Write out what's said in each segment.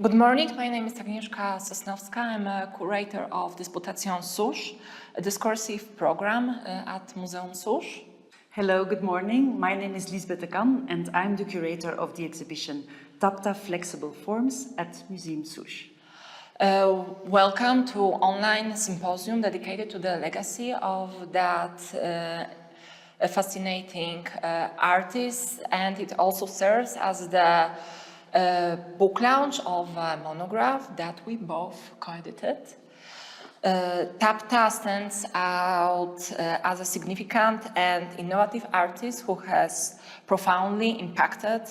Good morning, my name is Agnieszka Sosnowska. I'm a curator of Disputation Susz, a discursive program at Muzeum Susz. Hello, good morning. My name is Lisbeth de Kan and I'm the curator of the exhibition Tapta Flexible Forms at Museum Susz. Welcome to online symposium dedicated to the legacy of that fascinating artist, and it also serves as the book launch of a monograph that we both co-edited. Tapta stands out as a significant and innovative artist who has profoundly impacted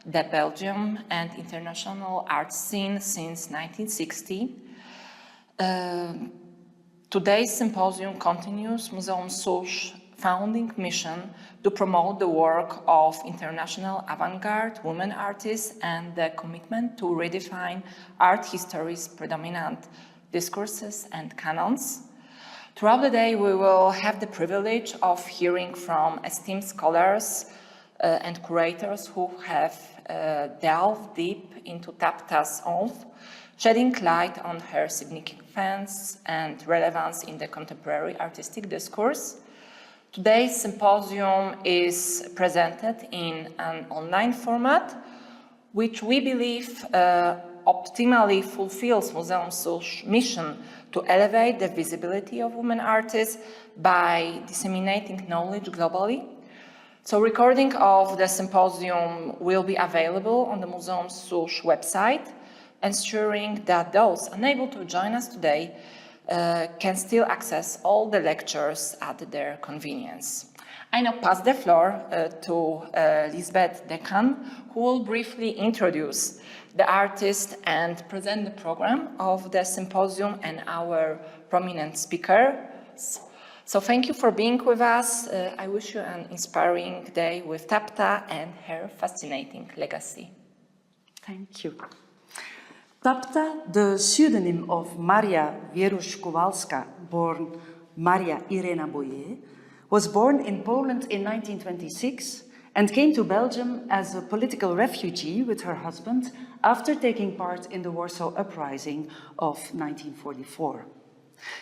the Belgium and international art scene since 1960. Today's symposium continues Muzeum Susz's founding mission to promote the work of international avant-garde women artists and the commitment to redefine art history's predominant discourses and canons. Throughout the day, we will have the privilege of hearing from esteemed scholars and curators who have delved deep into Tapta's oeuvre, shedding light on her significance and relevance in the contemporary artistic discourse. Today's symposium is presented in an online format, which we believe optimally fulfills Muzeum Susz's mission to elevate the visibility of women artists by disseminating knowledge globally. So recording of the symposium will be available on the Muzeum Susz website, ensuring that those unable to join us today can still access all the lectures at their convenience. I now pass the floor to Lisbeth de Kan, who will briefly introduce the artist and present the program of the symposium and our prominent speakers. So thank you for being with us. I wish you an inspiring day with Tapta and her fascinating legacy. Thank you. Tapta, the pseudonym of Maria Wierusz-Kowalska, born Maria Irena Boyé, was born in Poland in 1926 and came to Belgium as a political refugee with her husband after taking part in the Warsaw Uprising of 1944.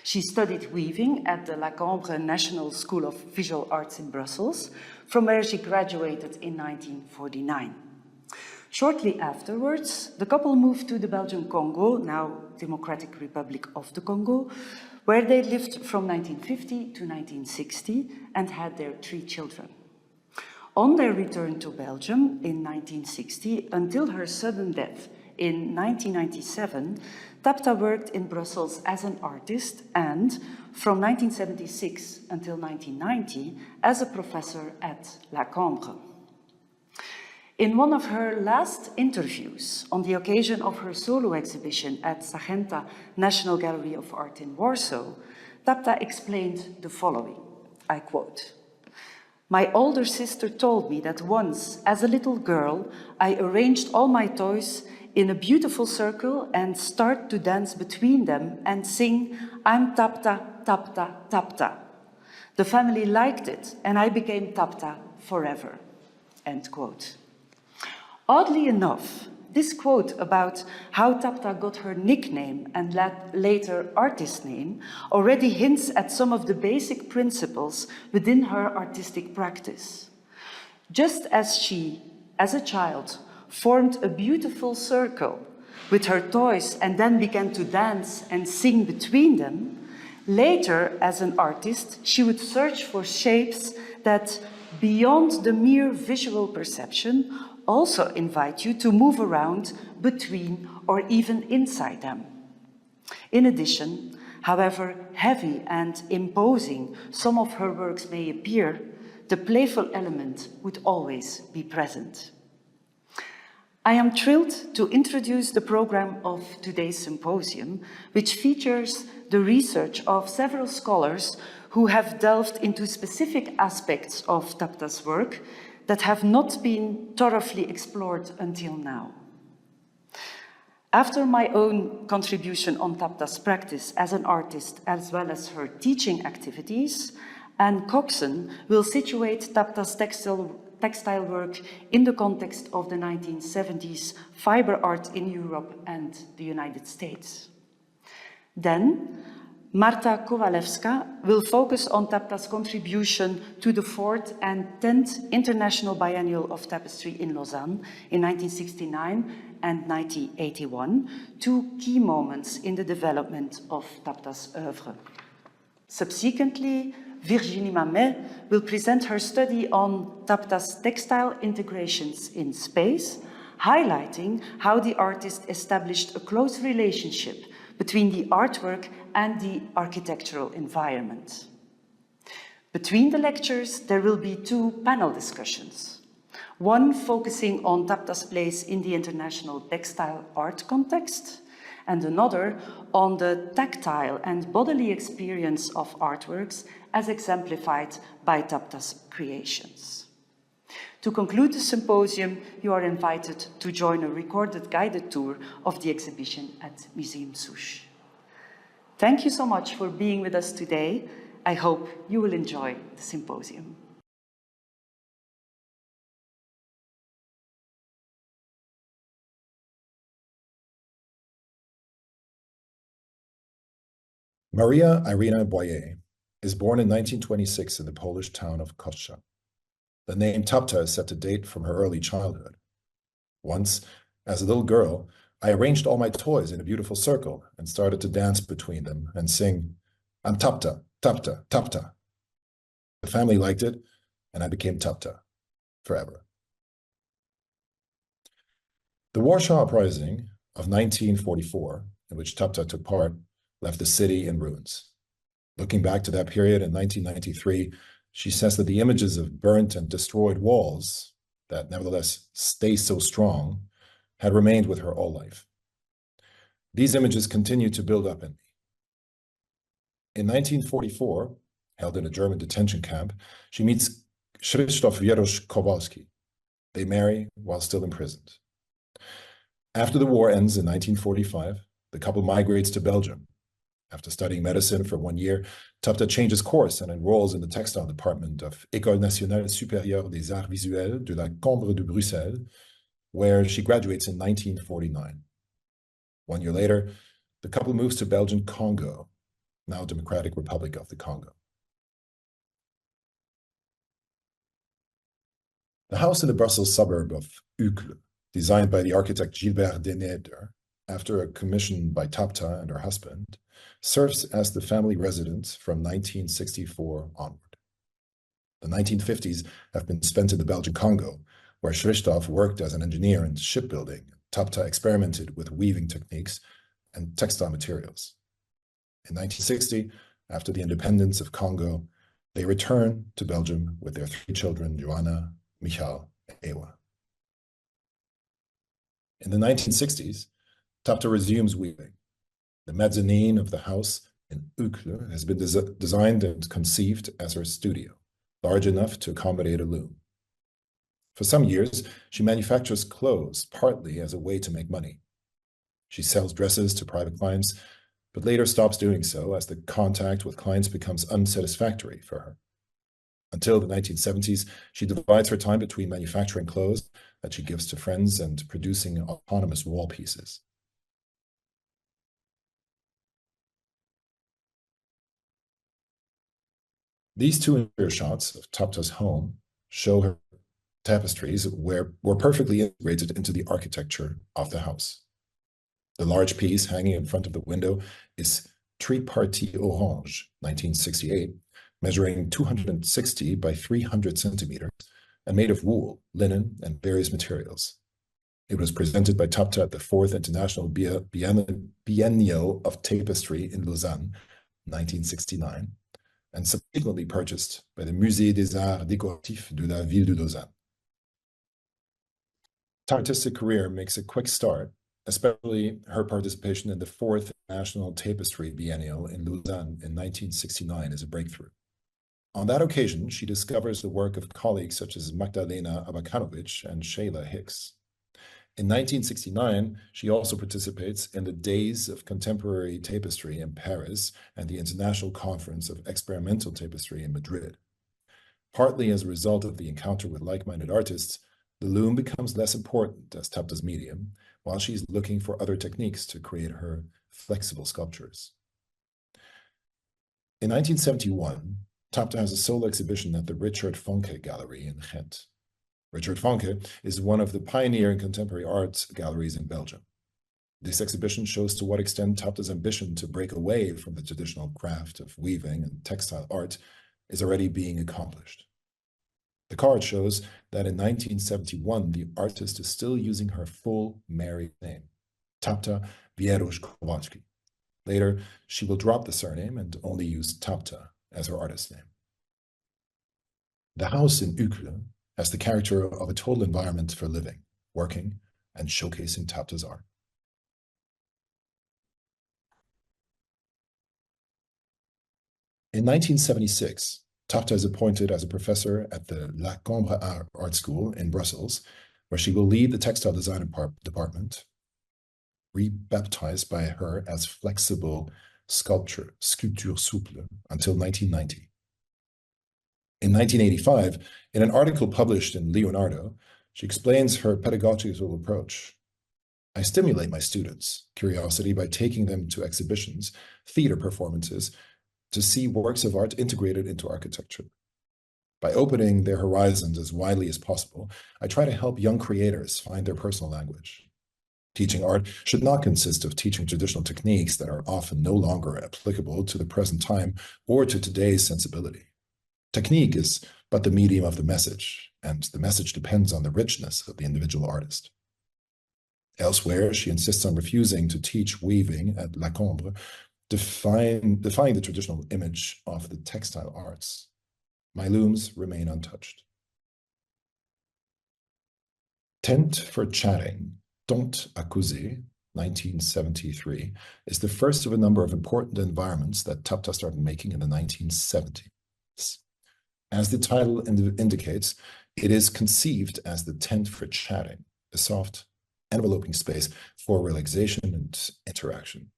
She studied weaving at the Cambre National School of Visual Arts in Brussels, from where she graduated in 1949. Shortly afterwards, the couple moved to the Belgian Congo, now Democratic Republic of the Congo, where they lived from 1950 to 1960 and had their 3 children. On their return to Belgium in 1960, until her sudden death in 1997, Tapta worked in Brussels as an artist and, from 1976 until 1990, as a professor at La Cambre. In one of her last interviews on the occasion of her solo exhibition at Zachęta National Gallery of Art in Warsaw, Tapta explained the following, I quote, "My older sister told me that once, as a little girl, I arranged all my toys in a beautiful circle and start to dance between them and sing, 'I'm Tapta, Tapta, Tapta.' The family liked it and I became Tapta forever." End quote. Oddly enough, this quote about how Tapta got her nickname and later artist name already hints at some of the basic principles within her artistic practice. Just as she, as a child, formed a beautiful circle with her toys and then began to dance and sing between them, later, as an artist, she would search for shapes that, beyond the mere visual perception, also invite you to move around between or even inside them. In addition, however heavy and imposing some of her works may appear, the playful element would always be present. I am thrilled to introduce the program of today's symposium, which features the research of several scholars who have delved into specific aspects of Tapta's work that have not been thoroughly explored until now. After my own contribution on Tapta's practice as an artist, as well as her teaching activities, Anne Coxon will situate Tapta's textile textile work in the context of the 1970s fiber art in Europe and the United States. Then, Marta Kowalewska will focus on Tapta's contribution to the 4th and 10th International Biennale of Tapestry in Lausanne in 1969 and 1981, two key moments in the development of Tapta's oeuvre. Subsequently, Virginie Mamet will present her study on Tapta's textile integrations in space, highlighting how the artist established a close relationship between the artwork and the architectural environment. Between the lectures, there will be two panel discussions. One focusing on Tapta's place in the international textile art context, and another on the tactile and bodily experience of artworks as exemplified by Tapta's creations. To conclude the symposium, you are invited to join a recorded guided tour of the exhibition at Museum Souche. Thank you so much for being with us today. I hope you will enjoy the symposium. Maria Irena Boyé is born in 1926 in the Polish town of Kostrza. The name Tapta is set to date from her early childhood. Once, as a little girl, I arranged all my toys in a beautiful circle and started to dance between them and sing, "I'm Tapta, Tapta, Tapta." The family liked it, and I became Tapta forever. The Warsaw Uprising of 1944, in which Tapta took part, left the city in ruins. Looking back to that period in 1993, she says that the images of burnt and destroyed walls that nevertheless stay so strong had remained with her all life. These images continue to build up in me. In 1944, held in a German detention camp, she meets Krzysztof Wierusz-Kowalski. They marry while still imprisoned. After the war ends in 1945, the couple migrates to Belgium. After studying medicine for 1 year, Tapta changes course and enrolls in the textile department of École Nationale Supérieure des Arts Visuels de la Cambre de Bruxelles, where she graduates in 1949. 1 year later, the couple moves to Belgian Congo, now Democratic Republic of the Congo. The house in the Brussels suburb of Uccle, designed by the architect Gilbert Deneder, after a commission by Tapta and her husband, serves as the family residence from 1964 onward. The 1950s have been spent in the Belgian Congo, where Krzysztof worked as an engineer in shipbuilding. Tapta experimented with weaving techniques and textile materials. In 1960, after the independence of Congo, they returned to Belgium with their 3 children, Joanna, Michal, and Ewa. In the 1960s, Tapta resumes weaving. The mezzanine of the house in Uccle has been designed and conceived as her studio, large enough to accommodate a loom. For some years, she manufactures clothes, partly as a way to make money. She sells dresses to private clients, but later stops doing so as the contact with clients becomes unsatisfactory for her. Until the 1970s, she divides her time between manufacturing clothes that she gives to friends and producing autonomous wall pieces. These 2 interior shots of Tapta's home show her tapestries were perfectly integrated into the architecture of the house. The large piece hanging in front of the window is Tripartite Orange, 1968, measuring 260 by 300 centimeters and made of wool, linen, and various materials. It was presented by Tapta at the 4th International Biennale of Tapestry in Lausanne, 1969, and subsequently purchased by the Musée des Arts Décoratifs de la Ville de Lausanne. Her artistic career makes a quick start, especially her participation in the 4th National Tapestry Biennale in Lausanne in 1969 is a breakthrough. On that occasion, she discovers the work of colleagues such as Magdalena Abakanowicz and Sheila Hicks. In 1969, she also participates in the Days of Contemporary Tapestry in Paris and the International Conference of Experimental Tapestry in Madrid. Partly as a result of the encounter with like-minded artists, the loom becomes less important as Tapta's medium, while she's looking for other techniques to create her flexible sculptures. In 1971, Tapta has a solo exhibition at the Richard Vonke Gallery in Ghent. Richard Vonke is one of the pioneering contemporary art galleries in Belgium. This exhibition shows to what extent Tapta's ambition to break away from the traditional craft of weaving and textile art is already being accomplished. The card shows that in 1971, the artist is still using her full married name, Tapta Wierusz-Kowalski. Later, she will drop the surname and only use Tapta as her artist name. The house in Giauque has the character of a total environment for living, working, and showcasing Tapta's art. In 1976, Tapta is appointed as a professor at the Cambre Art School in Brussels, where she will lead the textile design department, rebaptized by her as flexible sculpture, sculpture souple, until 1990. In 1985, in an article published in Leonardo, she explains her pedagogical approach. I stimulate my students' curiosity by taking them to exhibitions, theater performances, to see works of art integrated into architecture. By opening their horizons as widely as possible, I try to help young creators find their personal language. Teaching art should not consist of teaching traditional techniques that are often no longer applicable to the present time or to today's sensibility. Technique is but the medium of the message, and the message depends on the richness of the individual artist. Elsewhere, she insists on refusing to teach weaving at La Cambre, defying the traditional image of the textile arts. My looms remain untouched. Tent for Chatting, Don't Accuser, 1973, is the first of a number of important environments that Tapta started making in the 1970s. As the title indicates, it is conceived as the tent for chatting, a soft, enveloping space for relaxation and interaction.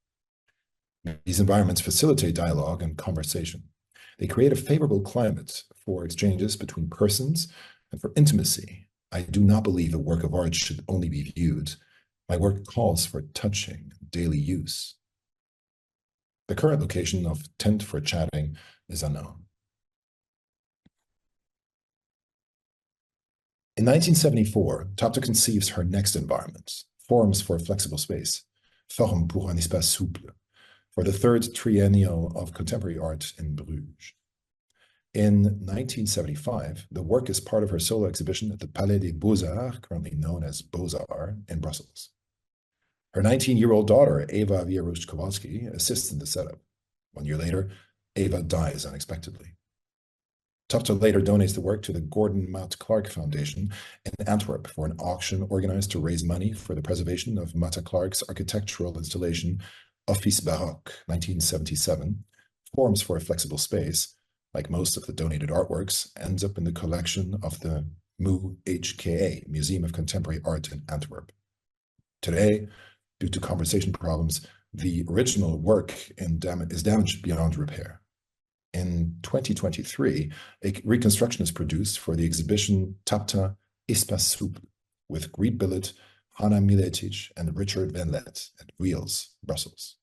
These environments facilitate dialogue and conversation. They create a favorable climate for exchanges between persons and for intimacy. I do not believe a work of art should only be viewed. My work calls for touching, daily use. The current location of Tent for Chatting is unknown. In 1974, Tapta conceives her next environment, Forms for a Flexible Space, Formes pour un espace souple, for the third triennial of contemporary art in Bruges. In 1975, the work is part of her solo exhibition at the Palais des Beaux-Arts, currently known as Beaux-Arts, in Brussels. Her 19-year-old daughter, Eva Wierusz-Kowalski, assists in the setup. 1 year later, Eva dies unexpectedly. Tapta later donates the work to the Gordon Matt Clark Foundation in Antwerp for an auction organized to raise money for the preservation of Matta Clark's architectural installation Office Baroque, 1977, Forms for a Flexible Space. Like most of the donated artworks, ends up in the collection of the MU-HKA, Museum of Contemporary Art in Antwerp. Today, due to conversation problems, the original work is damaged beyond repair. In 2023, a reconstruction is produced for the exhibition Tapta Espace Souple with Greet Billet, Hanna Miletic, and Richard Van Lett at Wheels, Brussels.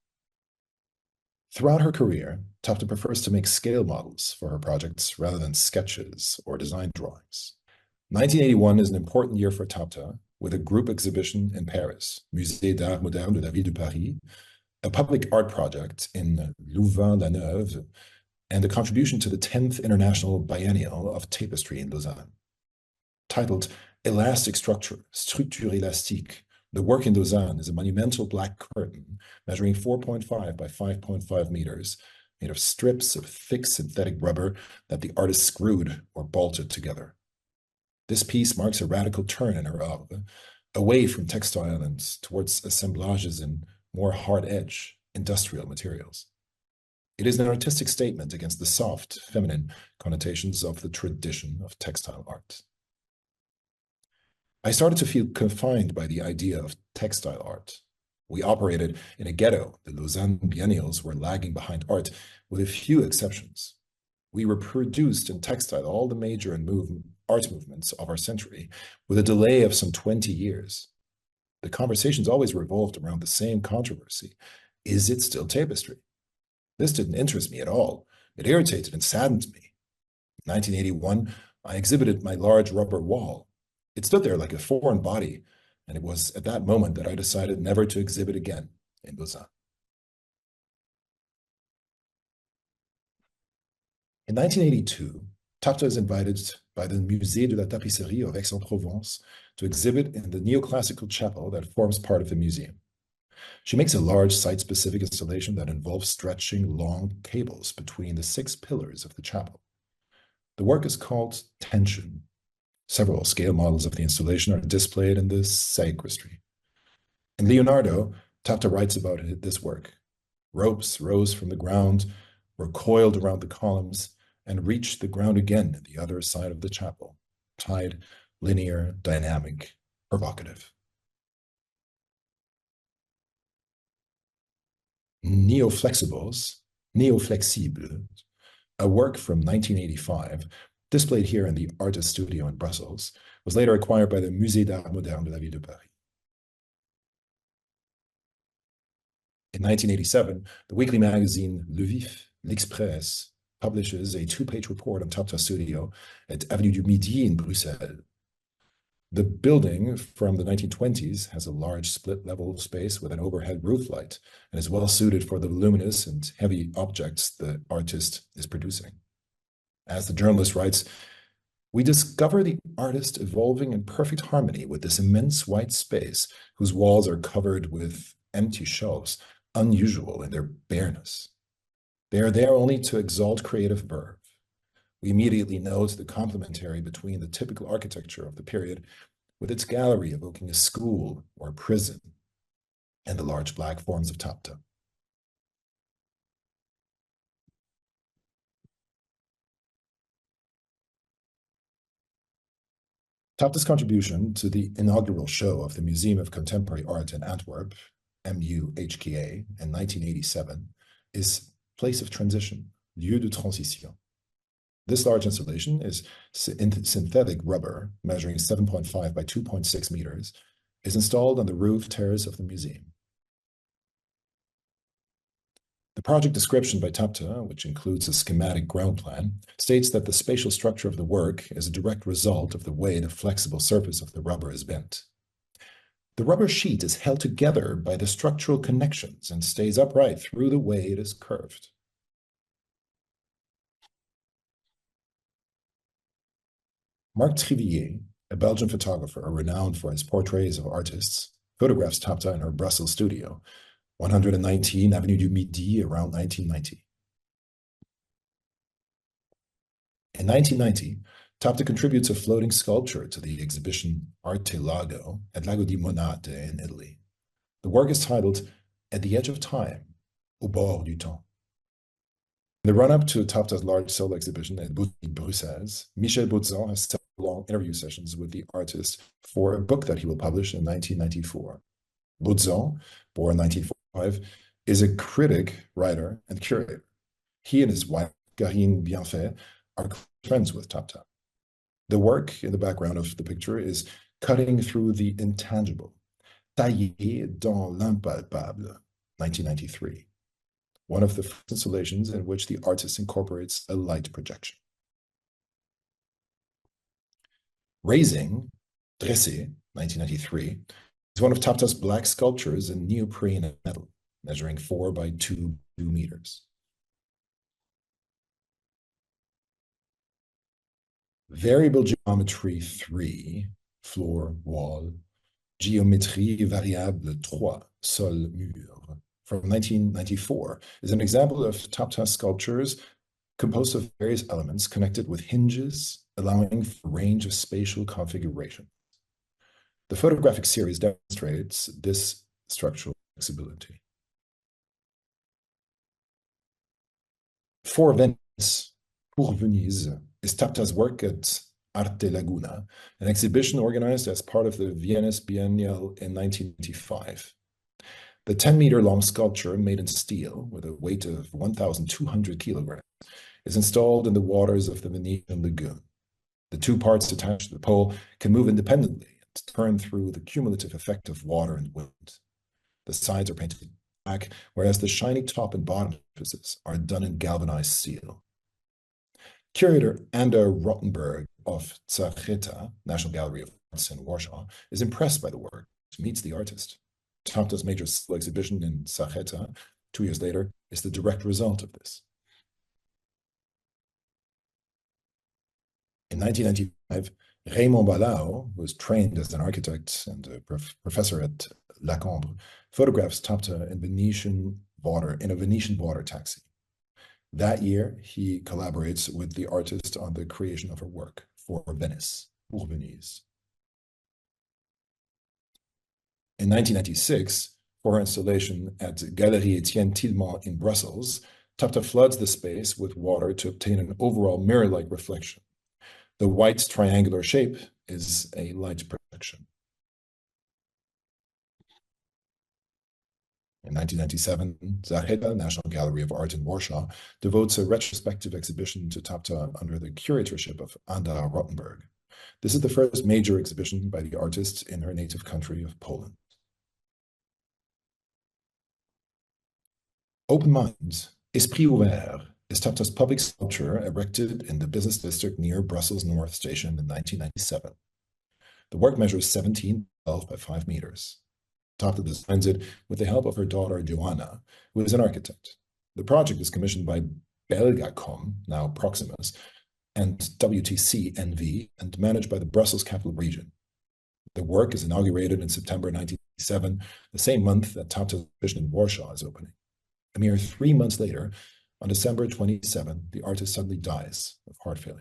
Throughout her career, Tapta prefers to make scale models for her projects rather than sketches or design drawings. 1981 is an important year for Tapta, with a group exhibition in Paris, Musée d'Art Moderne de la Ville de Paris, a public art project in Louvain-la-Neuve, and a contribution to the 10th International Biennale of Tapestry in Lausanne. Titled Elastic Structure, Structure Elastique, the work in Lausanne is a monumental black curtain measuring 4.5 by 5.5 meters, made of strips of thick synthetic rubber that the artist screwed or bolted together. This piece marks a radical turn in her oeuvre, away from textile and towards assemblages in more hard-edge, industrial materials. It is an artistic statement against the soft, feminine connotations of the tradition of textile art. I started to feel confined by the idea of textile art. We operated in a ghetto. The Lausanne biennials were lagging behind art, with a few exceptions. We reproduced in textile all the major art movements of our century with a delay of some 20 years. The conversations always revolved around the same controversy. Is it still tapestry? This didn't interest me at all. It irritated and saddened me. In 1981, I exhibited my large rubber wall. It stood there like a foreign body, and it was at that moment that I decided never to exhibit again in Lausanne. In 1982, Tapta is invited by the Musée de la Tapisserie of Aix-en-Provence to exhibit in the neoclassical chapel that forms part of the museum. She makes a large site-specific installation that involves stretching long cables between the 6 pillars of the chapel. The work is called Tension. Several scale models of the installation are displayed in the sacristy. In Leonardo, Tapta writes about this work. Ropes rose from the ground, were coiled around the columns, and reached the ground again at the other side of the chapel, tied, linear, dynamic, provocative. Neoflexibles, a work from 1985, displayed here in the Artist Studio in Brussels, was later acquired by the Musée d'Art Moderne de la Ville de Paris. In 1987, the weekly magazine Le Vif, L'Express, publishes a 2-page report on Tapta Studio at Avenue du Midi in Bruxelles. The building from the 1920s has a large split-level space with an overhead roof light and is well suited for the voluminous and heavy objects the artist is producing. As the journalist writes, we discover the artist evolving in perfect harmony with this immense white space whose walls are covered with empty shelves, unusual in their bareness. They are there only to exalt creative verve. We immediately note the complementary between the typical architecture of the period, with its gallery evoking a school or a prison, and the large black forms of Tapta. Tapta's contribution to the inaugural show of the Museum of Contemporary Art in Antwerp, MUHKA, in 1987, is Place of Transition, Lieu de Transition. This large installation is synthetic rubber, measuring 7.5 by 2.6 meters, is installed on the roof terrace of the museum. The project description by Tapta, which includes a schematic ground plan, states that the spatial structure of the work is a direct result of the way the flexible surface of the rubber is bent. The rubber sheet is held together by the structural connections and stays upright through the way it is curved. Marc Trivillier, a Belgian photographer renowned for his portraits of artists, photographs Tapta in her Brussels studio, 119 Avenue du Midi, around 1990. In 1990, Tapta contributes a floating sculpture to the exhibition Arte Lago at Lago di Monate in Italy. The work is titled At the Edge of Time, Au bord du temps. In the run-up to Tapta's large solo exhibition at Brussels, Michel Baudzan has several long interview sessions with the artist for a book that he will publish in 1994. Baudzan, born 1945, is a critic, writer, and curator. He and his wife, Karine Bienfait, are friends with Tapta. The work in the background of the picture is Cutting Through the Intangible, Taillé dans l'impalpable, 1993. One of the first installations in which the artist incorporates a light projection. Raising, Dressé, 1993, is one of Tapta's black sculptures in neoprene and metal, measuring 4 by 2 meters. Variable Geometry 3, floor, wall, Géométrie variable 3, sol, mur, from 1994, is an example of Tapta's sculptures composed of various elements connected with hinges, allowing for a range of spatial configuration. The photographic series demonstrates this structural flexibility. For Venice, Pour Venise, is Tapta's work at Arte Laguna, an exhibition organized as part of the Venice Biennale in 1995. The 10-meter long sculpture made in steel with a weight of 1,200 kilograms is installed in the waters of the Venetian lagoon. The two parts attached to the pole can move independently and turn through the cumulative effect of water and wind. The sides are painted black, whereas the shiny top and bottom surfaces are done in galvanized steel. Curator Ander Rottenberg of Zachęta, National Gallery of Arts in Warsaw, is impressed by the work, meets the artist. Tapta's major exhibition in Zachęta 2 years later is the direct result of this. In 1995, Raymond Balao, who was trained as an architect and a professor at Cambre, photographs Tapta in a Venetian water taxi. That year, he collaborates with the artist on the creation of her work for Venice, pour Venise. In 1996, for her installation at Galerie Etienne Tillemont in Brussels, Tapta floods the space with water to obtain an overall mirror-like reflection. The white triangular shape is a light projection. In 1997, Zachęta, National Gallery of Art in Warsaw, devotes a retrospective exhibition to Tapta under the curatorship of Ander Rottenberg. This is the first major exhibition by the artist in her native country of Poland. Open Minds, Esprit Ouvert, is Tapta's public sculpture erected in the business district near Brussels North Station in 1997. The work measures 17.12 by 5 meters. Tapta designs it with the help of her daughter Joanna, who is an architect. The project is commissioned by Belgacom, now Proximus, and WTC NV, and managed by the Brussels Capital Region. The work is inaugurated in September 1997, the same month that Tapta's exhibition in Warsaw is opening. A mere 3 months later, on December 27, the artist suddenly dies of heart failure.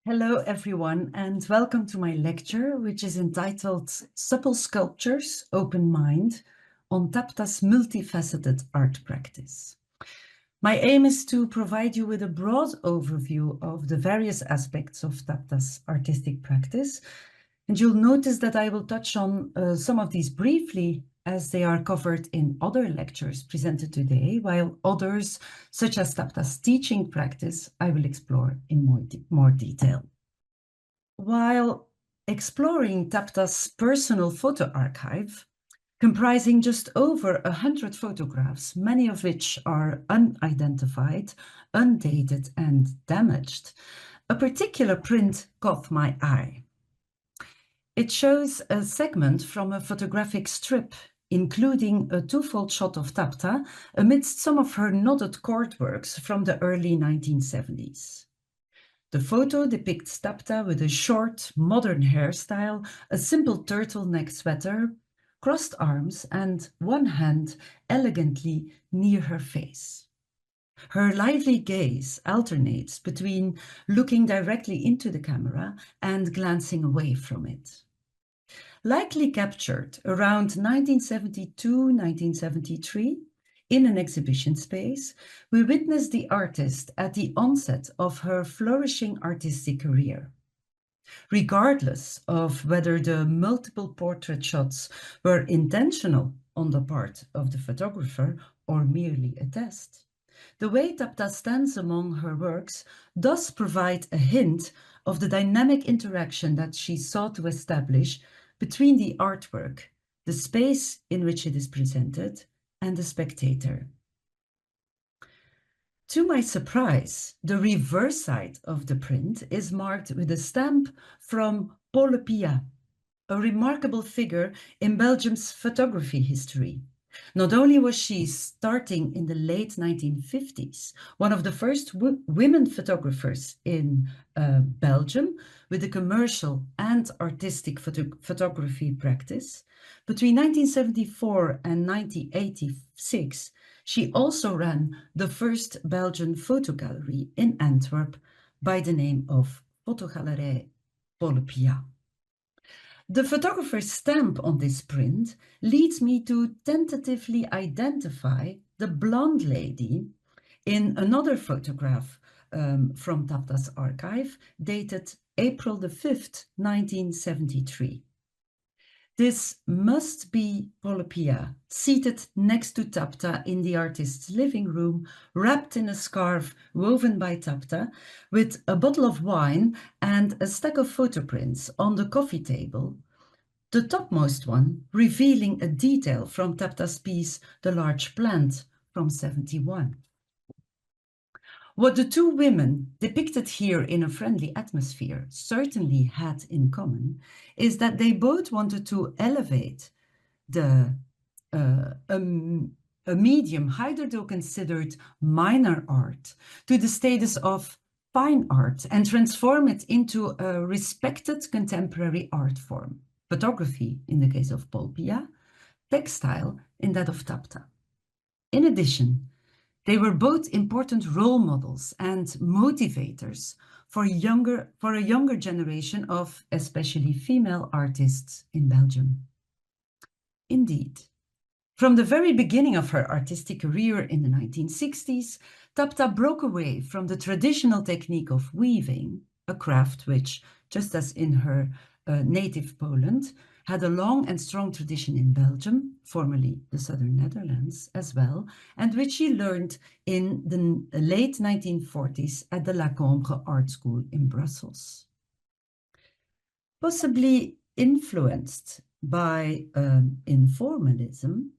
Hello, everyone, and welcome to my lecture, which is entitled Supple Sculptures, Open Mind, on Tapta's multifaceted art practice. My aim is to provide you with a broad overview of the various aspects of Tapta's artistic practice, and you'll notice that I will touch on some of these briefly as they are covered in other lectures presented today, while others, such as Tapta's teaching practice, I will explore in more detail. While exploring Tapta's personal photo archive, comprising just over 100 photographs, many of which are unidentified, undated, and damaged, a particular print caught my eye. It shows a segment from a photographic strip, including a twofold shot of Tapta amidst some of her knotted cord works from the early 1970s. The photo depicts Tapta with a short, modern hairstyle, a simple turtleneck sweater, crossed arms, and one hand elegantly near her face. Her lively gaze alternates between looking directly into the camera and glancing away from it. Likely captured around 1972-1973 in an exhibition space, we witness the artist at the onset of her flourishing artistic career. Regardless of whether the multiple portrait shots were intentional on the part of the photographer or merely a test, the way Tapta stands among her works does provide a hint of the dynamic interaction that she sought to establish between the artwork, the space in which it is presented, and the spectator. To my surprise, the reverse side of the print is marked with a stamp from Paul Pia, a remarkable figure in Belgium's photography history. Not only was she starting in the late 1950s, one of the first women photographers in Belgium with a commercial and artistic photography practice, between 1974 and 1986, she also ran the first Belgian photo gallery in Antwerp by the name of Fotogalerij Paul Pia. The photographer's stamp on this print leads me to tentatively identify the blonde lady in another photograph from Tapta's archive, dated April the 5th, 1973. This must be Polypia, seated next to Tapta in the artist's living room, wrapped in a scarf woven by Tapta, with a bottle of wine and a stack of photo prints on the coffee table, the topmost one revealing a detail from Tapta's piece, The Large Plant, from 1971. What the two women, depicted here in a friendly atmosphere, certainly had in common is that they both wanted to elevate a medium hitherto considered minor art to the status of fine art and transform it into a respected contemporary art form. Photography in the case of Polypia, textile in that of Tapta. In addition, they were both important role models and motivators for a younger generation of especially female artists in Belgium. Indeed, from the very beginning of her artistic career in the 1960s, Tapta broke away from the traditional technique of weaving, a craft which, just as in her native Poland, had a long and strong tradition in Belgium, formerly the Southern Netherlands as well, and which she learned in the late 1940s at the Cambre art school in Brussels. Possibly influenced by informalism,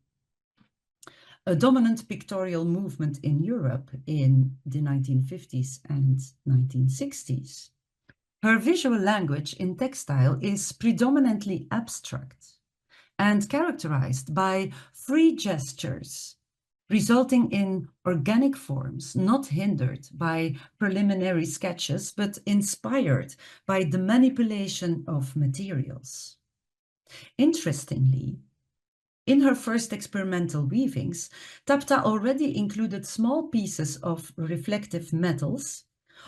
a dominant pictorial movement in Europe in the 1950s and 1960s, her visual language in textile is predominantly abstract and characterized by free gestures, resulting in organic forms not hindered by preliminary sketches, but inspired by the manipulation of materials. Interestingly, in her first experimental weavings, Tapta already included small pieces of reflective metals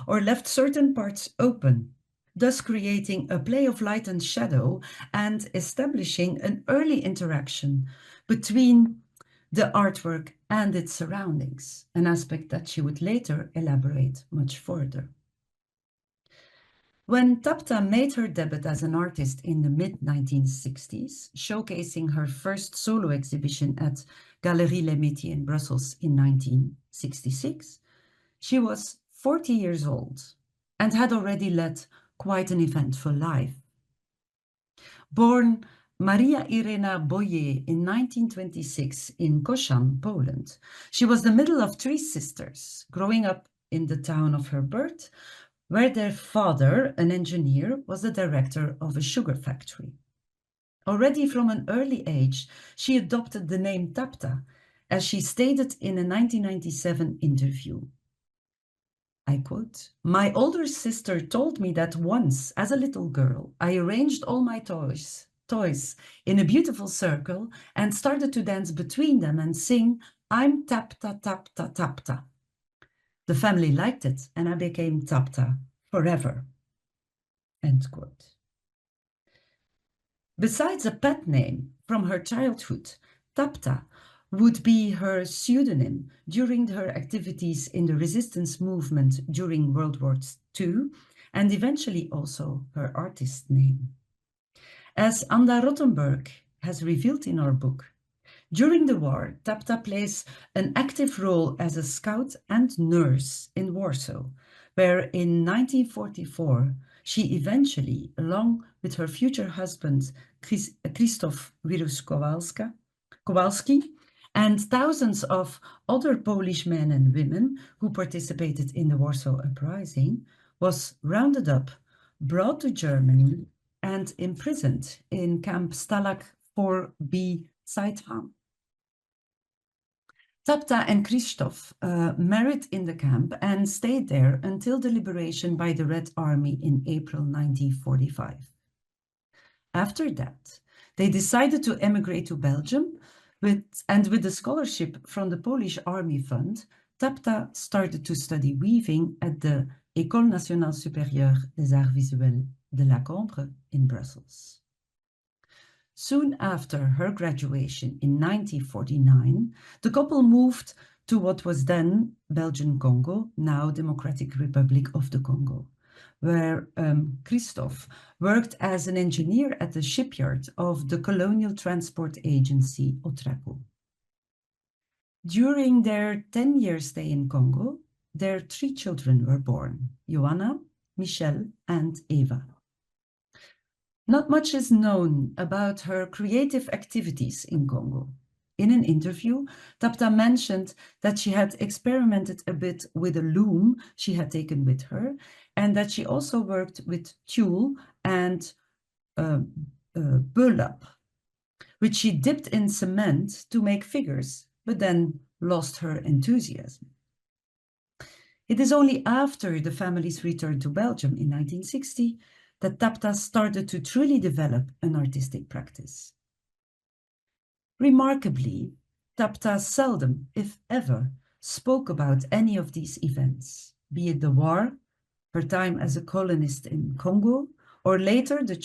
or left certain parts open, thus creating a play of light and shadow and establishing an early interaction between the artwork and its surroundings, an aspect that she would later elaborate much further. When Tapta made her debut as an artist in the mid-1960s, showcasing her first solo exhibition at Galerie Les Métiers in Brussels in 1966, she was 40 years old and had already led quite an eventful life. Born Maria Irena Boyé in 1926 in Koszan, Poland, she was the middle of three sisters, growing up in the town of her birth, where their father, an engineer, was the director of a sugar factory. Already from an early age, she adopted the name Tapta, as she stated in a 1997 interview. I quote, "My older sister told me that once, as a little girl, I arranged all my toys in a beautiful circle and started to dance between them and sing, 'I'm Tapta, Tapta, Tapta.' The family liked it and I became Tapta forever." End quote. Besides a pet name from her childhood, Tapta would be her pseudonym during her activities in the resistance movement during World War II, and eventually also her artist name. As Anda Rottenberg has revealed in our book, during the war, Tapta plays an active role as a scout and nurse in Warsaw, where in 1944 she eventually, along with her future husband Krzysztof Wierusz-Kowalski, and thousands of other Polish men and women who participated in the Warsaw Uprising, was rounded up, brought to Germany, and imprisoned in Camp Stalag 4B Zuidam. Tapta and Krzysztof married in the camp and stayed there until the liberation by the Red Army in April 1945. After that, they decided to emigrate to Belgium, with the scholarship from the Polish Army Fund, Tapta started to study weaving at the École Nationale Supérieure des Arts Visuels de la Cambre in Brussels. Soon after her graduation in 1949, the couple moved to what was then Belgian Congo, now Democratic Republic of the Congo, where Krzysztof worked as an engineer at the shipyard of the colonial transport agency Otraco. During their 10-year stay in Congo, their 3 children were born, Joanna, Michelle, and Eva. Not much is known about her creative activities in Congo. In an interview, Tapta mentioned that she had experimented a bit with a loom she had taken with her, and that she also worked with tulle and burlap, which she dipped in cement to make figures, but then lost her enthusiasm. It is only after the family's return to Belgium in 1960 that Tapta started to truly develop an artistic practice. Remarkably, Tapta seldom, if ever, spoke about any of these events, be it the war, her time as a colonist in Congo, or later the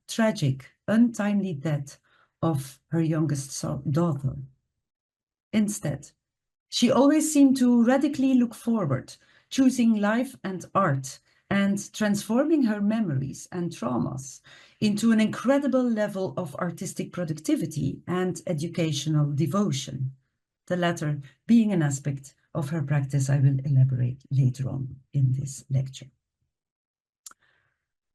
tragic, untimely death of her youngest daughter. Instead, she always seemed to radically look forward, choosing life and art and transforming her memories and traumas into an incredible level of artistic productivity and educational devotion, the latter being an aspect of her practice I will elaborate later on in this lecture.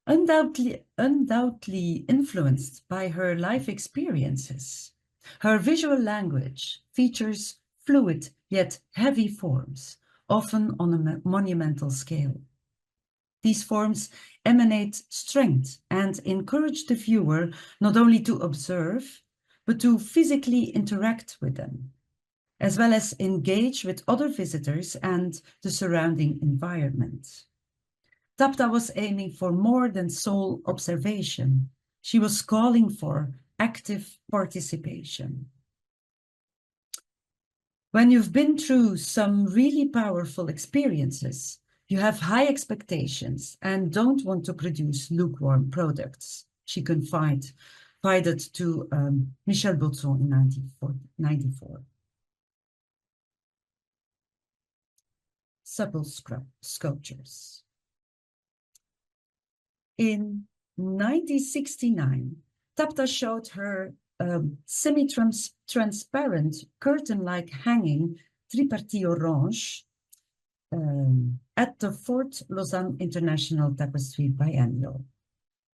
Undoubtedly influenced by her life experiences, her visual language features fluid yet heavy forms, often on a monumental scale. These forms emanate strength and encourage the viewer not only to observe, but to physically interact with them, as well as engage with other visitors and the surrounding environment. Tapta was aiming for more than sole observation. She was calling for active participation. When you've been through some really powerful experiences, you have high expectations and don't want to produce lukewarm products, she confided to Michel Botson in 1994. Supple sculptures. In 1969, Tapta showed her semi-transparent curtain-like hanging tripartite orange at the 4th Lausanne International Tapestry Biennial.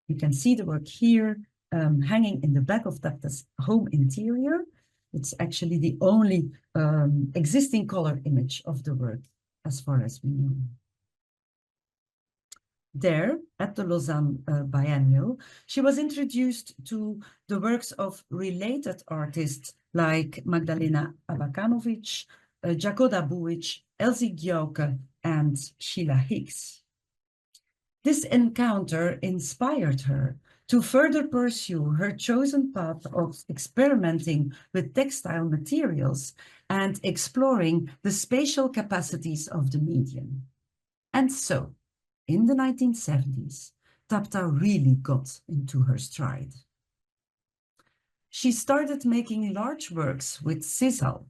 You can see the work here hanging in the back of Tapta's home interior. It's actually the only existing color image of the work, as far as we know. There, at the Lausanne Biennial, she was introduced to the works of related artists like Magdalena Abakanowicz, Jagoda Buić, Elsi Giauque, and Sheila Hicks. This encounter inspired her to further pursue her chosen path of experimenting with textile materials and exploring the spatial capacities of the medium. And so, in the 1970s, Tapta really got into her stride. She started making large works with sisal,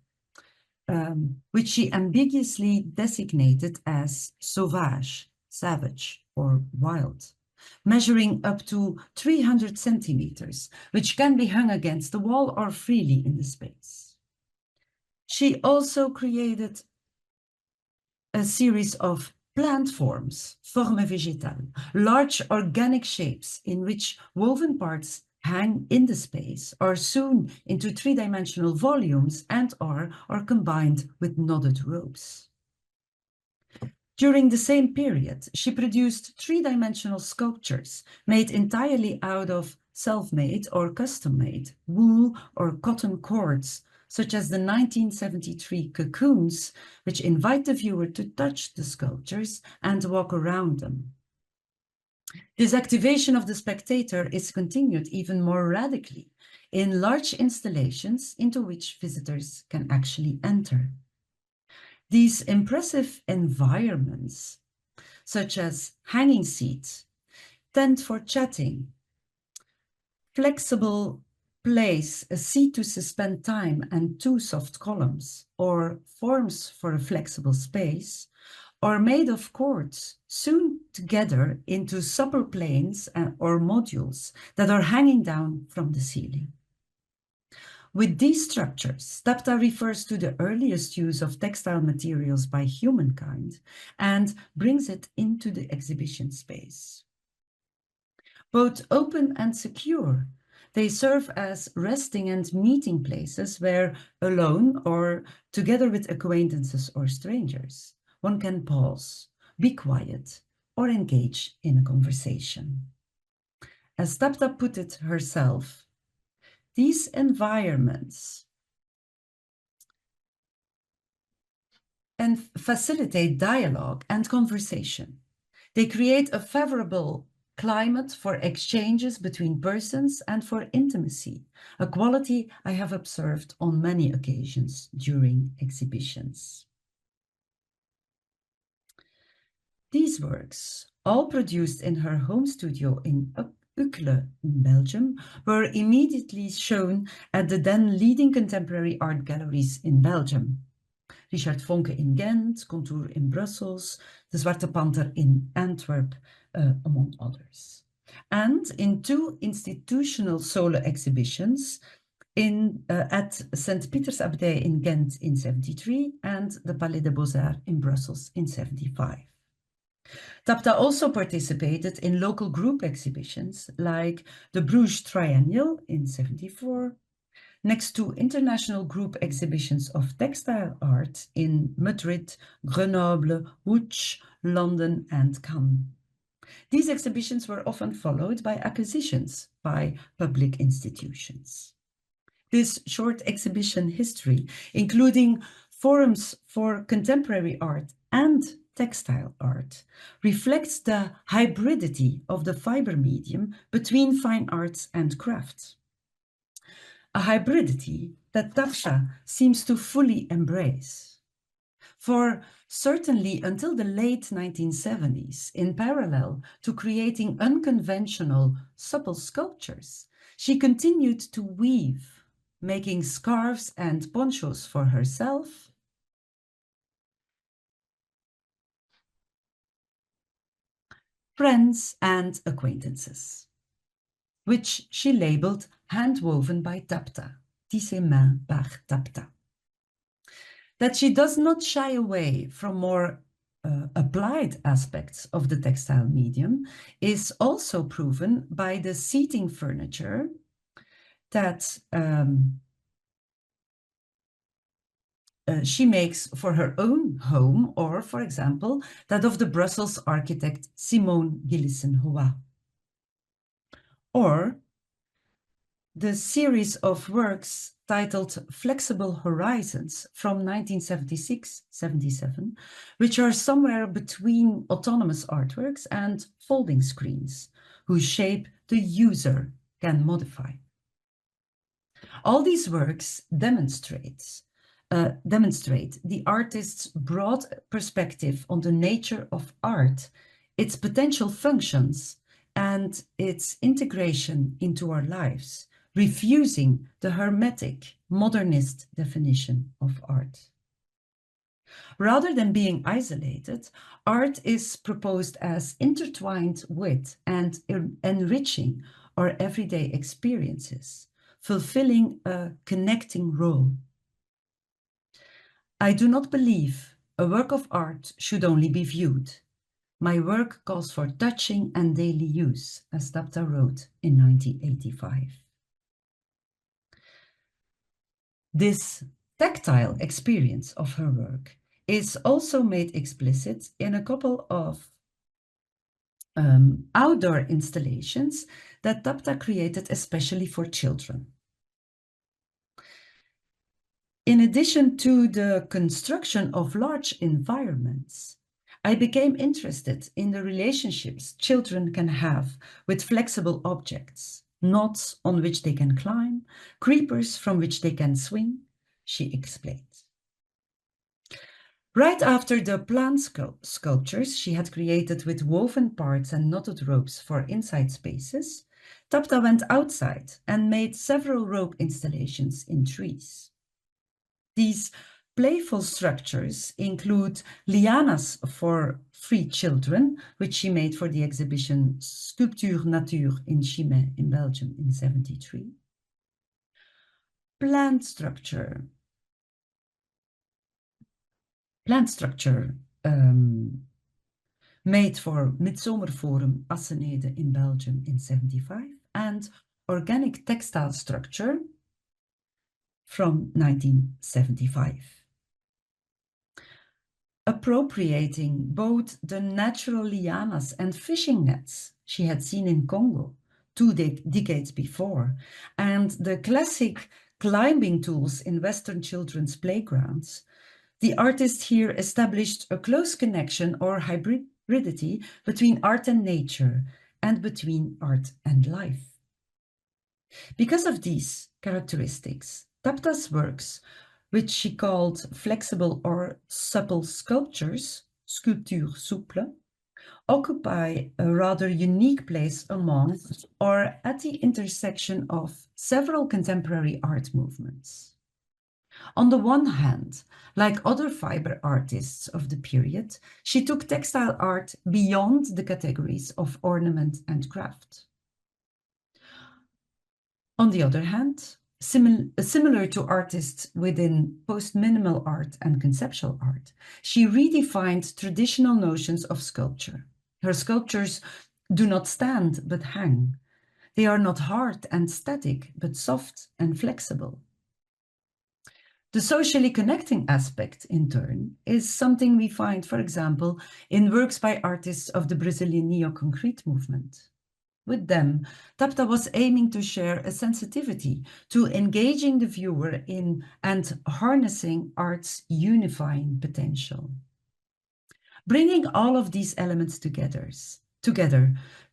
which she ambiguously designated as sauvage, savage, or wild, measuring up to 300 centimeters, which can be hung against the wall or freely in the space. She also created a series of plant forms, formes végétales, large organic shapes in which woven parts hang in the space, are sewn into 3-dimensional volumes and are combined with knotted ropes. During the same period, she produced 3-dimensional sculptures made entirely out of self-made or custom-made wool or cotton cords, such as the 1973 cocoons, which invite the viewer to touch the sculptures and walk around them. This activation of the spectator is continued even more radically in large installations into which visitors can actually enter. These impressive environments, such as hanging seats, tent for chatting, flexible place, a seat to suspend time, and two soft columns, or forms for a flexible space, are made of cords sewn together into supple planes or modules that are hanging down from the ceiling. With these structures, Tapta refers to the earliest use of textile materials by humankind and brings it into the exhibition space. Both open and secure, they serve as resting and meeting places where, alone or together with acquaintances or strangers, one can pause, be quiet, or engage in a conversation. As Tapta put it herself, these environments and facilitate dialogue and conversation. They create a favorable climate for exchanges between persons and for intimacy, a quality I have observed on many occasions during exhibitions. These works, all produced in her home studio in Uccle in Belgium, were immediately shown at the then leading contemporary art galleries in Belgium. Richard Vonke in Ghent, Contour in Brussels, the Zwarte Panther in Antwerp, among others. And in two institutional solo exhibitions at St. Peter's Abdij in Ghent in 1973 and the Palais des Beaux-Arts in Brussels in 1975. Tapta also participated in local group exhibitions like the Bruges Triennial in 1974, next to international group exhibitions of textile art in Madrid, Grenoble, Łódź, London, and Cannes. These exhibitions were often followed by acquisitions by public institutions. This short exhibition history, including forums for contemporary art and textile art, reflects the hybridity of the fiber medium between fine arts and crafts. A hybridity that Tapta seems to fully embrace. For certainly until the late 1970s, in parallel to creating unconventional, supple sculptures, she continued to weave, making scarves and ponchos for herself, friends and acquaintances, which she labeled handwoven by Tapta, tissé main par Tapta. That she does not shy away from more applied aspects of the textile medium is also proven by the seating furniture that she makes for her own home, or, for example, that of the Brussels architect Simone Gillissen-Hoa. Or the series of works titled Flexible Horizons from 1976-77, which are somewhere between autonomous artworks and folding screens, whose shape the user can modify. All these works demonstrate the artist's broad perspective on the nature of art, its potential functions, and its integration into our lives, refusing the hermetic modernist definition of art. Rather than being isolated, art is proposed as intertwined with and enriching our everyday experiences, fulfilling a connecting role. I do not believe a work of art should only be viewed. My work calls for touching and daily use, as Tapta wrote in 1985. This tactile experience of her work is also made explicit in a couple of outdoor installations that Tapta created especially for children. In addition to the construction of large environments, I became interested in the relationships children can have with flexible objects, knots on which they can climb, creepers from which they can swing, she explained. Right after the plant sculptures she had created with woven parts and knotted ropes for inside spaces, Tapta went outside and made several rope installations in trees. These playful structures include lianas for free children, which she made for the exhibition Sculpture Nature in Chimay in Belgium in 1973. Plant structure made for Midzomerforum Assenede in Belgium in 1975, and organic textile structure from 1975. Appropriating both the natural lianas and fishing nets she had seen in Congo 2 decades before, and the classic climbing tools in Western children's playgrounds, the artist here established a close connection or hybridity between art and nature and between art and life. Because of these characteristics, Tapta's works, which she called flexible or supple sculptures, sculpture souple, occupy a rather unique place among or at the intersection of several contemporary art movements. On the one hand, like other fiber artists of the period, she took textile art beyond the categories of ornament and craft. On the other hand, similar to artists within post-minimal art and conceptual art, she redefined traditional notions of sculpture. Her sculptures do not stand but hang. They are not hard and static, but soft and flexible. The socially connecting aspect, in turn, is something we find, for example, in works by artists of the Brazilian neo-concrete movement. With them, Tapta was aiming to share a sensitivity to engaging the viewer in and harnessing art's unifying potential. Bringing all of these elements together,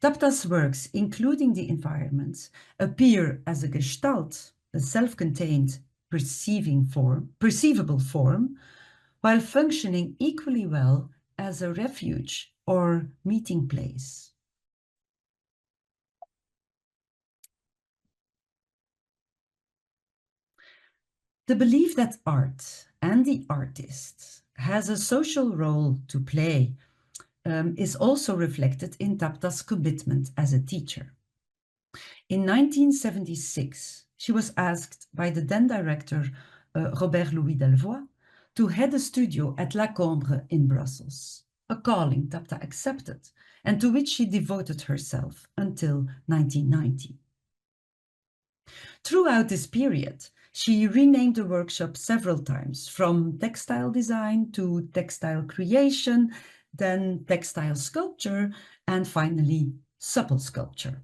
Tapta's works, including the environments, appear as a gestalt, a self-contained, perceivable form, while functioning equally well as a refuge or meeting place. The belief that art and the artist has a social role to play is also reflected in Tapta's commitment as a teacher. In 1976, she was asked by the then director Robert Louis Delvoye to head a studio at La Cambre in Brussels, a calling Tapta accepted and to which she devoted herself until 1990. Throughout this period, she renamed the workshop several times, from textile design to textile creation, then textile sculpture, and finally supple sculpture.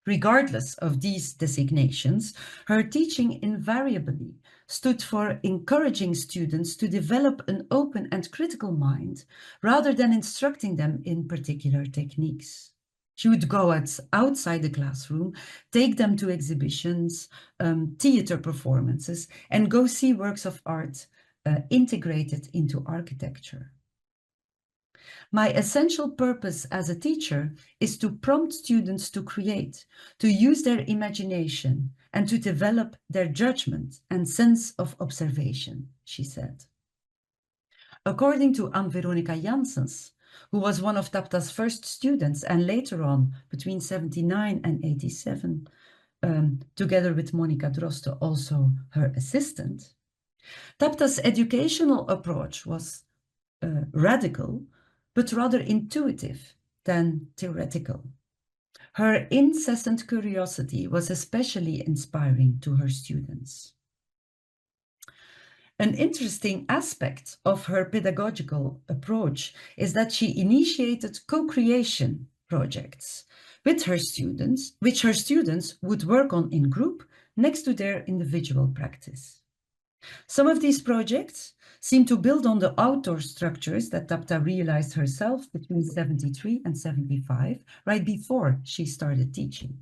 Regardless of these designations, her teaching invariably stood for encouraging students to develop an open and critical mind rather than instructing them in particular techniques. She would go outside the classroom, take them to exhibitions, theater performances, and go see works of art integrated into architecture. My essential purpose as a teacher is to prompt students to create, to use their imagination, and to develop their judgment and sense of observation, she said. According to Anne-Veronica Janssens, who was one of Tapta's first students and later on, between 1979 and 1987, together with Monica Droste, also her assistant, Tapta's educational approach was radical, but rather intuitive than theoretical. Her incessant curiosity was especially inspiring to her students. An interesting aspect of her pedagogical approach is that she initiated co-creation projects with her students, which her students would work on in group next to their individual practice. Some of these projects seem to build on the outdoor structures that Tapta realized herself between 1973 and 1975, right before she started teaching.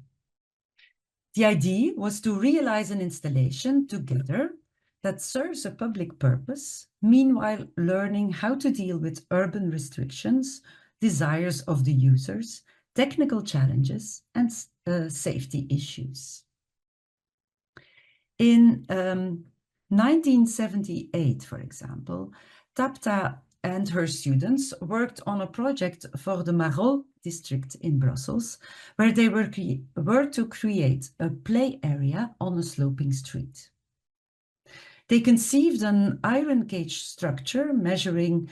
The idea was to realize an installation together that serves a public purpose, meanwhile learning how to deal with urban restrictions, desires of the users, technical challenges, and safety issues. In 1978, for example, Tapta and her students worked on a project for the Marolles district in Brussels, where they were to create a play area on a sloping street. They conceived an iron cage structure measuring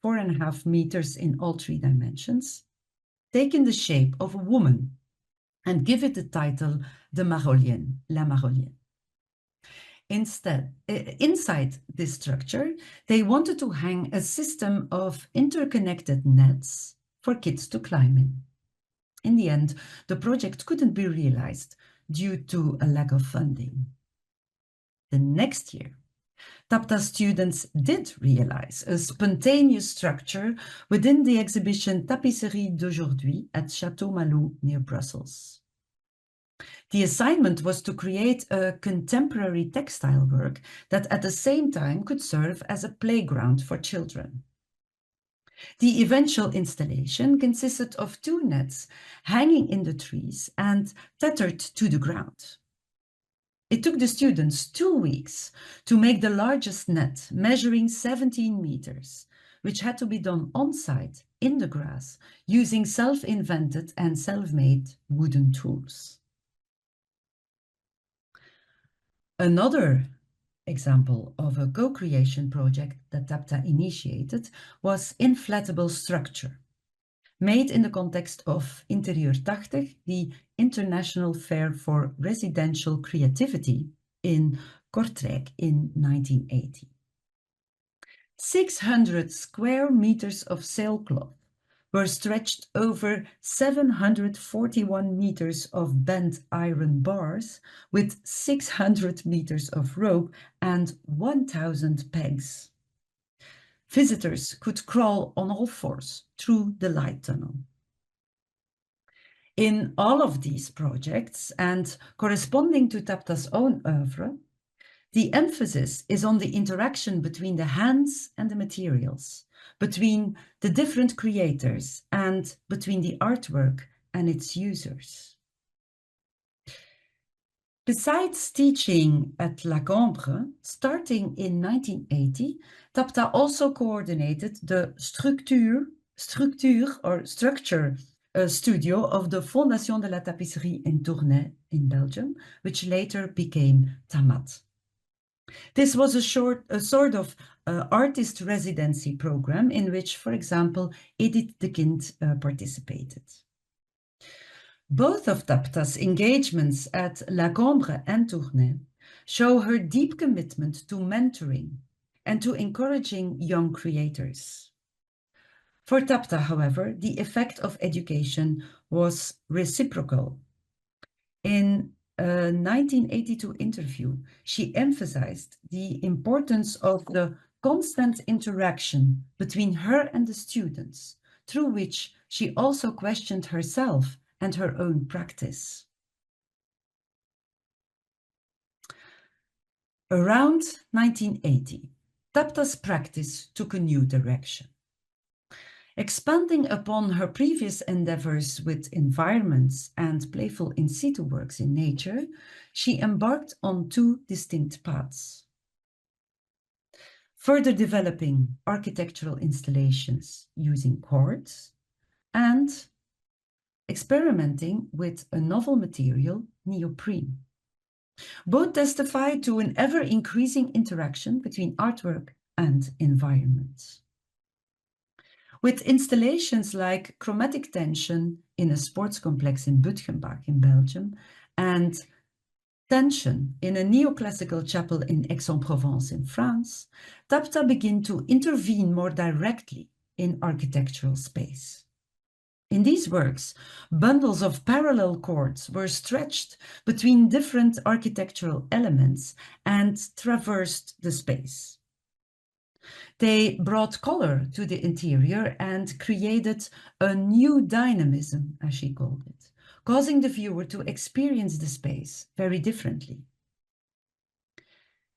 4.5 meters in all 3 dimensions, taking the shape of a woman, and give it the title de Marolienne, La Marolienne. Instead, inside this structure, they wanted to hang a system of interconnected nets for kids to climb in. In the end, the project couldn't be realized due to a lack of funding. The next year, Tapta students did realize a spontaneous structure within the exhibition Tapisserie d'aujourd'hui at Château Malo near Brussels. The assignment was to create a contemporary textile work that at the same time could serve as a playground for children. The eventual installation consisted of 2 nets hanging in the trees and tethered to the ground. It took the students 2 weeks to make the largest net, measuring 17 meters, which had to be done on-site in the grass using self-invented and self-made wooden tools. Another example of a co-creation project that Tapta initiated was Inflatable Structure, made in the context of Interieur 80, the International Fair for Residential Creativity in Kortrijk in 1980. 600 square meters of sailcloth were stretched over 741 meters of bent iron bars with 600 meters of rope and 1,000 pegs. Visitors could crawl on all fours through the light tunnel. In all of these projects, and corresponding to Tapta's own oeuvre, the emphasis is on the interaction between the hands and the materials, between the different creators, and between the artwork and its users. Besides teaching at La Cambre, starting in 1980, Tapta also coordinated the structure studio of the Fondation de la Tapisserie in Tournai in Belgium, which later became TAMAT. This was a sort of artist residency program in which, for example, Edith de Kind participated. Both of Tapta's engagements at La Cambre and Tournai show her deep commitment to mentoring and to encouraging young creators. For Tapta, however, the effect of education was reciprocal. In a 1982 interview, she emphasized the importance of the constant interaction between her and the students, through which she also questioned herself and her own practice. Around 1980, Tapta's practice took a new direction. Expanding upon her previous endeavors with environments and playful in situ works in nature, she embarked on 2 distinct paths. Further developing architectural installations using quartz and experimenting with a novel material, neoprene. Both testify to an ever-increasing interaction between artwork and environment. With installations like Chromatic Tension in a sports complex in Butgenbach in Belgium and Tension in a neoclassical chapel in Aix-en-Provence in France, Tapta began to intervene more directly in architectural space. In these works, bundles of parallel cords were stretched between different architectural elements and traversed the space. They brought color to the interior and created a new dynamism, as she called it, causing the viewer to experience the space very differently.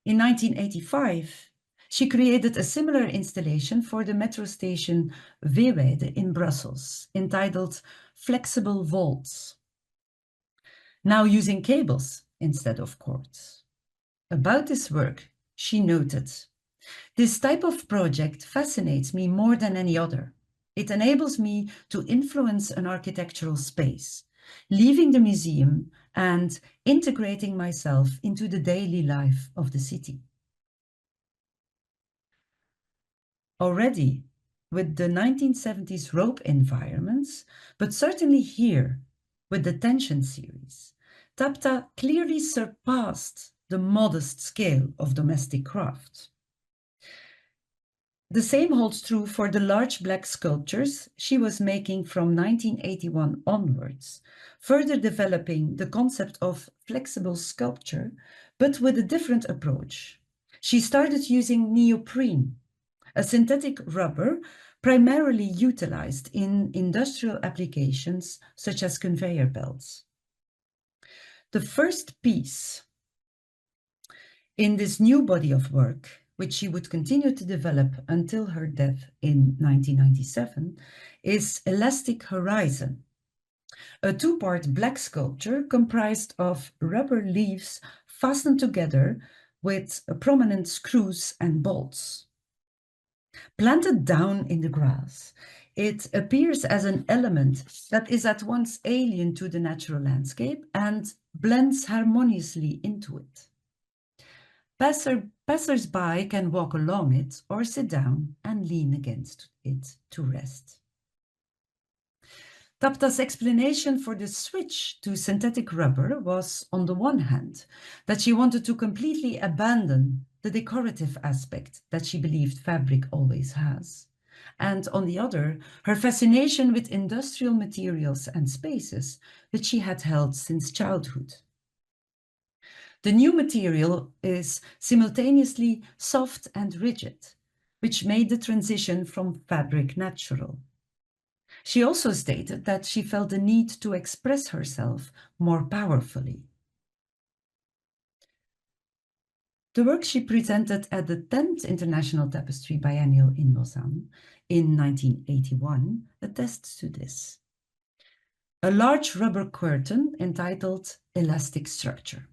In 1985, She created a similar installation for the metro station Veewede in Brussels, entitled Flexible Vaults, now using cables instead of cords. About this work, she noted, "This type of project fascinates me more than any other. It enables me to influence an architectural space, leaving the museum and integrating myself into the daily life of the city." Already with the 1970s rope environments, but certainly here with the tension series, Tapta clearly surpassed the modest scale of domestic craft. The same holds true for the large black sculptures she was making from 1981 onwards, further developing the concept of flexible sculpture, but with a different approach. She started using neoprene, a synthetic rubber primarily utilized in industrial applications such as conveyor belts. The first piece in this new body of work, which she would continue to develop until her death in 1997, is Elastic Horizon, a two-part black sculpture comprised of rubber leaves fastened together with prominent screws and bolts. Planted down in the grass, it appears as an element that is at once alien to the natural landscape and blends harmoniously into it. Passers-by can walk along it or sit down and lean against it to rest. Tapta's explanation for the switch to synthetic rubber was, on the one hand, that she wanted to completely abandon the decorative aspect that she believed fabric always has, and on the other, her fascination with industrial materials and spaces that she had held since childhood. The new material is simultaneously soft and rigid, which made the transition from fabric natural. She also stated that she felt the need to express herself more powerfully. The work she presented at the 10th International Tapestry Biennial in Lausanne in 1981 attests to this. A large rubber curtain entitled Elastic Structure.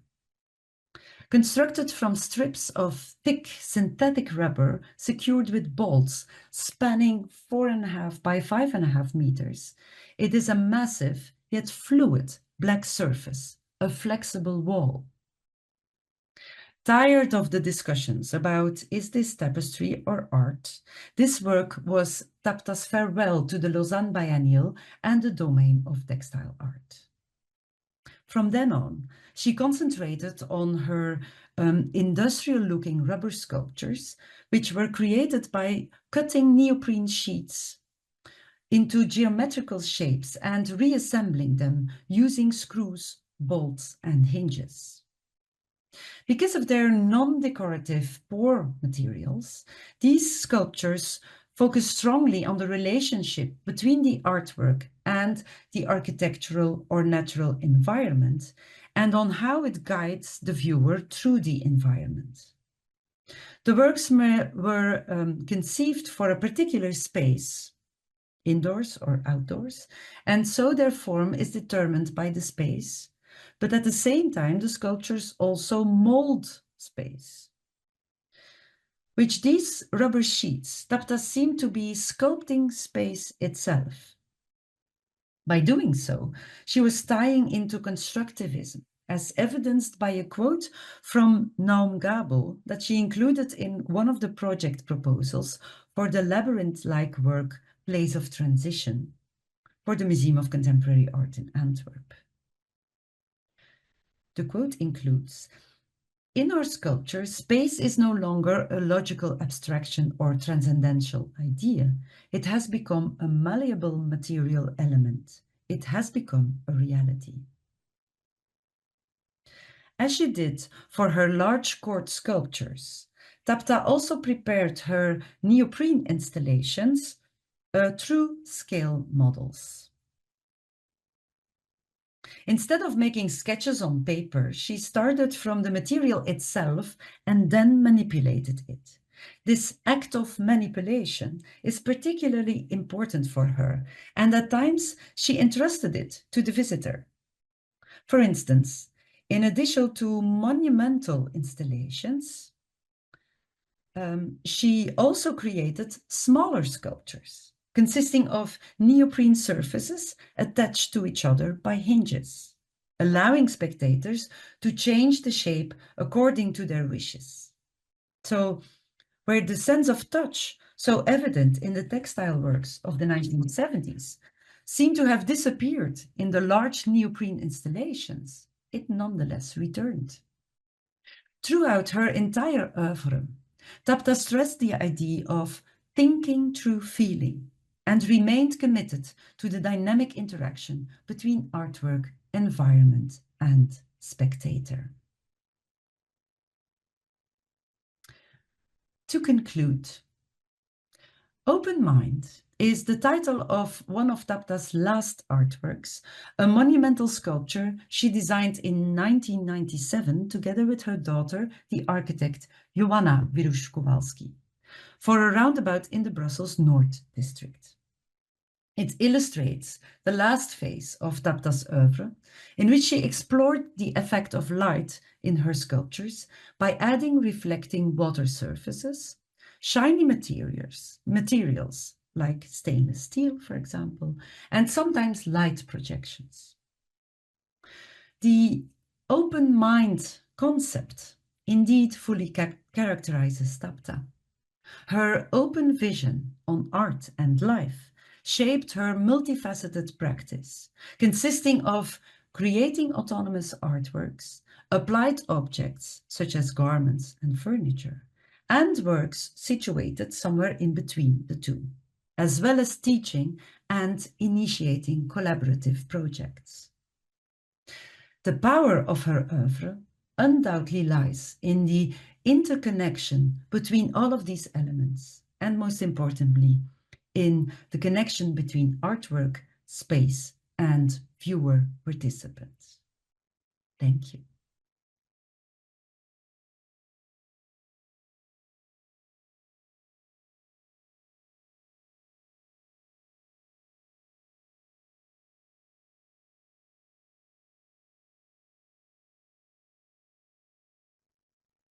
Constructed from strips of thick synthetic rubber secured with bolts spanning 4.5 by 5.5 meters, it is a massive yet fluid black surface, a flexible wall. Tired of the discussions about is this tapestry or art, this work was Tapta's farewell to the Lausanne Biennial and the domain of textile art. From then on, she concentrated on her industrial-looking rubber sculptures, which were created by cutting neoprene sheets into geometrical shapes and reassembling them using screws, bolts, and hinges. Because of their non-decorative poor materials, these sculptures focus strongly on the relationship between the artwork and the architectural or natural environment, and on how it guides the viewer through the environment. The works were conceived for a particular space, indoors or outdoors, and so their form is determined by the space, but at the same time the sculptures also mold space. With these rubber sheets, Tapta seemed to be sculpting space itself. By doing so, she was tying into constructivism, as evidenced by a quote from Naum Gabo that she included in one of the project proposals for the labyrinth-like work Place of Transition for the Museum of Contemporary Art in Antwerp. The quote includes, "In our sculpture, space is no longer a logical abstraction or transcendental idea. It has become a malleable material element. It has become a reality." As she did for her large court sculptures, Tapta also prepared her neoprene installations through scale models. Instead of making sketches on paper, she started from the material itself and then manipulated it. This act of manipulation is particularly important for her, and at times she entrusted it to the visitor. For instance, in addition to monumental installations, she also created smaller sculptures consisting of neoprene surfaces attached to each other by hinges, allowing spectators to change the shape according to their wishes. So, where the sense of touch, so evident in the textile works of the 1970s, seemed to have disappeared in the large neoprene installations, it nonetheless returned. Throughout her entire oeuvre, Tapta stressed the idea of thinking through feeling and remained committed to the dynamic interaction between artwork, environment, and spectator. To conclude, Open Mind is the title of one of Tapta's last artworks, a monumental sculpture she designed in 1997 together with her daughter, the architect Maria Wierusz-Kowalski, for a roundabout in the Brussels North district. It illustrates the last phase of Tapta's oeuvre, in which she explored the effect of light in her sculptures by adding reflecting water surfaces, shiny materials like stainless steel, for example, and sometimes light projections. The open mind concept indeed fully characterizes Tapta. Her open vision on art and life shaped her multifaceted practice, consisting of creating autonomous artworks, applied objects such as garments and furniture, and works situated somewhere in between the two, as well as teaching and initiating collaborative projects. The power of her oeuvre undoubtedly lies in the interconnection between all of these elements, and most importantly, in the connection between artwork, space, and viewer participants. Thank you.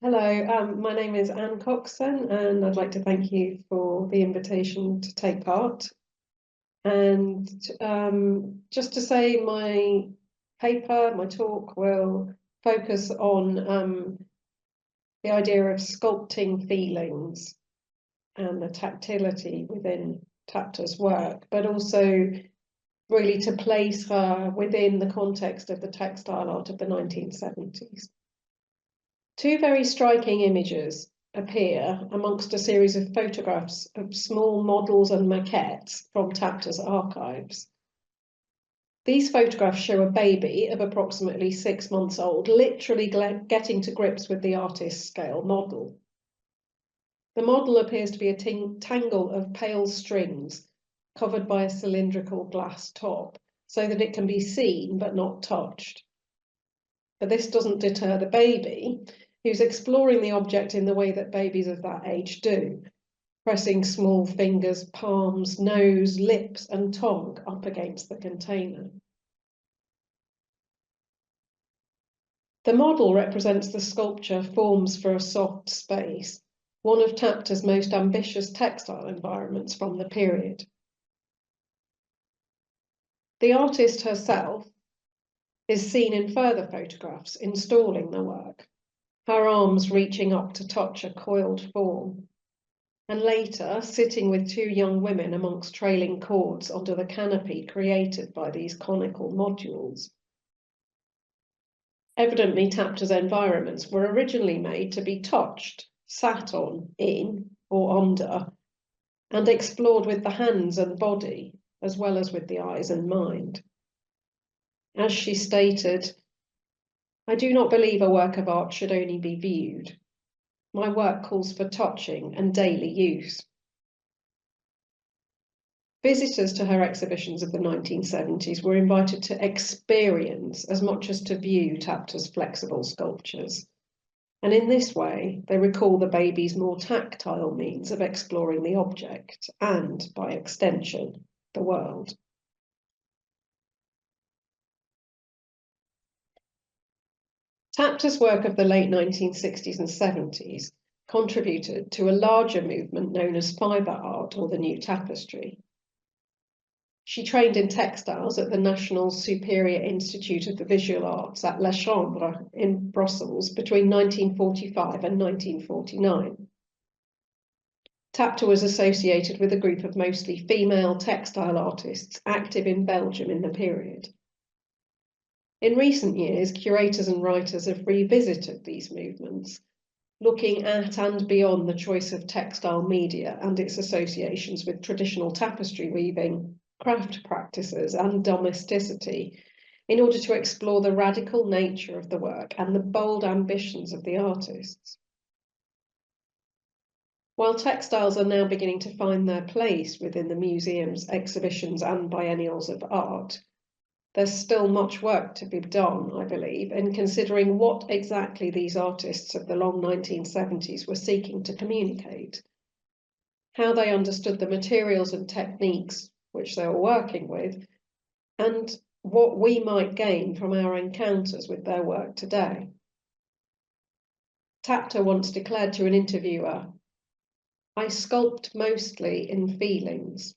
Hello, my name is Anne Coxon, and I'd like to thank you for the invitation to take part. And just to say, my paper, my talk will focus on the idea of sculpting feelings and the tactility within Tapta's work, but also really to place her within the context of the textile art of the 1970s. Two very striking images appear amongst a series of photographs of small models and maquettes from Tapta's archives. These photographs show a baby of approximately 6 months old, literally getting to grips with the artist's scale model. The model appears to be a tangle of pale strings covered by a cylindrical glass top, so that it can be seen but not touched. But this doesn't deter the baby, who's exploring the object in the way that babies of that age do, pressing small fingers, palms, nose, lips, and tongue up against the container. The model represents the sculpture Forms for a Soft Space, one of Tapta's most ambitious textile environments from the period. The artist herself is seen in further photographs installing the work, her arms reaching up to touch a coiled form, and later sitting with two young women amongst trailing cords under the canopy created by these conical modules. Evidently, Tapta's environments were originally made to be touched, sat on, in, or under, and explored with the hands and body, as well as with the eyes and mind. As she stated, "I do not believe a work of art should only be viewed. My work calls for touching and daily use." Visitors to her exhibitions of the 1970s were invited to experience as much as to view Tapta's flexible sculptures. And in this way, they recall the baby's more tactile means of exploring the object and, by extension, the world. Tapta's work of the late 1960s and 70s contributed to a larger movement known as fibre art, or the New Tapestry. She trained in textiles at the National Superior Institute of the Visual Arts at La Cambre in Brussels between 1945 and 1949. Tapta was associated with a group of mostly female textile artists active in Belgium in the period. In recent years, curators and writers have revisited these movements, looking at and beyond the choice of textile media and its associations with traditional tapestry weaving, craft practices and domesticity, in order to explore the radical nature of the work and the bold ambitions of the artists. While textiles are now beginning to find their place within the museums, exhibitions and biennials of art, there's still much work to be done, I believe, in considering what exactly these artists of the long 1970s were seeking to communicate, how they understood the materials and techniques which they were working with, and what we might gain from our encounters with their work today. Tapta once declared to an interviewer, "I sculpt mostly in feelings."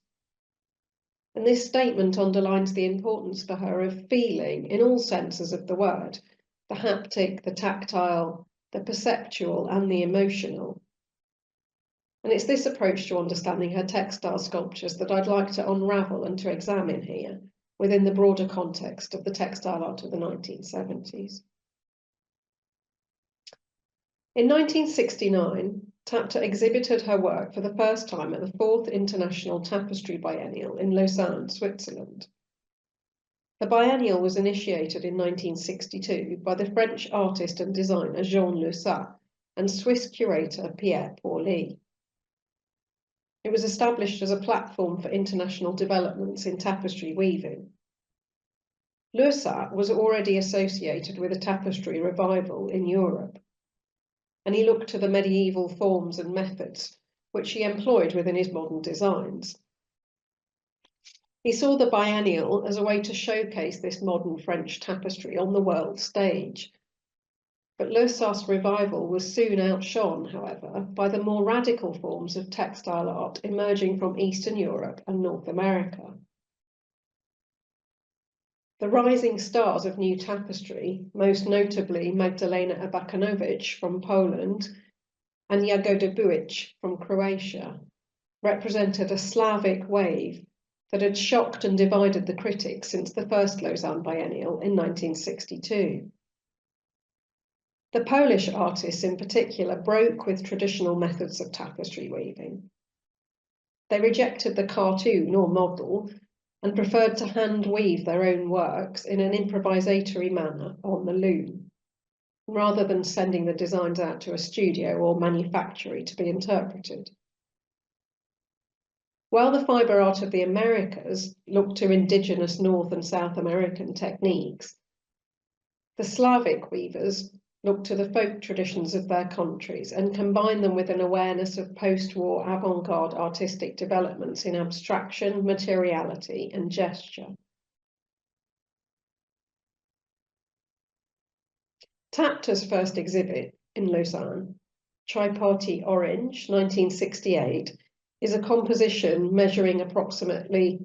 And this statement underlines the importance for her of feeling in all senses of the word, the haptic, the tactile, the perceptual and the emotional. And it's this approach to understanding her textile sculptures that I'd like to unravel and to examine here within the broader context of the textile art of the 1970s. In 1969, Tapta exhibited her work for the first time at the 4th International Tapestry Biennial in Lausanne, Switzerland. The biennial was initiated in 1962 by the French artist and designer Jean Leussat and Swiss curator Pierre Pauly. It was established as a platform for international developments in tapestry weaving. Leussat was already associated with a tapestry revival in Europe, and he looked to the medieval forms and methods which he employed within his modern designs. He saw the biennial as a way to showcase this modern French tapestry on the world stage. But Leussat's revival was soon outshone, however, by the more radical forms of textile art emerging from Eastern Europe and North America. The rising stars of new tapestry, most notably Magdalena Abakanowicz from Poland and Jagoda Buić from Croatia, represented a Slavic wave that had shocked and divided the critics since the first Lausanne Biennial in 1962. The Polish artists in particular broke with traditional methods of tapestry weaving. They rejected the cartoon or model and preferred to hand weave their own works in an improvisatory manner on the loom, rather than sending the designs out to a studio or manufactory to be interpreted. While the fibre art of the Americas looked to indigenous North and South American techniques, the Slavic weavers looked to the folk traditions of their countries and combined them with an awareness of post-war avant-garde artistic developments in abstraction, materiality, and gesture. Tapta's first exhibit in Lausanne, Tripartite Orange, 1968, is a composition measuring approximately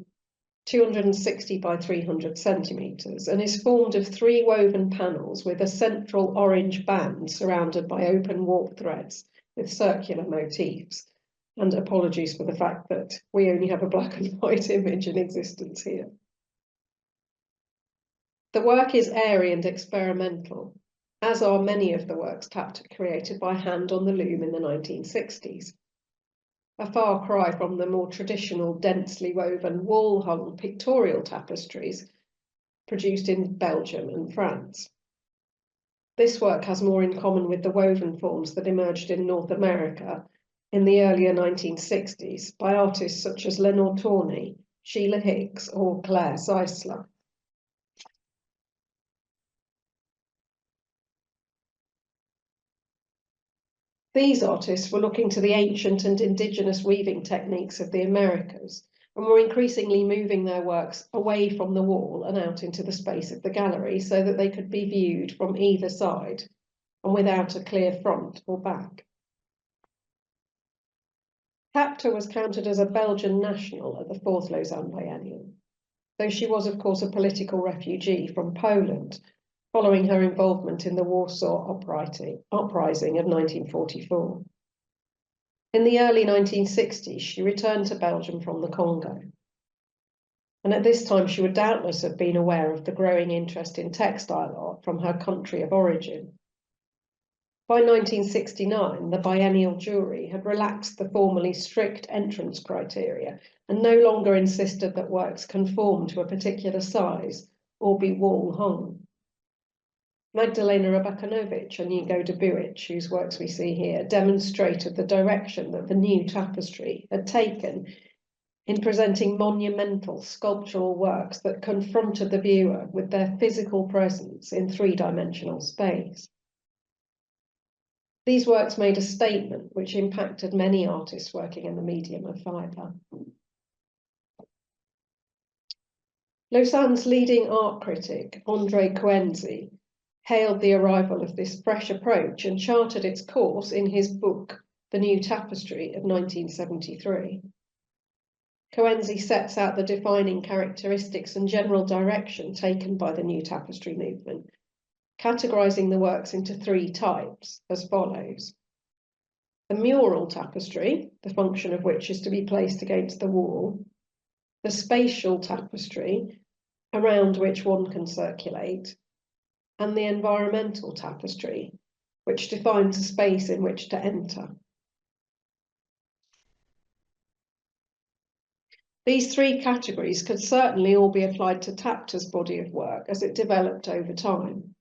260 by 300 centimetres and is formed of 3 woven panels with a central orange band surrounded by open warp threads with circular motifs. And apologies for the fact that we only have a black and white image in existence here. The work is airy and experimental, as are many of the works Tapta created by hand on the loom in the 1960s. A far cry from the more traditional, densely woven, wall-hung pictorial tapestries produced in Belgium and France. This work has more in common with the woven forms that emerged in North America in the earlier 1960s by artists such as Lenore Tawney, Sheila Hicks or Claire Zeisler. These artists were looking to the ancient and indigenous weaving techniques of the Americas and were increasingly moving their works away from the wall and out into the space of the gallery so that they could be viewed from either side and without a clear front or back. Tapta was counted as a Belgian national at the Fourth Lausanne Biennial, though she was, of course, a political refugee from Poland, following her involvement in the Warsaw Uprising of 1944. In the early 1960s, she returned to Belgium from the Congo. And at this time, she would doubtless have been aware of the growing interest in textile art from her country of origin. By 1969, the biennial jury had relaxed the formerly strict entrance criteria and no longer insisted that works conform to a particular size or be wall-hung. Magdalena Abakanowicz and Jagoda Buić, whose works we see here, demonstrated the direction that the new tapestry had taken in presenting monumental sculptural works that confronted the viewer with their physical presence in three-dimensional space. These works made a statement which impacted many artists working in the medium of fibre. Lausanne's leading art critic, André Coenzi, hailed the arrival of this fresh approach and charted its course in his book, The New Tapestry of 1973. Coenzi sets out the defining characteristics and general direction taken by the new tapestry movement, categorizing the works into three types as follows. The mural tapestry, the function of which is to be placed against the wall. The spatial tapestry, around which one can circulate. And the environmental tapestry, which defines a space in which to enter. These three categories could certainly all be applied to Tapta's body of work as it developed over time.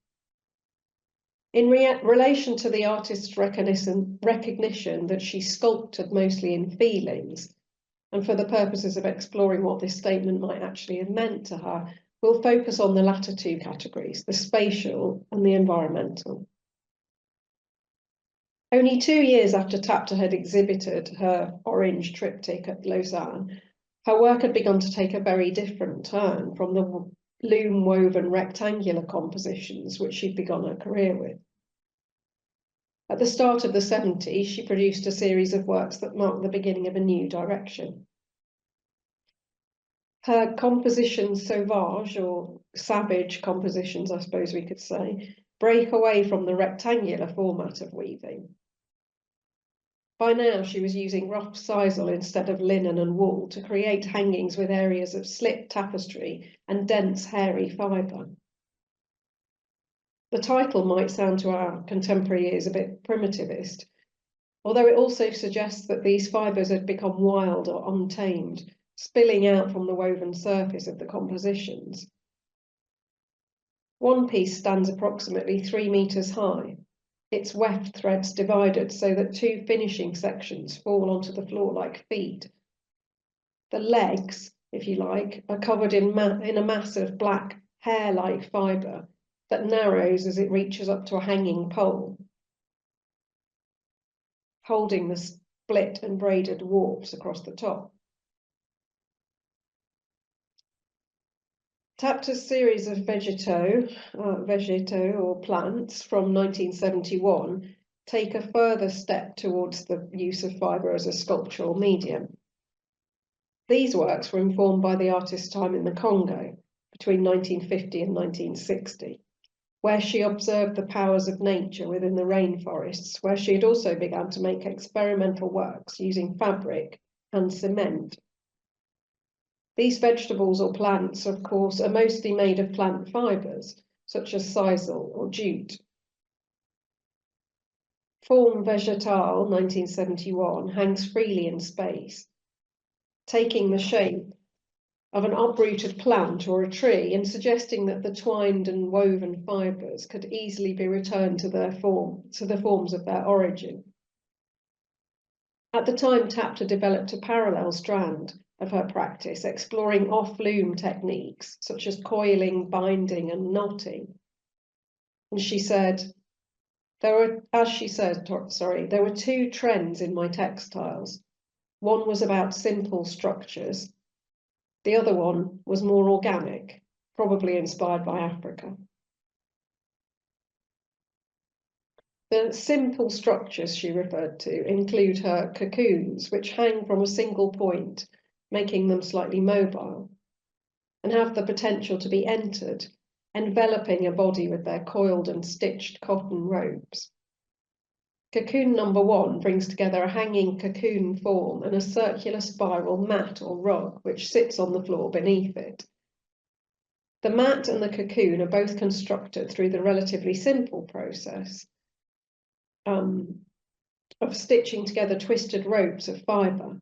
In relation to the artist's recognition that she sculpted mostly in feelings, and for the purposes of exploring what this statement might actually have meant to her, we'll focus on the latter two categories, the spatial and the environmental. Only 2 years after Tapta had exhibited her orange triptych at Lausanne, her work had begun to take a very different turn from the loom-woven rectangular compositions which she'd begun her career with. At the start of the 70s, she produced a series of works that marked the beginning of a new direction. Her compositions sauvage, or savage compositions, I suppose we could say, break away from the rectangular format of weaving. By now, she was using rough sisal instead of linen and wool to create hangings with areas of slit tapestry and dense, hairy fibre. The title might sound to our contemporary ears a bit primitivist, although it also suggests that these fibres had become wild or untamed, spilling out from the woven surface of the compositions. One piece stands approximately 3 meters high, its weft threads divided so that two finishing sections fall onto the floor like feet. The legs, if you like, are covered in a mass of black hair-like fibre that narrows as it reaches up to a hanging pole, holding the split and braided warps across the top. Tapta's series of vegeto or plants from 1971 take a further step towards the use of fibre as a sculptural medium. These works were informed by the artist's time in the Congo between 1950 and 1960, where she observed the powers of nature within the rainforests, where she had also begun to make experimental works using fabric and cement. These vegetables or plants, of course, are mostly made of plant fibres, such as sisal or jute. Forme végétale, 1971, hangs freely in space, taking the shape of an uprooted plant or a tree and suggesting that the twined and woven fibres could easily be returned to the forms of their origin. At the time, Tapta developed a parallel strand of her practice, exploring off-loom techniques such as coiling, binding, and knotting. And she said, There were, as she said, there were two trends in my textiles. One was about simple structures. The other one was more organic, probably inspired by Africa. The simple structures she referred to include her cocoons, which hang from a single point, making them slightly mobile, and have the potential to be entered, enveloping a body with their coiled and stitched cotton ropes. Cocoon number 1 brings together a hanging cocoon form and a circular spiral mat or rug, which sits on the floor beneath it. The mat and the cocoon are both constructed through the relatively simple process of stitching together twisted ropes of fibre.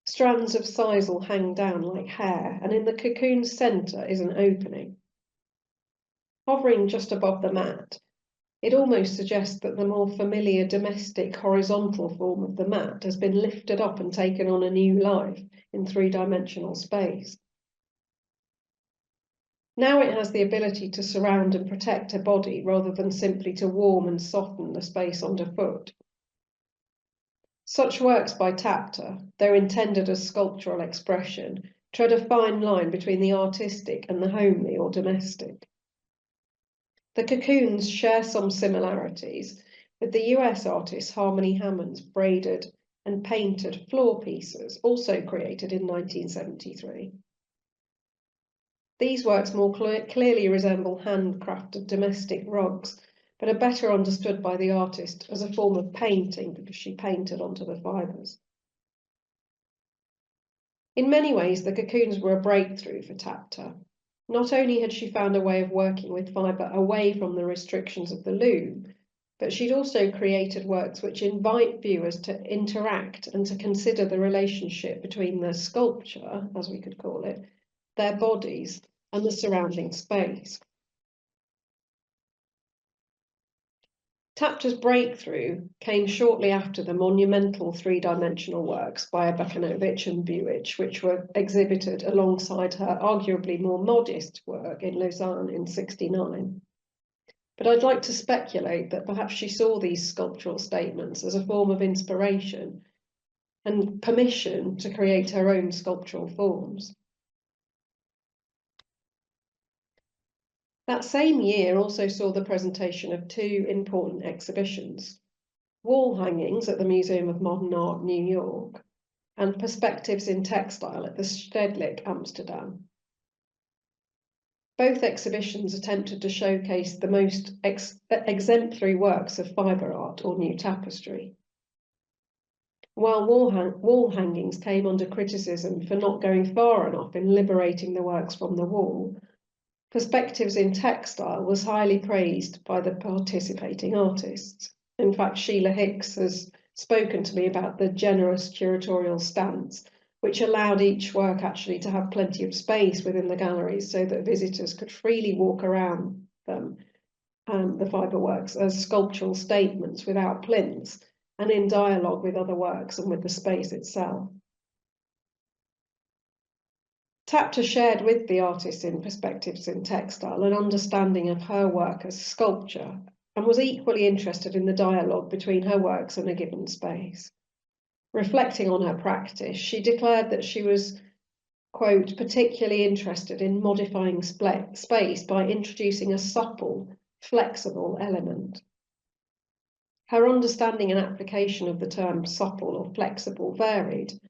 Strands of sisal hang down like hair, and in the cocoon's centre is an opening. Hovering just above the mat, it almost suggests that the more familiar domestic horizontal form of the mat has been lifted up and taken on a new life in three-dimensional space. Now it has the ability to surround and protect a body rather than simply to warm and soften the space underfoot. Such works by Tapta, though intended as sculptural expression, tread a fine line between the artistic and the homely or domestic. The cocoons share some similarities with the US artist Harmony Hammond's braided and painted floor pieces, also created in 1973. These works more clearly resemble handcrafted domestic rugs, but are better understood by the artist as a form of painting because she painted onto the fibres. In many ways, the cocoons were a breakthrough for Tapta. Not only had she found a way of working with fibre away from the restrictions of the loom, but she'd also created works which invite viewers to interact and to consider the relationship between the sculpture, as we could call it, their bodies, and the surrounding space. Tapta's breakthrough came shortly after the monumental three-dimensional works by Abakanowicz and Buić, which were exhibited alongside her arguably more modest work in Lausanne in '69. But I'd like to speculate that perhaps she saw these sculptural statements as a form of inspiration and permission to create her own sculptural forms. That same year also saw the presentation of two important exhibitions: wall hangings at the Museum of Modern Art, New York, and perspectives in textile at the Stedelijk, Amsterdam. Both exhibitions attempted to showcase the most exemplary works of fibre art or new tapestry. While wall hangings came under criticism for not going far enough in liberating the works from the wall, perspectives in textile was highly praised by the participating artists. In fact, Sheila Hicks has spoken to me about the generous curatorial stance, which allowed each work actually to have plenty of space within the galleries so that visitors could freely walk around them, the fibre works, as sculptural statements without plinths and in dialogue with other works and with the space itself. Tapta shared with the artists in perspectives in textile an understanding of her work as sculpture and was equally interested in the dialogue between her works and a given space. Reflecting on her practice, she declared that she was, quote, particularly interested in modifying space by introducing a supple, flexible element. Her understanding and application of the term supple or flexible varied,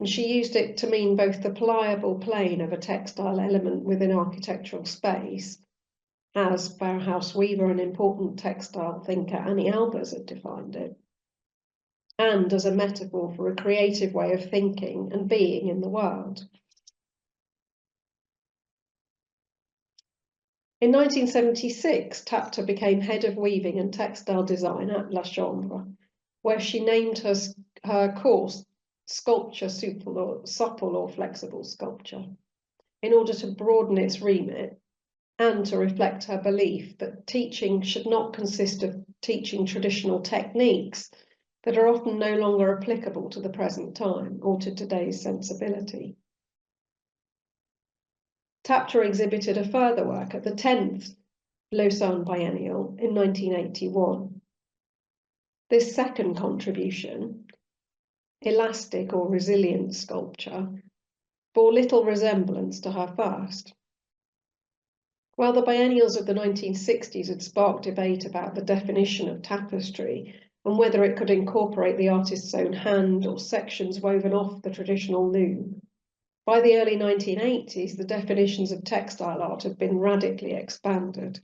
and she used it to mean both the pliable plane of a textile element within architectural space, as Bauhaus weaver and important textile thinker Annie Albers had defined it, and as a metaphor for a creative way of thinking and being in the world. In 1976, Tapta became head of weaving and textile design at La Cambre, where she named her course Sculpture Supple or Flexible Sculpture, in order to broaden its remit and to reflect her belief that teaching should not consist of teaching traditional techniques that are often no longer applicable to the present time or to today's sensibility. Tapta exhibited a further work at the 10th Lausanne Biennial in 1981. This second contribution, elastic or resilient sculpture, bore little resemblance to her first. While the biennials of the 1960s had sparked debate about the definition of tapestry and whether it could incorporate the artist's own hand or sections woven off the traditional loom, by the early 1980s, the definitions of textile art had been radically expanded.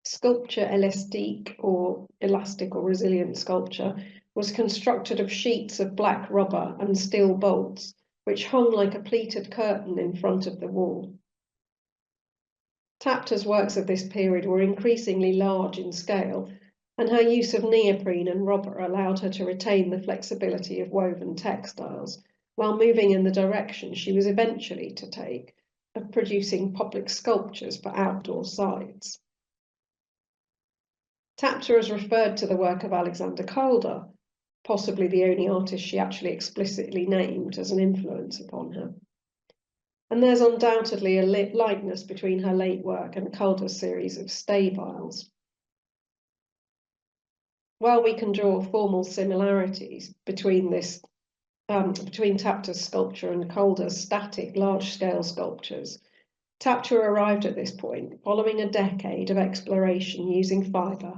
Sculpture elastique, or elastic or resilient sculpture, was constructed of sheets of black rubber and steel bolts, which hung like a pleated curtain in front of the wall. Tapta's works of this period were increasingly large in scale, and her use of neoprene and rubber allowed her to retain the flexibility of woven textiles, while moving in the direction she was eventually to take of producing public sculptures for outdoor sites. Tapta has referred to the work of Alexander Calder, possibly the only artist she actually explicitly named as an influence upon her. And there's undoubtedly a likeness between her late work and Calder's series of stabiles. While we can draw formal similarities between Tapta's sculpture and Calder's static large-scale sculptures, Tapta arrived at this point following a decade of exploration using fibre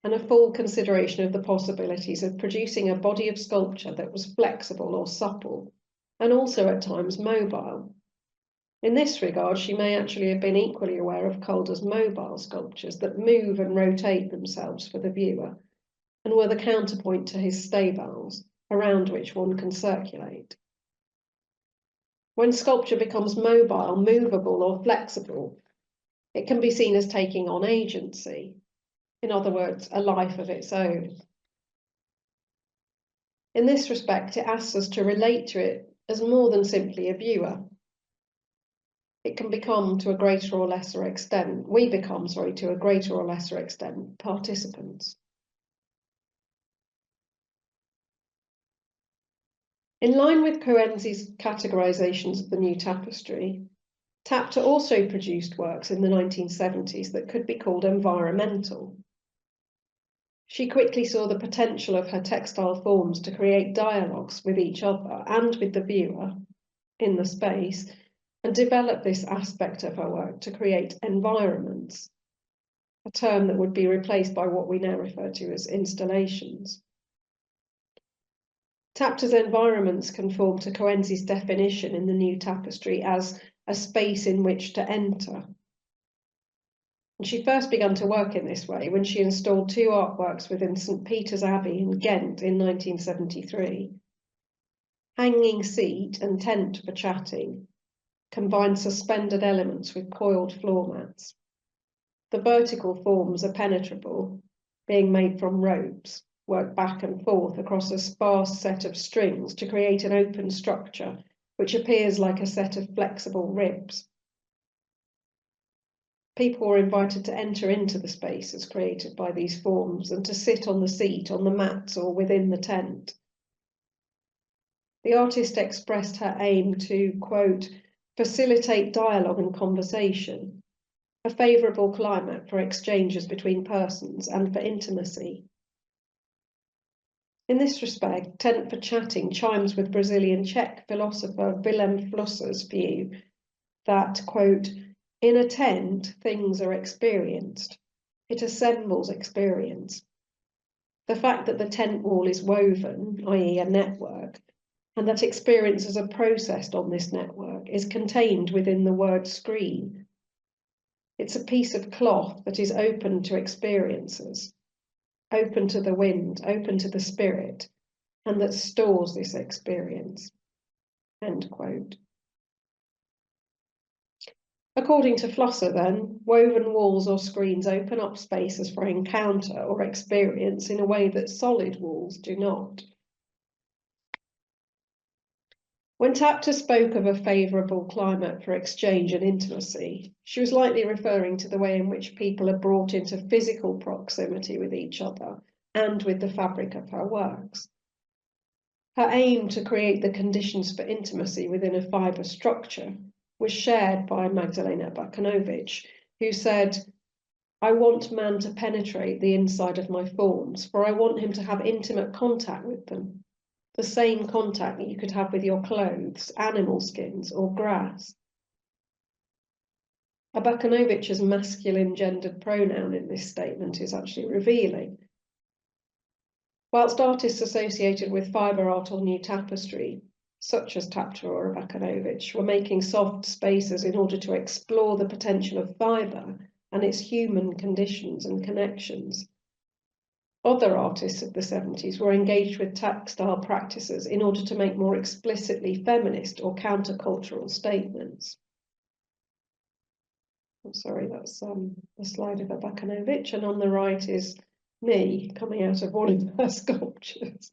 and a full consideration of the possibilities of producing a body of sculpture that was flexible or supple, and also at times mobile. In this regard, she may actually have been equally aware of Calder's mobile sculptures that move and rotate themselves for the viewer, and were the counterpoint to his stabiles, around which one can circulate. When sculpture becomes mobile, movable, or flexible, it can be seen as taking on agency, in other words, a life of its own. In this respect, it asks us to relate to it as more than simply a viewer. It can become, to a greater or lesser extent, to a greater or lesser extent, participants. In line with Coenzi's categorizations of the new tapestry, Tapta also produced works in the 1970s that could be called environmental. She quickly saw the potential of her textile forms to create dialogues with each other and with the viewer in the space, and developed this aspect of her work to create environments, a term that would be replaced by what we now refer to as installations. Tapta's environments conform to Coenzi's definition in the new tapestry as a space in which to enter. And she first began to work in this way when she installed two artworks within St. Peter's Abbey in Ghent in 1973. Hanging seat and tent for chatting combine suspended elements with coiled floor mats. The vertical forms are penetrable, being made from ropes, worked back and forth across a sparse set of strings to create an open structure which appears like a set of flexible ribs. People were invited to enter into the spaces created by these forms and to sit on the seat, on the mats, or within the tent. The artist expressed her aim to, quote, facilitate dialogue and conversation, a favourable climate for exchanges between persons and for intimacy. In this respect, tent for chatting chimes with Brazilian Czech philosopher Willem Flusser's view that, quote, in a tent, things are experienced. It assembles experience. The fact that the tent wall is woven, i.e. a network, and that experiences are processed on this network is contained within the word screen. It's a piece of cloth that is open to experiences, open to the wind, open to the spirit, and that stores this experience, end quote. According to Flusser, then, woven walls or screens open up spaces for encounter or experience in a way that solid walls do not. When Tapta spoke of a favourable climate for exchange and intimacy, she was likely referring to the way in which people are brought into physical proximity with each other and with the fabric of her works. Her aim to create the conditions for intimacy within a fibre structure was shared by Magdalena Abakanowicz, who said, "I want man to penetrate the inside of my forms, for I want him to have intimate contact with them, the same contact that you could have with your clothes, animal skins, or grass." Abakanowicz's masculine gendered pronoun in this statement is actually revealing. Whilst artists associated with fibre art or new tapestry, such as Tapta or Abakanowicz, were making soft spaces in order to explore the potential of fibre and its human conditions and connections, other artists of the 70s were engaged with textile practices in order to make more explicitly feminist or countercultural statements. I'm sorry, that's a slide of Abakanowicz, and on the right is me coming out of one of her sculptures.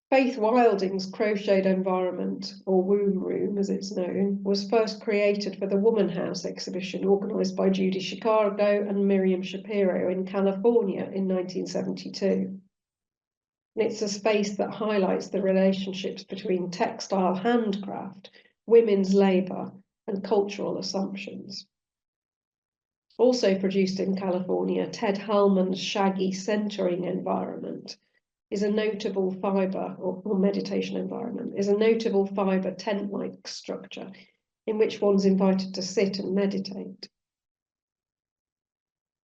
Faith Wilding's crocheted environment, or womb room as it's known, was first created for the Woman House exhibition organised by Judy Chicago and Miriam Shapiro in California in 1972. And it's a space that highlights the relationships between textile handcraft, women's labour, and cultural assumptions. Also produced in California, Ted Hallman's shaggy centering environment is a notable fibre, or meditation environment, is a notable fibre tent-like structure in which one's invited to sit and meditate.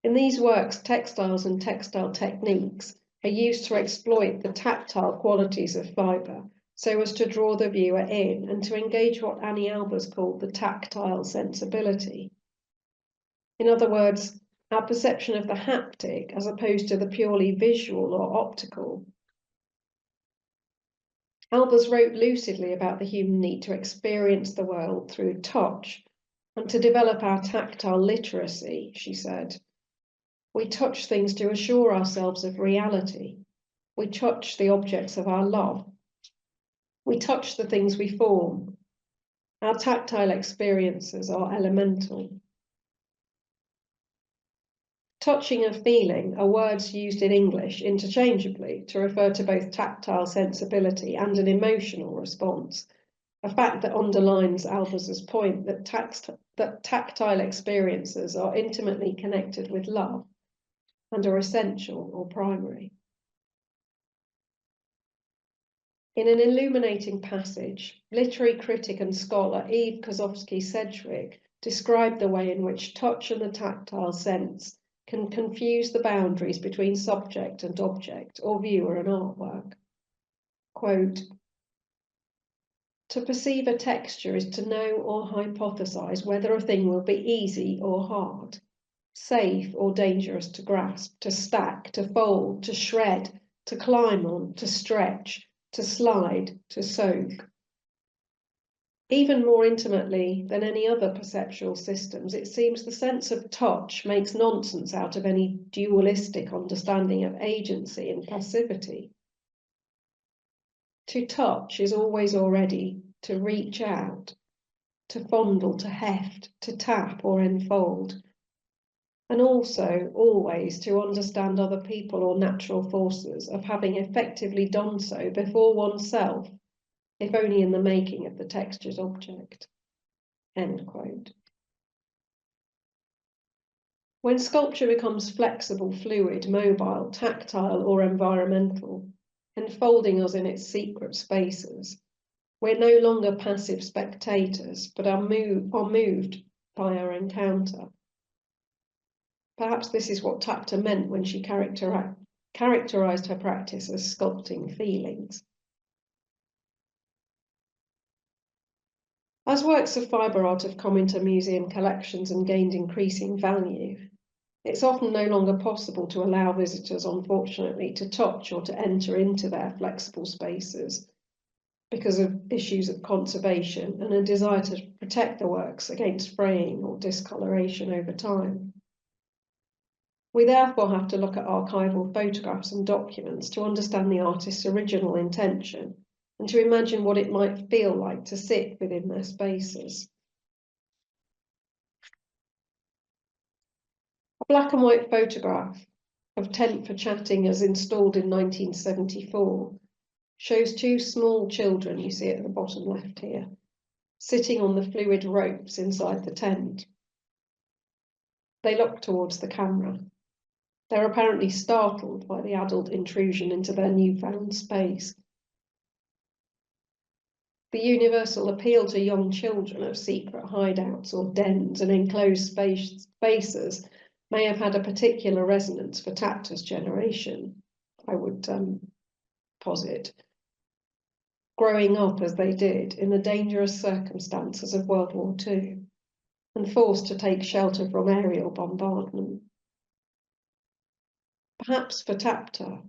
In these works, textiles and textile techniques are used to exploit the tactile qualities of fibre so as to draw the viewer in and to engage what Annie Albers called the tactile sensibility. In other words, our perception of the haptic as opposed to the purely visual or optical. Albers wrote lucidly about the human need to experience the world through touch and to develop our tactile literacy, she said. We touch things to assure ourselves of reality. We touch the objects of our love. We touch the things we form. Our tactile experiences are elemental. Touching and feeling are words used in English interchangeably to refer to both tactile sensibility and an emotional response, a fact that underlines Albers's point that tactile experiences are intimately connected with love and are essential or primary. In an illuminating passage, literary critic and scholar Eve Kozowski-Sedgwick described the way in which touch and the tactile sense can confuse the boundaries between subject and object, or viewer and artwork. Quote, "To perceive a texture is to know or hypothesize whether a thing will be easy or hard, safe or dangerous to grasp, to stack, to fold, to shred, to climb on, to stretch, to slide, to soak. Even more intimately than any other perceptual systems, it seems the sense of touch makes nonsense out of any dualistic understanding of agency and passivity. To touch is always already to reach out, to fondle, to heft, to tap or enfold, and also always to understand other people or natural forces of having effectively done so before oneself, if only in the making of the textured object." End quote. When sculpture becomes flexible, fluid, mobile, tactile, or environmental, enfolding us in its secret spaces, we're no longer passive spectators, but are moved by our encounter. Perhaps this is what Tapta meant when she characterized her practice as sculpting feelings. As works of fibre art have come into museum collections and gained increasing value, it's often no longer possible to allow visitors, unfortunately, to touch or to enter into their flexible spaces because of issues of conservation and a desire to protect the works against fraying or discoloration over time. We therefore have to look at archival photographs and documents to understand the artist's original intention and to imagine what it might feel like to sit within their spaces. A black and white photograph of Tent for Chatting as installed in 1974 shows two small children, you see at the bottom left here, sitting on the fluid ropes inside the tent. They look towards the camera. They're apparently startled by the adult intrusion into their newfound space. The universal appeal to young children of secret hideouts or dens and enclosed spaces may have had a particular resonance for Tapta's generation, I would posit, growing up as they did in the dangerous circumstances of World War II and forced to take shelter from aerial bombardment. Perhaps for Tapta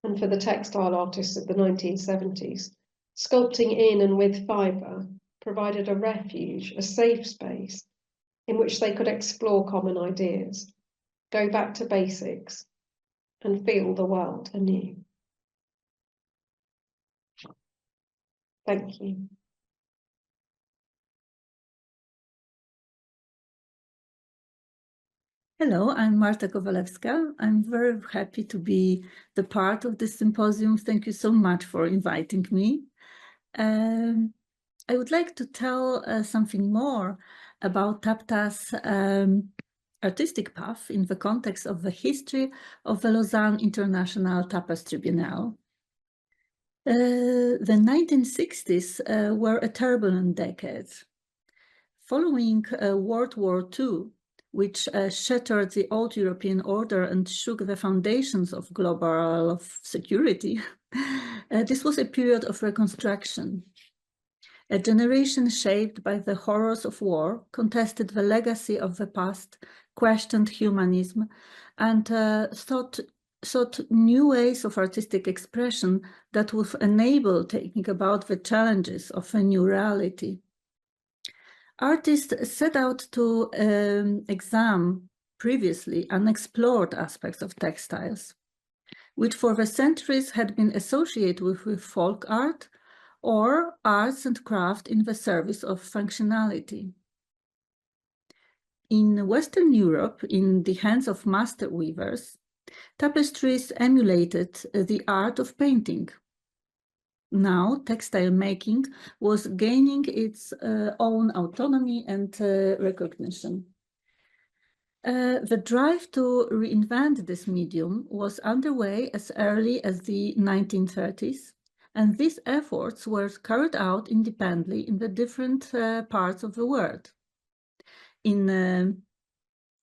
and for the textile artists of the 1970s, sculpting in and with fibre provided a refuge, a safe space in which they could explore common ideas, go back to basics, and feel the world anew. Thank you. Hello, I'm Marta Kowalewska. I'm very happy to be the part of this symposium. Thank you so much for inviting me. I would like to tell something more about Tapta's artistic path in the context of the history of the Lausanne International Tapestry Biennale. The 1960s were a turbulent decade. Following World War II, which shattered the old European order and shook the foundations of global security, this was a period of reconstruction. A generation shaped by the horrors of war contested the legacy of the past, questioned humanism, and sought new ways of artistic expression that would enable thinking about the challenges of a new reality. Artists set out to examine previously unexplored aspects of textiles, which for the centuries had been associated with folk art or arts and craft in the service of functionality. In Western Europe, in the hands of master weavers, tapestries emulated the art of painting. Now, textile making was gaining its own autonomy and recognition. The drive to reinvent this medium was underway as early as the 1930s, and these efforts were carried out independently in the different parts of the world. In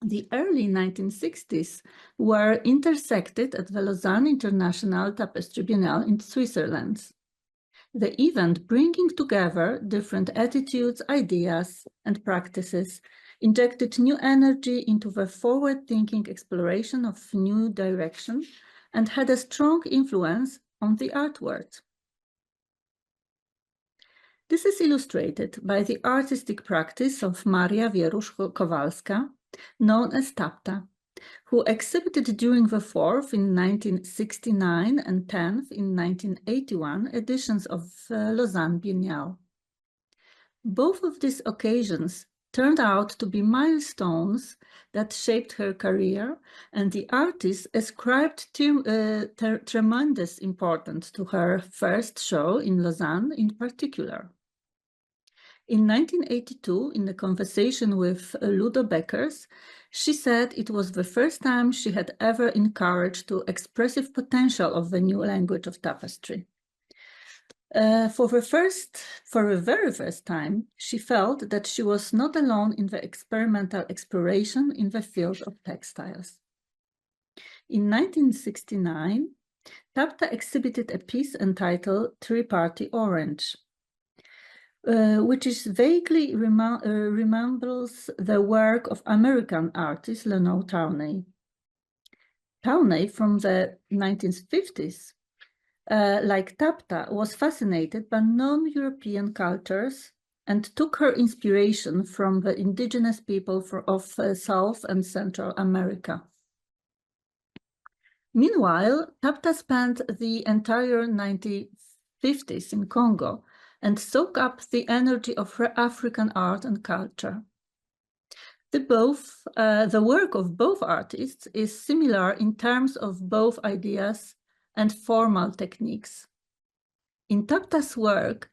the early 1960s were intersected at the Lausanne International Tapestry Biennale in Switzerland. The event bringing together different attitudes, ideas, and practices injected new energy into the forward-thinking exploration of new direction and had a strong influence on the art world. This is illustrated by the artistic practice of Maria Wierusz-Kowalska, known as Tapta, who exhibited during the 4th in 1969 and 10th in 1981 editions of Lausanne Biennale. Both of these occasions turned out to be milestones that shaped her career, and the artist ascribed tremendous importance to her first show in Lausanne in particular. In 1982, in a conversation with Ludo Beckers, she said it was the first time she had ever encouraged the expressive potential of the new language of tapestry. For the very first time, she felt that she was not alone in the experimental exploration in the field of textiles. In 1969, Tapta exhibited a piece entitled Three-Party Orange, which is vaguely resembles the work of American artist Lenoir Tawney. Tawney, from the 1950s, like Tapta, was fascinated by non-European cultures and took her inspiration from the indigenous people of South and Central America. Meanwhile, Tapta spent the entire 1950s in Congo and soak up the energy of African art and culture. The work of both artists is similar in terms of both ideas and formal techniques. In Tapta's work,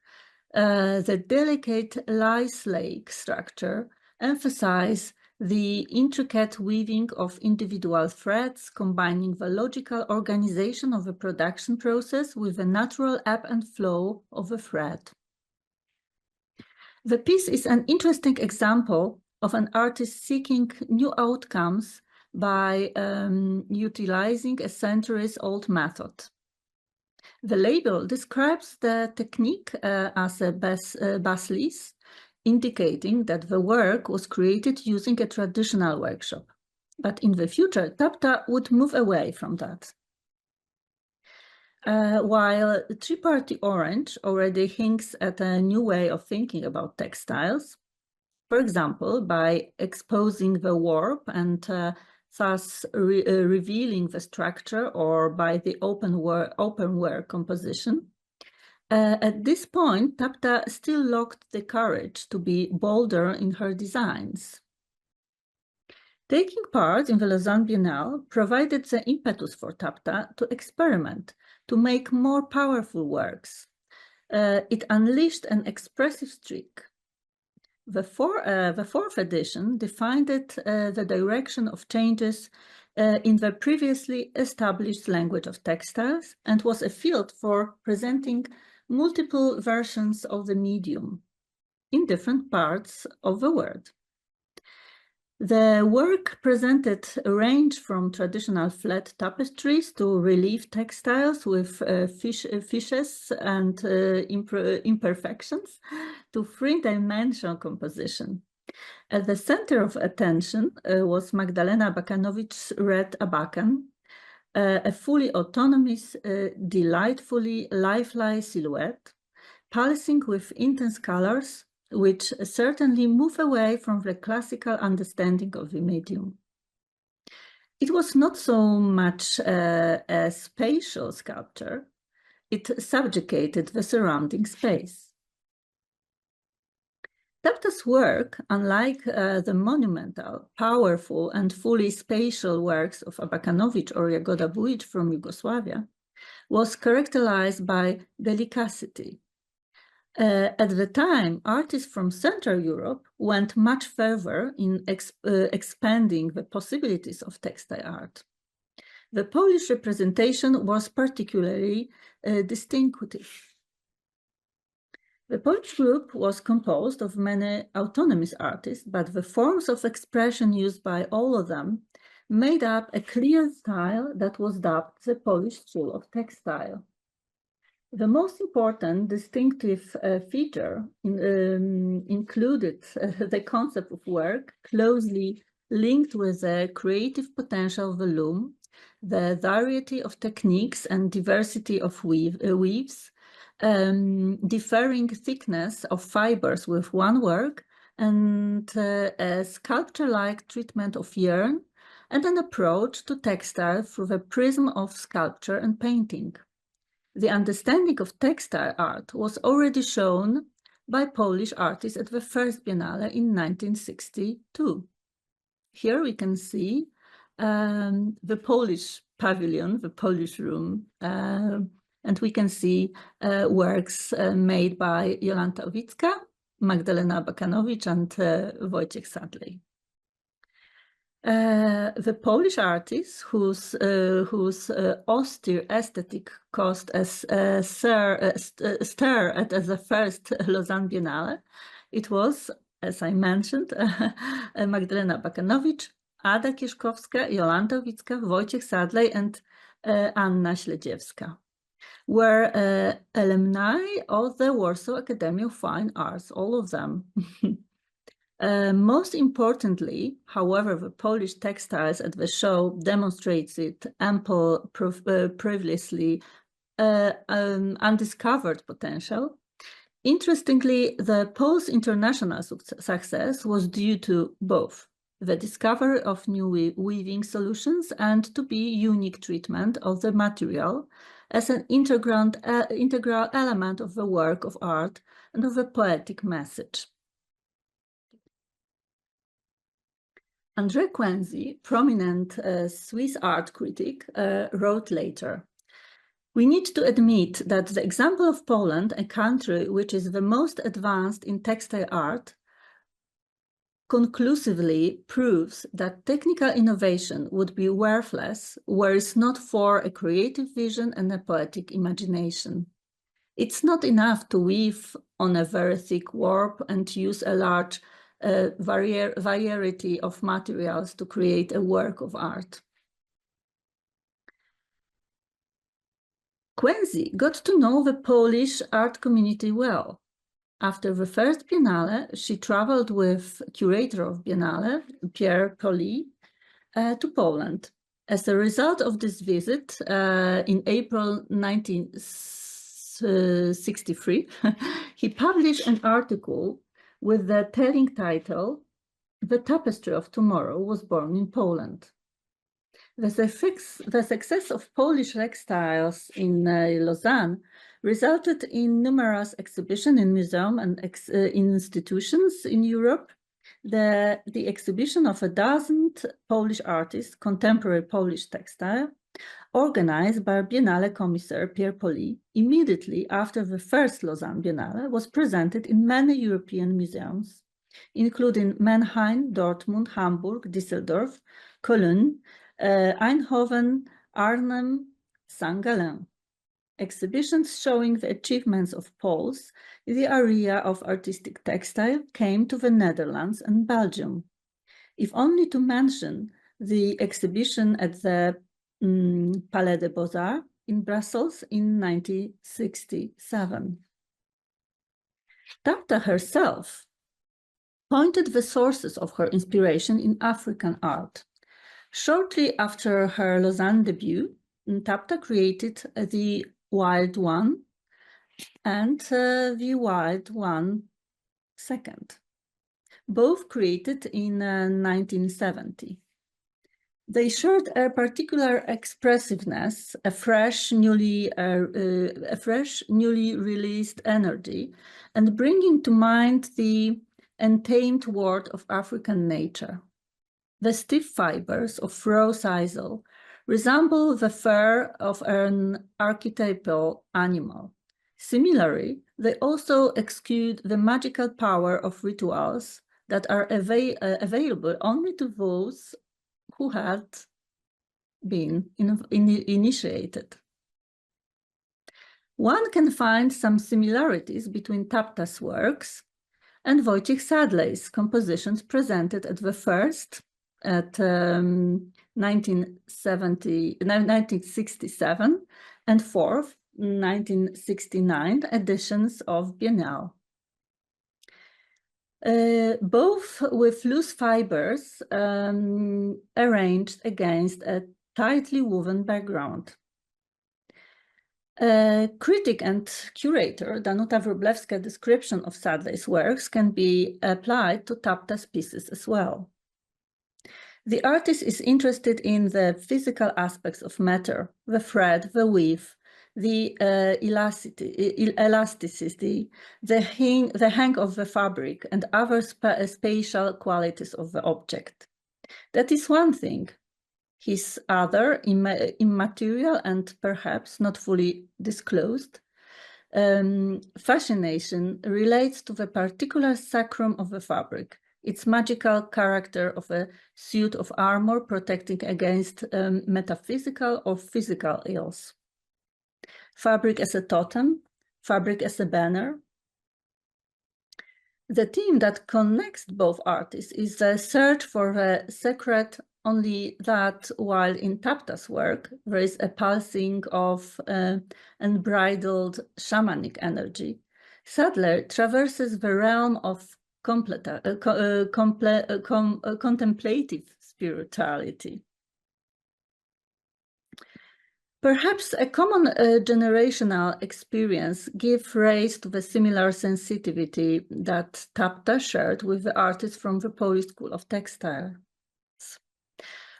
the delicate lace-like structure emphasize the intricate weaving of individual threads, combining the logical organization of a production process with the natural ebb and flow of a thread. The piece is an interesting example of an artist seeking new outcomes by utilizing a centuries-old method. The label describes the technique as a bas-relief, indicating that the work was created using a traditional workshop. But in the future, Tapta would move away from that. While three-party orange already hints at a new way of thinking about textiles, for example, by exposing the warp and thus revealing the structure, or by the open-wear composition. At this point, Tapta still lacked the courage to be bolder in her designs. Taking part in the Lausanne Biennale provided the impetus for Tapta to experiment, to make more powerful works. It unleashed an expressive streak. The fourth edition defined the direction of changes in the previously established language of textiles, and was a field for presenting multiple versions of the medium in different parts of the world. The work presented a range from traditional flat tapestries to relief textiles with fishes and imperfections, to three-dimensional composition. At the center of attention was Magdalena Abakanowicz's Red Abakan, a fully autonomous, delightfully lifelike silhouette, pulsing with intense colors, which certainly move away from the classical understanding of the medium. It was not so much a spatial sculpture, it subjugated the surrounding space. Tapta's work, unlike the monumental, powerful and fully spatial works of Abakanowicz or Jagoda Buić from Yugoslavia, was characterized by delicacity. At the time, artists from Central Europe went much further in expanding the possibilities of textile art. The Polish representation was particularly distinctive. The Polish group was composed of many autonomous artists, but the forms of expression used by all of them made up a clear style that was dubbed the Polish school of textile. The most important distinctive feature included the concept of work closely linked with the creative potential of the loom, the variety of techniques and diversity of weaves, differing thickness of fibers with one work, and a sculpture-like treatment of yarn, and an approach to textile through the prism of sculpture and painting. The understanding of textile art was already shown by Polish artists at the first Biennale in 1962. Here we can see the Polish pavilion, the Polish room, and we can see works made by Jolanta Owicka, Magdalena Abakanowicz, and Wojciech Sadlej. The Polish artists, whose austere aesthetic caused a stir at the first Lausanne Biennale, it was, as I mentioned, Magdalena Abakanowicz, Ada Kieszkowska, Jolanta Owicka, Wojciech Sadlej, and Anna Śledziewska were alumni of the Warsaw Academy of Fine Arts, all of them. Most importantly, however, the Polish textiles at the show demonstrates its ample, previously undiscovered potential. Interestingly, the Pole's international success was due to both the discovery of new weaving solutions and to be unique treatment of the material as an integral element of the work of art and of a poetic message. André Quenzi, prominent Swiss art critic, wrote later, We need to admit that the example of Poland, a country which is the most advanced in textile art, conclusively proves that technical innovation would be worthless were it not for a creative vision and a poetic imagination. It's not enough to weave on a very thick warp and use a large variety of materials to create a work of art. Quenzi got to know the Polish art community well. After the first Biennale, she traveled with curator of Biennale, Pierre Poli, to Poland. As a result of this visit, in April 1963, he published an article with the telling title, "The Tapestry of Tomorrow was born in Poland." The success of Polish textiles in Lausanne resulted in numerous exhibitions in museums and institutions in Europe. The exhibition of a dozen Polish artists, contemporary Polish textile, organized by Biennale Commissaire Pierre Poli, immediately after the first Lausanne Biennale, was presented in many European museums, including Mannheim, Dortmund, Hamburg, Düsseldorf, Cologne, Eindhoven, Arnhem, St. Gallen. Exhibitions showing the achievements of Poles in the area of artistic textile came to the Netherlands and Belgium. If only to mention the exhibition at the Palais des Beaux-Arts in Brussels in 1967. Tapta herself pointed the sources of her inspiration in African art. Shortly after her Lausanne debut, Tapta created the Wild One and the Wild One Second, both created in 1970. They shared a particular expressiveness, a fresh, newly released energy, and bringing to mind the untamed world of African nature. The stiff fibers of raw sisal resemble the fur of an archetypal animal. Similarly, they also exude the magical power of rituals that are available only to those who had been initiated. One can find some similarities between Tapta's works and Wojciech Sadley's compositions presented at the first, at 1967 and fourth, 1969 editions of Biennale. Both with loose fibers arranged against a tightly woven background. Critic and curator Danuta Wróblewska's description of Sadley's works can be applied to Tapta's pieces as well. The artist is interested in the physical aspects of matter, the thread, the weave, the elasticity, the hang of the fabric, and other spatial qualities of the object. That is one thing. His other, immaterial and perhaps not fully disclosed, fascination relates to the particular sacrum of the fabric, its magical character of a suit of armor protecting against metaphysical or physical ills. Fabric as a totem, fabric as a banner. The theme that connects both artists is the search for the sacred, only that while in Tapta's work there is a pulsing of unbridled shamanic energy, Sadler traverses the realm of contemplative spirituality. Perhaps a common generational experience gives rise to the similar sensitivity that Tapta shared with the artists from the Polish School of Textiles.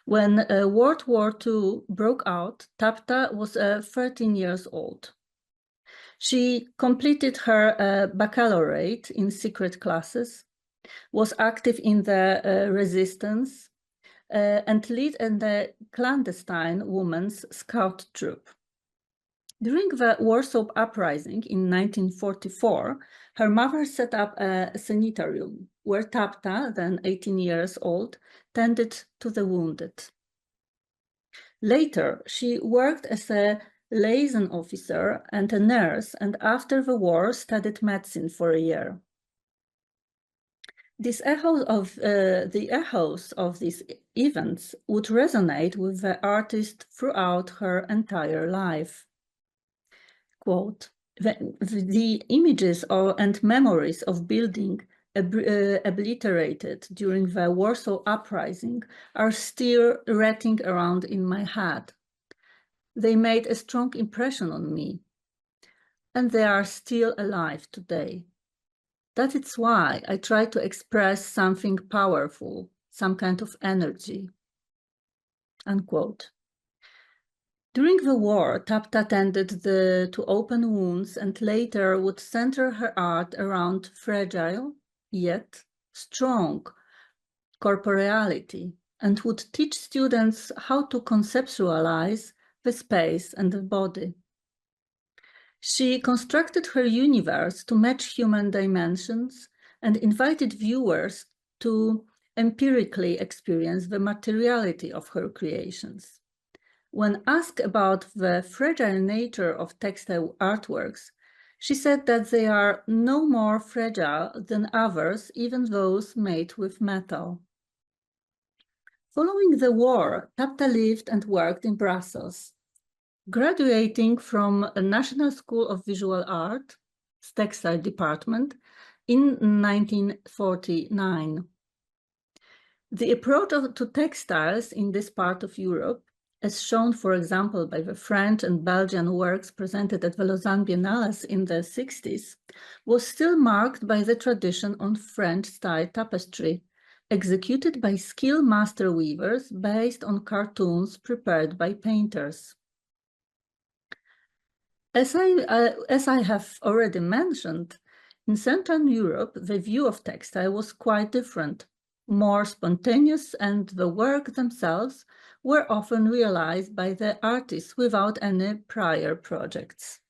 When World War II broke out, Tapta was 13 years old. She completed her baccalaureate in secret classes, was active in the resistance, and led in the clandestine women's scout troop. During the Warsaw Uprising in 1944, her mother set up a sanitarium where Tapta, then 18 years old, tended to the wounded. Later, she worked as a liaison officer and a nurse, and after the war studied medicine for a year. The echoes of these events would resonate with the artist throughout her entire life. Quote, the images and memories of building obliterated during the Warsaw Uprising are still rattling around in my head. They made a strong impression on me, and they are still alive today. That is why I try to express something powerful, some kind of energy. Unquote. During the war, Tapta tended to open wounds and later would center her art around fragile, yet strong corporeality, and would teach students how to conceptualize the space and the body. She constructed her universe to match human dimensions and invited viewers to empirically experience the materiality of her creations. When asked about the fragile nature of textile artworks, she said that they are no more fragile than others, even those made with metal. Following the war, Tapta lived and worked in Brussels. Graduating from a National School of Visual Art, textile department, in 1949. The approach to textiles in this part of Europe, as shown, for example, by the French and Belgian works presented at the Lausanne Biennales in the 60s, was still marked by the tradition on French-style tapestry, executed by skilled master weavers based on cartoons prepared by painters. As I have already mentioned, in Central Europe, the view of textile was quite different, more spontaneous, and the work themselves were often realized by the artists without any prior projects.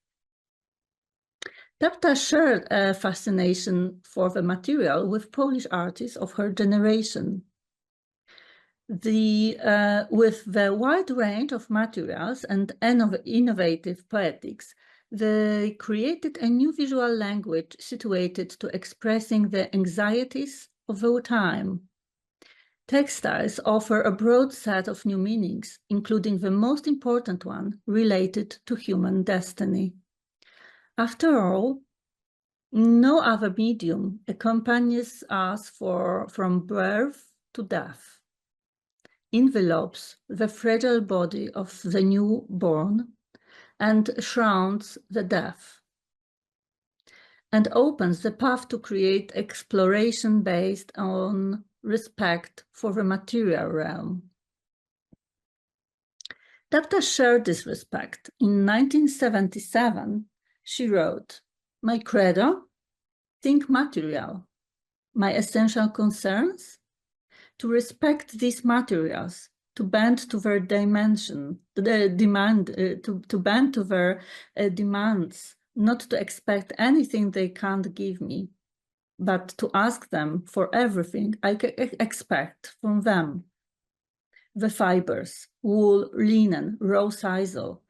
Tapta shared a fascination for the material with Polish artists of her generation. With the wide range of materials and innovative poetics, they created a new visual language situated to expressing the anxieties of our time. Textiles offer a broad set of new meanings, including the most important one related to human destiny. After all, no other medium accompanies us from birth to death, envelopes the fragile body of the newborn, and shrouds the deaf, and opens the path to create exploration based on respect for the material realm. Tapta shared this respect. In 1977, she wrote, "My credo, think material. My essential concerns, to respect these materials, to bend to their dimension, to bend to their demands, not to expect anything they can't give me, but to ask them for everything I expect from them. The fibers, wool, linen, raw sisal,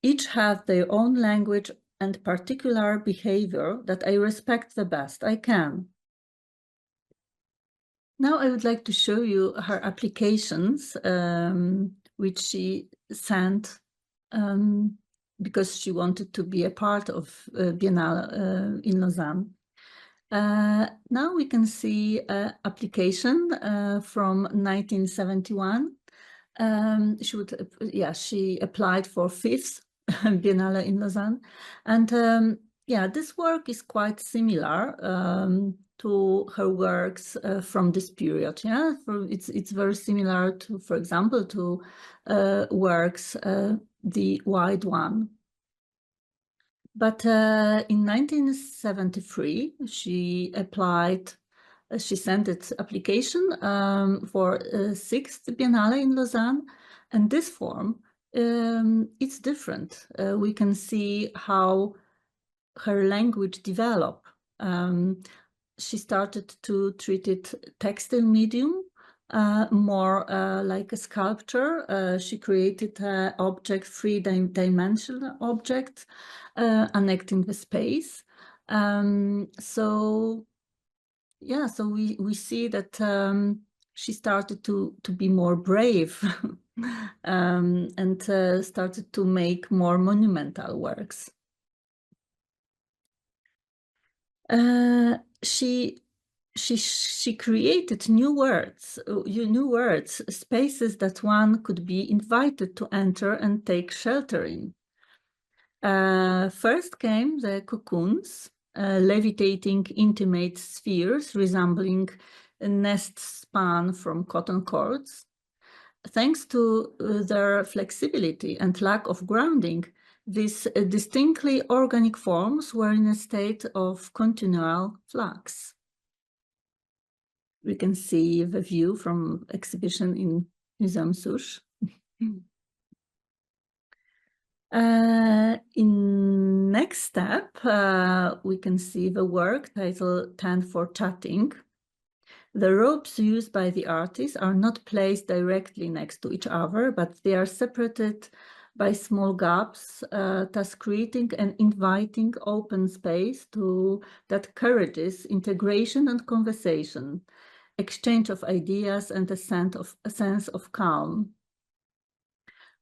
each have their own language and particular behavior that I respect the best I can." Now I would like to show you her applications, which she sent because she wanted to be a part of Biennale in Lausanne. Now we can see an application from 1971. She applied for 5th Biennale in Lausanne, and this work is quite similar to her works from this period. It's very similar to, for example, to works the wide one. But in 1973, she sent its application for 6th Biennale in Lausanne, and this form it's different. We can see how her language developed. She started to treat it textile medium, more like a sculpture. She created an object, three-dimensional object, connecting the space. So we see that she started to be more brave and started to make more monumental works. She created new words, spaces that one could be invited to enter and take shelter in. First came the cocoons, levitating intimate spheres resembling a nest spun from cotton cords. Thanks to their flexibility and lack of grounding, these distinctly organic forms were in a state of continual flux. We can see the view from exhibition in Museum Sush. In next step, we can see the work titled Tent for Chatting. The ropes used by the artists are not placed directly next to each other, but they are separated by small gaps, thus creating an inviting open space that encourages integration and conversation, exchange of ideas, and a sense of calm.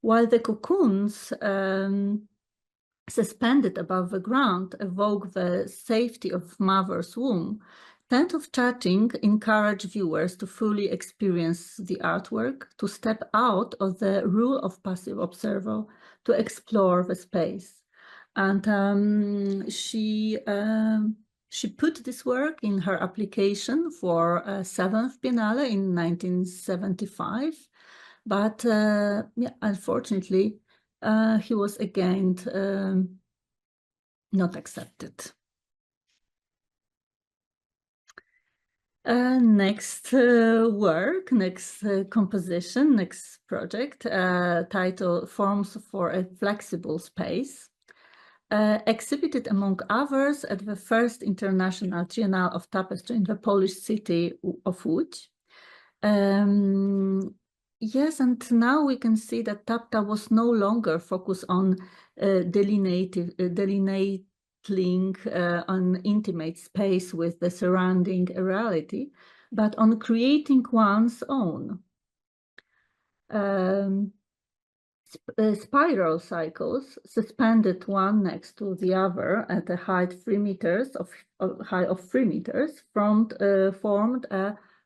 While the cocoons suspended above the ground evoke the safety of mother's womb, Tent of Chatting encourage viewers to fully experience the artwork, to step out of the rule of passive observer, to explore the space. And she put this work in her application for 7th Biennale in 1975, but unfortunately, he was again not accepted. Next work, next composition, next project, titled Forms for a Flexible Space, exhibited among others at the first International Biennale of Tapestry in the Polish city of Łódź. Yes, and now we can see that Tapta was no longer focused on delineating on intimate space with the surrounding reality, but on creating one's own. Spiral cycles, suspended one next to the other at a height of 3 meters, formed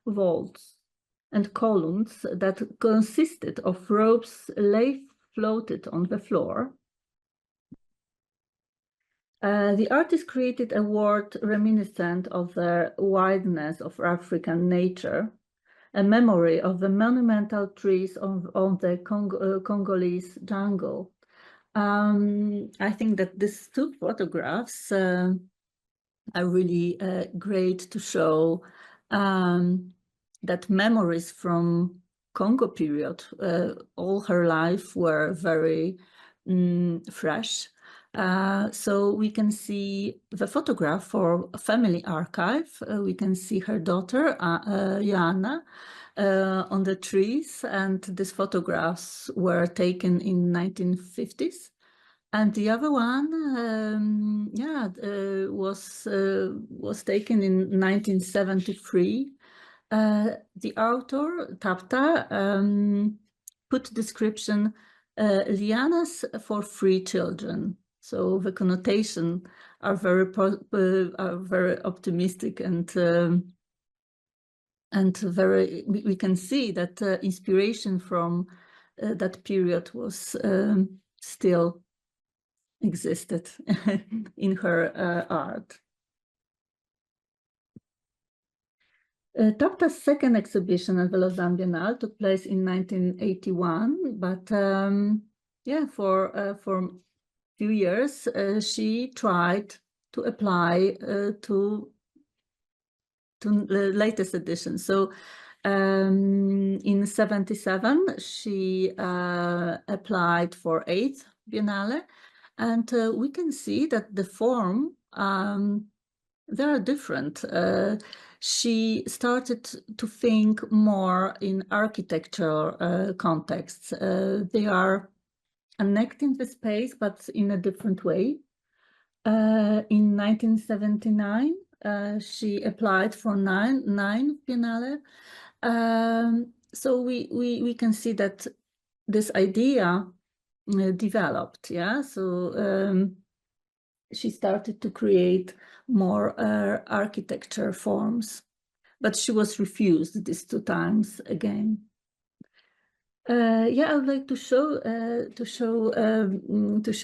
vaults and columns that consisted of ropes floated on the floor. The artist created a world reminiscent of the wildness of African nature, a memory of the monumental trees on the Congolese jungle. I think that these two photographs are really great to show that memories from Congo period, all her life were very fresh. So we can see the photograph for a family archive. We can see her daughter, Joanna, on the trees, and these photographs were taken in 1950s. And the other one, was taken in 1973. The author, Tapta, put description, lianas for 3 children. So the connotation are very optimistic and very. We can see that inspiration from that period was still existed in her art. Tapta's second exhibition at the Lausanne Biennale took place in 1981, but for few years, she tried to apply to the latest edition. So In 77, she applied for 8th Biennale, and we can see that the form, they are different. She started to think more in architectural contexts. They are connecting the space, but in a different way. In 1979, she applied for 9 Biennale. So we can see that this idea developed, yeah. So she started to create more architecture forms, but she was refused these 2 times again. Yeah, I would like to show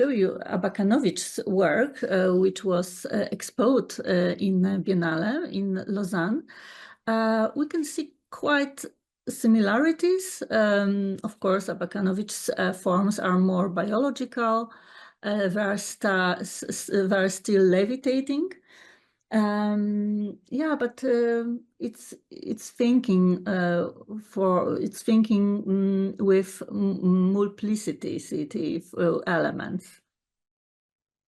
you Abakanowicz's work, which was exposed in Biennale in Lausanne. We can see quite similarities. Of course, Abakanowicz's forms are more biological. They are still levitating. Yeah, but it's thinking with multiplicity elements.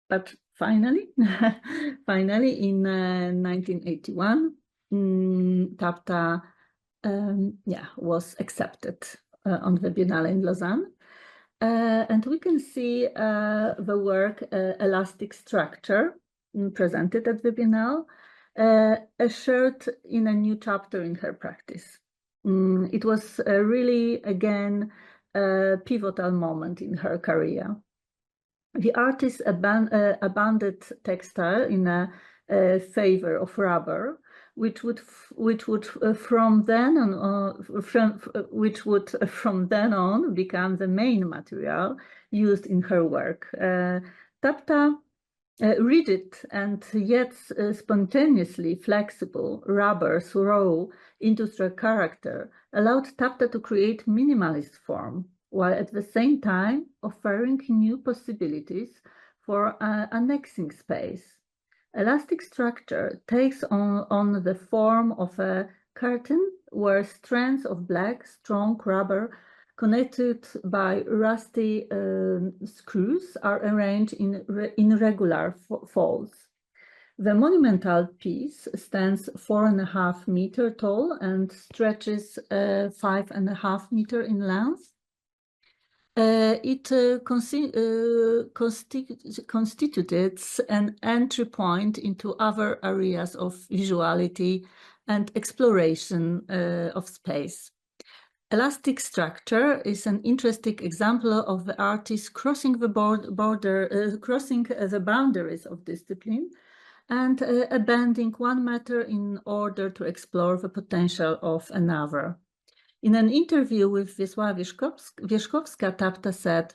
But finally, in 1981, Tapta was accepted on the Biennale in Lausanne. And we can see the work Elastic Structure presented at the Biennale, assured in a new chapter in her practice. It was really, again, a pivotal moment in her career. The artist abandoned textile in a favor of rubber, which would from then on become the main material used in her work. Tapta, rigid and yet spontaneously flexible rubber's raw industrial character allowed Tapta to create minimalist form, while at the same time offering new possibilities for annexing space. Elastic structure takes on the form of a curtain where strands of black, strong rubber connected by rusty screws are arranged in regular folds. The monumental piece stands 4.5 meters tall and stretches 5.5 meters in length. It constituted an entry point into other areas of visuality and exploration of space. Elastic structure is an interesting example of the artist crossing the crossing the boundaries of discipline and abandoning one matter in order to explore the potential of another. In an interview with Wierusz-Kowalska, Tapta said,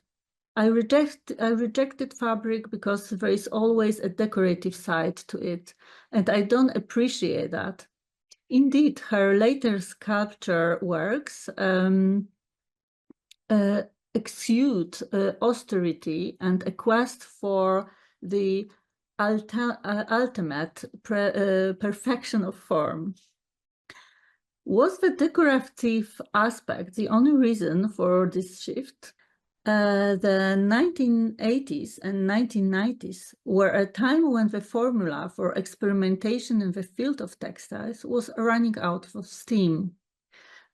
I rejected fabric because there is always a decorative side to it, and I don't appreciate that. Indeed, her later sculpture works exude austerity and a quest for the ultimate perfection of form. Was the decorative aspect the only reason for this shift? The 1980s and 1990s were a time when the formula for experimentation in the field of textiles was running out of steam.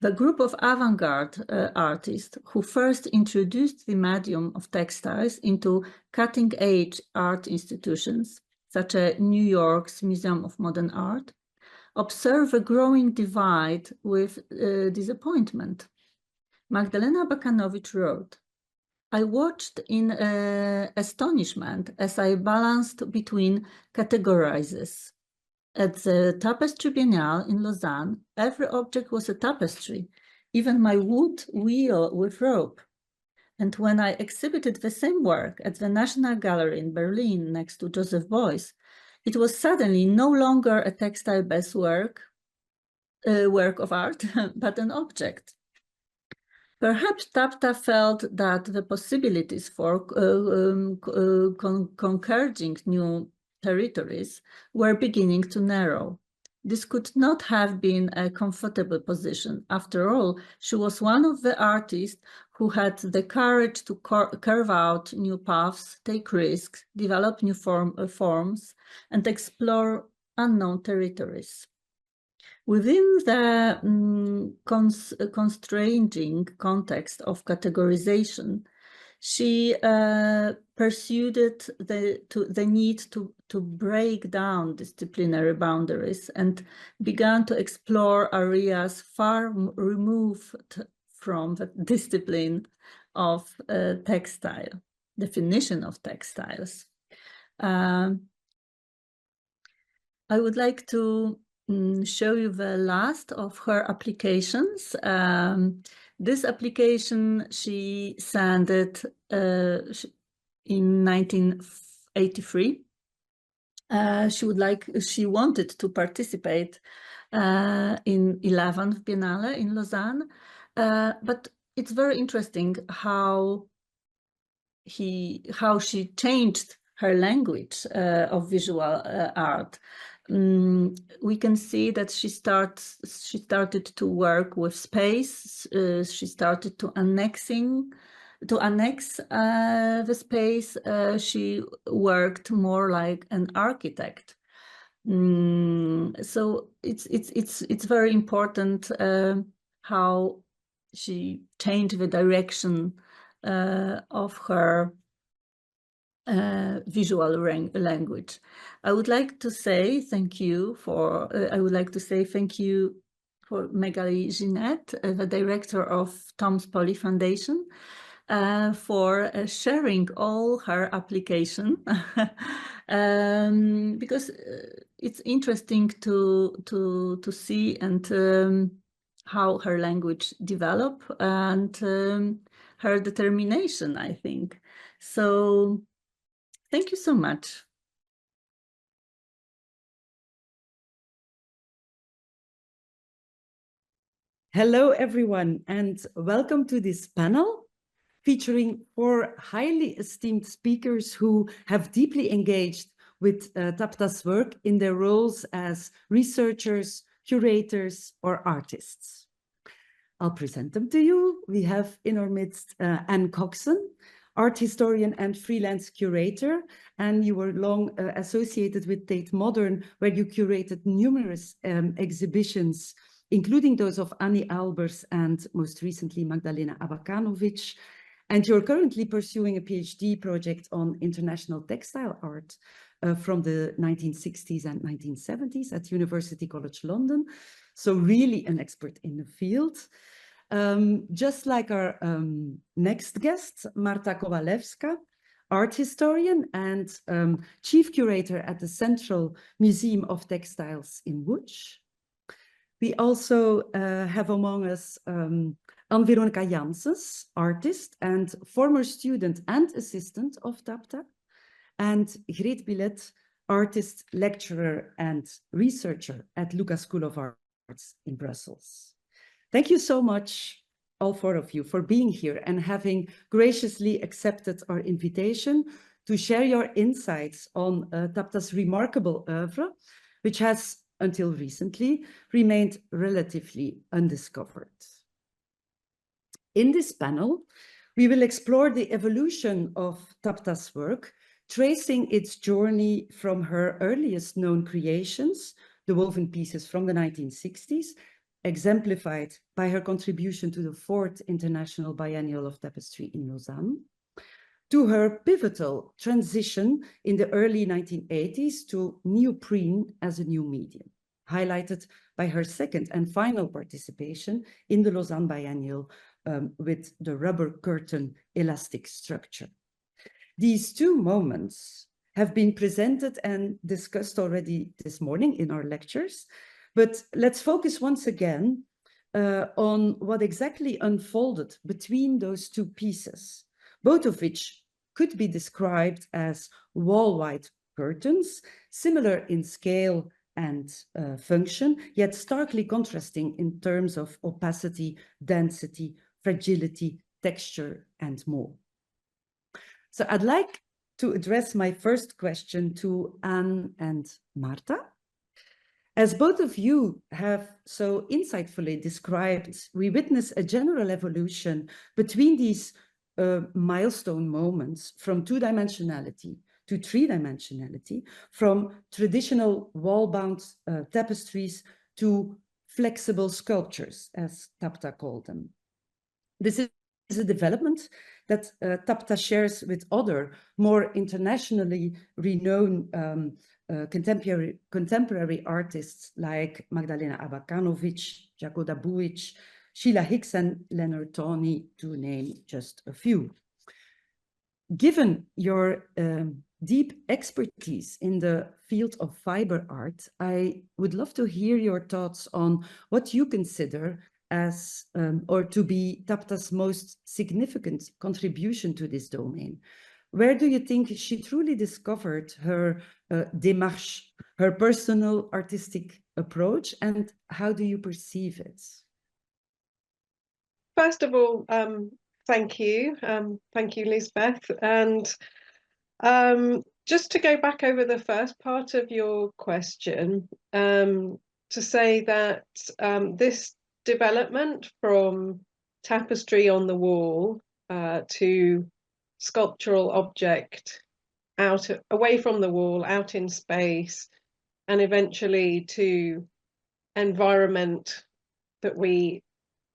The group of avant-garde artists who first introduced the medium of textiles into cutting-edge art institutions, such as New York's Museum of Modern Art, observe a growing divide with disappointment. Magdalena Abakanowicz wrote, I watched in astonishment as I balanced between categorizes. At the Tapestry Biennale in Lausanne, every object was a tapestry, even my wood wheel with rope. And when I exhibited the same work at the National Gallery in Berlin next to Joseph Beuys, it was suddenly no longer a textile-based work of art, but an object. Perhaps Tapta felt that the possibilities for conquering new territories were beginning to narrow. this could not have been a comfortable position. After all, she was one of the artists who had the courage to carve out new paths, take risks, develop new forms, and explore unknown territories. Within the constraining context of categorization, she pursued the need to break down disciplinary boundaries and began to explore areas far removed from the discipline of textile, definition of textiles. I would like to show you the last of her applications. This application she sent it in 1983. She wanted to participate in 11th Biennale in Lausanne, but it's very interesting how she changed her language of visual art. We can see that she started to work with space. She started to annex the space. She worked more like an architect. So it's very important how she changed the direction of her visual language. I would like to say thank you for Magali Ginette, the director of Tom's Poly Foundation, for sharing all her application because it's interesting to see and how her language developed and her determination, I think. So thank you so much. Hello, everyone, and welcome to this panel featuring 4 highly esteemed speakers who have deeply engaged with Tapta's work in their roles as researchers, curators, or artists. I'll present them to you. We have in our midst Anne Coxon, art historian and freelance curator, and you were long associated with Tate Modern, where you curated numerous exhibitions, including those of Annie Albers and most recently Magdalena Abakanowicz. And you're currently pursuing a PhD project on international textile art from the 1960s and 1970s at University College London. So really an expert in the field. Just like our next guest, Marta Kowalewska, art historian and chief curator at the Central Museum of Textiles in Łódź. We also have among us Anne-Veronica Janssens, artist and former student and assistant of Tapta, and Greet Billet, artist, lecturer and researcher at Lucas School of Arts in Brussels. Thank you so much, all 4 of you, for being here and having graciously accepted our invitation to share your insights on Tapta's remarkable oeuvre, which has, until recently, remained relatively undiscovered. In this panel, we will explore the evolution of Tapta's work, tracing its journey from her earliest known creations, the woven pieces from the 1960s, exemplified by her contribution to the 4th International Biennale of Tapestry in Lausanne, to her pivotal transition in the early 1980s to neoprene as a new medium, highlighted by her second and final participation in the Lausanne Biennale with the rubber curtain elastic structure. These 2 moments have been presented and discussed already this morning in our lectures, but let's focus once again on what exactly unfolded between those 2 pieces, both of which could be described as wall-wide curtains, similar in scale and function, yet starkly contrasting in terms of opacity, density, fragility, texture, and more. So I'd like to address my first question to Anne and Marta. As both of you have so insightfully described, we witness a general evolution between these milestone moments from two-dimensionality to three-dimensionality, from traditional wall-bound tapestries to flexible sculptures, as Tapta called them. This is a development that Tapta shares with other more internationally renowned contemporary artists like Magdalena Abakanowicz, Jagoda Buić, Sheila Hicks, and Leonard Tawney, to name just a few. Given your deep expertise in the field of fiber art, I would love to hear your thoughts on what you consider as or to be Tapta's most significant contribution to this domain. Where do you think she truly discovered her démarche, her personal artistic approach, and how do you perceive it? First of all, thank you, Lisbeth. And just to go back over the first part of your question, to say that this development from tapestry on the wall to sculptural object away from the wall, out in space, and eventually to environment that we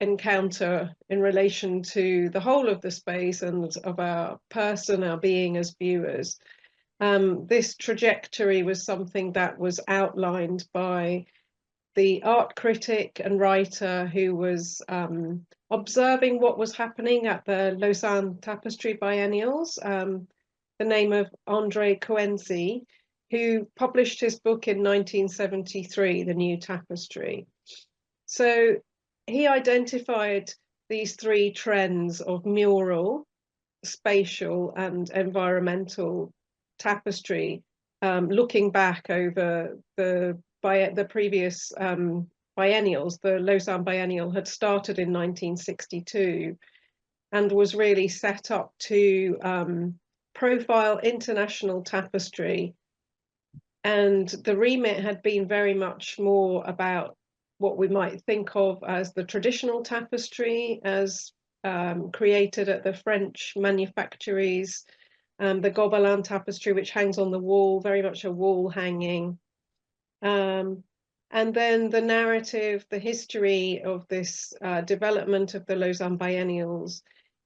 encounter in relation to the whole of the space and of our person, our being as viewers. This trajectory was something that was outlined by the art critic and writer who was observing what was happening at the Lausanne Tapestry Biennials, the name of André Coenzi, who published his book in 1973, The New Tapestry. So he identified these three trends of mural, spatial, and environmental tapestry, looking back over the previous biennials. The Lausanne Biennial had started in 1962 and was really set up to profile international tapestry. And the remit had been very much more about what we might think of as the traditional tapestry as created at the French manufactories, the Gobelin tapestry, which hangs on the wall, very much a wall hanging. And then the narrative, the history of this development of the Lausanne Biennials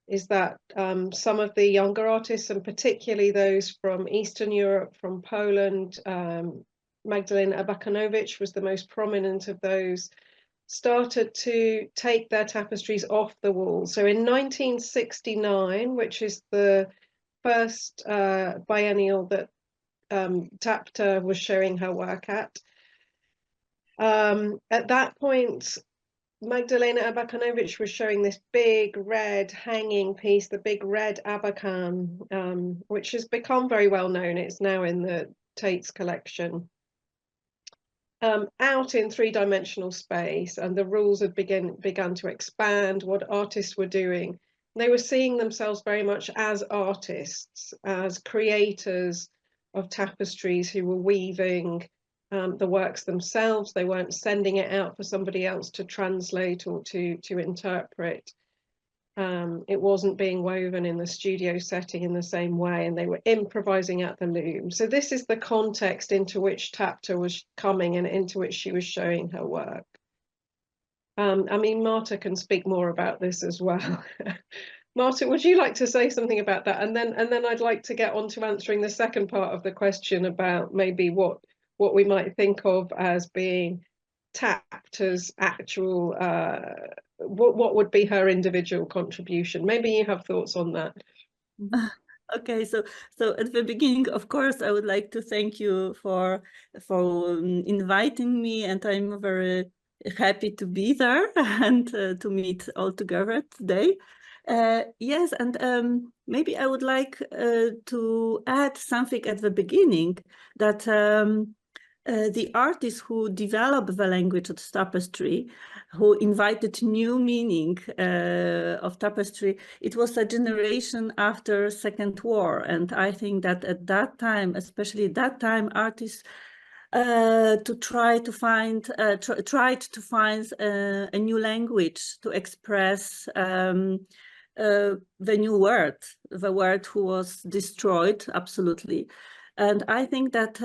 is that some of the younger artists, and particularly those from Eastern Europe, from Poland, Magdalena Abakanowicz was the most prominent of those, started to take their tapestries off the wall. So in 1969, which is the first biennial that Tapta was showing her work at that point, Magdalena Abakanowicz was showing this big red hanging piece, the big red Abakan, which has become very well known. It's now in the Tate's collection. Out in three-dimensional space, and the rules had begun to expand what artists were doing. They were seeing themselves very much as artists, as creators of tapestries who were weaving the works themselves. They weren't sending it out for somebody else to translate or to interpret. It wasn't being woven in the studio setting in the same way, and they were improvising at the loom. So this is the context into which Tapta was coming and into which she was showing her work. I mean, Marta can speak more about this as well. Marta, would you like to say something about that? And then I'd like to get on to answering the second part of the question about maybe what we might think of as being Tapta's actual, what would be her individual contribution? Maybe you have thoughts on that. Okay, so at the beginning, of course, I would like to thank you for inviting me, and I'm very happy to be there and to meet all together today. Yes, and maybe I would like to add something at the beginning, that the artists who developed the language of tapestry, who invited new meaning of tapestry, it was a generation after Second War. And I think that at that time, especially at that time, artists to try to find tried to find a new language to express the new word, the word who was destroyed absolutely. And I think that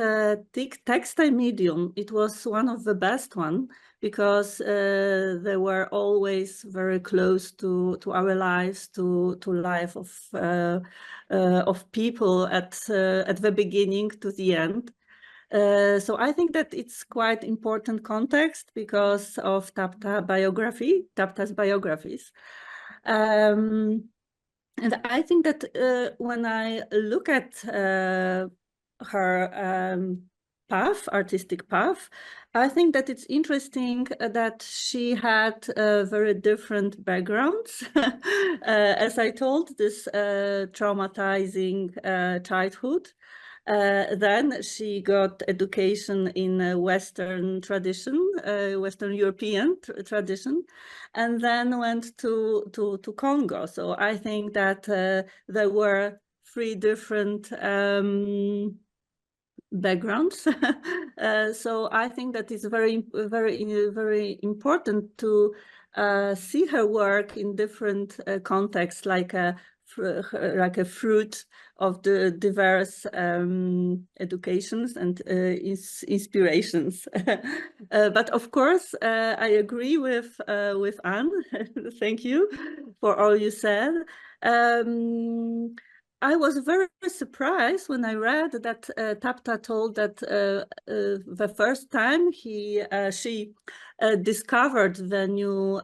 textile medium, it was one of the best one, because they were always very close to our lives, to life of people at the beginning to the end. So I think that it's quite important context because of Tapta's biographies. And I think that when I look at her artistic path, I think that it's interesting that she had very different backgrounds. As I told, this traumatizing childhood. Then she got education in Western tradition, Western European tradition, and then went to Congo. So I think that there were three different backgrounds. So I think that it's very, very important to see her work in different contexts, like a fruit of the diverse educations and inspirations. But of course, I agree with Anne. Thank you for all you said. I was very surprised when I read that Tapta told that the first time she discovered the new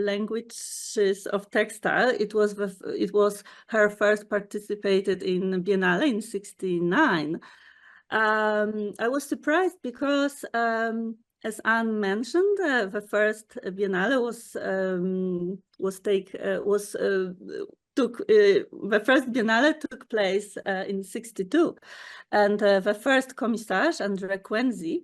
languages of textile, it was her first participated in Biennale in '69. I was surprised because, as Anne mentioned, the first Biennale the first Biennale took place in '62, and the first Commissarz Andrzej Quenzi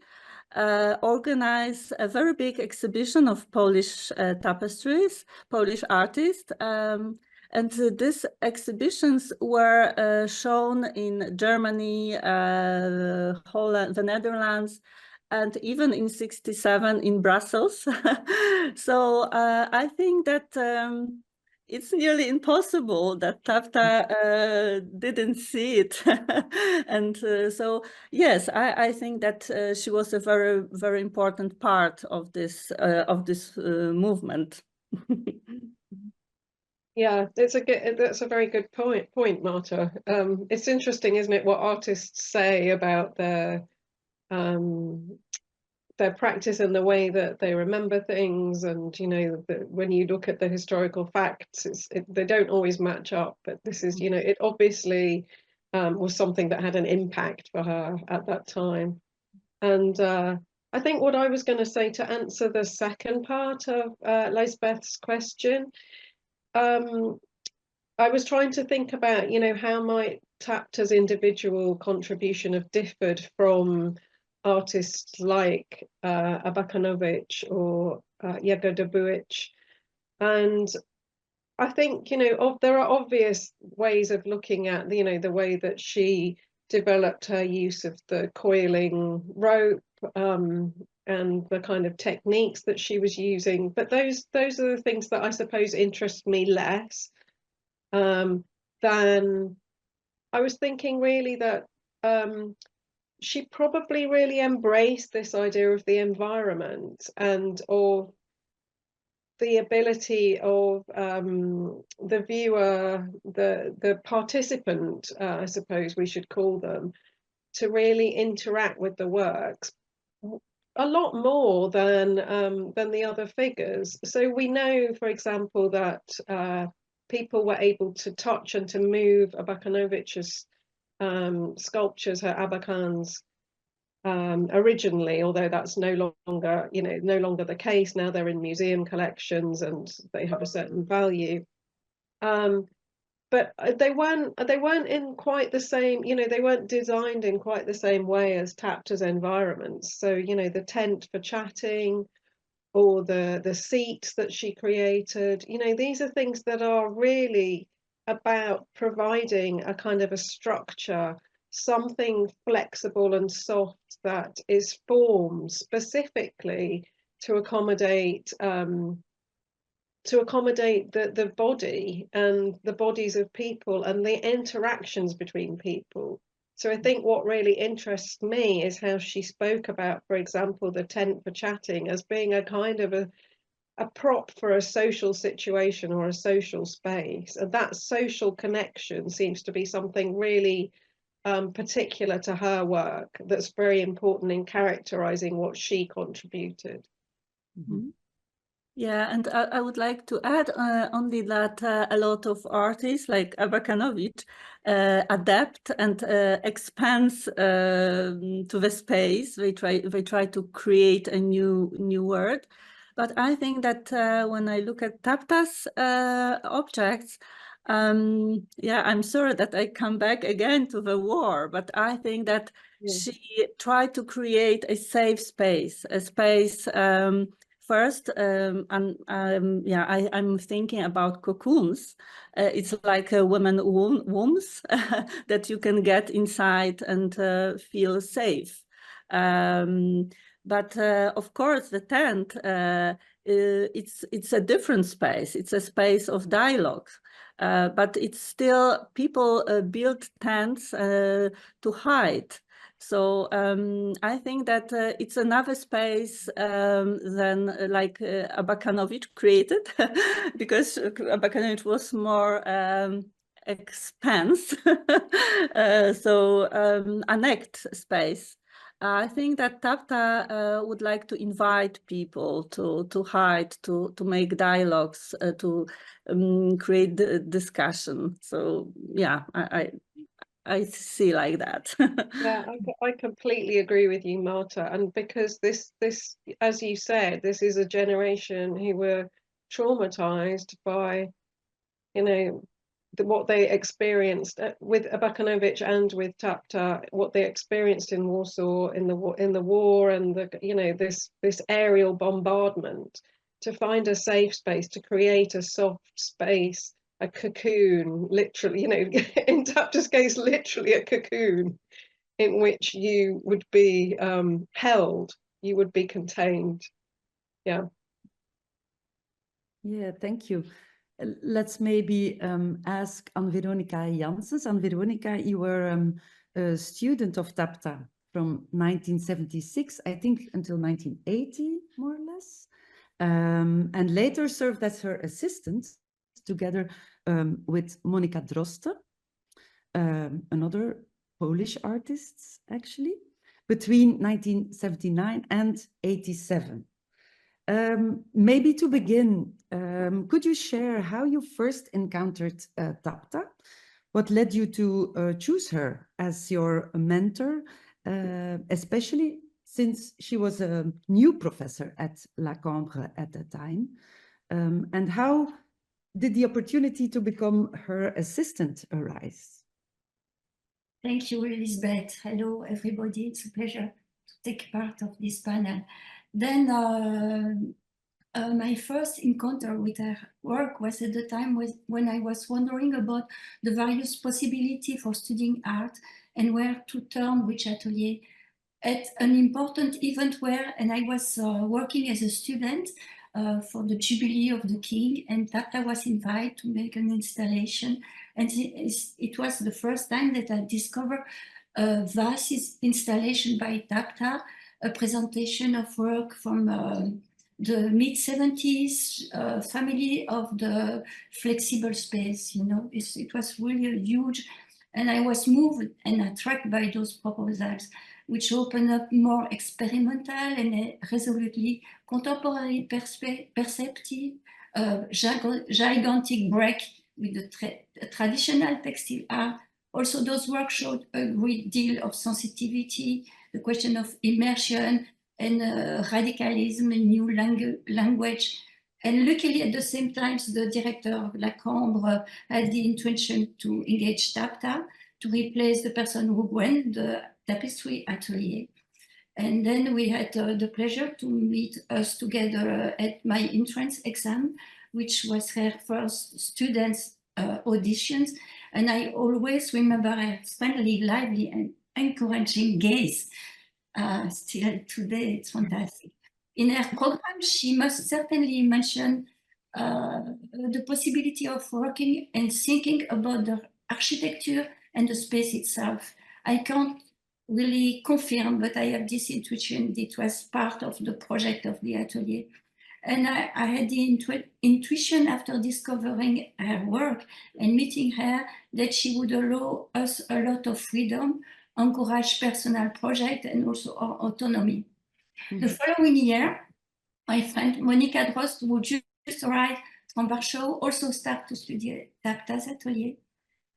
organized a very big exhibition of Polish tapestries, Polish artists, and these exhibitions were shown in Germany, Holland, the Netherlands, and even in '67 in Brussels. So I think that it's nearly impossible that Tapta didn't see it. And so, yes, I think that she was a very, very important part of this movement. Yeah, that's a very good point, Marta. It's interesting, isn't it, what artists say about their practice and the way that they remember things, and when you look at the historical facts, they don't always match up. But this is, it obviously was something that had an impact for her at that time. And I think what I was going to say to answer the second part of Lisbeth's question, I was trying to think about, how might Tapta's individual contribution have differed from artists like Abakanowicz or Jagoda Buić. And I think, there are obvious ways of looking at, the way that she developed her use of the coiling rope and the kind of techniques that she was using. But those are the things that I suppose interest me less than I was thinking really that she probably really embraced this idea of the environment and of the ability of the viewer, the participant, I suppose we should call them, to really interact with the works a lot more than the other figures. So we know, for example, that people were able to touch and to move Abakanowicz's sculptures, her Abakans, originally, although that's no longer the case. Now they're in museum collections and they have a certain value. But they weren't in quite the same, they weren't designed in quite the same way as Tapta's environments. So, the tent for chatting or the seats that she created, these are things that are really about providing a kind of a structure, something flexible and soft that is formed specifically to accommodate the body and the bodies of people and the interactions between people. So I think what really interests me is how she spoke about, for example, the tent for chatting as being a kind of a prop for a social situation or a social space. And that social connection seems to be something really particular to her work that's very important in characterizing what she contributed. Mhm. Yeah, and I would like to add only that a lot of artists like Abakanowicz adapt and expand to the space. They try to create a new word. But I think that when I look at Tapta's objects, yeah, I'm sorry that I come back again to the war, but I think that she tried to create a safe space, a space. First, I'm thinking about cocoons. It's like a women wombs that you can get inside and feel safe. But of course, the tent, it's a different space. It's a space of dialogue. But it's still, people build tents to hide. So I think that it's another space than like Abakanowicz created, because Abakanowicz was more expanse, so annexed space. I think that Tapta would like to invite people to hide, to make dialogues, to create the discussion. So yeah, I see like that. Yeah, I completely agree with you, Marta. And because this, as you said, this is a generation who were traumatized by, what they experienced with Abakanowicz and with Tapta, what they experienced in Warsaw in the war, and this aerial bombardment. To find a safe space, to create a soft space, a cocoon, literally, in Tapta's case, literally a cocoon in which you would be held, you would be contained. Yeah. Yeah, thank you. Let's maybe ask Anne-Veronica Janssens. Anne-Veronica, you were a student of Tapta from 1976, I think, until 1980, more or less, and later served as her assistant together with Monika Droste, another Polish artist, actually, between 1979 and 87. Maybe to begin, could you share how you first encountered Tapta? What led you to choose her as your mentor, especially since she was a new professor at La Cambre at the time? And how did the opportunity to become her assistant arise? Thank you, Elizabeth. Hello, everybody. It's a pleasure to take part of this panel. Then my first encounter with her work was at the time when I was wondering about the various possibilities for studying art and where to turn which atelier at an important event and I was working as a student for the Jubilee of the King, and Tapta was invited to make an installation. And it was the first time that I discovered a vast installation by Tapta, a presentation of work from the mid-70s family of the flexible space. It was really huge, and I was moved and attracted by those proposals, which opened up more experimental and resolutely contemporary perspective, gigantic break with the traditional textile art. Also, those works showed a great deal of sensitivity, the question of immersion and radicalism, and new language. And luckily, at the same time, the director of La Cambre had the intention to engage Tapta to replace the person who ran the tapestry atelier. And then we had the pleasure to meet us together at my entrance exam, which was her first students' auditions. And I always remember her friendly, lively, and encouraging gaze. still today. It's fantastic. In her program, she must certainly mention the possibility of working and thinking about the architecture and the space itself. I can't really confirm, but I have this intuition. It was part of the project of the atelier. And I had the intuition after discovering her work and meeting her that she would allow us a lot of freedom, encourage personal project and also our autonomy. The following year, my friend Monica Drost, who just arrived from Warsaw, also started to study Tapta's atelier.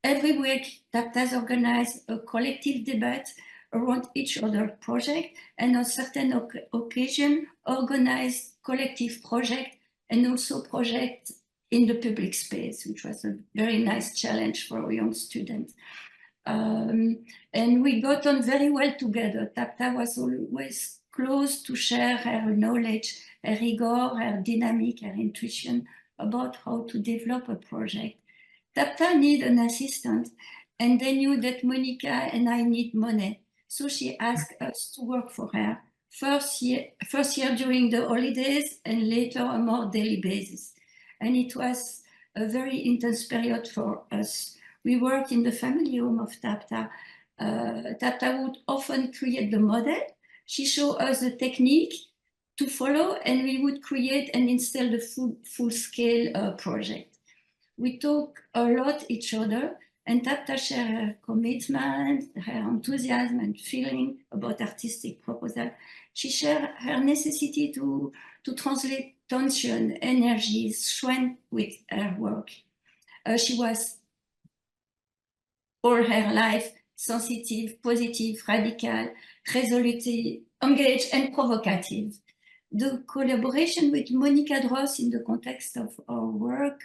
Every week, Tapta's organized a collective debate around each other project, and on certain occasion organized collective project and also project in the public space, which was a very nice challenge for young students. And we got on very well together. Tapta was always close to share her knowledge, her rigor, her dynamic, her intuition about how to develop a project. Tapta needed an assistant, and they knew that Monica and I need money. So she asked us to work for her, first year during the holidays and later on a more daily basis. And it was a very intense period for us. We worked in the family home of Tapta. Tapta would often create the model. She showed us the technique to follow, and we would create and install the full-scale project. We talk a lot each other, and Tapta shared her commitment, her enthusiasm and feeling about artistic proposal. She shared her necessity to translate tension, energy, strength with her work. She was all her life sensitive, positive, radical, resolute, engaged and provocative. The collaboration with Monica Drost in the context of our work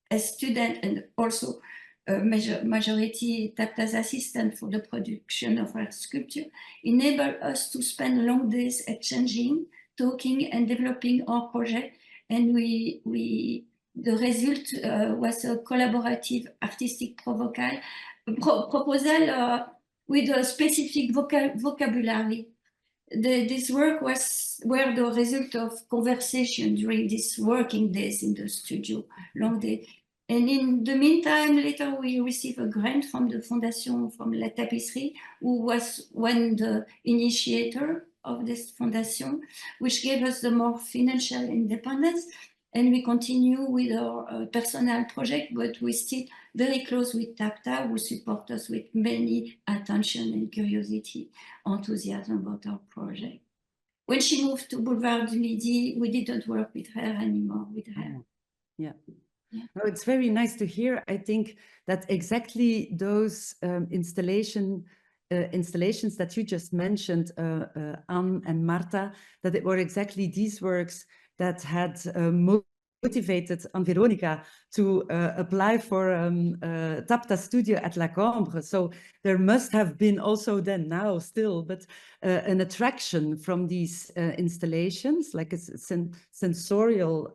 as student and also majority Tapta's assistant for the production of her sculpture enabled us to spend long days exchanging, talking and developing our project. And the result was a collaborative artistic proposal with a specific vocabulary. This work were the result of conversation during these working days in the studio, long day. And in the meantime, later we received a grant from the Fondation from La Tapestry, who was one the initiator of this foundation, which gave us the more financial independence. And we continue with our personal project, but we're still very close with Tapta, who support us with many attention and curiosity, enthusiasm about our project. When she moved to Boulevard du Midi, we didn't work with her anymore. Yeah. No, it's very nice to hear. I think that exactly those installations that you just mentioned, Anne and Marta, that it were exactly these works that had motivated Anne Veronica to apply for Tapta studio at La Cambre. So there must have been also then now still, but an attraction from these installations, like a sensorial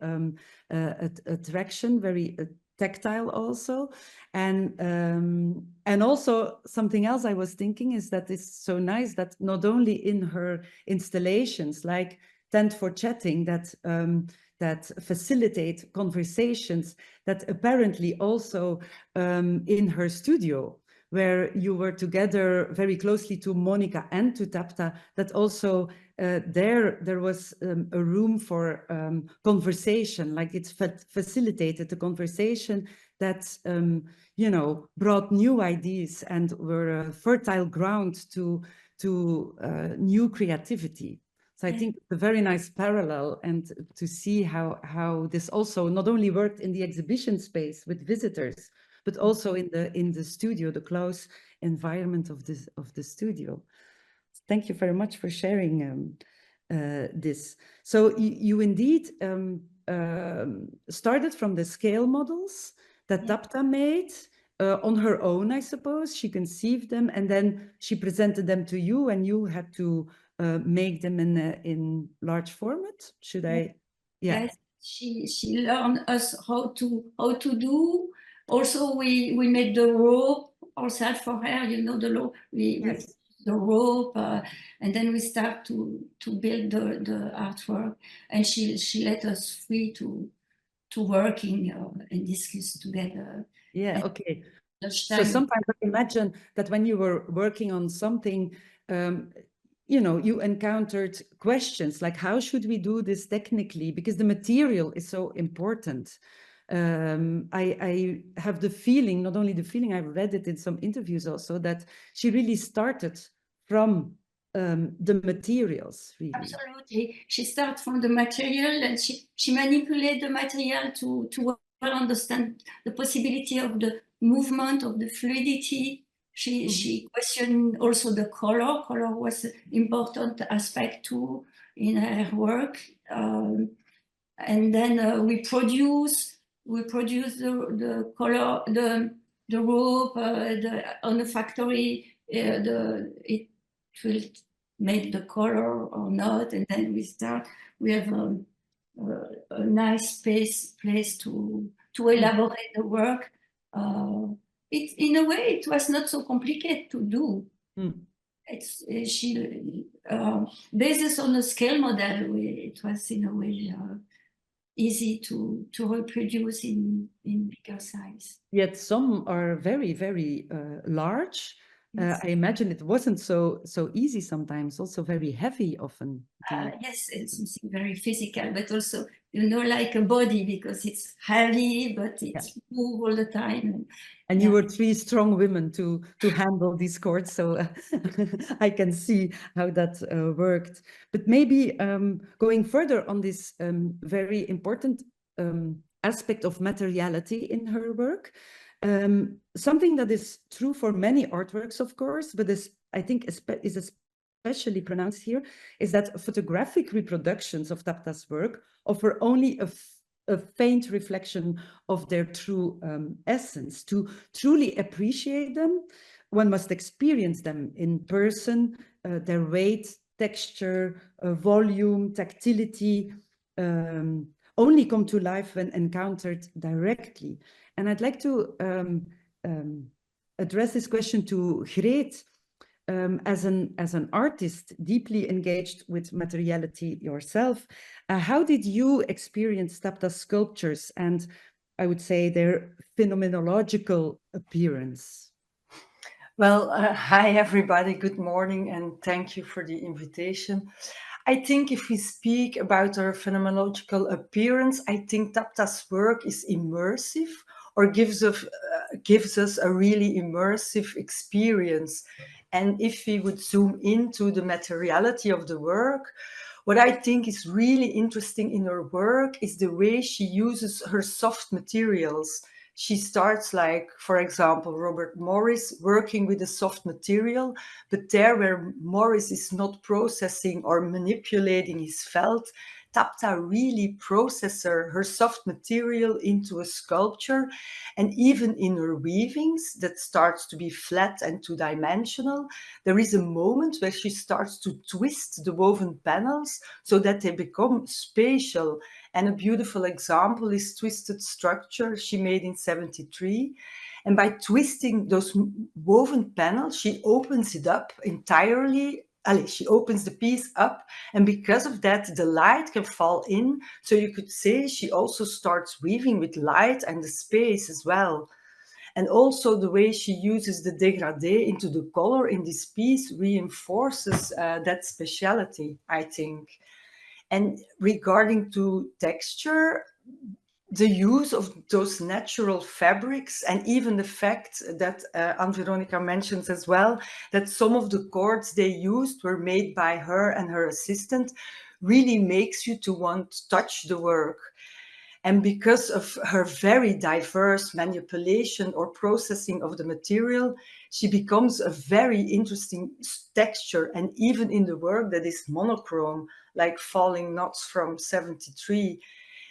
attraction, very tactile also. And also something else I was thinking is that it's so nice that not only in her installations, like Tent for Chatting, that facilitate conversations, that apparently also in her studio, where you were together very closely to Monica and to Tapta, that also there was a room for conversation, like it's facilitated the conversation that, you know, brought new ideas and were a fertile ground to new creativity. So I think it's a very nice parallel, and to see how this also not only worked in the exhibition space with visitors, but also in the studio, the close environment of the studio. Thank you very much for sharing this. So you indeed started from the scale models that Tapta made on her own, I suppose. She conceived them and then she presented them to you, and you had to make them in large format. Should I? Yeah. Yes, she learned us how to do. Also, we made the rope ourselves for her. You know, the rope. We the rope, and then we start to build the artwork, and she let us free to working and discuss together. Yeah, okay. So Time. sometimes I imagine that when you were working on something, you know, you encountered questions like, how should we do this technically? Because the material is so important. I have the feeling, not only the feeling, I've read it in some interviews also, that she really started from the materials, really. Absolutely. She starts from the material, and she manipulates the material to well understand the possibility of the movement, of the fluidity. She questioned also the color. Color was an important aspect too in her work. And then we produce the color, the rope on the factory. It will make the color or not, and then we have a nice place to elaborate the work. In a way, it was not so complicated to do. She basis on a scale model. It was in a way easy to reproduce in bigger size. Yet some are very, very large. Yes. I imagine it wasn't so easy sometimes, also very heavy often. Yes, it's something very physical, but also, you know, like a body, because it's heavy, but it's move all the time. And you were 3 strong women to handle these cords, so I can see how that worked. But maybe going further on this very important aspect of materiality in her work, something that is true for many artworks, of course, but I think is especially pronounced here, is that photographic reproductions of Tapta's work offer only a faint reflection of their true essence. To truly appreciate them, one must experience them in person, their weight, texture, volume, tactility, only come to life when encountered directly. And I'd like to address this question to Greet, as an artist deeply engaged with materiality yourself. How did you experience Tapta's sculptures and, I would say, their phenomenological appearance? Well, hi everybody, good morning, and thank you for the invitation. I think if we speak about her phenomenological appearance, I think Tapta's work is immersive, or gives us a really immersive experience. And if we would zoom into the materiality of the work, what I think is really interesting in her work is the way she uses her soft materials. She starts, like, for example, Robert Morris working with a soft material, but there where Morris is not processing or manipulating his felt, Tapta really processes her soft material into a sculpture. And even in her weavings that starts to be flat and two-dimensional, there is a moment where she starts to twist the woven panels so that they become spatial. And a beautiful example is Twisted Structure she made in 1973. And by twisting those woven panels, she opens it up entirely. She opens the piece up, and because of that, the light can fall in. So you could say she also starts weaving with light and the space as well. And also the way she uses the dégradé into the color in this piece reinforces that speciality, I think. And regarding to texture, the use of those natural fabrics, and even the fact that Anne-Veronica mentions as well, that some of the cords they used were made by her and her assistant, really makes you to want to touch the work. And because of her very diverse manipulation or processing of the material, she becomes a very interesting texture. And even in the work that is monochrome, like Falling Knots from 1973,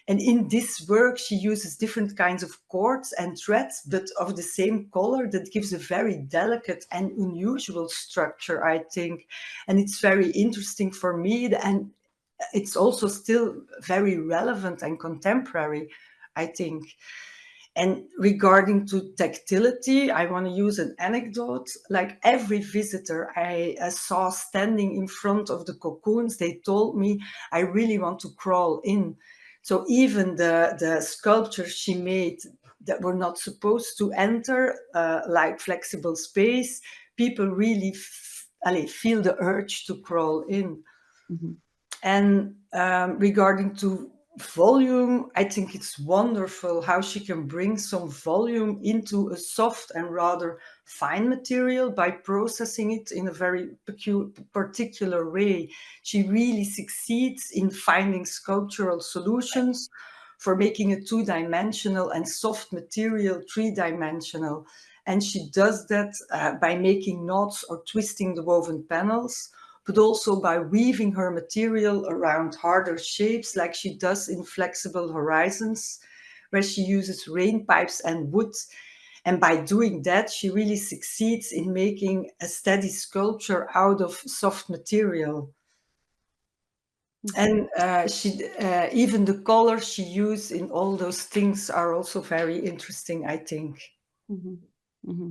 and in this work, she uses different kinds of cords and threads, but of the same color, that gives a very delicate and unusual structure, I think. And it's very interesting for me, and it's also still very relevant and contemporary, I think. And regarding to tactility, I want to use an anecdote. Like every visitor I saw standing in front of the cocoons, they told me, I really want to crawl in. So even the sculptures she made that were not supposed to enter, like flexible space, people really feel the urge to crawl in. Mm-hmm. And regarding to volume, I think it's wonderful how she can bring some volume into a soft and rather fine material by processing it in a very particular way. She really succeeds in finding sculptural solutions for making a two-dimensional and soft material three-dimensional. And she does that by making knots or twisting the woven panels, but also by weaving her material around harder shapes like she does in Flexible Horizons, where she uses rain pipes and wood. And by doing that, she really succeeds in making a steady sculpture out of soft material. And even the colors she used in all those things are also very interesting, I think. Mm-hmm. Mm-hmm.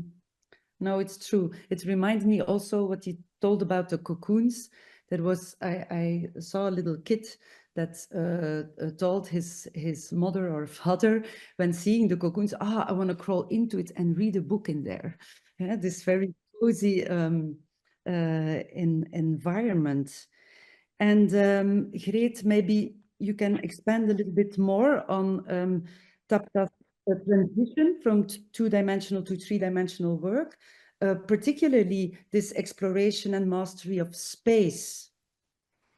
No, it's true. It reminds me also what you told about the cocoons. That was, I saw a little kid that told his mother or father when seeing the cocoons, I want to crawl into it and read a book in there. Yeah, this very cozy environment. And Greet, maybe you can expand a little bit more on Tapta's transition from two-dimensional to three-dimensional work, particularly this exploration and mastery of space.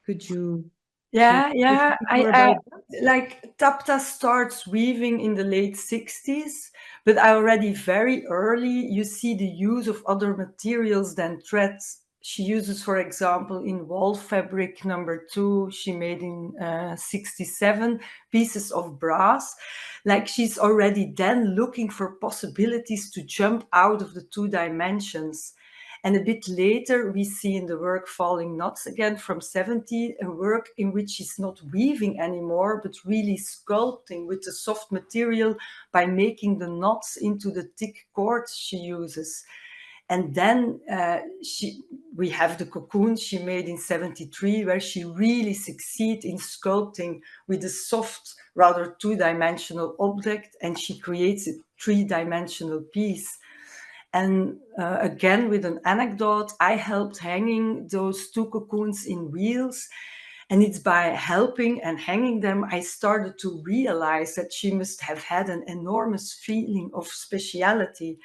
Could you? Yeah, I like Tapta starts weaving in the late 60s, but already very early you see the use of other materials than threads. She uses, for example, in wall fabric number 2, she made in 67 pieces of brass. Like she's already then looking for possibilities to jump out of the two dimensions. And a bit later, we see in the work Falling Knots again from 70, a work in which she's not weaving anymore, but really sculpting with the soft material by making the knots into the thick cords she uses. And then we have the cocoon she made in 73, where she really succeeds in sculpting with a soft, rather two-dimensional object, and she creates a three-dimensional piece. And again, with an anecdote, I helped hanging those two cocoons in wheels. And it's by helping and hanging them, I started to realize that she must have had an enormous feeling of speciality,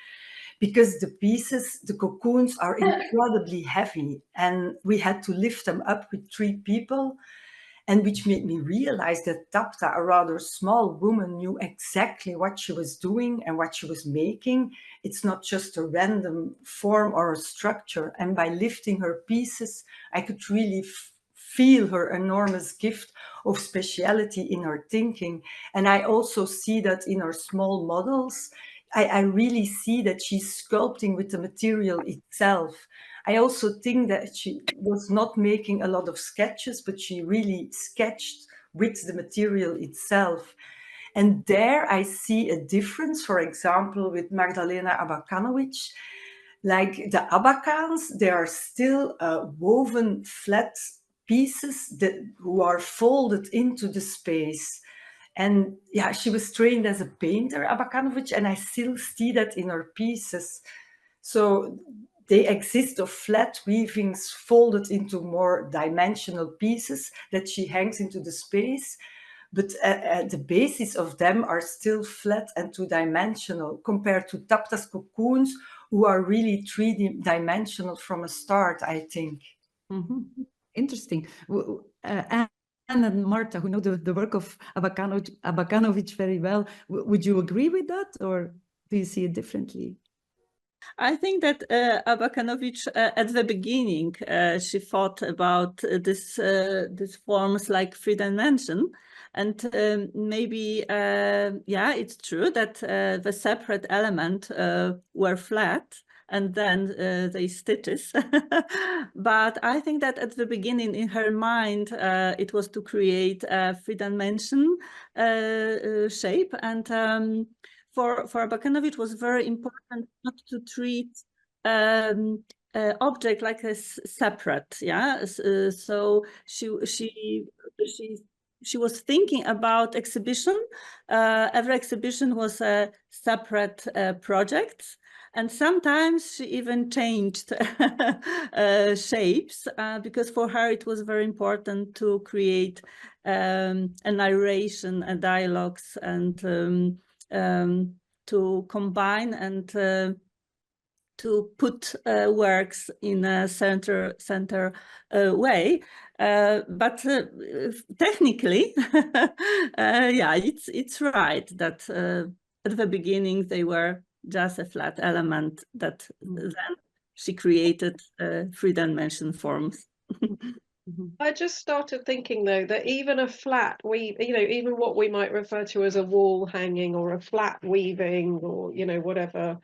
because the pieces, the cocoons, are incredibly heavy. And we had to lift them up with 3 people. And which made me realize that Tapta, a rather small woman, knew exactly what she was doing and what she was making. It's not just a random form or a structure. And by lifting her pieces, I could really feel her enormous gift of speciality in her thinking. And I also see that in her small models. I really see that she's sculpting with the material itself. I also think that she was not making a lot of sketches, but she really sketched with the material itself. And there I see a difference, for example, with Magdalena Abakanowicz. Like the Abakans, they are still woven flat pieces who are folded into the space. And yeah, she was trained as a painter, Abakanowicz, and I still see that in her pieces. So they exist of flat weavings folded into more dimensional pieces that she hangs into the space. But the basis of them are still flat and two-dimensional compared to Tapta's cocoons, who are really three-dimensional from a start, I think. Mm-hmm. Interesting. Anne and Marta, who know the work of Abakanowicz very well, would you agree with that, or do you see it differently? I think that Abakanowicz, at the beginning, she thought about this forms like 3 dimension, and maybe yeah, it's true that the separate element were flat, and then they stitches. But I think that at the beginning, in her mind, it was to create a 3 dimension shape, and for Abakanowicz was very important not to treat object like a separate, yeah. So she was thinking about exhibition. Every exhibition was a separate project. And sometimes she even changed shapes because for her it was very important to create a narration and dialogues and to combine and to put works in a center way. But technically, yeah, it's right that at the beginning they were just a flat element that then she created three-dimensional forms. I just started thinking though that even a flat weave, even what we might refer to as a wall hanging or a flat weaving or, whatever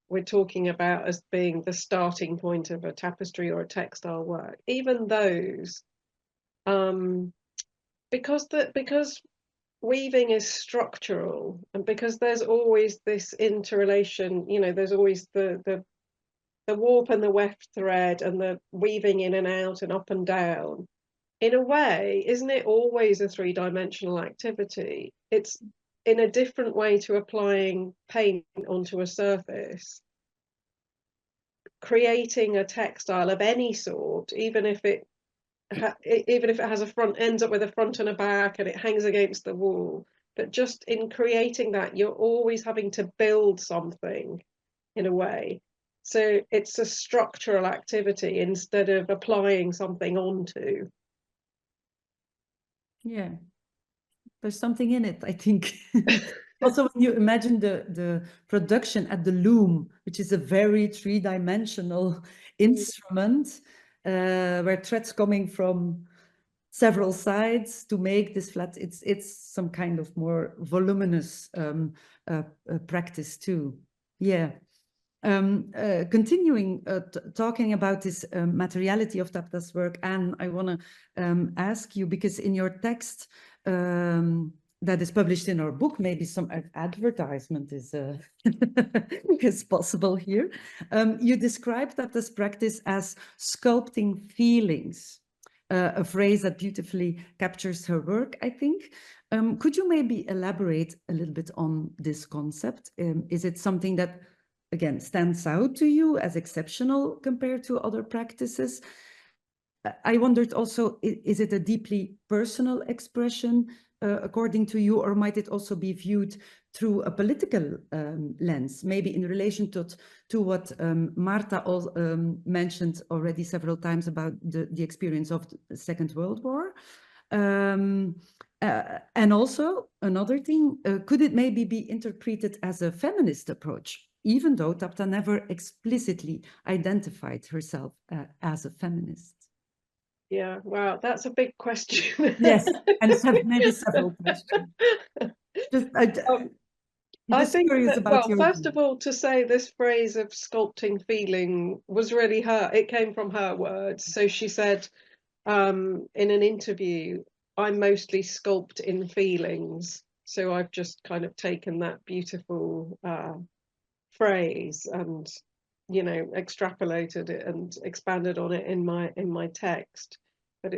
we're talking about as being the starting point of a tapestry or a textile work, even those, because weaving is structural and because there's always this interrelation, there's always the warp and the weft thread and the weaving in and out and up and down. In a way, isn't it always a three-dimensional activity? It's in a different way to applying paint onto a surface. Creating a textile of any sort, even if it has a front, ends up with a front and a back and it hangs against the wall, but just in creating that, you're always having to build something in a way. So it's a structural activity instead of applying something onto. Yeah, there's something in it, I think. Also, when you imagine the production at the loom, which is a very three-dimensional instrument, where threads coming from several sides to make this flat, it's some kind of more voluminous practice too. Yeah. Continuing talking about this materiality of Tapta's work, Anne, I want to ask you, because in your text that is published in our book, maybe some advertisement is is possible here. You describe Tapta's practice as sculpting feelings, a phrase that beautifully captures her work, I think. Could you maybe elaborate a little bit on this concept? Is it something that, again, stands out to you as exceptional compared to other practices? I wondered also, is it a deeply personal expression according to you, or might it also be viewed through a political lens, maybe in relation to what Marta mentioned already several times about the experience of the Second World War? And also, another thing, could it maybe be interpreted as a feminist approach, even though Tapta never explicitly identified herself as a feminist? Yeah, wow, that's a big question. Yes, and maybe several questions. I think that, well, first view. of all, to say this phrase of sculpting feeling was really it came from her words. So she said in an interview, I mostly sculpt in feelings. So I've just kind of taken that beautiful phrase and, extrapolated it and expanded on it in my text. But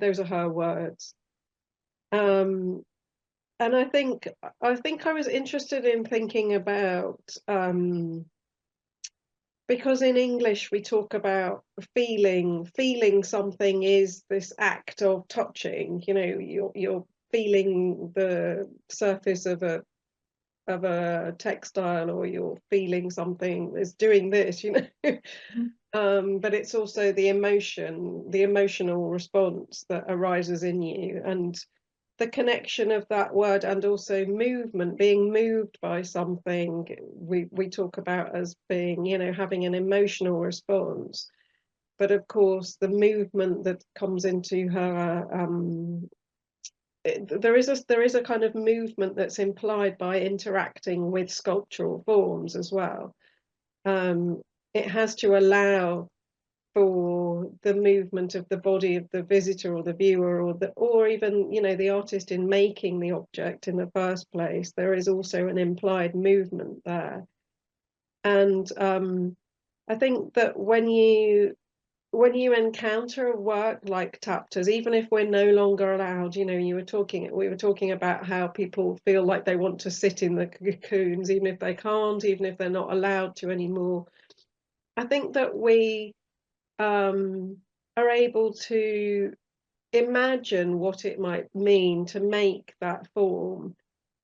those are her words. And I think I was interested in thinking about because in English we talk about feeling something is this act of touching. You're feeling the surface of a textile, or you're feeling something is doing this, but it's also the emotional response that arises in you, and the connection of that word and also movement, being moved by something, we talk about as being, having an emotional response. But of course, the movement that comes into her, there is a kind of movement that's implied by interacting with sculptural forms as well. It has to allow for the movement of the body of the visitor or the viewer or even, you know, the artist in making the object in the first place. There is also an implied movement there. And I think that when you encounter a work like Tapta's, even if we're no longer allowed, you know, we were talking about how people feel like they want to sit in the cocoons, even if they can't, even if they're not allowed to anymore. I think that we are able to imagine what it might mean to make that form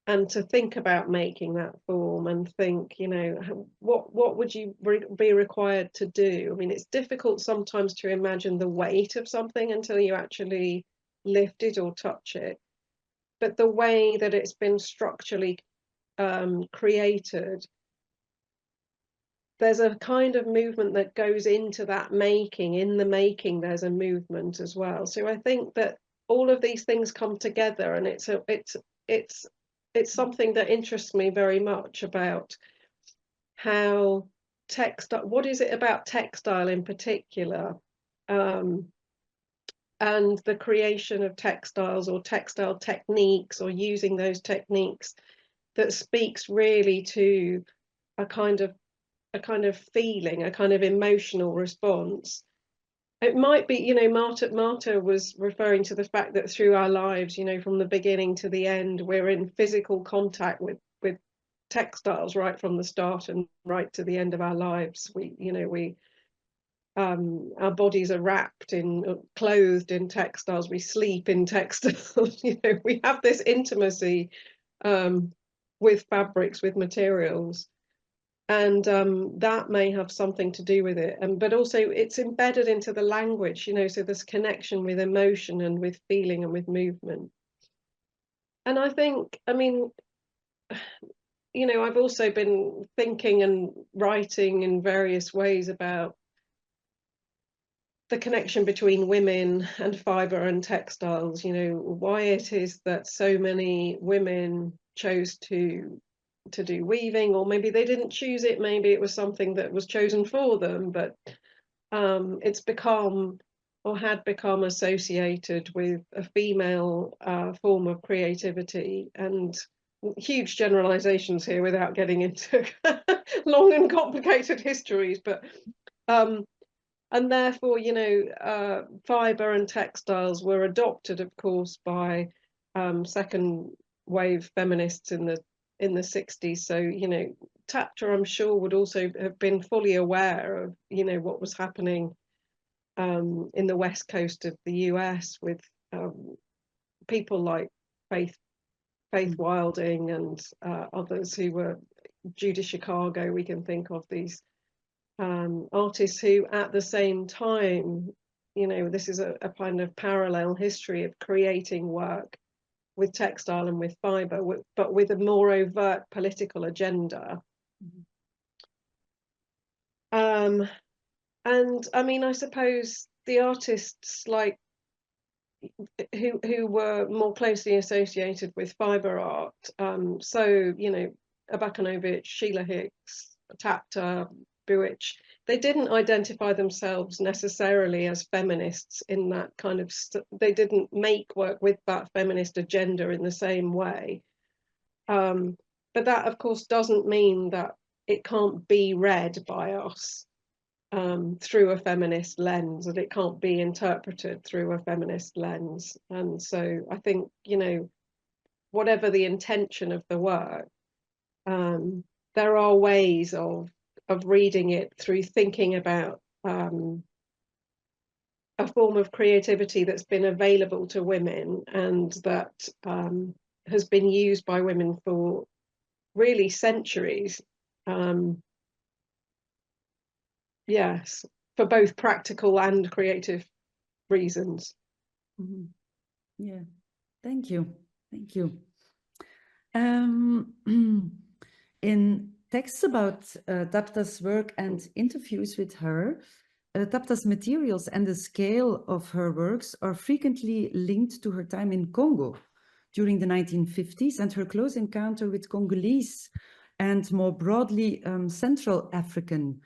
and to think about making that form and think, you know, what would you be required to do? I mean, it's difficult sometimes to imagine the weight of something until you actually lift it or touch it. But the way that it's been structurally created, there's a kind of movement that goes into that making. In the making, there's a movement as well. So I think that all of these things come together, and it's something that interests me very much about how textile, what is it about textile in particular, and the creation of textiles or textile techniques or using those techniques that speaks really to a kind of feeling, a kind of emotional response. It might be, you know, Marta was referring to the fact that through our lives, you know, from the beginning to the end, we're in physical contact with textiles right from the start and right to the end of our lives. Our bodies are wrapped in, clothed in textiles. We sleep in textiles. You know, we have this intimacy with fabrics, with materials. And that may have something to do with it. But also it's embedded into the language, you know, so this connection with emotion and with feeling and with movement. And I think, I mean, you know, I've also been thinking and writing in various ways about the connection between women and fibre and textiles, you know, why it is that so many women chose to do weaving, or maybe they didn't choose it, maybe it was something that was chosen for them, but it's become or had become associated with a female form of creativity. And huge generalizations here without getting into long and complicated histories, but and therefore, you know, fibre and textiles were adopted, of course, by second wave feminists in the 60s. So, you know, Tapta, I'm sure, would also have been fully aware of, you know, what was happening in the west coast of the US with people like Faith Wilding and others who were Judy Chicago. We can think of these artists who at the same time, you know, this is a kind of parallel history of creating work with textile and with fibre, but with a more overt political agenda. And I mean, I suppose the artists like who were more closely associated with fibre art, so, you know, Abakanowicz, Sheila, Hicks, Tapta, Buić, they didn't identify themselves necessarily as feminists in that kind of, they didn't make work with that feminist agenda in the same way. But that, of course, doesn't mean that it can't be read by us through a feminist lens, and it can't be interpreted through a feminist lens. And so I think, you know, whatever the intention of the work, there are ways of reading it through thinking about a form of creativity that's been available to women and that has been used by women for really centuries. Yes, for both practical and creative reasons. Mm-hmm. Yeah, thank you. Thank you. In texts about Tapta's work and interviews with her, Tapta's materials and the scale of her works are frequently linked to her time in Congo during the 1950s and her close encounter with Congolese and more broadly Central African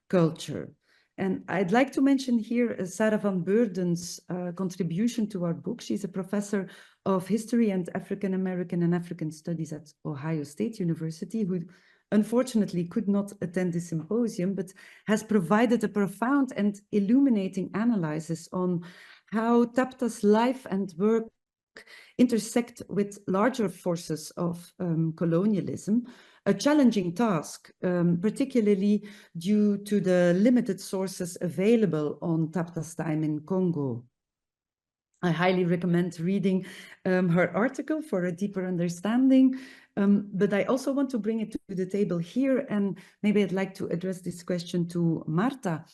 culture. And I'd like to mention here Sarah van Beurden's contribution to our book. She's a professor of history and African American and African studies at Ohio State University, who unfortunately could not attend the symposium, but has provided a profound and illuminating analysis on how Tapta's life and work intersect with larger forces of colonialism, a challenging task, particularly due to the limited sources available on Tapta's time in Congo. I highly recommend reading her article for a deeper understanding, but I also want to bring it to the table here, and maybe I'd like to address this question to Marta.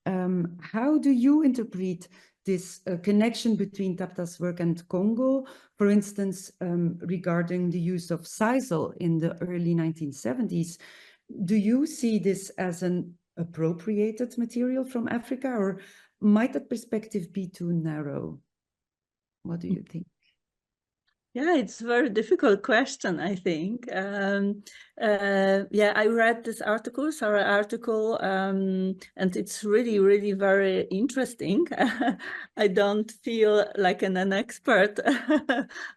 How do you interpret this connection between Tapta's work and Congo, for instance, regarding the use of sisal in the early 1970s? Do you see this as an appropriated material from Africa, or might that perspective be too narrow? What do you think? Yeah, it's a very difficult question, I think. Yeah, I read this article, Sarah article, and it's really, really very interesting. I don't feel like an expert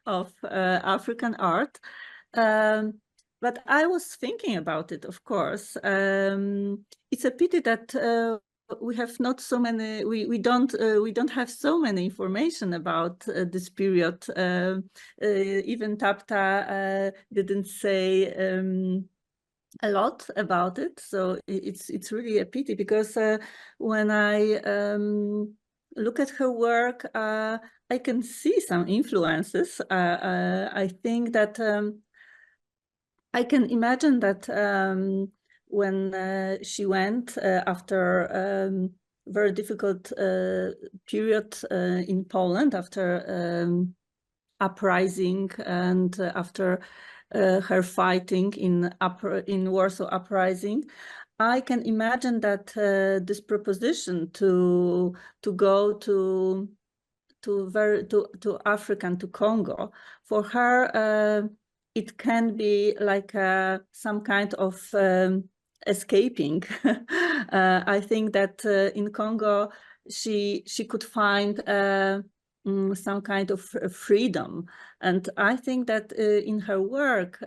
of African art. But I was thinking about it, of course. It's a pity that we have not so many. We don't have so many information about this period. Even Tapta didn't say a lot about it, so it's really a pity, because when I look at her work, I can see some influences. I think that I can imagine that when she went after very difficult period in Poland, after uprising and after her fighting in Warsaw Uprising, I can imagine that this proposition to go to Africa, to Congo, for her it can be like some kind of escaping. I think that in Congo she could find some kind of freedom, and I think that in her work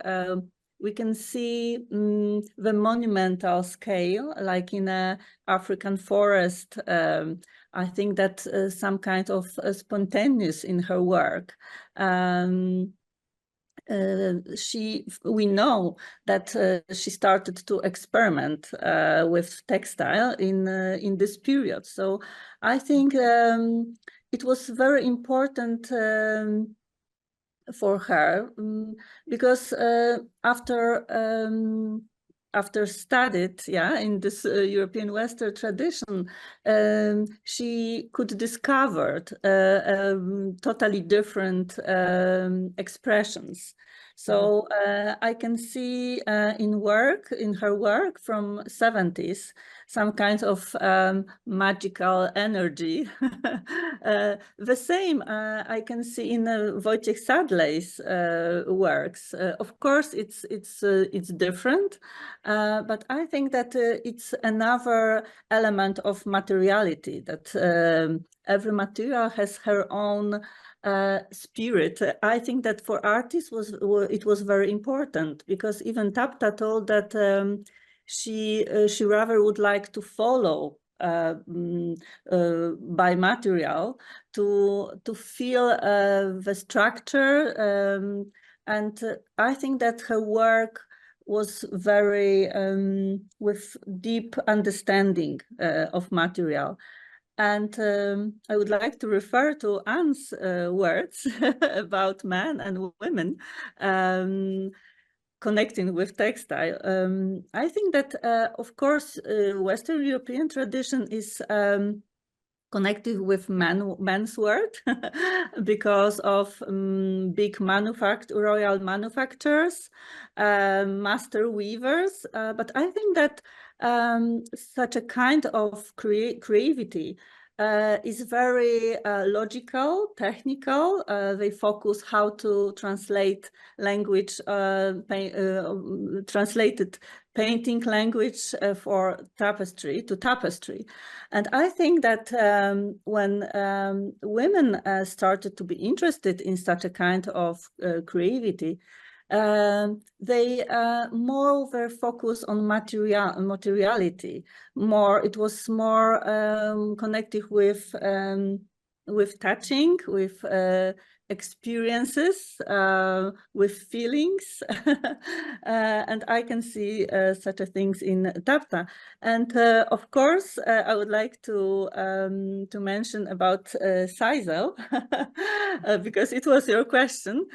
we can see the monumental scale, like in an African forest. I think that some kind of spontaneous in her work. We know that she started to experiment with textile in this period. So I think it was very important for her, because after studied, in this European Western tradition, she could discover totally different expressions. So I can see in her work from 70s, some kind of magical energy. The same I can see in Wojciech Sadlej's works. Of course, it's different, but I think that it's another element of materiality, that every material has her own spirit. I think that for artists it was very important, because even Tapta told that she rather would like to follow by material to feel the structure, and I think that her work was very with deep understanding of material. And I would like to refer to Anne's words about men and women connecting with textile. I think that, of course, Western European tradition is connected with men's work because of big royal manufacturers, master weavers. But I think that such a kind of creativity is very logical, technical. They focus how to translate language, translated painting language for tapestry to tapestry. And I think that when women started to be interested in such a kind of creativity, they moreover focus on materiality. It was more connected with touching, with experiences, with feelings, and I can see such a things in Tapta. And of course, I would like to mention about sisal, because it was your question.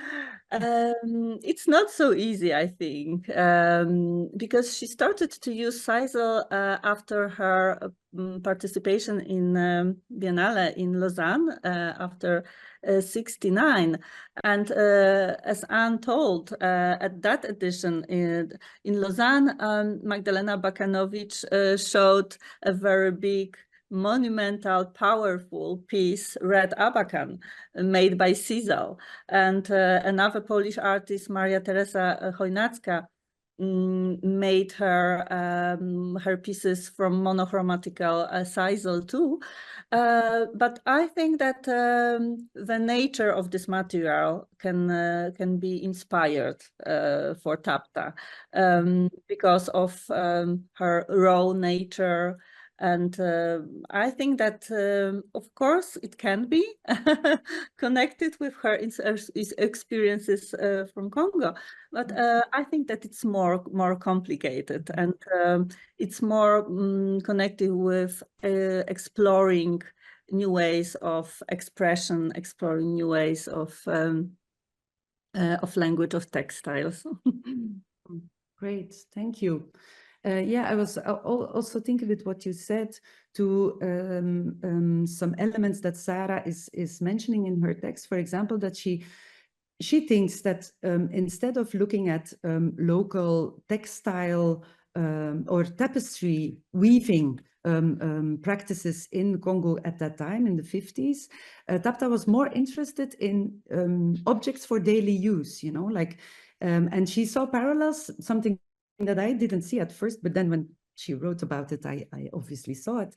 It's not so easy, I think, because she started to use sisal after her participation in Biennale in Lausanne after 69. And as Anne told, at that edition in Lausanne, Magdalena Abakanowicz showed a very big, monumental, powerful piece, Red Abakan, made by sisal. And another Polish artist, Maria Teresa Chojnacka, made her pieces from monochromatical sisal too. But I think that the nature of this material can be inspired for Tapta because of her raw nature. And I think that, of course, it can be connected with her experiences from Congo. But I think that it's more complicated, and it's more connected with exploring new ways of expression, exploring new ways of language of textiles. Great, thank you. Yeah, I was also thinking with what you said to some elements that Sarah is mentioning in her text. For example, that she thinks that instead of looking at local textile or tapestry weaving practices in Congo at that time, in the 50s, Tapta was more interested in objects for daily use, you know, like, and she saw parallels, something that I didn't see at first, but then when she wrote about it, I obviously saw it.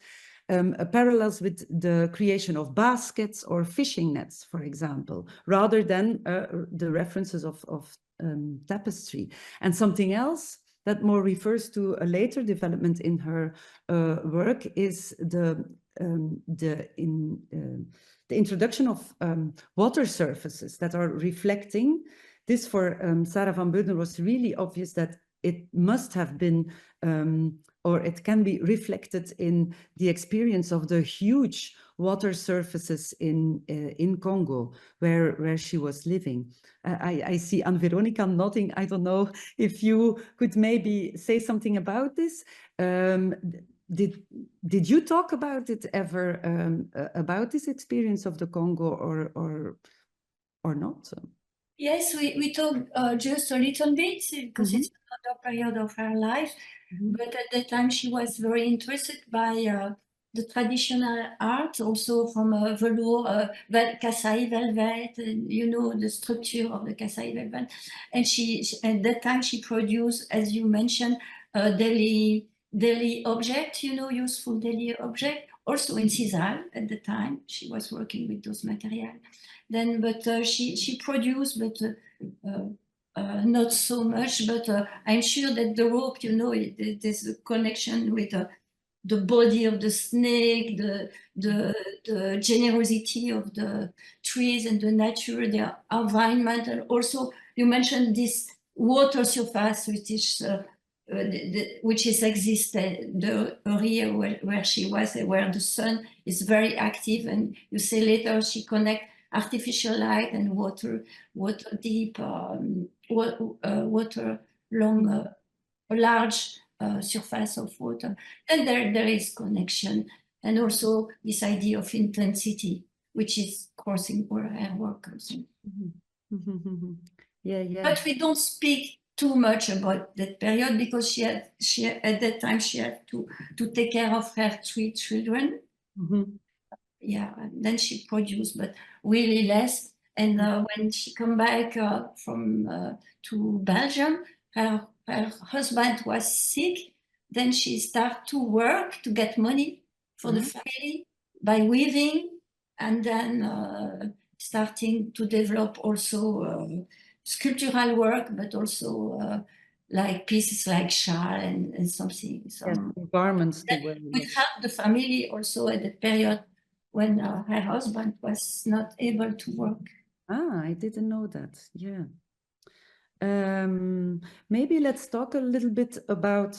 Parallels with the creation of baskets or fishing nets, for example, rather than the references of tapestry. And something else that more refers to a later development in her work is the introduction of water surfaces that are reflecting. This for Sarah van Beurden was really obvious that it must have been, or it can be reflected in the experience of the huge water surfaces in Congo, where she was living. I see Anne-Veronica nodding. I don't know if you could maybe say something about this. Did you talk about it ever, about this experience of the Congo, or not? Yes, we talked just a little bit because it's another period of her life. But at the time, she was very interested by the traditional art, also from velour, Kasai velvet, you know, the structure of the Kasai velvet. And she at that time, she produced, as you mentioned, daily object, you know, useful daily object, also in sisal at the time. She was working with those materials. Then, but she produced, but not so much. But I'm sure that the rope, you know, there's a connection with the body of the snake, the generosity of the trees and the nature, the environment, and also you mentioned this water surface, which is existed the area where she was, where the sun is very active, and you say later she connect artificial light and water deep, water long, a large surface of water. And there is connection, and also this idea of intensity, which is crossing her work also. Yeah. But we don't speak too much about that period because she at that time she had to take care of her 3 children. yeah, and then she produced, but really less. And when she come back to Belgium, her husband was sick. Then she started to work to get money for the family by weaving, and then starting to develop also sculptural work, but also like pieces like shawl and something. Yes, garments to wear. Would help the family also at the period when her husband was not able to work. Ah, I didn't know that. Yeah. Maybe let's talk a little bit about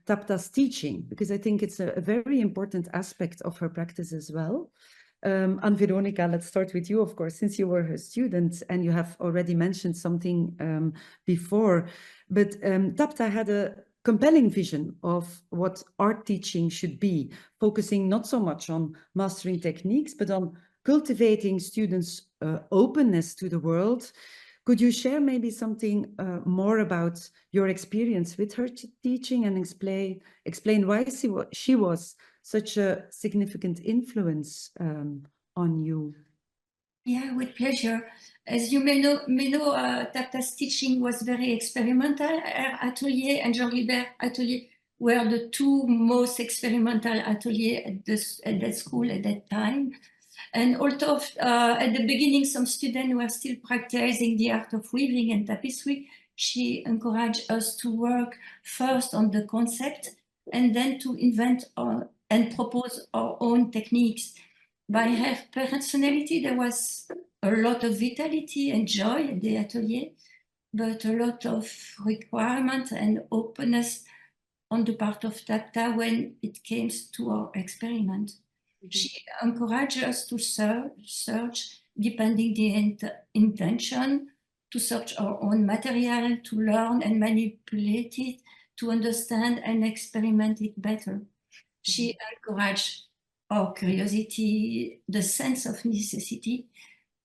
Tapta's teaching, because I think it's a very important aspect of her practice as well. And Veronica, let's start with you, of course, since you were her student and you have already mentioned something before. But Tapta had a compelling vision of what art teaching should be, focusing not so much on mastering techniques, but on cultivating students' openness to the world. Could you share maybe something more about your experience with her teaching and explain why she was such a significant influence on you? Yeah, with pleasure. As you may know, Tapta's teaching was very experimental. Her atelier and Jean-Hubert atelier were the two most experimental ateliers at that school at that time. And although at the beginning some students were still practicing the art of weaving and tapestry, she encouraged us to work first on the concept and then to invent and propose our own techniques. By her personality, there was a lot of vitality and joy at the atelier, but a lot of requirement and openness on the part of Tapta when it came to our experiment. She encouraged us to search depending the intention, to search our own material, to learn and manipulate it, to understand and experiment it better. She encouraged our curiosity, the sense of necessity,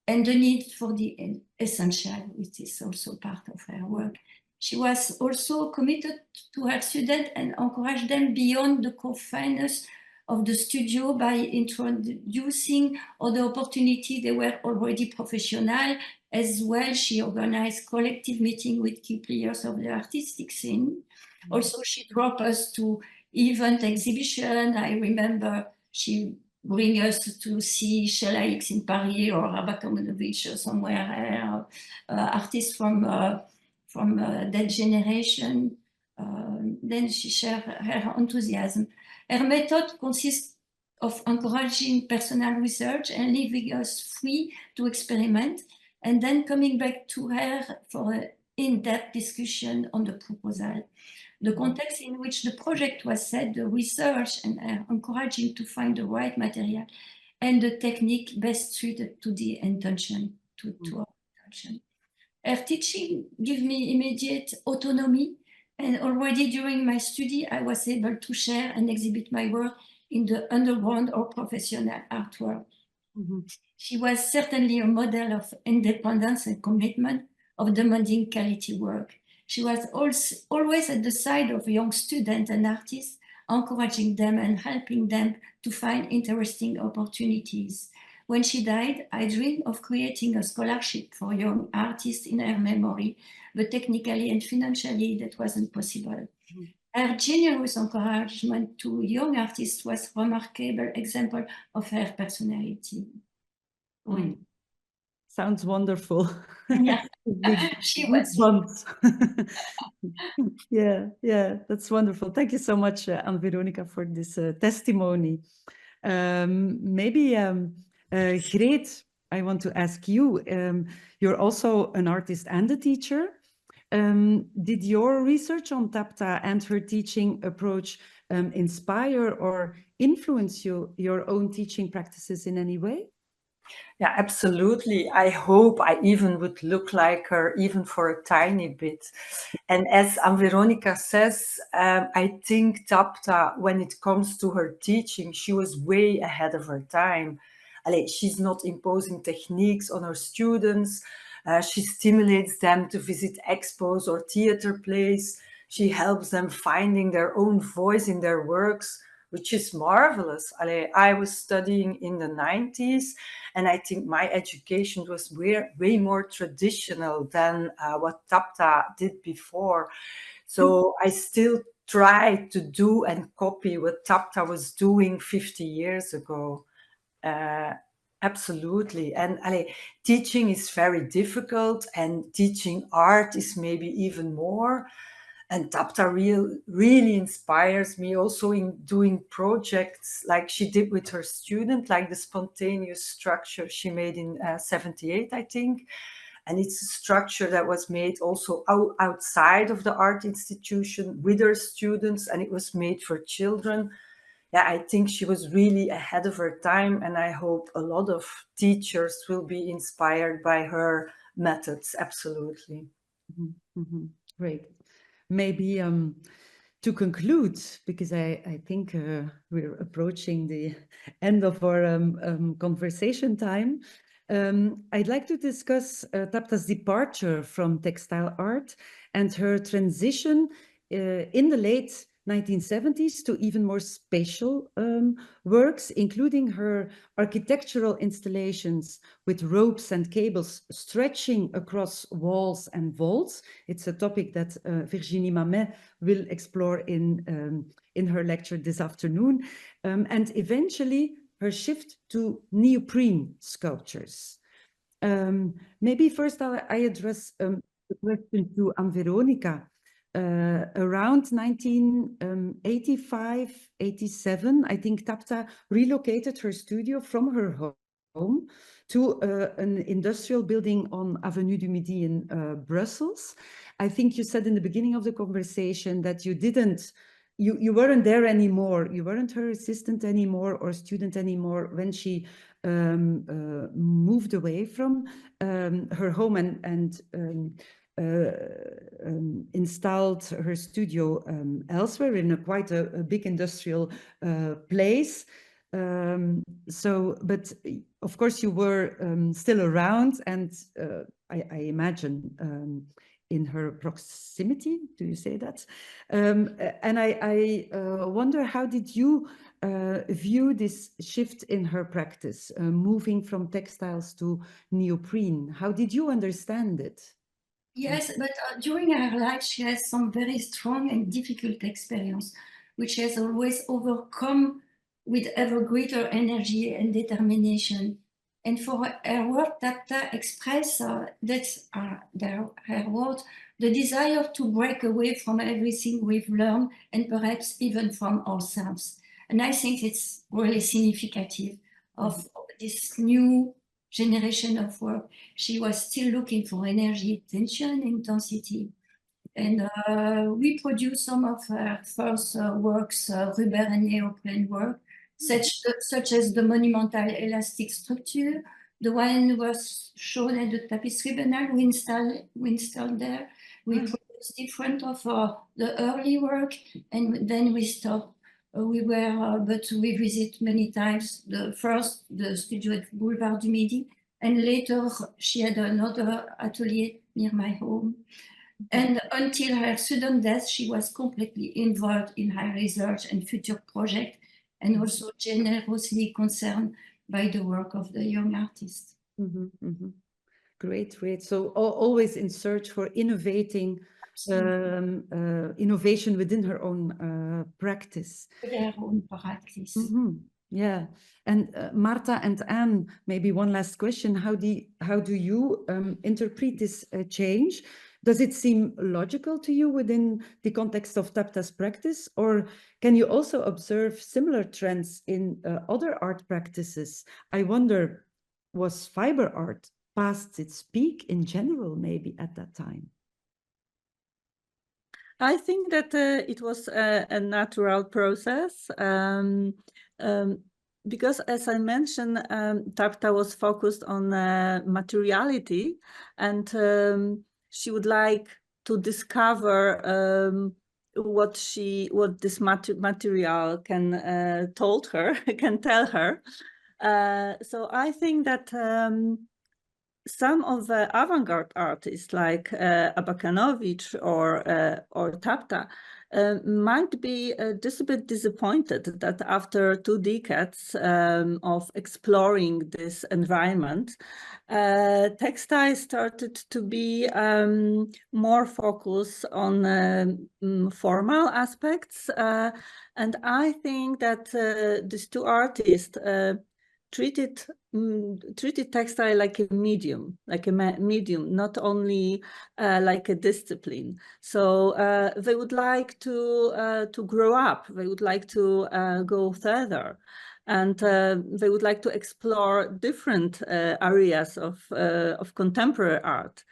and the need for the essential, which is also part of her work. She was also committed to her students and encouraged them beyond the confines of the studio by introducing other opportunities. They were already professional. As well, she organized collective meetings with key players of the artistic scene. Also, she dropped us to event exhibition. I remember she bring us to see Sheila Hicks in Paris or Abakanowicz or somewhere, artists from that generation. Then she shared her enthusiasm. Her method consists of encouraging personal research and leaving us free to experiment, and then coming back to her for an in-depth discussion on the proposal. The context in which the project was set, the research, and encouraging to find the right material and the technique best suited to the intention, to our intention. Her teaching gave me immediate autonomy, and already during my study, I was able to share and exhibit my work in the underground or professional art world. She was certainly a model of independence and commitment of demanding quality work. She was always at the side of young students and artists, encouraging them and helping them to find interesting opportunities. When she died, I dreamed of creating a scholarship for young artists in her memory, but technically and financially that wasn't possible. Her generous encouragement to young artists was a remarkable example of her personality. Sounds wonderful. Yeah, she was. Yeah, that's wonderful. Thank you so much, Anne-Veronica, for this testimony. Maybe, Greet, I want to ask you, you're also an artist and a teacher. Did your research on Tapta and her teaching approach inspire or influence your own teaching practices in any way? Yeah, absolutely. I hope I even would look like her, even for a tiny bit. And as Anne-Veronica says, I think Tapta, when it comes to her teaching, she was way ahead of her time. She's not imposing techniques on her students. She stimulates them to visit expos or theater plays. She helps them finding their own voice in their works which is marvelous. I was studying in the 90s, and I think my education was way more traditional than what Tapta did before. So I still try to do and copy what Tapta was doing 50 years ago. Absolutely. And teaching is very difficult, and teaching art is maybe even more. And Tapta really inspires me also in doing projects like she did with her student, like the spontaneous structure she made in 78, I think. And it's a structure that was made also outside of the art institution with her students, and it was made for children. Yeah, I think she was really ahead of her time, and I hope a lot of teachers will be inspired by her methods. Absolutely. Great. Maybe to conclude, because I think we're approaching the end of our conversation time, I'd like to discuss Tapta's departure from textile art and her transition in the late 1970s to even more spatial works, including her architectural installations with ropes and cables stretching across walls and vaults. It's a topic that Virginie Mamet will explore in her lecture this afternoon. And eventually her shift to neoprene sculptures. Maybe first I address the question to Veronica. Around 1985-87, I think Tapta relocated her studio from her home to an industrial building on Avenue du Midi in Brussels. I think you said in the beginning of the conversation that you weren't there anymore. You weren't her assistant anymore or student anymore when she moved away from her home and installed her studio elsewhere in quite a big industrial place. But of course you were still around, and I imagine in her proximity, do you say that? And I wonder, how did you view this shift in her practice, moving from textiles to neoprene? How did you understand it? Yes, but during her life, she has some very strong and difficult experience, which has always overcome with ever greater energy and determination. And for her work, Tapta express that's her word, the desire to break away from everything we've learned and perhaps even from ourselves. And I think it's really significant of this new generation of work. She was still looking for energy, tension, intensity. And we produced some of her first works, rubber and neoprene work, such as the monumental elastic structure. The one was shown at the Tapestry Biennale we installed there. We produced different of the early work, and then we stopped. But we visit many times. The studio at Boulevard du Midi, and later she had another atelier near my home. And until her sudden death, she was completely involved in her research and future projects, and also generously concerned by the work of the young artists. Great. So always in search for innovation within her own practice. Their own practice. Yeah. And Marta and Anne, maybe one last question. How do you interpret this change? Does it seem logical to you within the context of Tapta's practice, or can you also observe similar trends in other art practices? I wonder, was fiber art past its peak in general, maybe at that time? I think that it was a natural process because, as I mentioned, Tapta was focused on materiality, and she would like to discover what this material can tell her. So I think that some of the avant-garde artists like Abakanowicz or Tapta might be just a bit disappointed that after 2 decades of exploring this environment, textiles started to be more focused on formal aspects. And I think that these 2 artists treated textile like a medium, not only like a discipline. So they would like to grow up. They would like to go further, and they would like to explore different areas of contemporary art.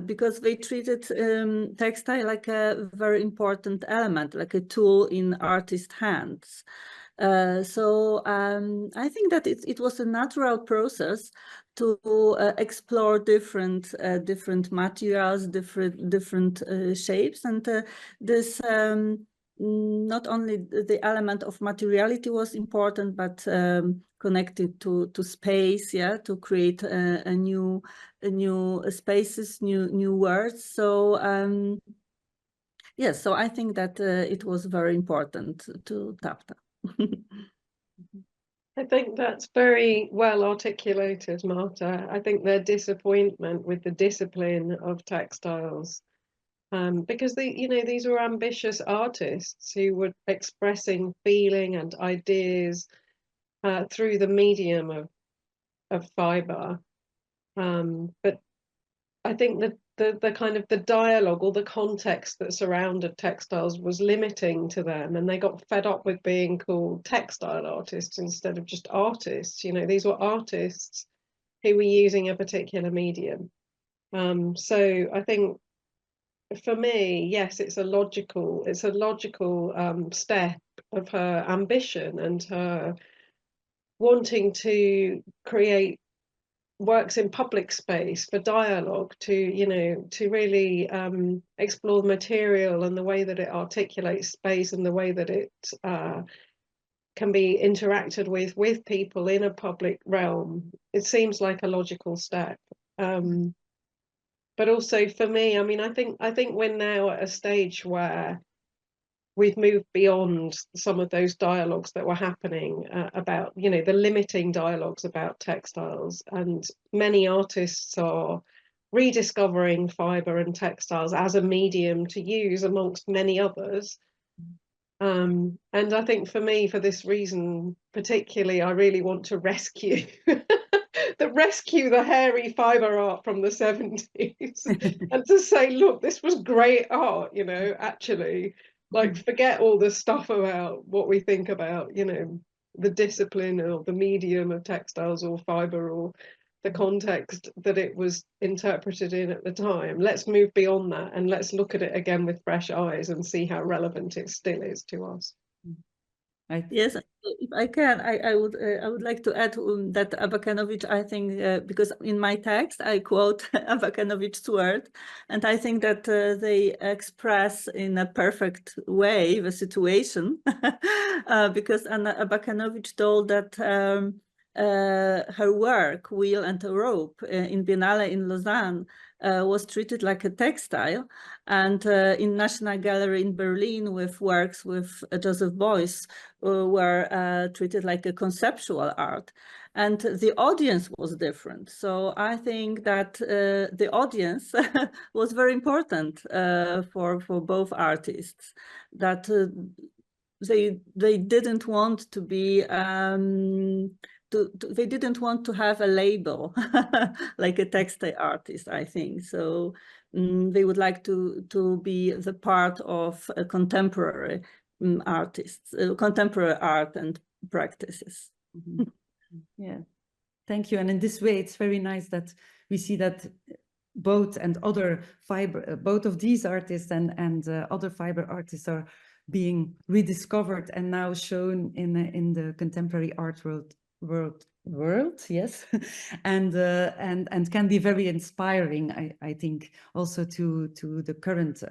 Because they treated textile like a very important element, like a tool in artist hands. So I think that it was a natural process to explore different materials, different shapes, and this not only the element of materiality was important, but connected to space, yeah, to create a new spaces, new words. So yes, so I think that it was very important to Tapta. I think that's very well articulated, Marta. I think their disappointment with the discipline of textiles, because these were ambitious artists who were expressing feeling and ideas through the medium of fiber. But I think that the kind of the dialogue or the context that surrounded textiles was limiting to them, and they got fed up with being called textile artists instead of just artists. These were artists who were using a particular medium. So I think for me, yes, it's a logical step of her ambition and her wanting to create works in public space for dialogue, to really explore the material and the way that it articulates space and the way that it can be interacted with people in a public realm. It seems like a logical step. But also for me, I mean, I think we're now at a stage where we've moved beyond some of those dialogues that were happening about, the limiting dialogues about textiles. And many artists are rediscovering fiber and textiles as a medium to use amongst many others. And I think for me, for this reason, particularly, I really want to rescue the hairy fiber art from the 70s and to say, look, this was great art, actually. Like, forget all the stuff about what we think about, the discipline or the medium of textiles or fiber or the context that it was interpreted in at the time. Let's move beyond that and let's look at it again with fresh eyes and see how relevant it still is to us. Yes, if I can, I would like to add that Abakanowicz, I think, because in my text I quote Abakanowicz's word, and I think that they express in a perfect way the situation, because Abakanowicz told that her work, Wheel and a Rope, in Biennale in Lausanne, was treated like a textile, and in National Gallery in Berlin with works with Joseph Beuys were treated like a conceptual art, and the audience was different. So I think that the audience was very important for both artists, that they didn't want to be they didn't want to have a label like a textile artist, I think. So they would like to be the part of a contemporary artists, contemporary art and practices. Yeah, thank you. And in this way, it's very nice that we see that both of these artists and other fiber artists are being rediscovered and now shown in the contemporary art world, yes, and can be very inspiring, I think, also to the current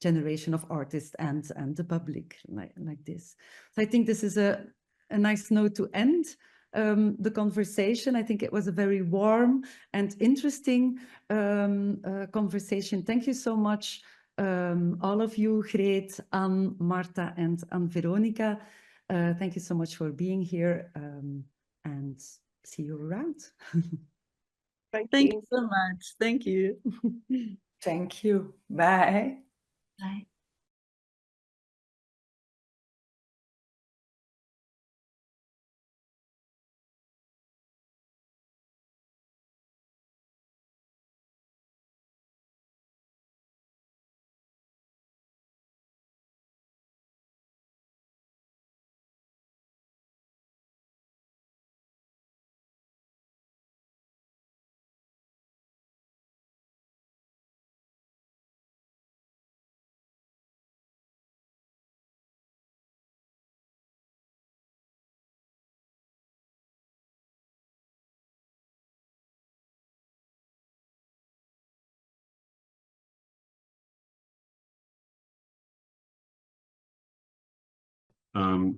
generation of artists and the public like this. So I think this is a nice note to end. the conversation. I think it was a very warm and interesting conversation. Thank you so much, all of you, Greet, Anne, Marta, and Veronica. Thank you so much for being here, and see you around. Thank you so much. Thank you. Thank you. Bye. Bye.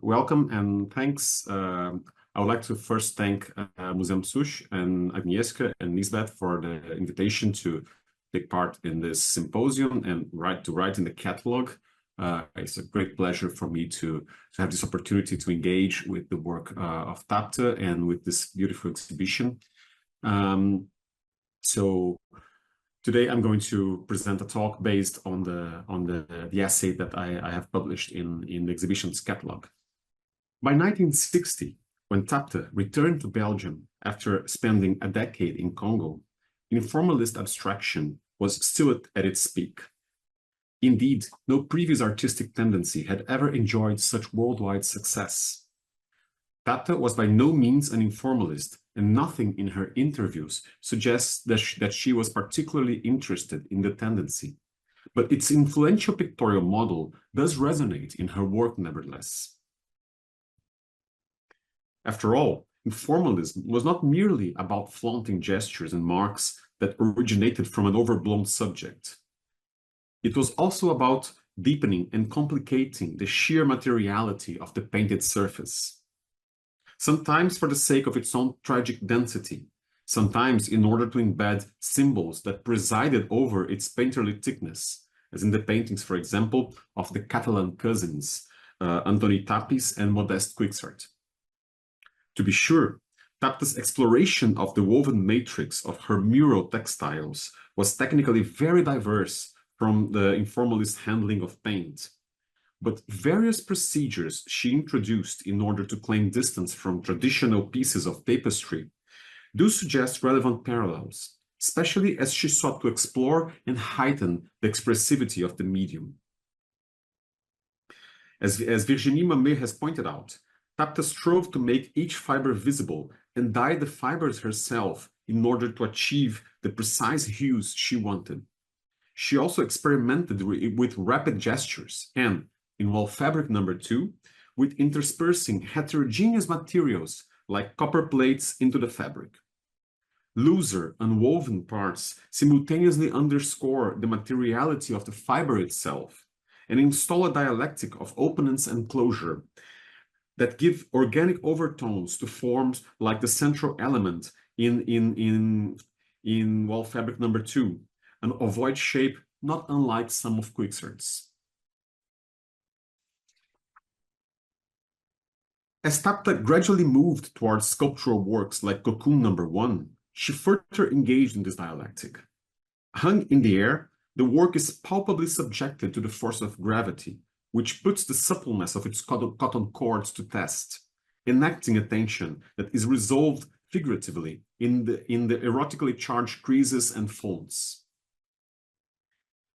Welcome and thanks. I would like to first thank Museum Sush and Agnieszka and Lisbeth for the invitation to take part in this symposium and write in the catalog. It's a great pleasure for me to have this opportunity to engage with the work of Tapta and with this beautiful exhibition. So today I'm going to present a talk based on the essay that I have published in the exhibition's catalog. By 1960, when Tapta returned to Belgium after spending a decade in Congo, informalist abstraction was still at its peak. Indeed, no previous artistic tendency had ever enjoyed such worldwide success. Tapta was by no means an informalist, and nothing in her interviews suggests that she was particularly interested in the tendency. But its influential pictorial model does resonate in her work nevertheless. After all, informalism was not merely about flaunting gestures and marks that originated from an overblown subject. It was also about deepening and complicating the sheer materiality of the painted surface. Sometimes for the sake of its own tragic density, sometimes in order to embed symbols that presided over its painterly thickness, as in the paintings, for example, of the Catalan cousins, Antoni Tapis and Modest Quixart. To be sure, Tapta's exploration of the woven matrix of her mural textiles was technically very diverse from the informalist handling of paint. But various procedures she introduced in order to claim distance from traditional pieces of tapestry do suggest relevant parallels, especially as she sought to explore and heighten the expressivity of the medium. As Virginie Mamet has pointed out, Tapta strove to make each fiber visible and dyed the fibers herself in order to achieve the precise hues she wanted. She also experimented with rapid gestures and, in wall fabric number 2, with interspersing heterogeneous materials like copper plates into the fabric. Looser, unwoven parts simultaneously underscore the materiality of the fiber itself and install a dialectic of openness and closure that give organic overtones to forms like the central element in wall fabric number 2, an ovoid shape not unlike some of Quixart's. As Tapta gradually moved towards sculptural works like Cocoon number 1, she further engaged in this dialectic. Hung in the air, the work is palpably subjected to the force of gravity, which puts the suppleness of its cotton cords to test, enacting a tension that is resolved figuratively in the erotically charged creases and folds.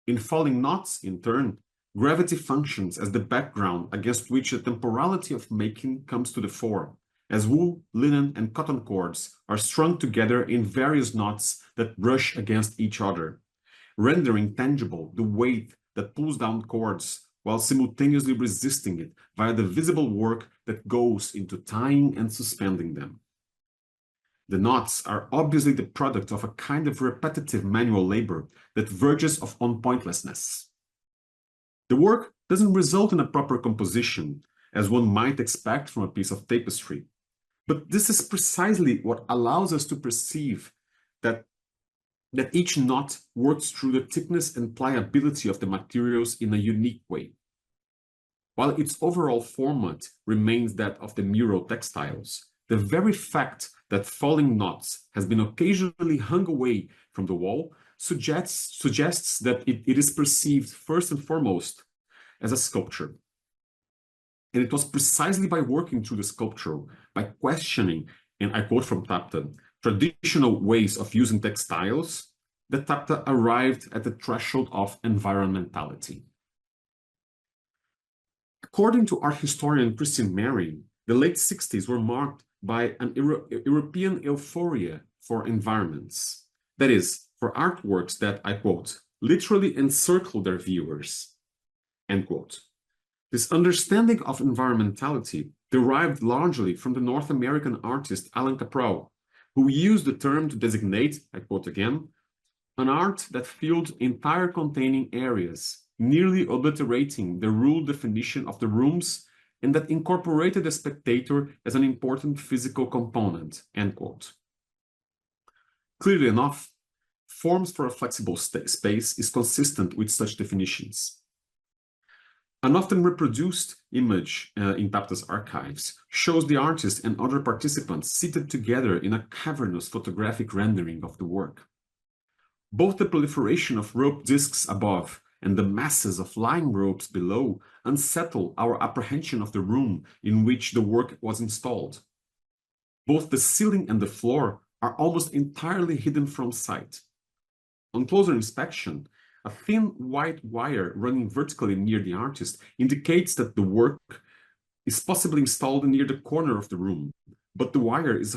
In Falling Knots, in turn, gravity functions as the background against which the temporality of making comes to the fore, as wool, linen, and cotton cords are strung together in various knots that brush against each other, rendering tangible the weight that pulls down cords while simultaneously resisting it via the visible work that goes into tying and suspending them. The knots are obviously the product of a kind of repetitive manual labor that verges on pointlessness. The work doesn't result in a proper composition, as one might expect from a piece of tapestry. But this is precisely what allows us to perceive that each knot works through the thickness and pliability of the materials in a unique way. While its overall format remains that of the mural textiles, the very fact that falling knots has been occasionally hung away from the wall suggests that it is perceived first and foremost as a sculpture. And it was precisely by working through the sculptural, by questioning, and I quote from Tapta, traditional ways of using textiles, that Tapta arrived at the threshold of environmentality. According to art historian Christine Mary, the late 60s were marked by an European euphoria for environments. That is, for artworks that, I quote, literally encircle their viewers, end quote. This understanding of environmentality derived largely from the North American artist Alan Caprow, who used the term to designate, I quote again, an art that filled entire containing areas, nearly obliterating the rule definition of the rooms, and that incorporated the spectator as an important physical component, end quote. Clearly enough, Forms for a Flexible Space is consistent with such definitions. An often reproduced image in Tapta's archives shows the artist and other participants seated together in a cavernous photographic rendering of the work. Both the proliferation of rope discs above and the masses of lying ropes below unsettle our apprehension of the room in which the work was installed. Both the ceiling and the floor are almost entirely hidden from sight. On closer inspection, a thin white wire running vertically near the artist indicates that the work is possibly installed near the corner of the room, but the wire is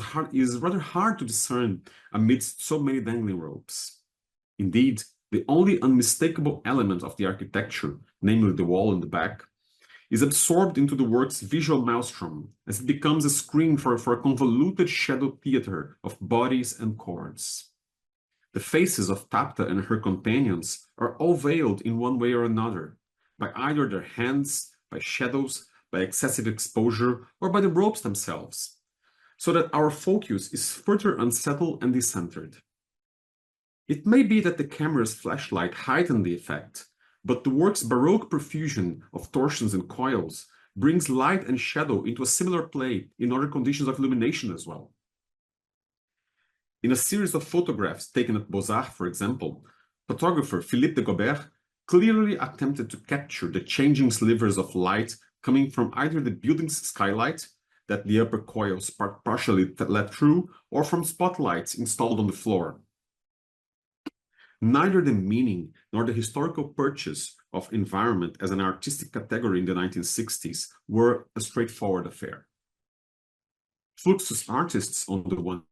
rather hard to discern amidst so many dangling ropes. Indeed, the only unmistakable element of the architecture, namely the wall in the back, is absorbed into the work's visual maelstrom as it becomes a screen for a convoluted shadow theater of bodies and cords. The faces of Tapta and her companions are all veiled in one way or another, by either their hands, by shadows, by excessive exposure, or by the ropes themselves, so that our focus is further unsettled and decentered. It may be that the camera's flashlight heightened the effect, but the work's Baroque profusion of torsions and coils brings light and shadow into a similar play in other conditions of illumination as well. In a series of photographs taken at Beaux-Arts, for example, photographer Philippe de Gobert clearly attempted to capture the changing slivers of light coming from either the building's skylight, that the upper coils partially let through, or from spotlights installed on the floor. Neither the meaning nor the historical purchase of environment as an artistic category in the 1960s were a straightforward affair. Fluxus artists, on the one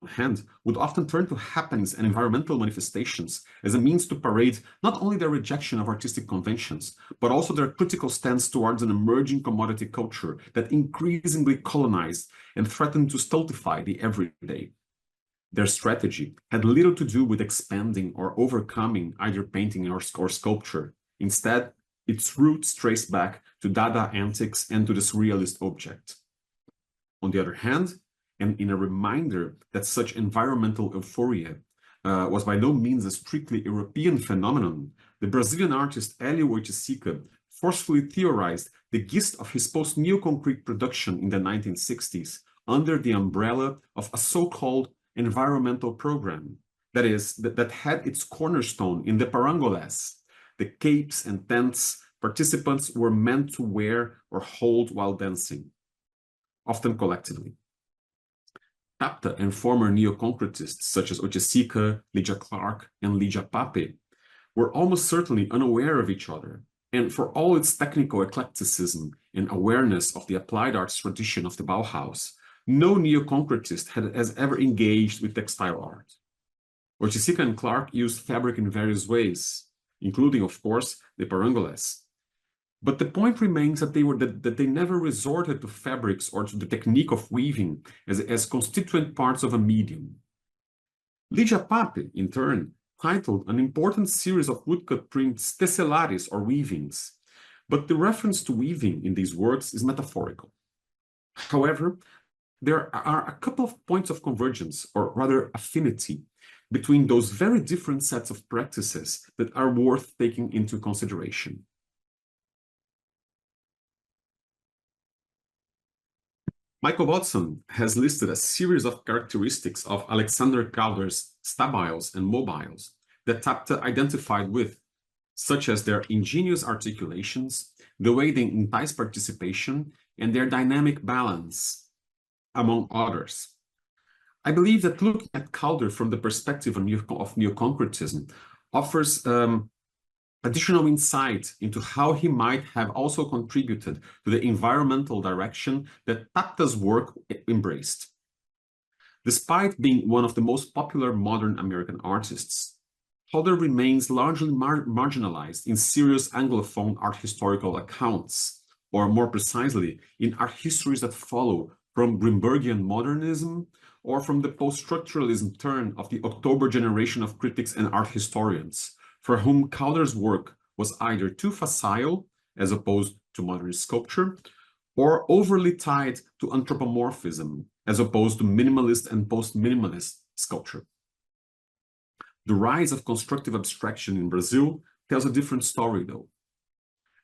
hand, would often turn to happenings and environmental manifestations as a means to parade not only their rejection of artistic conventions, but also their critical stance towards an emerging commodity culture that increasingly colonized and threatened to stultify the everyday. Their strategy had little to do with expanding or overcoming either painting or sculpture. Instead, its roots trace back to Dada antics and to the surrealist object. On the other hand, and in a reminder that such environmental euphoria was by no means a strictly European phenomenon, the Brazilian artist Hélio Oiticica forcefully theorized the gist of his post-neoconcrete production in the 1960s under the umbrella of a so-called environmental program, that is, that had its cornerstone in the parangolas, the capes and tents participants were meant to wear or hold while dancing, often collectively. Tapta and former neo-concretists such as Oiticica, Lydia Clark, and Lydia Pape were almost certainly unaware of each other, and for all its technical eclecticism and awareness of the applied arts tradition of the Bauhaus, no neo-concretist has ever engaged with textile art. Oiticica and Clark used fabric in various ways, including, of course, the parangolas. But the point remains that they never resorted to fabrics or to the technique of weaving as constituent parts of a medium. Lydia Pape, in turn, titled an important series of woodcut prints tesselares or weavings, but the reference to weaving in these works is metaphorical. However, there are a couple of points of convergence, or rather affinity, between those very different sets of practices that are worth taking into consideration. Michael Watson has listed a series of characteristics of Alexander Calder's stabiles and mobiles that Tapta identified with, such as their ingenious articulations, the way they entice participation, and their dynamic balance, among others. I believe that looking at Calder from the perspective of neoconcretism offers additional insight into how he might have also contributed to the environmental direction that Tapta's work embraced. Despite being one of the most popular modern American artists, Calder remains largely marginalized in serious Anglophone art historical accounts, or more precisely, in art histories that follow from Grimbergian modernism or from the post-structuralism turn of the October generation of critics and art historians, for whom Calder's work was either too facile, as opposed to modernist sculpture, or overly tied to anthropomorphism, as opposed to minimalist and post-minimalist sculpture. The rise of constructive abstraction in Brazil tells a different story, though.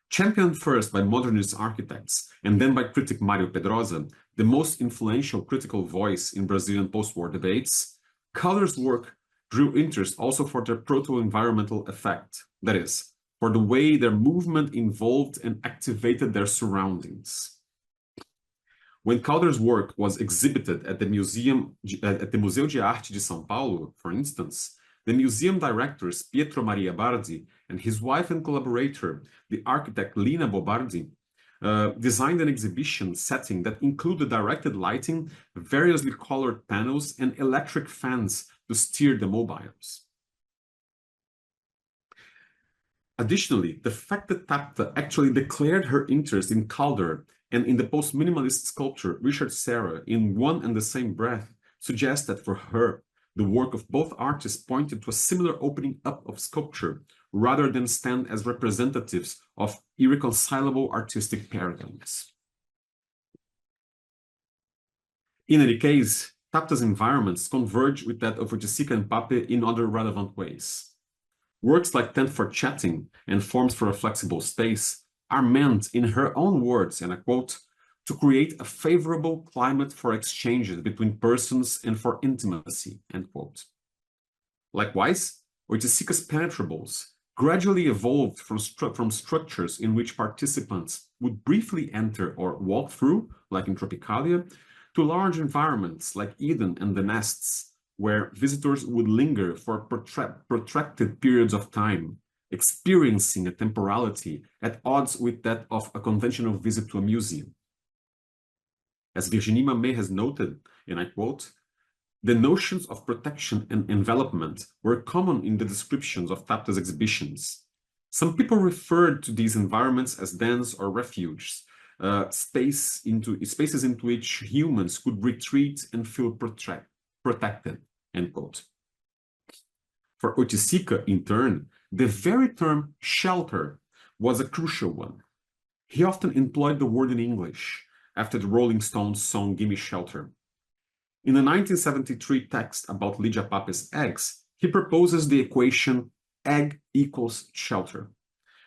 Championed first by modernist architects and then by critic Mário Pedrosa, the most influential critical voice in Brazilian post-war debates, Calder's work drew interest also for their proto-environmental effect, that is, for the way their movement involved and activated their surroundings. When Calder's work was exhibited at the Museu de Arte de São Paulo, for instance, the museum directors Pietro Maria Bardi and his wife and collaborator, the architect Lina Bobardi, designed an exhibition setting that included directed lighting, variously colored panels, and electric fans to steer the mobiles. Additionally, the fact that Tapta actually declared her interest in Calder and in the post-minimalist sculptor Richard Serra in one and the same breath suggests that for her, the work of both artists pointed to a similar opening up of sculpture, rather than stand as representatives of irreconcilable artistic paradigms. In any case, Tapta's environments converge with that of Oiticica and Pape in other relevant ways. Works like Tent for Chatting and Forms for a Flexible Space are meant, in her own words, and I quote, to create a favorable climate for exchanges between persons and for intimacy, end quote. Likewise, Oiticica's penetrables gradually evolved from structures in which participants would briefly enter or walk through, like in Tropicalia, to large environments like Eden and the Nests, where visitors would linger for protracted periods of time, experiencing a temporality at odds with that of a conventional visit to a museum. As Virginie Mamet has noted, and I quote, the notions of protection and envelopment were common in the descriptions of Tapta's exhibitions. Some people referred to these environments as dens or refuges, spaces into which humans could retreat and feel protected, end quote. For Oiticica, in turn, the very term shelter was a crucial one. He often employed the word in English, after the Rolling Stones song Gimme Shelter. In the 1973 text about Lydia Pape's eggs, he proposes the equation egg equals shelter,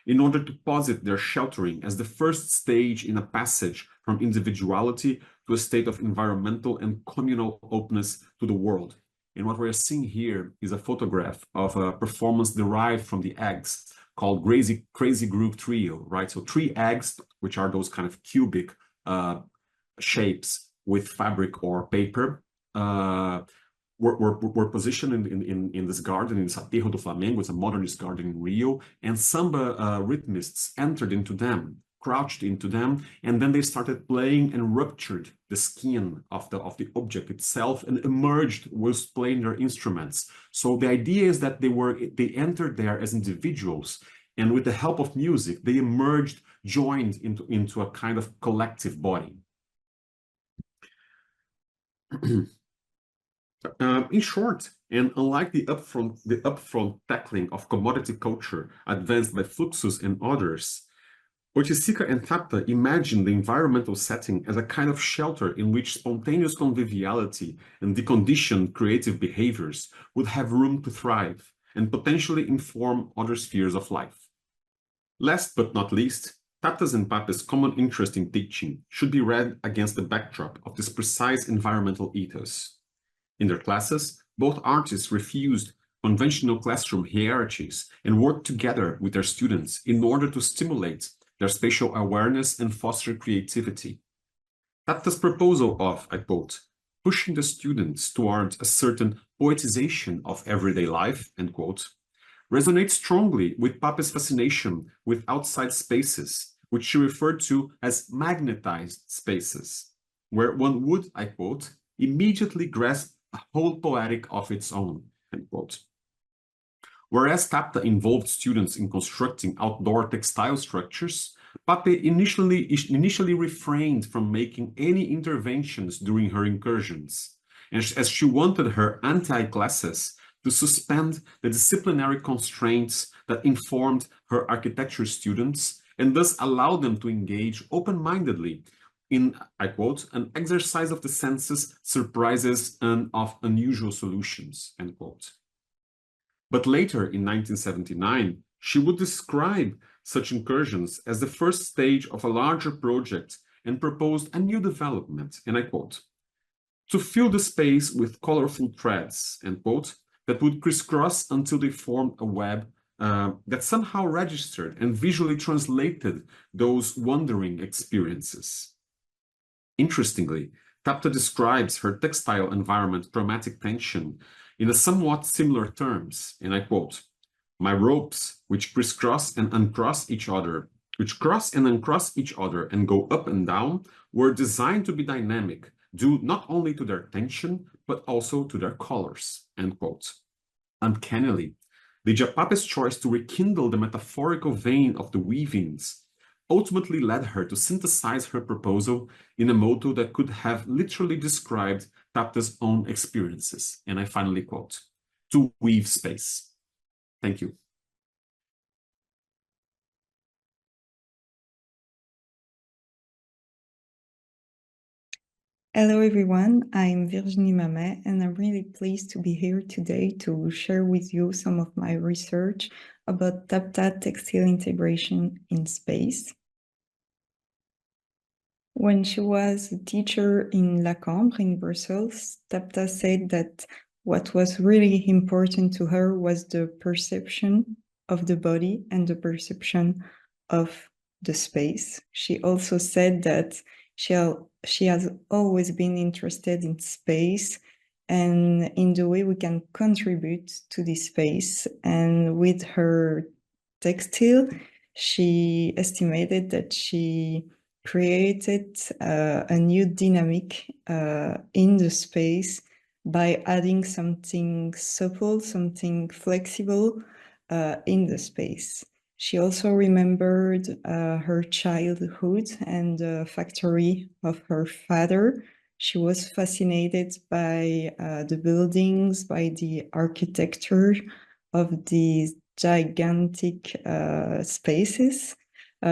in order to posit their sheltering as the first stage in a passage from individuality to a state of environmental and communal openness to the world. And what we're seeing here is a photograph of a performance derived from the eggs called Crazy Group Trio, right? So 3 eggs, which are those kind of cubic shapes with fabric or paper, were positioned in this garden in Saterro do Flamengo. It's a modernist garden in Rio, and samba rhythmists entered into them, crouched into them, and then they started playing and ruptured the skin of the object itself and emerged whilst playing their instruments. So the idea is that they entered there as individuals, and with the help of music, they emerged, joined into a kind of collective body. In short, and unlike the upfront tackling of commodity culture advanced by Fluxus and others, Wojciech and Tapta imagined the environmental setting as a kind of shelter in which spontaneous conviviality and deconditioned creative behaviors would have room to thrive and potentially inform other spheres of life. Last but not least, Tapta's and Pape's common interest in teaching should be read against the backdrop of this precise environmental ethos. In their classes, both artists refused conventional classroom hierarchies and worked together with their students in order to stimulate their spatial awareness and foster creativity. Tapta's proposal of, I quote, pushing the students towards a certain poetization of everyday life, end quote, resonates strongly with Pape's fascination with outside spaces, which she referred to as magnetized spaces, where one would, I quote, immediately grasp a whole poetic of its own, end quote. Whereas Tapta involved students in constructing outdoor textile structures, Pape initially refrained from making any interventions during her incursions, as she wanted her anti-classes to suspend the disciplinary constraints that informed her architecture students and thus allow them to engage open-mindedly in, I quote, an exercise of the senses, surprises, and of unusual solutions, end quote. But later, in 1979, she would describe such incursions as the first stage of a larger project and proposed a new development, and I quote, to fill the space with colorful threads, end quote, that would crisscross until they formed a web that somehow registered and visually translated those wandering experiences. Interestingly, Tapta describes her textile environment chromatic tension in a somewhat similar terms, and I quote, my ropes, which crisscross and uncross each other, which cross and uncross each other and go up and down, were designed to be dynamic, due not only to their tension, but also to their colors, end quote. Uncannily, Lydia Pape's choice to rekindle the metaphorical vein of the weavings ultimately led her to synthesize her proposal in a motto that could have literally described Tapta's own experiences, and I finally quote, to weave space. Thank you. Hello everyone, I'm Virginie Mamet and I'm really pleased to be here today to share with you some of my research about Tapta textile integration in space. When she was a teacher in La Cambre in Brussels, Tapta said that what was really important to her was the perception of the body and the perception of the space. She also said that she has always been interested in space and in the way we can contribute to this space. And with her textile, she estimated that she created a new dynamic in the space by adding something supple, something flexible in the space. She also remembered her childhood and the factory of her father. She was fascinated by the buildings, by the architecture of these gigantic spaces.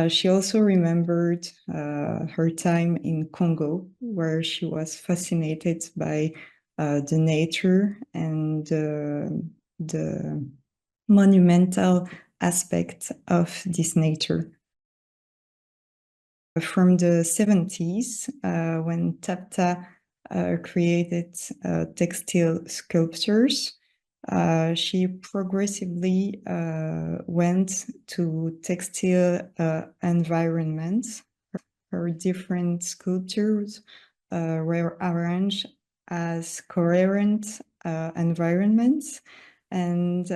She also remembered her time in Congo, where she was fascinated by the nature and the monumental aspect of this nature. From the 70s, when Tapta created textile sculptures, she progressively went to textile environments. Her different sculptures were arranged as coherent environments, and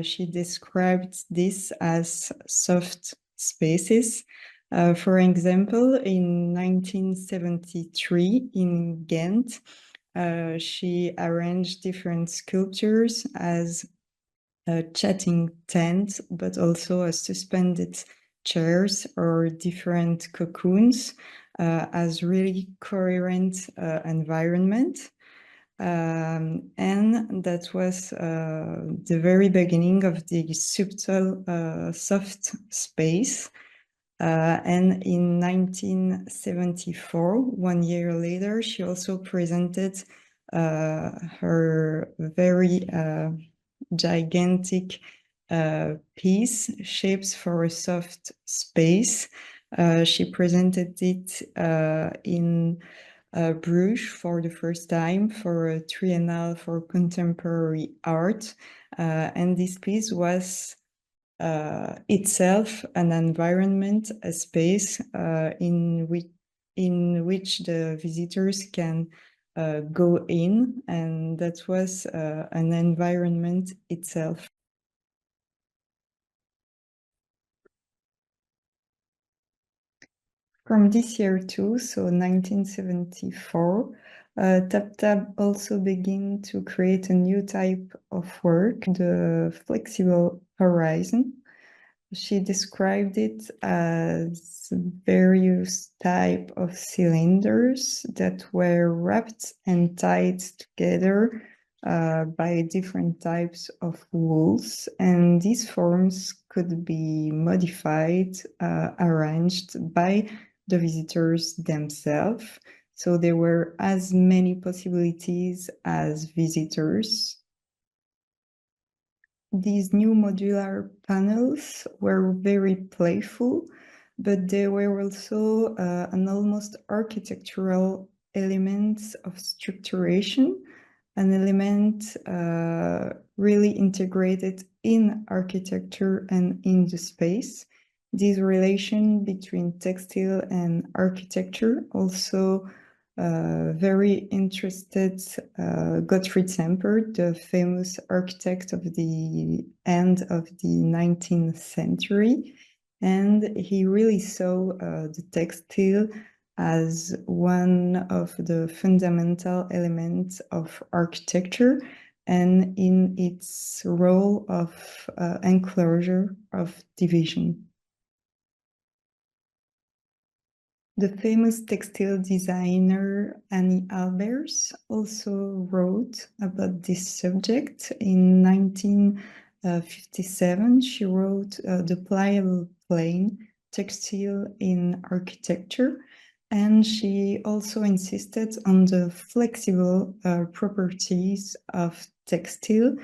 she described this as soft spaces. For example, in 1973 in Ghent, she arranged different sculptures as a chatting tent, but also as suspended chairs or different cocoons as really coherent environment. And that was the very beginning of the subtle soft space. And in 1974, 1 year later, she also presented her very gigantic piece, Shapes for a Soft Space. She presented it in Bruges for the first time for a triennale for contemporary art. And this piece was itself an environment, a space in which the visitors can go in, and that was an environment itself. From this year too, so 1974, Tapta also began to create a new type of work, the flexible horizon. She described it as various types of cylinders that were wrapped and tied together by different types of wools, and these forms could be modified, arranged by the visitors themselves. So there were as many possibilities as visitors. These new modular panels were very playful, but they were also an almost architectural element of structuration, an element really integrated in architecture and in the space. This relation between textile and architecture also very interested Gottfried Semper, the famous architect of the end of the 19th century. And he really saw the textile as one of the fundamental elements of architecture and in its role of enclosure, of division. The famous textile designer Annie Albers also wrote about this subject. In 1957, she wrote The Pliable Plane, Textile in Architecture, and she also insisted on the flexible properties of textile,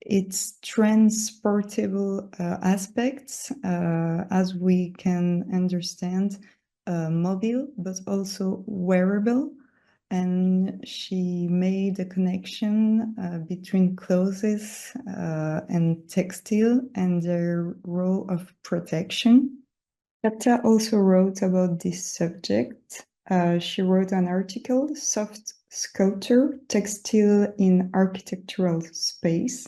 its transportable aspects, as we can understand, mobile, but also wearable. And she made a connection between clothes and textile and their role of protection. Tapta also wrote about this subject. She wrote an article, Soft Sculpture, Textile in Architectural Space.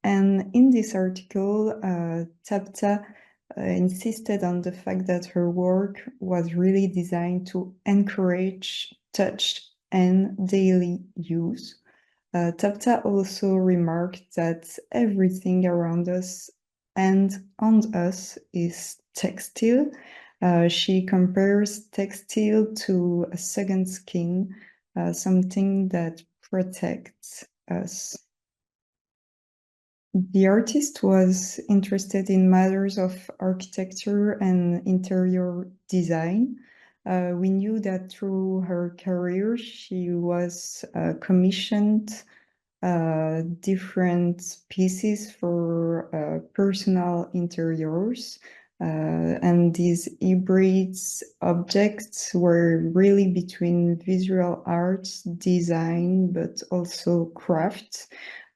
And in this article, Tapta insisted on the fact that her work was really designed to encourage touch and daily use. Tapta also remarked that everything around us and on us is textile. She compares textile to a second skin, something that protects us. The artist was interested in matters of architecture and interior design. We knew that through her career, she was commissioned different pieces for personal interiors. And these hybrid objects were really between visual arts, design, but also crafts.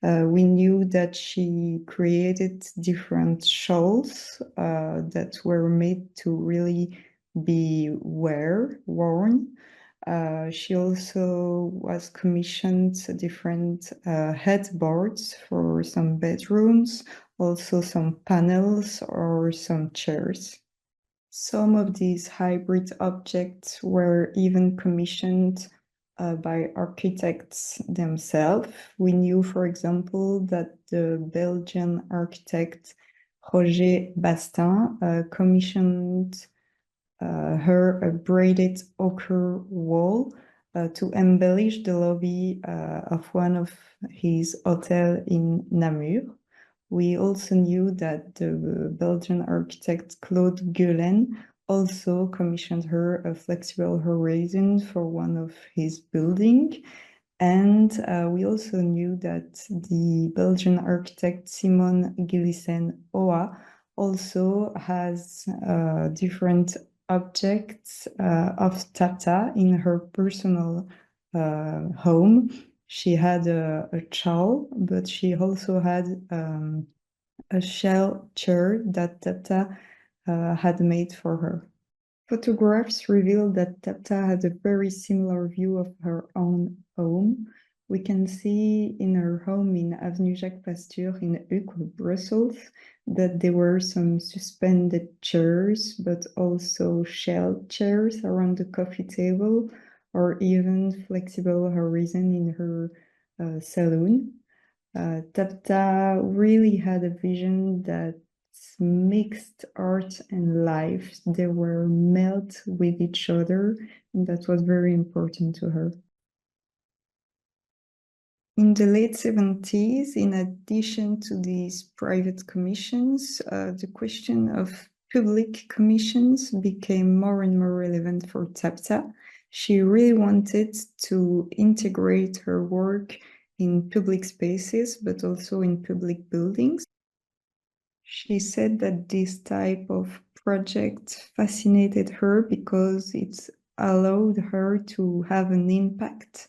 We knew that she created different shawls that were made to really be worn. She also was commissioned different headboards for some bedrooms, also some panels or some chairs. Some of these hybrid objects were even commissioned by architects themselves. We knew, for example, that the Belgian architect Roger Bastin commissioned her a braided ochre wall to embellish the lobby of one of his hotels in Namur. We also knew that the Belgian architect Claude Guélen also commissioned her a flexible horizon for one of his buildings. And we also knew that the Belgian architect Simone Gillissen-Oa also has different objects of Tapta in her personal home. She had a shawl, but she also had a shell chair that Tapta had made for her. Photographs reveal that Tapta had a very similar view of her own home. We can see in her home in Avenue Jacques Pasteur in Giauque, Brussels, that there were some suspended chairs, but also shell chairs around the coffee table, or even flexible horizon in her saloon. Tapta really had a vision that mixed art and life. They were melt with each other, and that was very important to her. In the late 70s, in addition to these private commissions, the question of public commissions became more and more relevant for Tapta. She really wanted to integrate her work in public spaces, but also in public buildings. She said that this type of project fascinated her because it allowed her to have an impact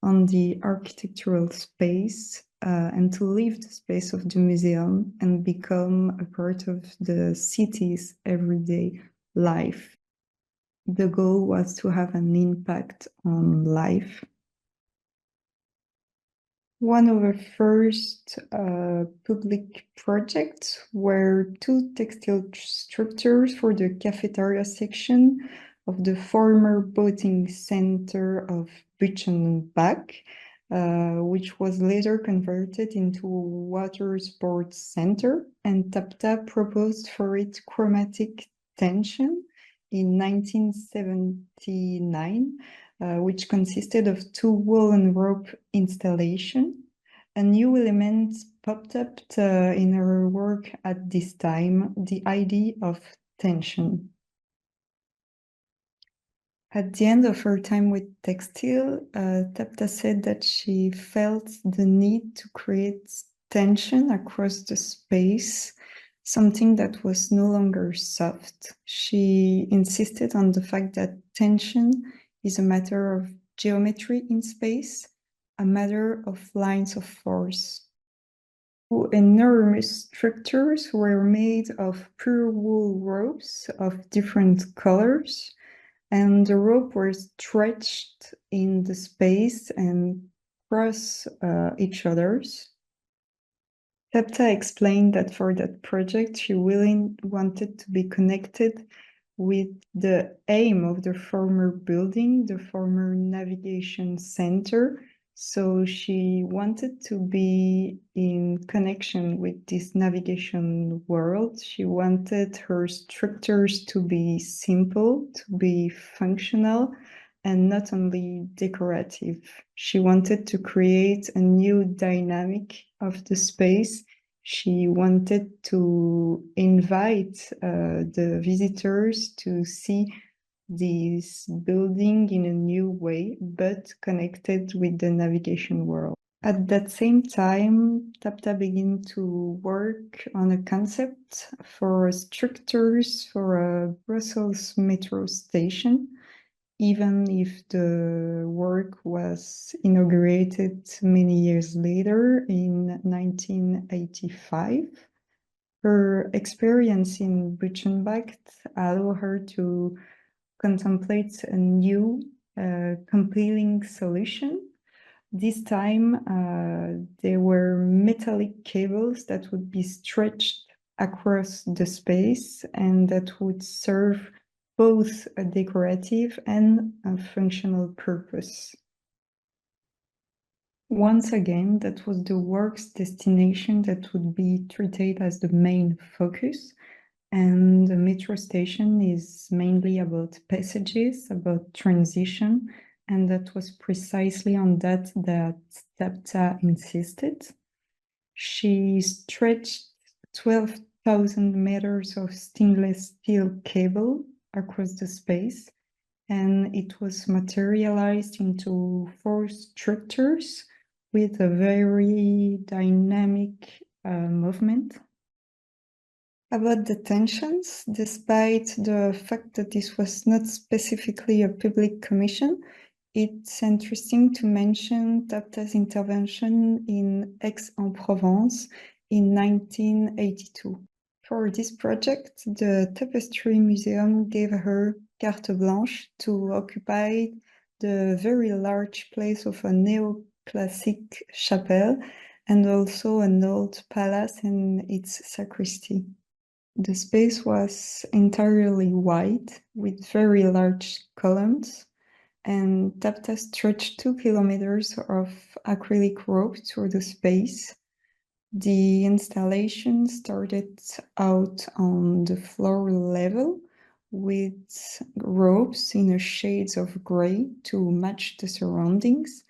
on the architectural space and to leave the space of the museum and become a part of the city's everyday life. The goal was to have an impact on life. One of her first public projects were two textile structures for the cafeteria section of the former boating center of Buchenbach, which was later converted into a water sports center, and Tapta proposed for it chromatic tension in 1979. Which consisted of two woolen rope installations. A new element popped up in her work at this time, the idea of tension. At the end of her time with textile, Tapta said that she felt the need to create tension across the space, something that was no longer soft. She insisted on the fact that tension is a matter of geometry in space, a matter of lines of force. Enormous structures were made of pure wool ropes of different colors, and the rope was stretched in the space and cross each other's. Tapta explained that for that project, she really wanted to be connected with the aim of the former building, the former navigation center. So she wanted to be in connection with this navigation world. She wanted her structures to be simple, to be functional, and not only decorative. She wanted to create a new dynamic of the space. She wanted to invite the visitors to see this building in a new way, but connected with the navigation world. At that same time, Tapta began to work on a concept for structures for a Brussels metro station, even if the work was inaugurated many years later in 1985. Her experience in Buchenbach allowed her to contemplate a new, compelling solution. This time, there were metallic cables that would be stretched across the space and that would serve both a decorative and a functional purpose. Once again, that was the work's destination that would be treated as the main focus. And the metro station is mainly about passages, about transition, and that was precisely on that Tapta insisted. She stretched 12,000 meters of stainless steel cable across the space, and it was materialized into 4 structures with a very dynamic movement. About the tensions, despite the fact that this was not specifically a public commission, it's interesting to mention Tapta's intervention in Aix-en-Provence in 1982. For this project, the Tapestry Museum gave her carte blanche to occupy the very large place of a neoclassic chapel and also an old palace and its sacristy. The space was entirely white with very large columns, and Tapta stretched 2 kilometers of acrylic rope through the space. The installation started out on the floor level with ropes in a shades of gray to match the surroundings,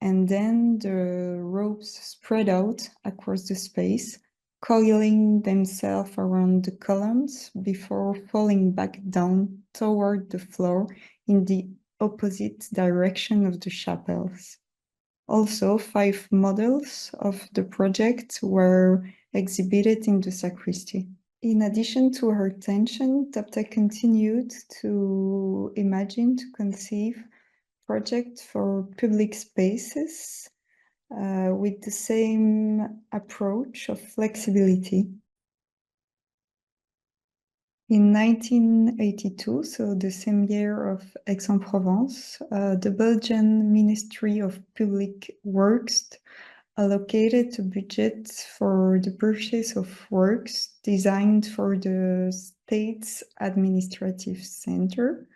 and then the ropes spread out across the space, coiling themselves around the columns before falling back down toward the floor in the opposite direction of the chapels. Also, 5 models of the project were exhibited in the sacristy. In addition to her tension, Tapta continued to imagine, to conceive projects for public spaces with the same approach of flexibility. In 1982, so the same year of Aix-en-Provence, the Belgian Ministry of Public Works allocated a budget for the purchase of works designed for the state's administrative center,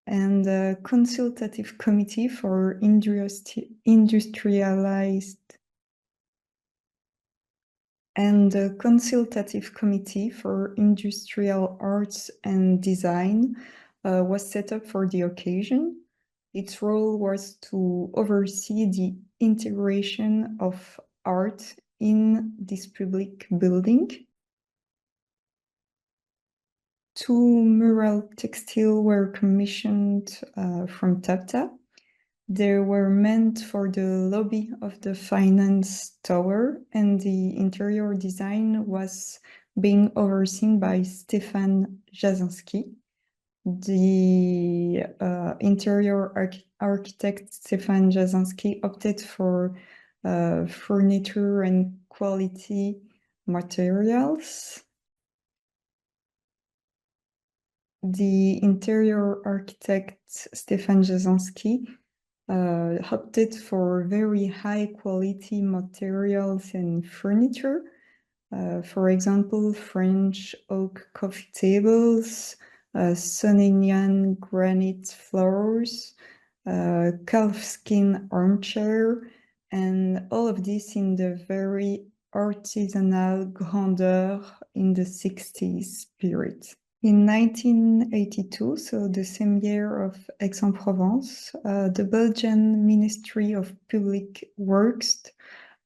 and a consultative committee for industrialized and the Consultative Committee for Industrial Arts and Design was set up for the occasion. Its role was to oversee the integration of art in this public building. 2 mural textiles were commissioned from Tapta. They were meant for the lobby of the finance tower, and the interior design was being overseen by Stefan Jasinski. The interior architect Stefan Jasinski opted for furniture and quality materials. The interior architect Stefan Jasinski opted for very high quality materials and furniture. For example, French oak coffee tables, Soninian granite floors, calfskin armchair, and all of this in the very artisanal grandeur in the 60s spirit. In 1982, so the same year of Aix-en-Provence, the Belgian Ministry of Public Works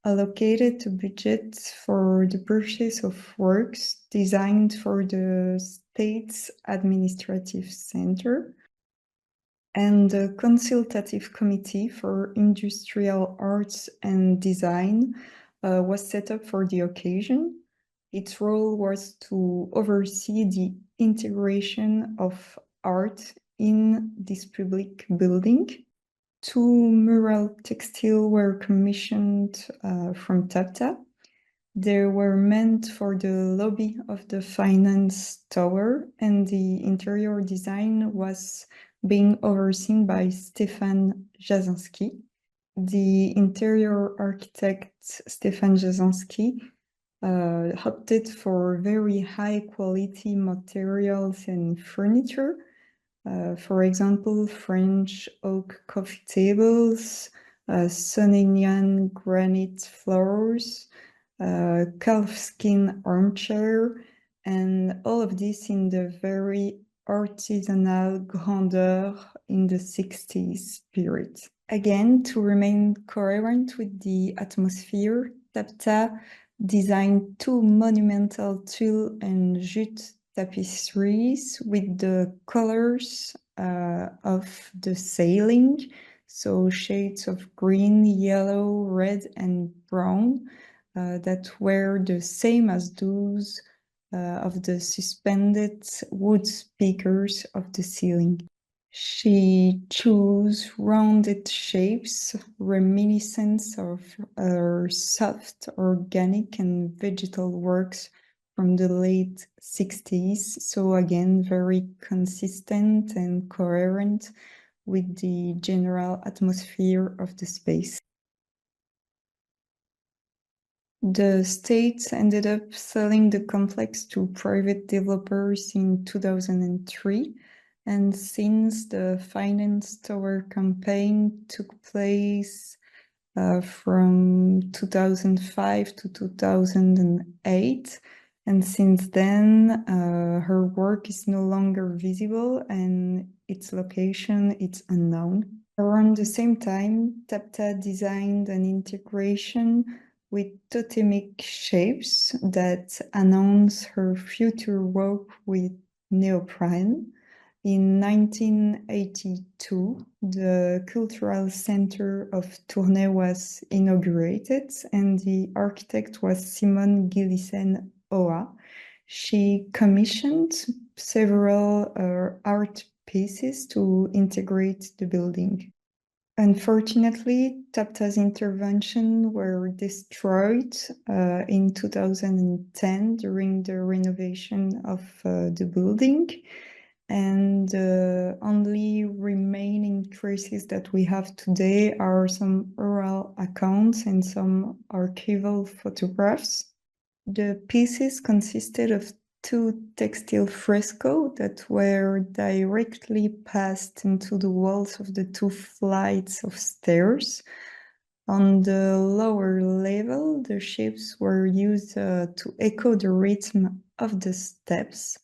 allocated a budget for the purchase of works designed for the state's administrative center, and the Consultative Committee for Industrial Arts and Design was set up for the occasion. Its role was to oversee the integration of art in this public building. 2 mural textiles were commissioned from Tapta. They were meant for the lobby of the finance tower, and the interior design was being overseen by Stefan Jasinski. The interior architect Stefan Jasinski opted for very high quality materials and furniture. For example, French oak coffee tables, Soninian granite floors, calfskin armchair, and all of this in the very artisanal grandeur in the 60s spirit. Again, to remain coherent with the atmosphere, Tapta designed two monumental tulle and jute tapestries with the colors of the sailing, so shades of green, yellow, red, and brown that were the same as those of the suspended wood speakers of the ceiling. She chose rounded shapes reminiscent of her soft, organic, and vegetal works from the late 60s. So again, very consistent and coherent with the general atmosphere of the space. The state ended up selling the complex to private developers in 2003. And since the Finance Tower campaign took place from 2005 to 2008, and since then her work is no longer visible and its location is unknown. Around the same time, Tapta designed an integration with totemic shapes that announce her future work with neoprene. In 1982, the Cultural Center of Tournai was inaugurated and the architect was Simone Gillissen Oa. She commissioned several art pieces to integrate the building. Unfortunately, Tapta's intervention were destroyed in 2010 during the renovation of the building. And the only remaining traces that we have today are some oral accounts and some archival photographs. The pieces consisted of two textile frescoes that were directly passed into the walls of the two flights of stairs. On the lower level, the shapes were used to echo the rhythm of the steps,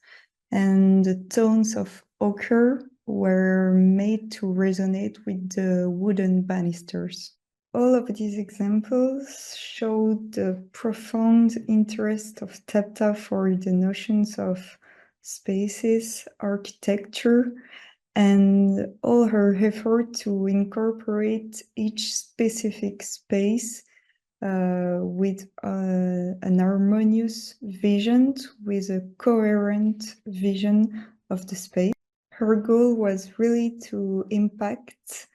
and the tones of ochre were made to resonate with the wooden banisters. All of these examples show the profound interest of Tapta for the notions of spaces, architecture, and all her effort to incorporate each specific space with an harmonious vision, with a coherent vision of the space. Her goal was really to impact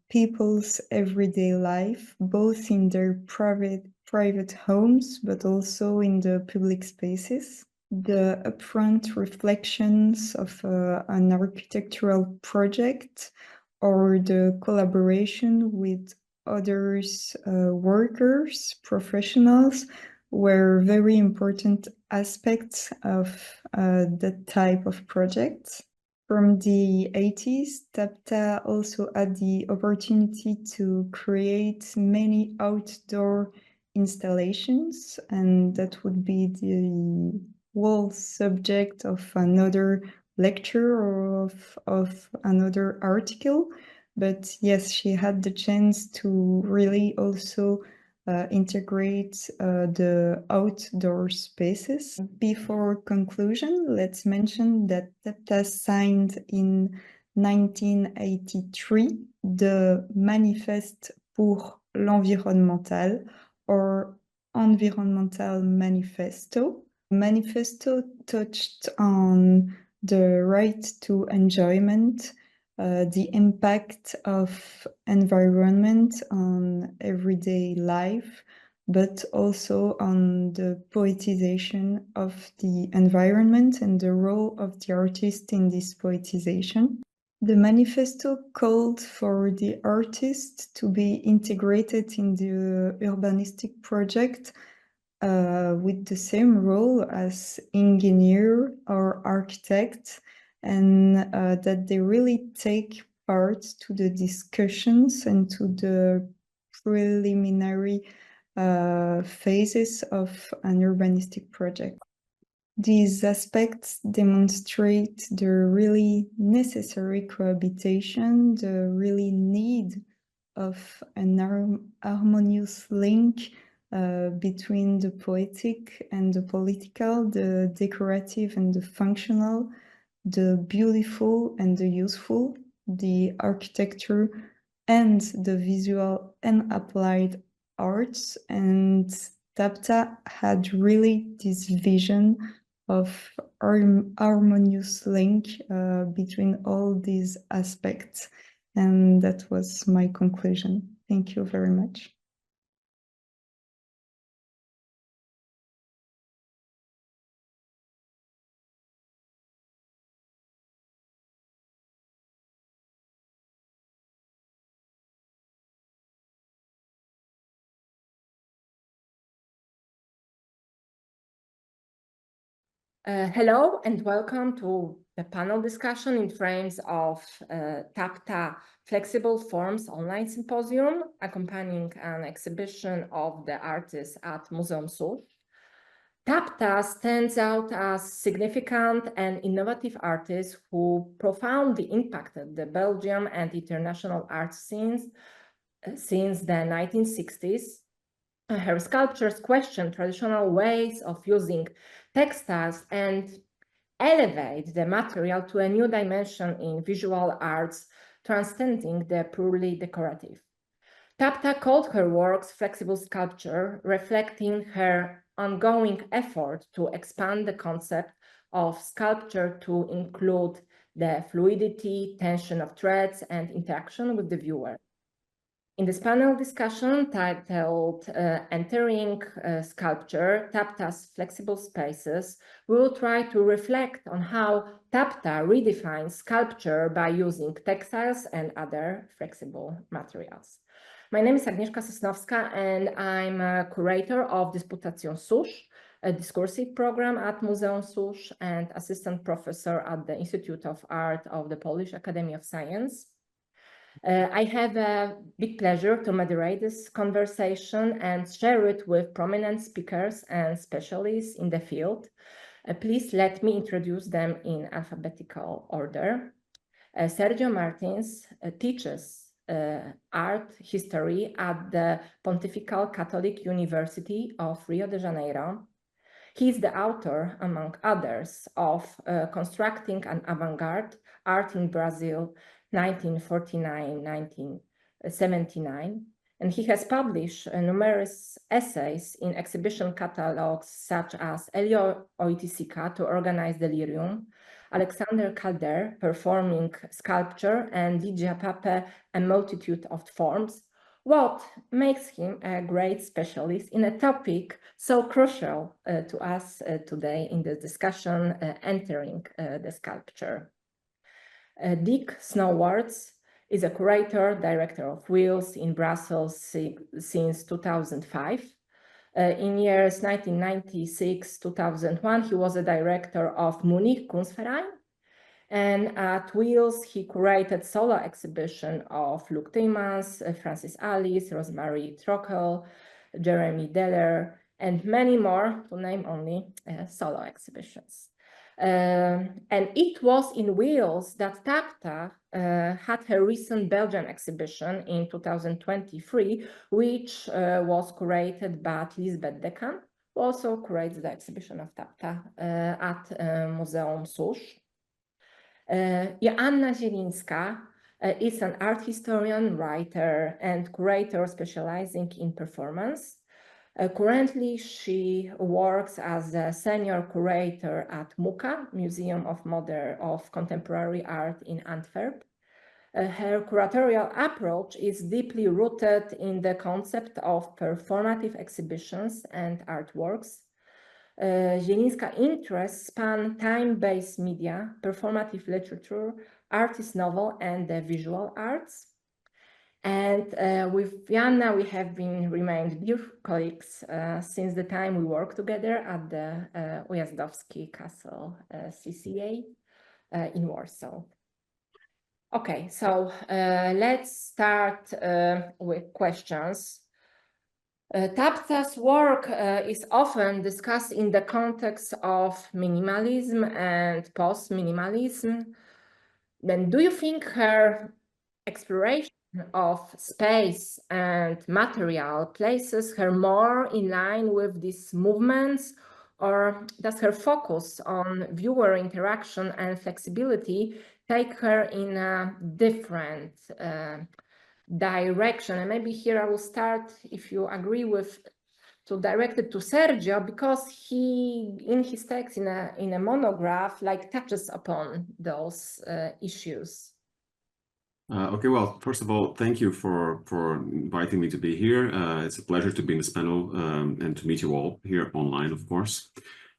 people's everyday life, both in their private homes, but also in the public spaces. The upfront reflections of an architectural project or the collaboration with others, workers, professionals, were very important aspects of that type of project. From the 80s, Tapta also had the opportunity to create many outdoor installations, and that would be the whole subject of another lecture or of another article. But yes, she had the chance to really also integrate the outdoor spaces. Before conclusion, let's mention that Tapta signed in 1983 the Manifeste pour l'environnemental, or Environmental Manifesto. Manifesto touched on the right to enjoyment, the impact of environment on everyday life, but also on the poetization of the environment and the role of the artist in this poetization. The manifesto called for the artist to be integrated in the urbanistic project with the same role as engineer or architect, and that they really take part to the discussions and to the preliminary phases of an urbanistic project. These aspects demonstrate the really necessary cohabitation, the really need of an harmonious link between the poetic and the political, the decorative and the functional, the beautiful and the useful, the architecture and the visual and applied arts. And Tapta had really this vision of harmonious link between all these aspects. And that was my conclusion. Thank you very much. Hello and welcome to the panel discussion in frames of Tapta Flexible Forms Online Symposium, accompanying an exhibition of the artist at Muzeum Sus. Tapta stands out as significant and innovative artist who profoundly impacted the Belgium and international art scenes since the 1960s. Her sculptures question traditional ways of using textiles and elevate the material to a new dimension in visual arts, transcending the purely decorative. Tapta called her works flexible sculpture, reflecting her ongoing effort to expand the concept of sculpture to include the fluidity, tension of threads, and interaction with the viewer. In this panel discussion titled Entering Sculpture, Tapta's Flexible Spaces, we will try to reflect on how Tapta redefines sculpture by using textiles and other flexible materials. My name is Agnieszka Sosnowska, and I'm a curator of Disputation Sus, a discursive program at Muzeum Sus, and assistant professor at the Institute of Art of the Polish Academy of Science. I have a big pleasure to moderate this conversation and share it with prominent speakers and specialists in the field. Please let me introduce them in alphabetical order. Sergio Martins teaches art history at the Pontifical Catholic University of Rio de Janeiro. He is the author, among others, of Constructing an Avant-Garde, Art in Brazil, 1949-1979, and he has published numerous essays in exhibition catalogs such as Elio Oiticica, To Organize Delirium, Alexander Calder, Performing Sculpture, and Ligia Pape, A Multitude of Forms, what makes him a great specialist in a topic so crucial to us today in the discussion, entering the sculpture. Dick Snowards is a curator, director of Wheels in Brussels since 2005. In years 1996-2001, he was a director of Munich Kunstverein. And at Wheels, he curated solo exhibition of Luc Tuymans, Francis Alice, Rosemary Trockel, Jeremy Deller, and many more, to name only solo exhibitions. And it was in Wheels that Tapta had her recent Belgian exhibition in 2023, which was curated by Lisbeth Decan, who also curates the exhibition of Tapta at Muzeum Sus. Joanna Zielińska is an art historian, writer, and curator specializing in performance. Currently, she works as a senior curator at MUCA, Museum of Contemporary Art in Antwerp. Her curatorial approach is deeply rooted in the concept of performative exhibitions and artworks. Zielińska's interests span time-based media, performative literature, artist novel, and the visual arts. And with Joanna, we have remained dear colleagues since the time we worked together at the Ujazdowski Castle CCA in Warsaw. Okay, so let's start with questions. Tapta's work is often discussed in the context of minimalism and post-minimalism. Then do you think her exploration of space and material places her more in line with these movements, or does her focus on viewer interaction and flexibility take her in a different direction? And maybe here I will start, if you agree with, to direct it to Sergio, because he, in his text, in a monograph, like touches upon those issues. Okay, well, first of all, thank you for inviting me to be here. It's a pleasure to be in this panel and to meet you all here online, of course.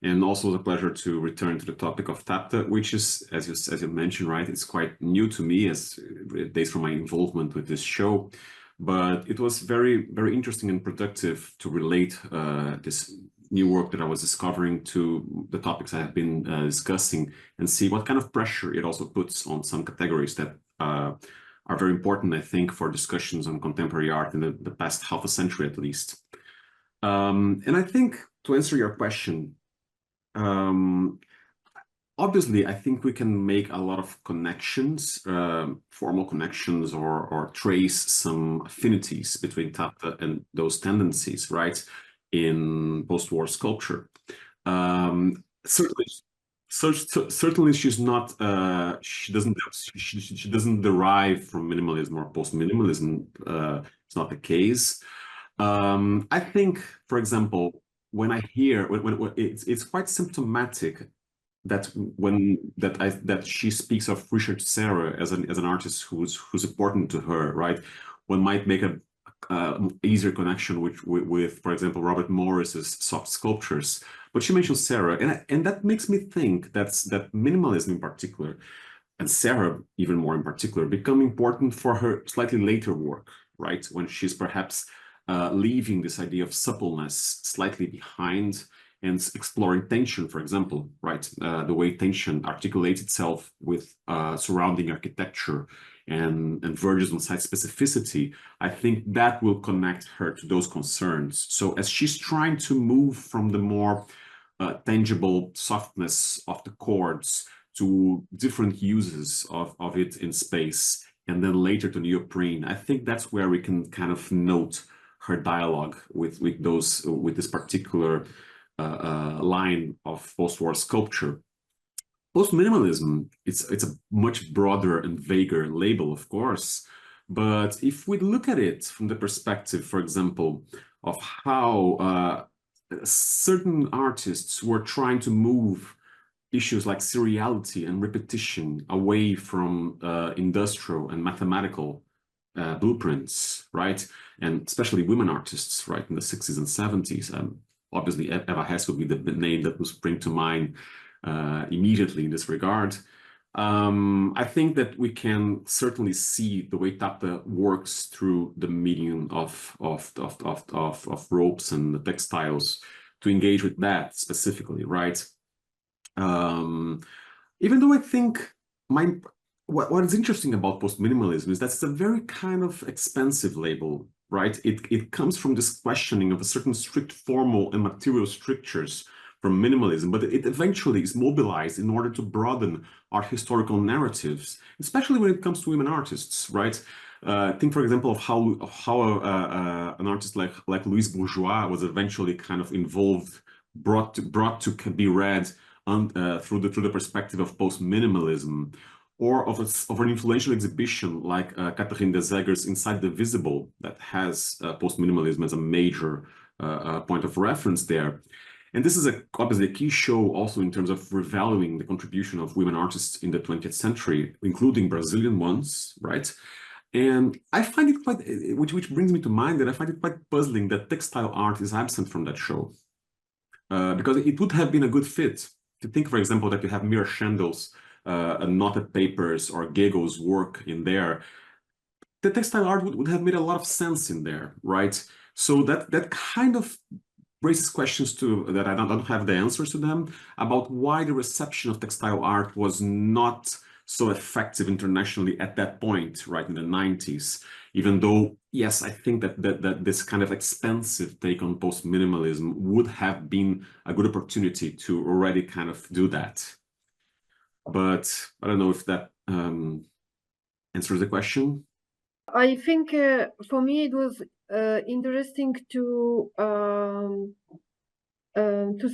And also a pleasure to return to the topic of Tapta, which is, as you mentioned, right, it's quite new to me as it dates from my involvement with this show. But it was very, very interesting and productive to relate this new work that I was discovering to the topics I have been discussing and see what kind of pressure it also puts on some categories that are very important, I think, for discussions on contemporary art in the past half a century at least. And I think, to answer your question, obviously, I think we can make a lot of connections, formal connections, or trace some affinities between Tapta and those tendencies, right, in post-war sculpture. Certainly, she's not. She doesn't derive from minimalism or post-minimalism. It's not the case. I think, for example, when I hear when it's quite symptomatic that that she speaks of Richard Serra as an artist who's important to her, right? One might make a easier connection with, for example, Robert Morris's soft sculptures, but she mentions Serra, and that makes me think that minimalism in particular, and Serra even more in particular, become important for her slightly later work, right? When she's perhaps leaving this idea of suppleness slightly behind and exploring tension, for example, right? The way tension articulates itself with surrounding architecture and verges on site specificity, I think that will connect her to those concerns. So as she's trying to move from the more tangible softness of the chords to different uses of it in space, and then later to neoprene, I think that's where we can kind of note her dialogue with this particular line of post-war sculpture. Post-minimalism, it's a much broader and vaguer label, of course, but if we look at it from the perspective, for example, of how certain artists were trying to move issues like seriality and repetition away from industrial and mathematical blueprints, right? And especially women artists, right, in the 60s and 70s. Obviously, Eva Hesse would be the name that would spring to mind immediately in this regard. I think that we can certainly see the way Tapta works through the medium of ropes and the textiles to engage with that specifically, right? Even though I think what is interesting about post-minimalism is that it's a very kind of expensive label, right? It comes from this questioning of a certain strict formal and material strictures from minimalism, but it eventually is mobilized in order to broaden our historical narratives, especially when it comes to women artists, right? Think, for example, of how an artist like Louise Bourgeois was eventually kind of involved, brought to be read through the perspective of post-minimalism, or of an influential exhibition like Catherine Desaguer's Inside the Visible, that has post-minimalism as a major point of reference there. And this is obviously a key show also in terms of revaluing the contribution of women artists in the 20th century, including Brazilian ones, right? And I find it quite, which brings me to mind that I find it quite puzzling that textile art is absent from that show. Because it would have been a good fit. To think, for example, that you have Mira Schendel's knotted papers or Gego's work in there, the textile art would have made a lot of sense in there, right? So that kind of raises questions that I don't have the answers to them, about why the reception of textile art was not so effective internationally at that point, right, in the 90s. Even though, yes, I think that this kind of expensive take on post-minimalism would have been a good opportunity to already kind of do that. But I don't know if that answers the question. I think for me it was interesting to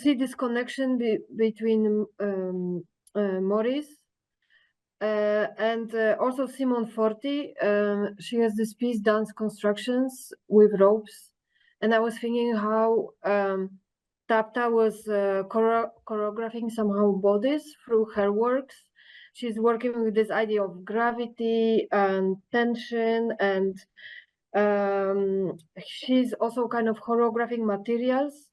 see this connection between Maurice and also Simone Forti. She has this piece, Dance Constructions with Ropes, and I was thinking how Tapta was choreographing somehow bodies through her works. She's working with this idea of gravity and tension, and she's also kind of choreographing materials.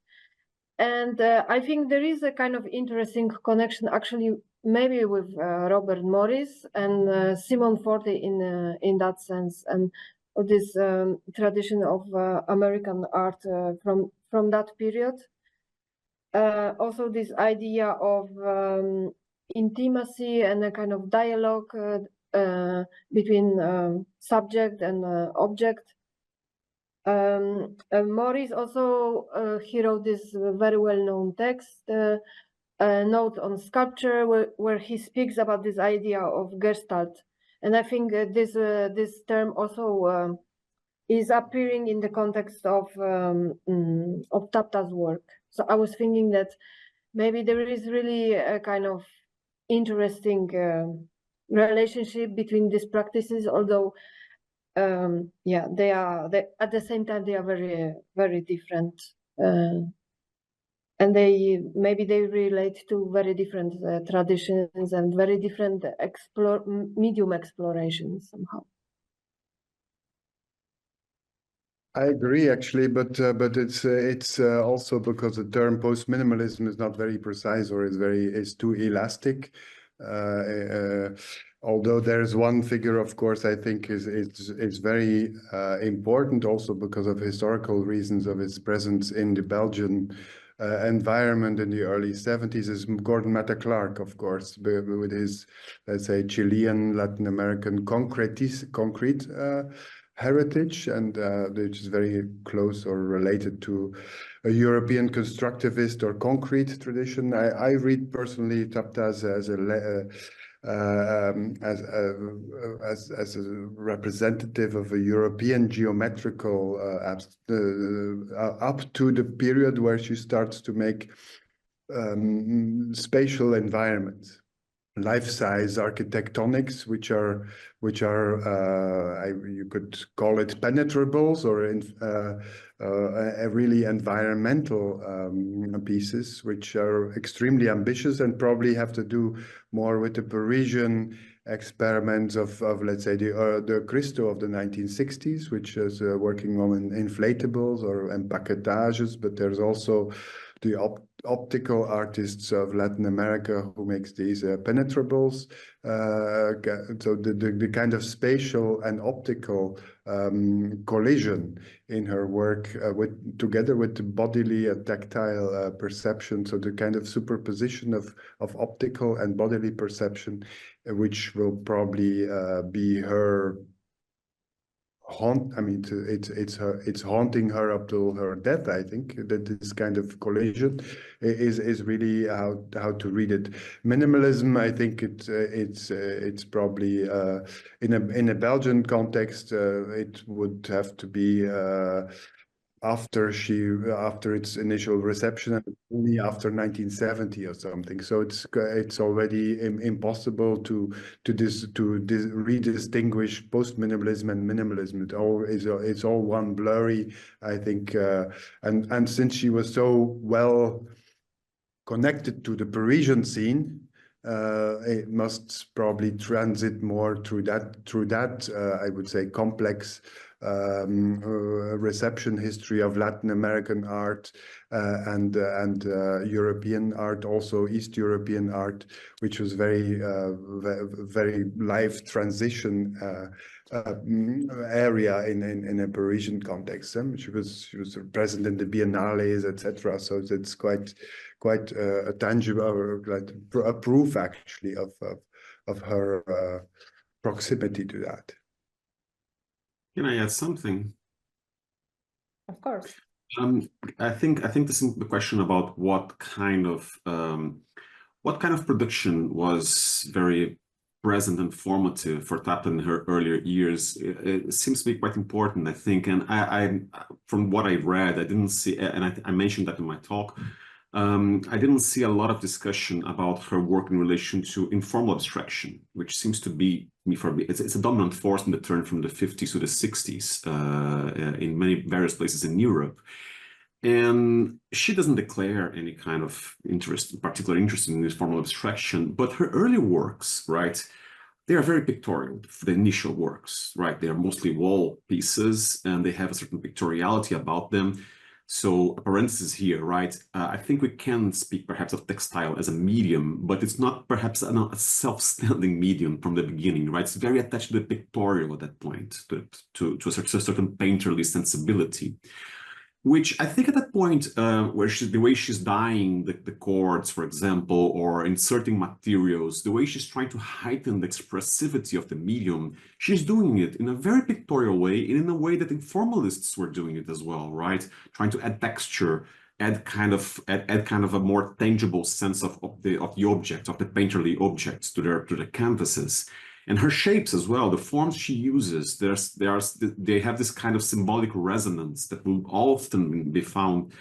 And I think there is a kind of interesting connection, actually, maybe with Robert Morris and Simone Forti in that sense, and this tradition of American art from that period. Also, this idea of intimacy and a kind of dialogue between subject and object. Maurice also he wrote this very well-known text, Note on Sculpture, where he speaks about this idea of Gestalt, and I think this term also is appearing in the context of Tapta's work. So I was thinking that maybe there is really a kind of interesting relationship between these practices, although yeah, they at the same time they are very, very different, and maybe they relate to very different traditions and very different medium explorations somehow. I agree, actually, but it's also because the term post-minimalism is not very precise, or is too elastic. Although there's one figure, of course, I think is very important also because of historical reasons of its presence in the Belgian environment in the early 70s, is Gordon Matta Clark, of course, with his, let's say, Chilean, Latin American concrete heritage, and which is very close or related to a European constructivist or concrete tradition. I read personally Tapta as a representative of a European geometrical up to the period where she starts to make spatial environments, life-size architectonics, which are you could call it penetrables, or really environmental pieces, which are extremely ambitious and probably have to do more with the Parisian experiments of let's say the Christo of the 1960s, which is working on inflatables or empaquetages, but there's also the optical artists of Latin America who makes these penetrables. So the kind of spatial and optical collision in her work together with the bodily and tactile perception. So the kind of superposition of optical and bodily perception, which will probably be her it's haunting her up till her death. I think that this kind of collision is really how to read it. Minimalism, I think it's probably in a Belgian context it would have to be after its initial reception, and only after 1970 or something. So it's already impossible to redistinguish post-minimalism and minimalism. It's all one blurry, I think. And since she was so well connected to the Parisian scene, it must probably transit more through that I would say complex reception history of Latin American art and European art, also East European art, which was very live transition area in a Parisian context. She was present in the biennales, etc. So it's quite quite a tangible, or like a proof actually of her proximity to that. Can I add something? Of course. I think this is the question about what kind of production was very present and formative for Tapta in her earlier years. It seems to be quite important, I think. And I from what I read, I didn't see, and I mentioned that in my talk, I didn't see a lot of discussion about her work in relation to informal abstraction, which seems to be, it's a dominant force in the turn from the 50s to the 60s in many various places in Europe. And she doesn't declare any kind of particular interest in this formal abstraction, but her early works, right, they are very pictorial, the initial works, right? They are mostly wall pieces and they have a certain pictoriality about them. So a parenthesis here, right? I think we can speak perhaps of textile as a medium, but it's not perhaps a self-standing medium from the beginning, right? It's very attached to the pictorial at that point, to a certain painterly sensibility, which I think at that point, where the way she's dyeing the cords, for example, or inserting materials, the way she's trying to heighten the expressivity of the medium, she's doing it in a very pictorial way, and in a way that informalists were doing it as well, right? Trying to add texture, add kind of a more tangible sense of the object, of the painterly objects to their canvases. And her shapes as well, the forms she uses, they have this kind of symbolic resonance that will often be found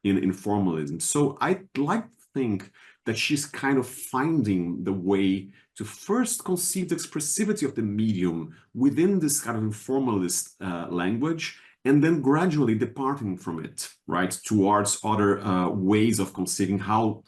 in formalism. So I like to think that she's kind of finding the way to first conceive the expressivity of the medium within this kind of informalist language, and then gradually departing from it, right, towards other ways of conceiving how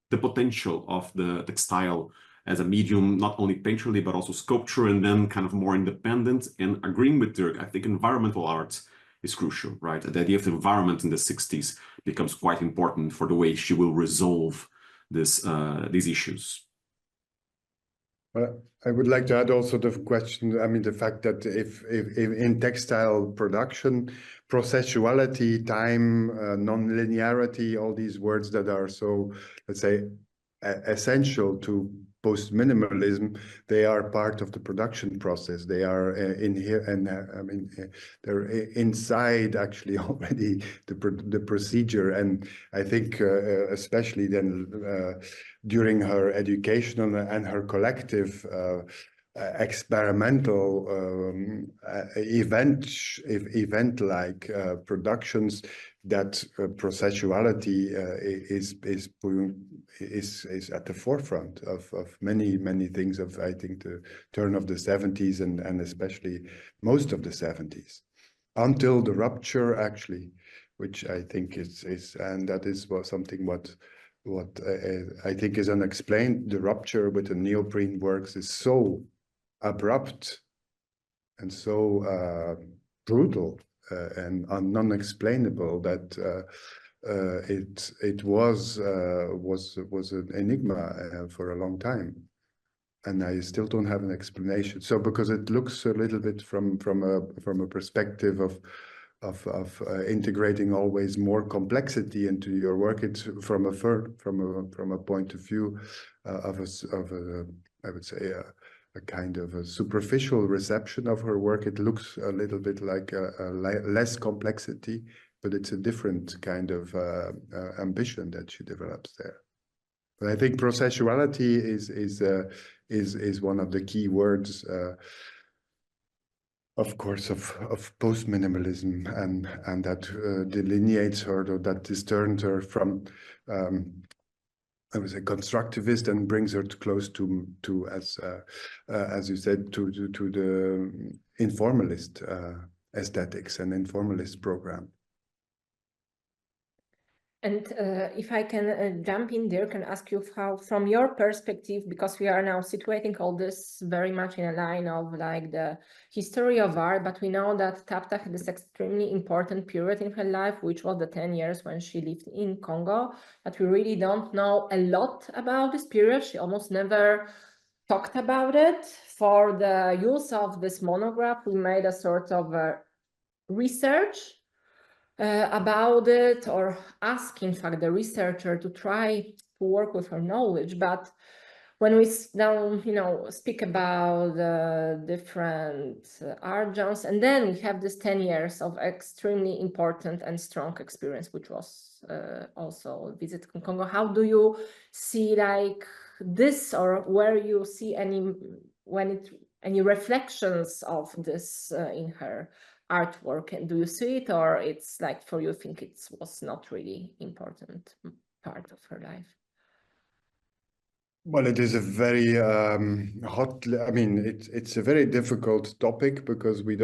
the potential of the textile as a medium, not only painterly, but also sculpture, and then kind of more independent. And agreeing with Dirk, I think environmental art is crucial, right? The idea of the environment in the 60s becomes quite important for the way she will resolve these issues. Well, I would like to add also the question, I mean, the fact that if in textile production, processuality, time, non-linearity, all these words that are so, let's say, essential to post-minimalism, they are part of the production process. They are in here, and I mean, they're inside actually already the procedure. And I think especially then during her educational and her collective experimental event-like productions, that processuality is at the forefront of many things of, I think, the turn of the 70s and especially most of the 70s, until the rupture actually, which I think is and that is something what I think is unexplained. The rupture with the neoprene works is so abrupt and so brutal and non-explainable that it was an enigma for a long time, and I still don't have an explanation. So because it looks a little bit from a perspective of integrating always more complexity into your work, it's from a point of view of a I would say a kind of a superficial reception of her work. It looks a little bit like less complexity, but it's a different kind of ambition that she develops there. But I think processuality is one of the key words, of course, of post-minimalism, and that delineates her, or that discerns her from I was a constructivist, and brings her close to as you said, to the informalist aesthetics and informalist program. And if I can jump in there, can ask you how, from your perspective, because we are now situating all this very much in a line of like the history of art, but we know that Tapta had this extremely important period in her life, which was the 10 years when she lived in Congo, but we really don't know a lot about this period. She almost never talked about it. For the use of this monograph, we made a sort of research about it, or ask, in fact, the researcher to try to work with her knowledge. But when we now, speak about different art genres, and then we have this 10 years of extremely important and strong experience, which was also visit in Congo. How do you see like this, or where you see any reflections of this in her artwork? And do you see it, or it's like for you think it was not really important part of her life? Well, it is a very it's a very difficult topic because we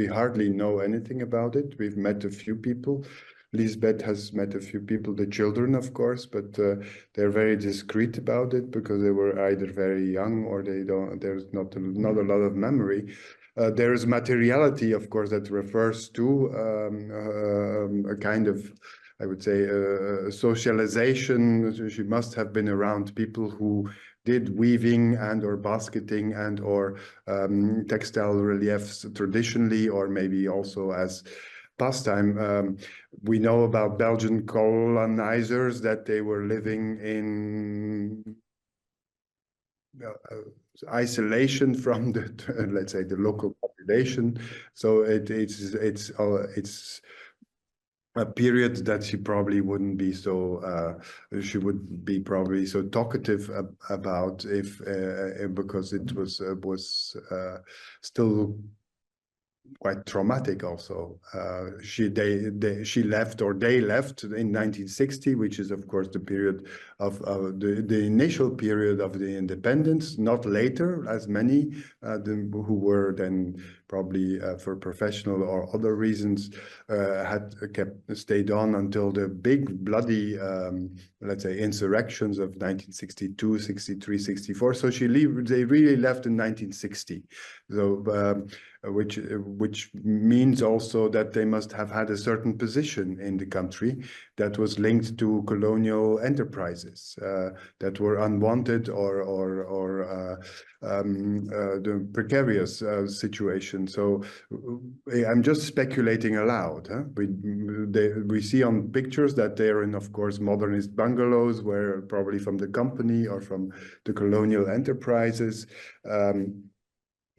hardly know anything about it. We've met a few people. Lisbeth has met a few people, the children, of course, but they're very discreet about it because they were either very young or there's not a lot of memory. There is materiality, of course, that refers to a kind of, I would say, socialization. She must have been around people who did weaving and or basketing and or textile reliefs traditionally, or maybe also as pastime. We know about Belgian colonizers that they were living in isolation from the, let's say, the local population. So it's a period that she probably wouldn't be so she would be probably so talkative about if because it was still quite traumatic also. She left, or they left in 1960, which is of course the period of the initial period of the independence, not later, as many who were then probably for professional or other reasons had stayed on until the big bloody let's say insurrections of 1962, 63, 64. So they really left in 1960. So which means also that they must have had a certain position in the country that was linked to colonial enterprises that were unwanted or the precarious situation. So I'm just speculating aloud. Huh? We see on pictures that they're in, of course, modernist bungalows, where probably from the company or from the colonial enterprises.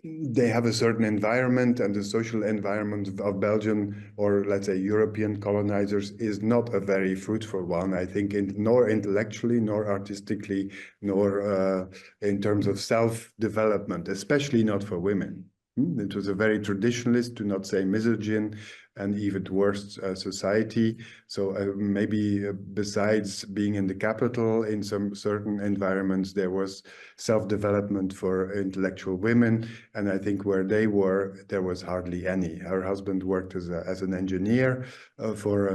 They have a certain environment, and the social environment of Belgian, or let's say European colonizers, is not a very fruitful one, I think, nor intellectually, nor artistically, nor in terms of self-development, especially not for women. It was a very traditionalist, to not say misogyn, and even worse society. So maybe besides being in the capital, in some certain environments, there was self-development for intellectual women. And I think where they were, there was hardly any. Her husband worked as an engineer for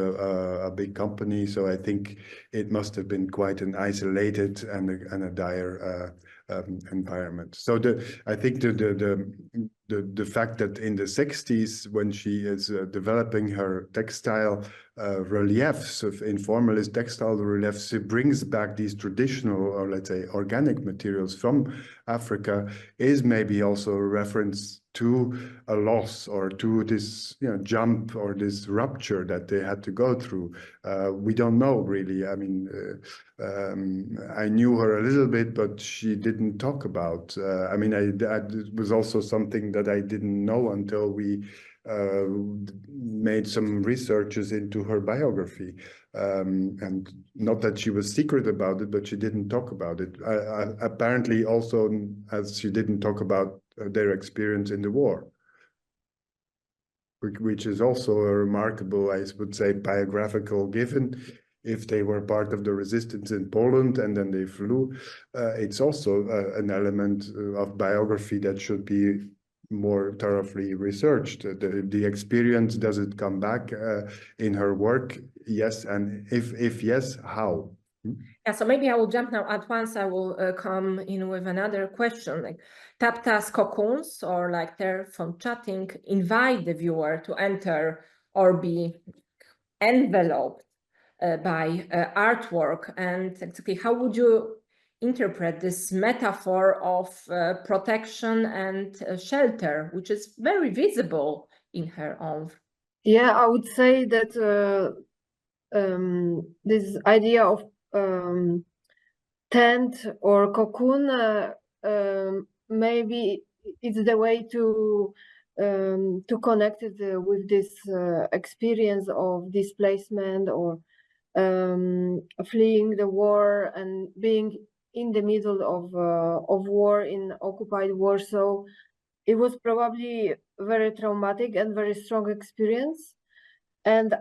a big company. So I think it must have been quite an isolated and a dire environment. So I think the fact that in the 60s, when she is developing her textile reliefs, of informalist textile reliefs, she brings back these traditional, or let's say organic materials from Africa, is maybe also a reference to a loss, or to this jump or this rupture that they had to go through. We don't know really. I mean, I knew her a little bit, but she didn't talk about. I mean, it was also something that I didn't know until we made some researches into her biography. And not that she was secret about it, but she didn't talk about it. Apparently also, as she didn't talk about their experience in the war, which is also a remarkable, I would say, biographical given. If they were part of the resistance in Poland and then they flew, it's also an element of biography that should be more thoroughly researched. The experience, does it come back in her work? Yes, and if yes, how? Yeah, so maybe I will jump now at once. I will come in with another question. Like Tapta's cocoons, or like their from chatting, invite the viewer to enter or be enveloped by artwork. And exactly how would you interpret this metaphor of protection and shelter, which is very visible in her own Yeah, I would say that this idea of tent or cocoon maybe it's the way to connect it with this experience of displacement or fleeing the war and being in the middle of war in occupied Warsaw. It was probably very traumatic and very strong experience. And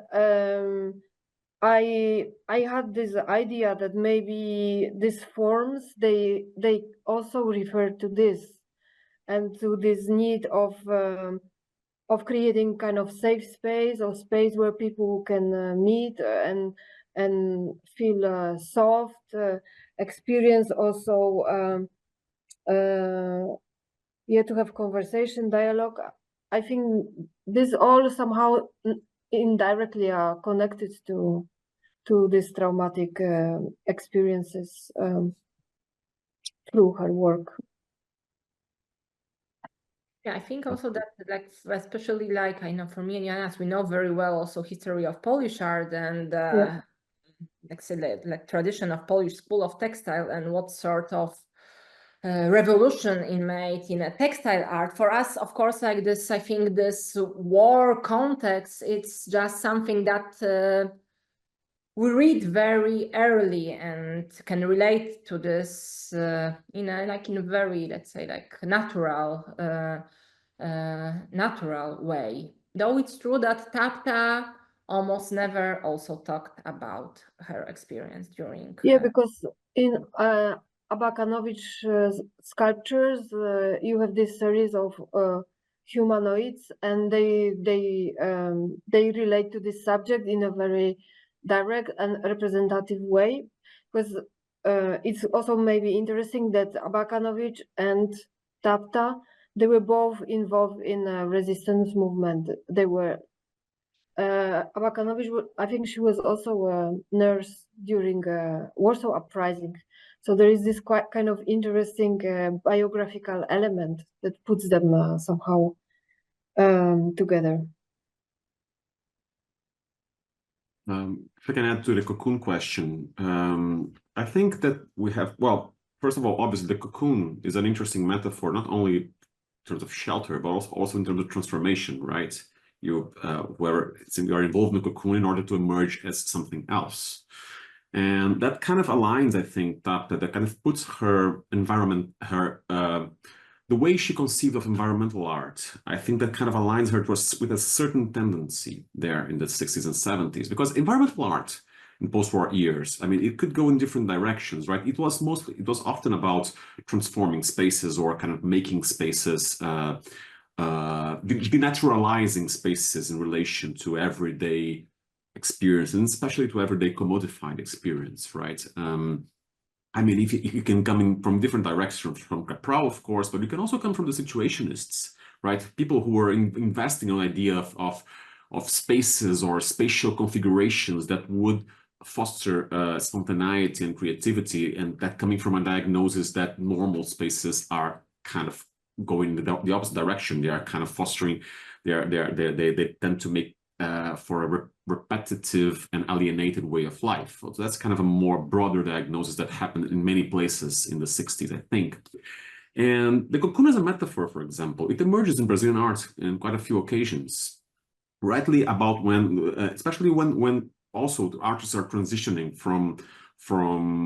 I had this idea that maybe these forms they also refer to this and to this need of creating kind of safe space or space where people can meet and feel soft, experience also yeah, to have conversation, dialogue. I think this all somehow indirectly are connected to these traumatic experiences through her work. Yeah, I think also that, like, especially like I know for me and Janas, we know very well also history of Polish art and Yeah. like say like tradition of Polish school of textile and what sort of revolution it made in a textile art. For us, of course, like this, I think this war context, it's just something that we read very early and can relate to this in a very, let's say, like natural way. Though it's true that Tapta almost never also talked about her experience during. Yeah, because in Abakanowicz sculptures, you have this series of humanoids, and they relate to this subject in a very direct and representative way. Because it's also maybe interesting that Abakanowicz and Tapta, they were both involved in a resistance movement. They were Abakanowicz, I think she was also a nurse during Warsaw Uprising. So there is this quite kind of interesting biographical element that puts them somehow together. If I can add to the cocoon question, I think that we have, well, first of all, obviously the cocoon is an interesting metaphor, not only in terms of shelter, but also in terms of transformation, right? You are involved in the cocoon in order to emerge as something else. And that kind of aligns, I think, that kind of puts her environment, the way she conceived of environmental art, I think that kind of aligns her with a certain tendency there in the 60s and 70s, because environmental art in post-war years, I mean, it could go in different directions, right? It was often about transforming spaces or kind of making spaces, denaturalizing spaces in relation to everyday experience, and especially to everyday commodified experience, right? I mean, if you can come in from different directions, from Caprau, of course, but you can also come from the situationists, right? People who are investing in an idea of spaces or spatial configurations that would foster spontaneity and creativity, and that coming from a diagnosis that normal spaces are kind of going in the opposite direction. They are kind of fostering, they tend to make for a repetitive and alienated way of life. So that's kind of a more broader diagnosis that happened in many places in the 60s, I think. And the cocoon as a metaphor, for example, it emerges in Brazilian art in quite a few occasions, rightly about when, especially when also the artists are transitioning from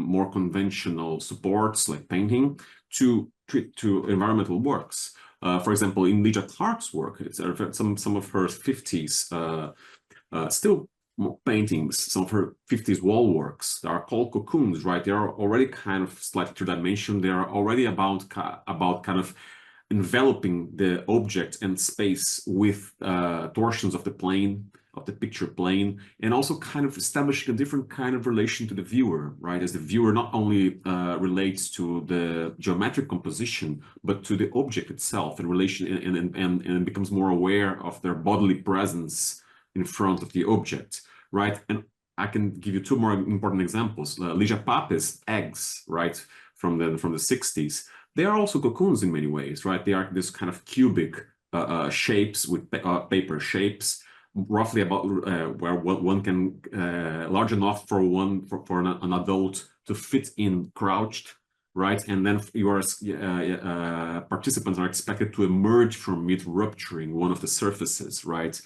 more conventional supports like painting to environmental works. For example, in Lydia Clark's work, it's some of her 50s still paintings, some of her 50s wall works that are called cocoons, right? They are already kind of slightly two-dimensional. They are already about kind of enveloping the object and space with torsions of the plane, of the picture plane, and also kind of establishing a different kind of relation to the viewer, right? As the viewer not only relates to the geometric composition, but to the object itself in relation, and becomes more aware of their bodily presence in front of the object, right? And I can give you two more important examples. Ligia Pape's eggs, right, from the 60s. They are also cocoons in many ways, right? They are this kind of cubic shapes with paper shapes roughly about where one can large enough for an adult to fit in crouched, right? And then your participants are expected to emerge from it, rupturing one of the surfaces, right?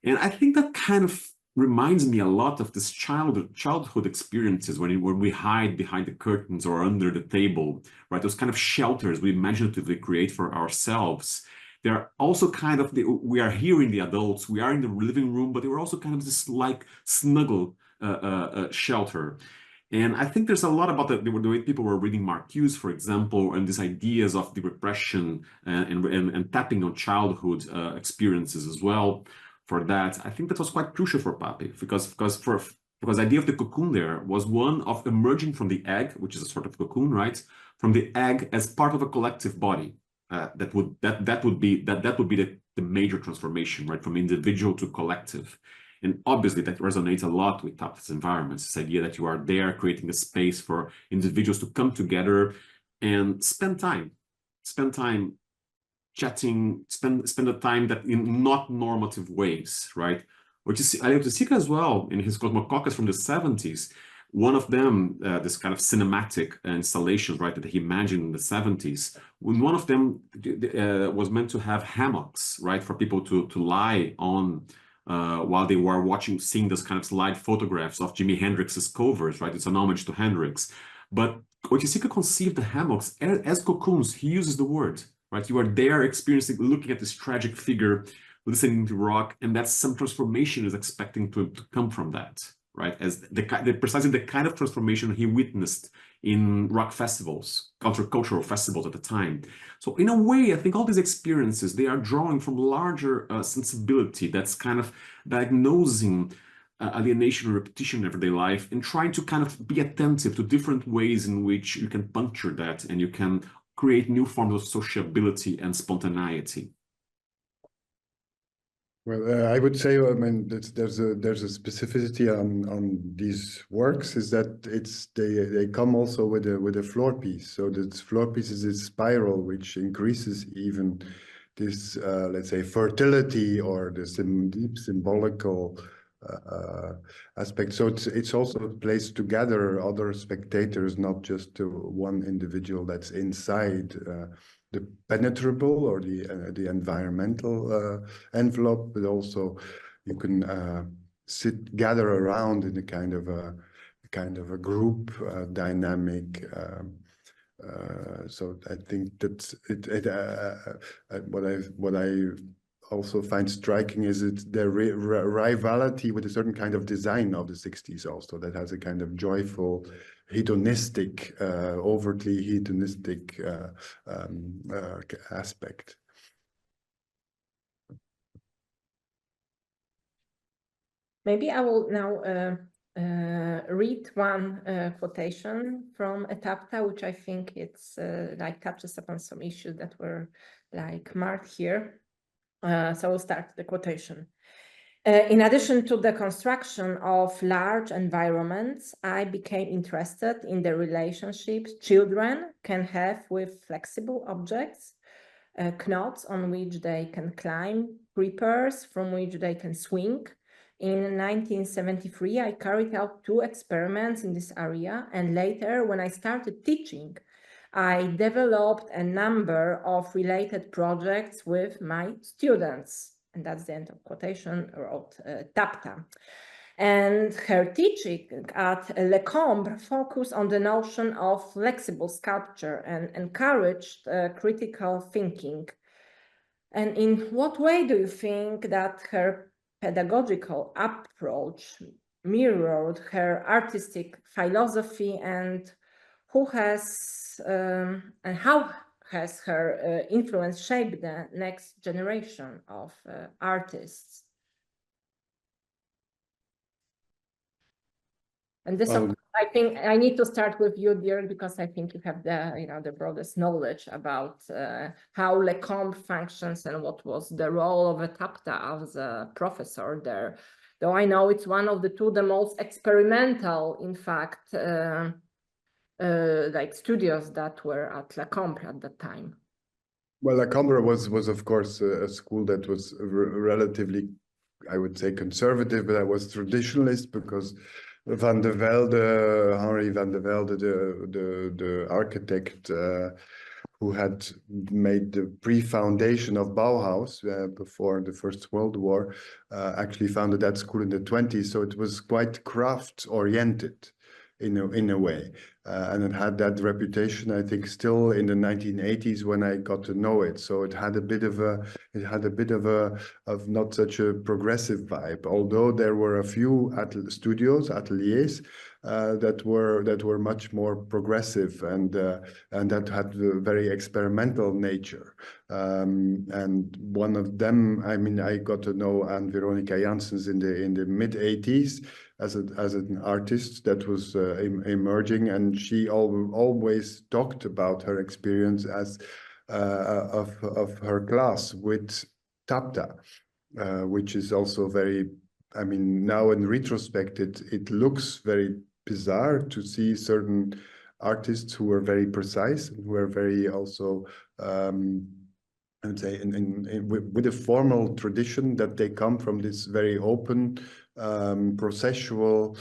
And I think that kind of reminds me a lot of this childhood experiences when we hide behind the curtains or under the table, right? Those kind of shelters we imaginatively create for ourselves. They're also kind of, we are here in the adults, we are in the living room, but they were also kind of this like snuggle shelter. And I think there's a lot about the way people were reading Marcuse, for example, and these ideas of the repression and tapping on childhood experiences as well. For that, I think that was quite crucial for Pape, because the idea of the cocoon there was one of emerging from the egg, which is a sort of cocoon, right? From the egg as part of a collective body. That would be the major transformation, right? From individual to collective. And obviously that resonates a lot with Tapta's environments, this idea that you are there creating a space for individuals to come together and spend time chatting, spend the time that in not normative ways, right? Which is Zachęta as well in his Cosmococcus from the 70s. One of them, this kind of cinematic installation, right, that he imagined in the 70s. When one of them was meant to have hammocks, right, for people to lie on while they were seeing those kind of slide photographs of Jimi Hendrix's covers, right? It's an homage to Hendrix. But Wojciech conceived the hammocks as cocoons. He uses the word. Right, you are there experiencing, looking at this tragic figure, listening to rock, and that some transformation is expecting to come from that, right? As precisely the kind of transformation he witnessed in rock festivals, countercultural festivals at the time. So in a way, I think all these experiences, they are drawing from larger sensibility that's kind of diagnosing alienation and repetition in everyday life and trying to kind of be attentive to different ways in which you can puncture that and you can create new forms of sociability and spontaneity. Well, I would say, I mean, there's a specificity on these works is that they come also with a floor piece. So this floor piece is a spiral which increases even this, let's say, fertility or this deep symbolical aspect. So it's also placed together other spectators, not just one individual that's inside the penetrable or the environmental envelope, but also you can gather around in a kind of a group dynamic. So I think that's what I also find striking is the rivalry with a certain kind of design of the 60s also that has a kind of joyful, hedonistic, overtly hedonistic aspect. Maybe I will now read one quotation from a Tapta, which I think it's like touches upon some issues that were like marked here. So we'll start the quotation. In addition to the construction of large environments, I became interested in the relationships children can have with flexible objects, knots on which they can climb, creepers from which they can swing. In 1973, I carried out 2 experiments in this area, and later, when I started teaching, I developed a number of related projects with my students. And that's the end of quotation, wrote Tapta. And her teaching at Le Cambre focused on the notion of flexible sculpture and encouraged critical thinking. And in what way do you think that her pedagogical approach mirrored her artistic philosophy, and how has her influence shaped the next generation of artists? And this, I think I need to start with you, dear, because I think you have the broadest knowledge about how Le Cambre functions and what was the role of a Tapta as a professor there. Though I know it's one of the most experimental, in fact, like studios that were at Le Cambre at that time. Well, La Cambre was of course a school that was relatively I would say conservative, but I was traditionalist because Van der Velde, Henry van der Velde, the architect who had made the pre-foundation of Bauhaus before the First World War, actually founded that school in the 20s. So it was quite craft-oriented in a way. And it had that reputation, I think, still in the 1980s when I got to know it. So it had a bit of not such a progressive vibe. Although there were a few ateliers that were much more progressive and that had a very experimental nature. And one of them, I mean, I got to know Anne Veronica Janssens in the mid 80s. As an artist that was emerging, and she always talked about her experience as of her class with Tapta, which is also very, I mean, now in retrospect, it looks very bizarre to see certain artists who are very precise and who are very also I would say with a formal tradition, that they come from this very open processual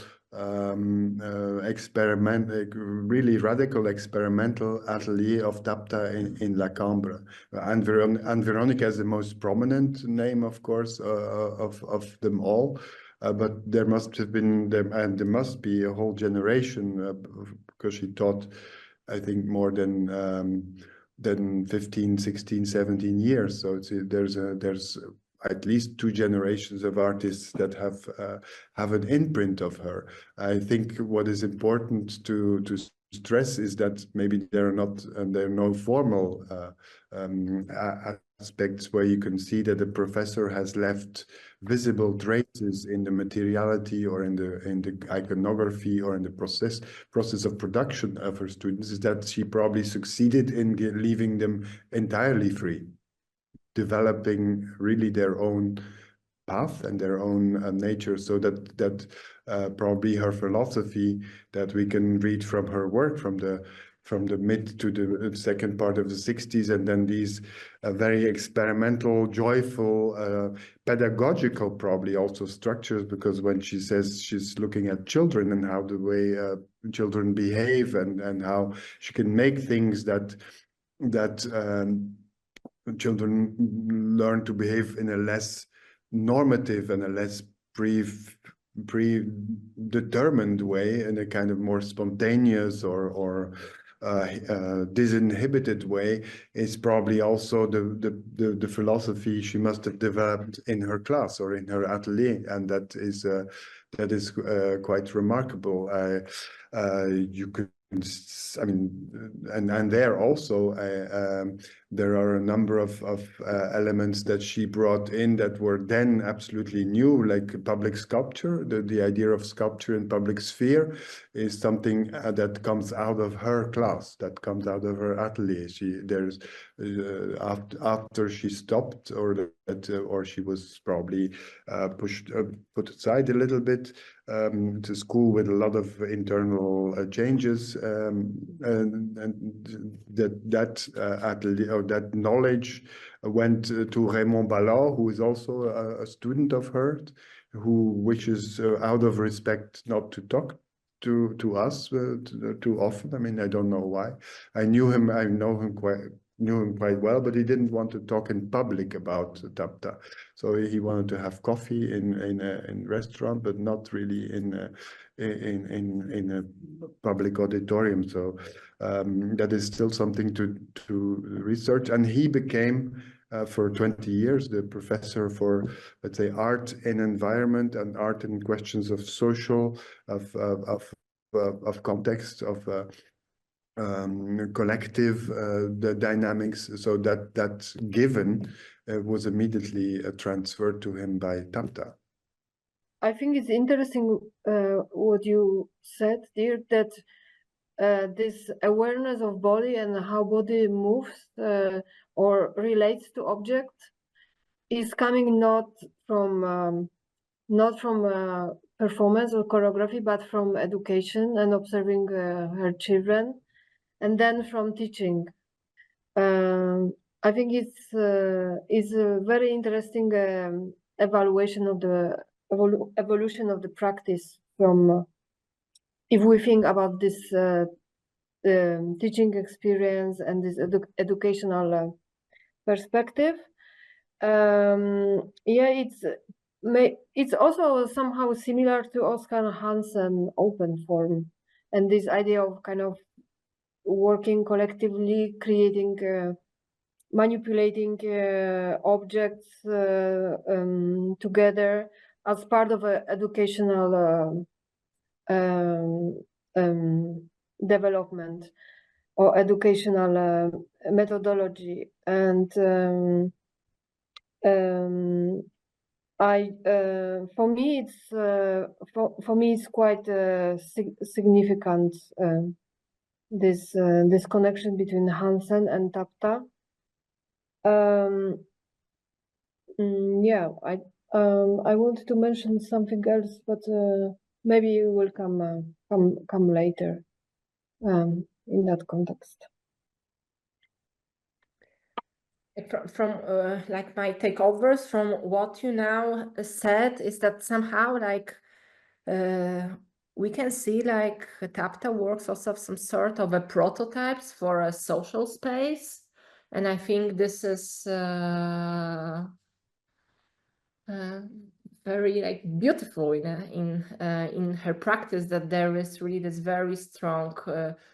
really radical experimental atelier of Tapta in La Cambre. And Veronica is the most prominent name, of course, of them all. But there must have been, and there must be a whole generation, because she taught, I think, more than 15, 16, 17 years. So there's at least 2 generations of artists that have an imprint of her. I think what is important to stress is that maybe there are no formal aspects where you can see that the professor has left visible traces in the materiality or in the iconography or in the process of production of her students, is that she probably succeeded in leaving them entirely free, developing really their own path and their own nature, so that probably her philosophy that we can read from her work from the mid to the second part of the 60s, and then these very experimental, joyful, pedagogical probably also structures, because when she says she's looking at children and how the way children behave and how she can make things that children learn to behave in a less normative and a less predetermined way, in a kind of more spontaneous or disinhibited way, is probably also the philosophy she must have developed in her class or in her atelier, and that is quite remarkable. You could, I mean, and there also there are a number of elements that she brought in that were then absolutely new, like public sculpture. The idea of sculpture in public sphere is something that comes out of her class, that comes out of her atelier. After she stopped, or she was probably put aside a little bit, to school with a lot of internal changes, and that atelier, that knowledge went to Raymond Ballard, who is also a student of hers, who wishes, out of respect, not to talk to us too often. I mean, I don't know why. I knew him quite well, but he didn't want to talk in public about Tapta. So he wanted to have coffee in a restaurant, but not really in a public auditorium. So that is still something to research. And he became, for 20 years, the professor for, let's say, art in environment and art in questions of social, of context, of collective the dynamics. So that given was immediately transferred to him by Tapta. I think it's interesting what you said, dear, that this awareness of body and how body moves or relates to object is coming not from performance or choreography, but from education and observing her children, and then from teaching. I think it's a very interesting evaluation of the evolution of the practice from, if we think about this teaching experience and this educational perspective. Yeah, it's also somehow similar to Oscar Hansen open form, and this idea of kind of working collectively, creating, manipulating objects together as part of an educational development or educational methodology. And for me it's quite significant, this connection between Hansen and Tapta. Yeah, I wanted to mention something else, but maybe it will come later in that context. From like my takeovers from what you now said is that somehow like we can see like Tapta works also of some sort of a prototypes for a social space, and I think this is very like beautiful in her practice, that there is really this very strong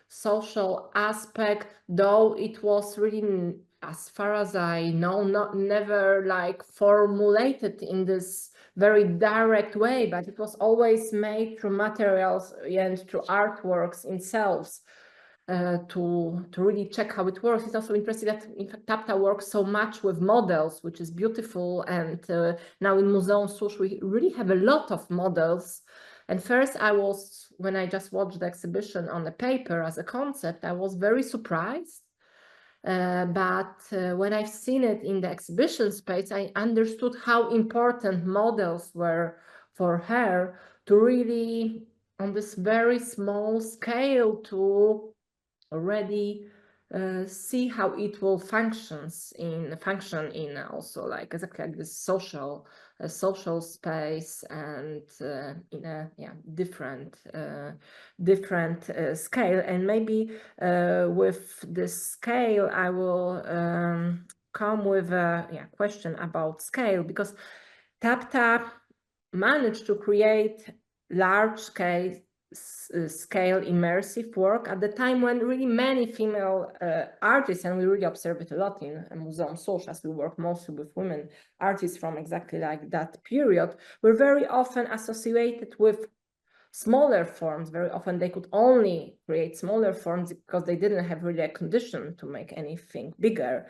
social aspect, though it was really, as far as I know, never like formulated in this very direct way, but it was always made through materials and through artworks themselves. To really check how it works. It's also interesting that in fact Tapta works so much with models, which is beautiful. And now in Muzeum Susz we really have a lot of models. And first when I just watched the exhibition on the paper as a concept, I was very surprised. But when I've seen it in the exhibition space, I understood how important models were for her to really, on this very small scale, to already see how it will function in also like exactly like this social space, and in a different scale. And maybe with this scale I will come with a question about scale, because Tapta managed to create large scale immersive work at the time when really many female artists, and we really observe it a lot in Muzeum Susz, as we work mostly with women artists from exactly like that period, were very often associated with smaller forms. Very often they could only create smaller forms because they didn't have really a condition to make anything bigger.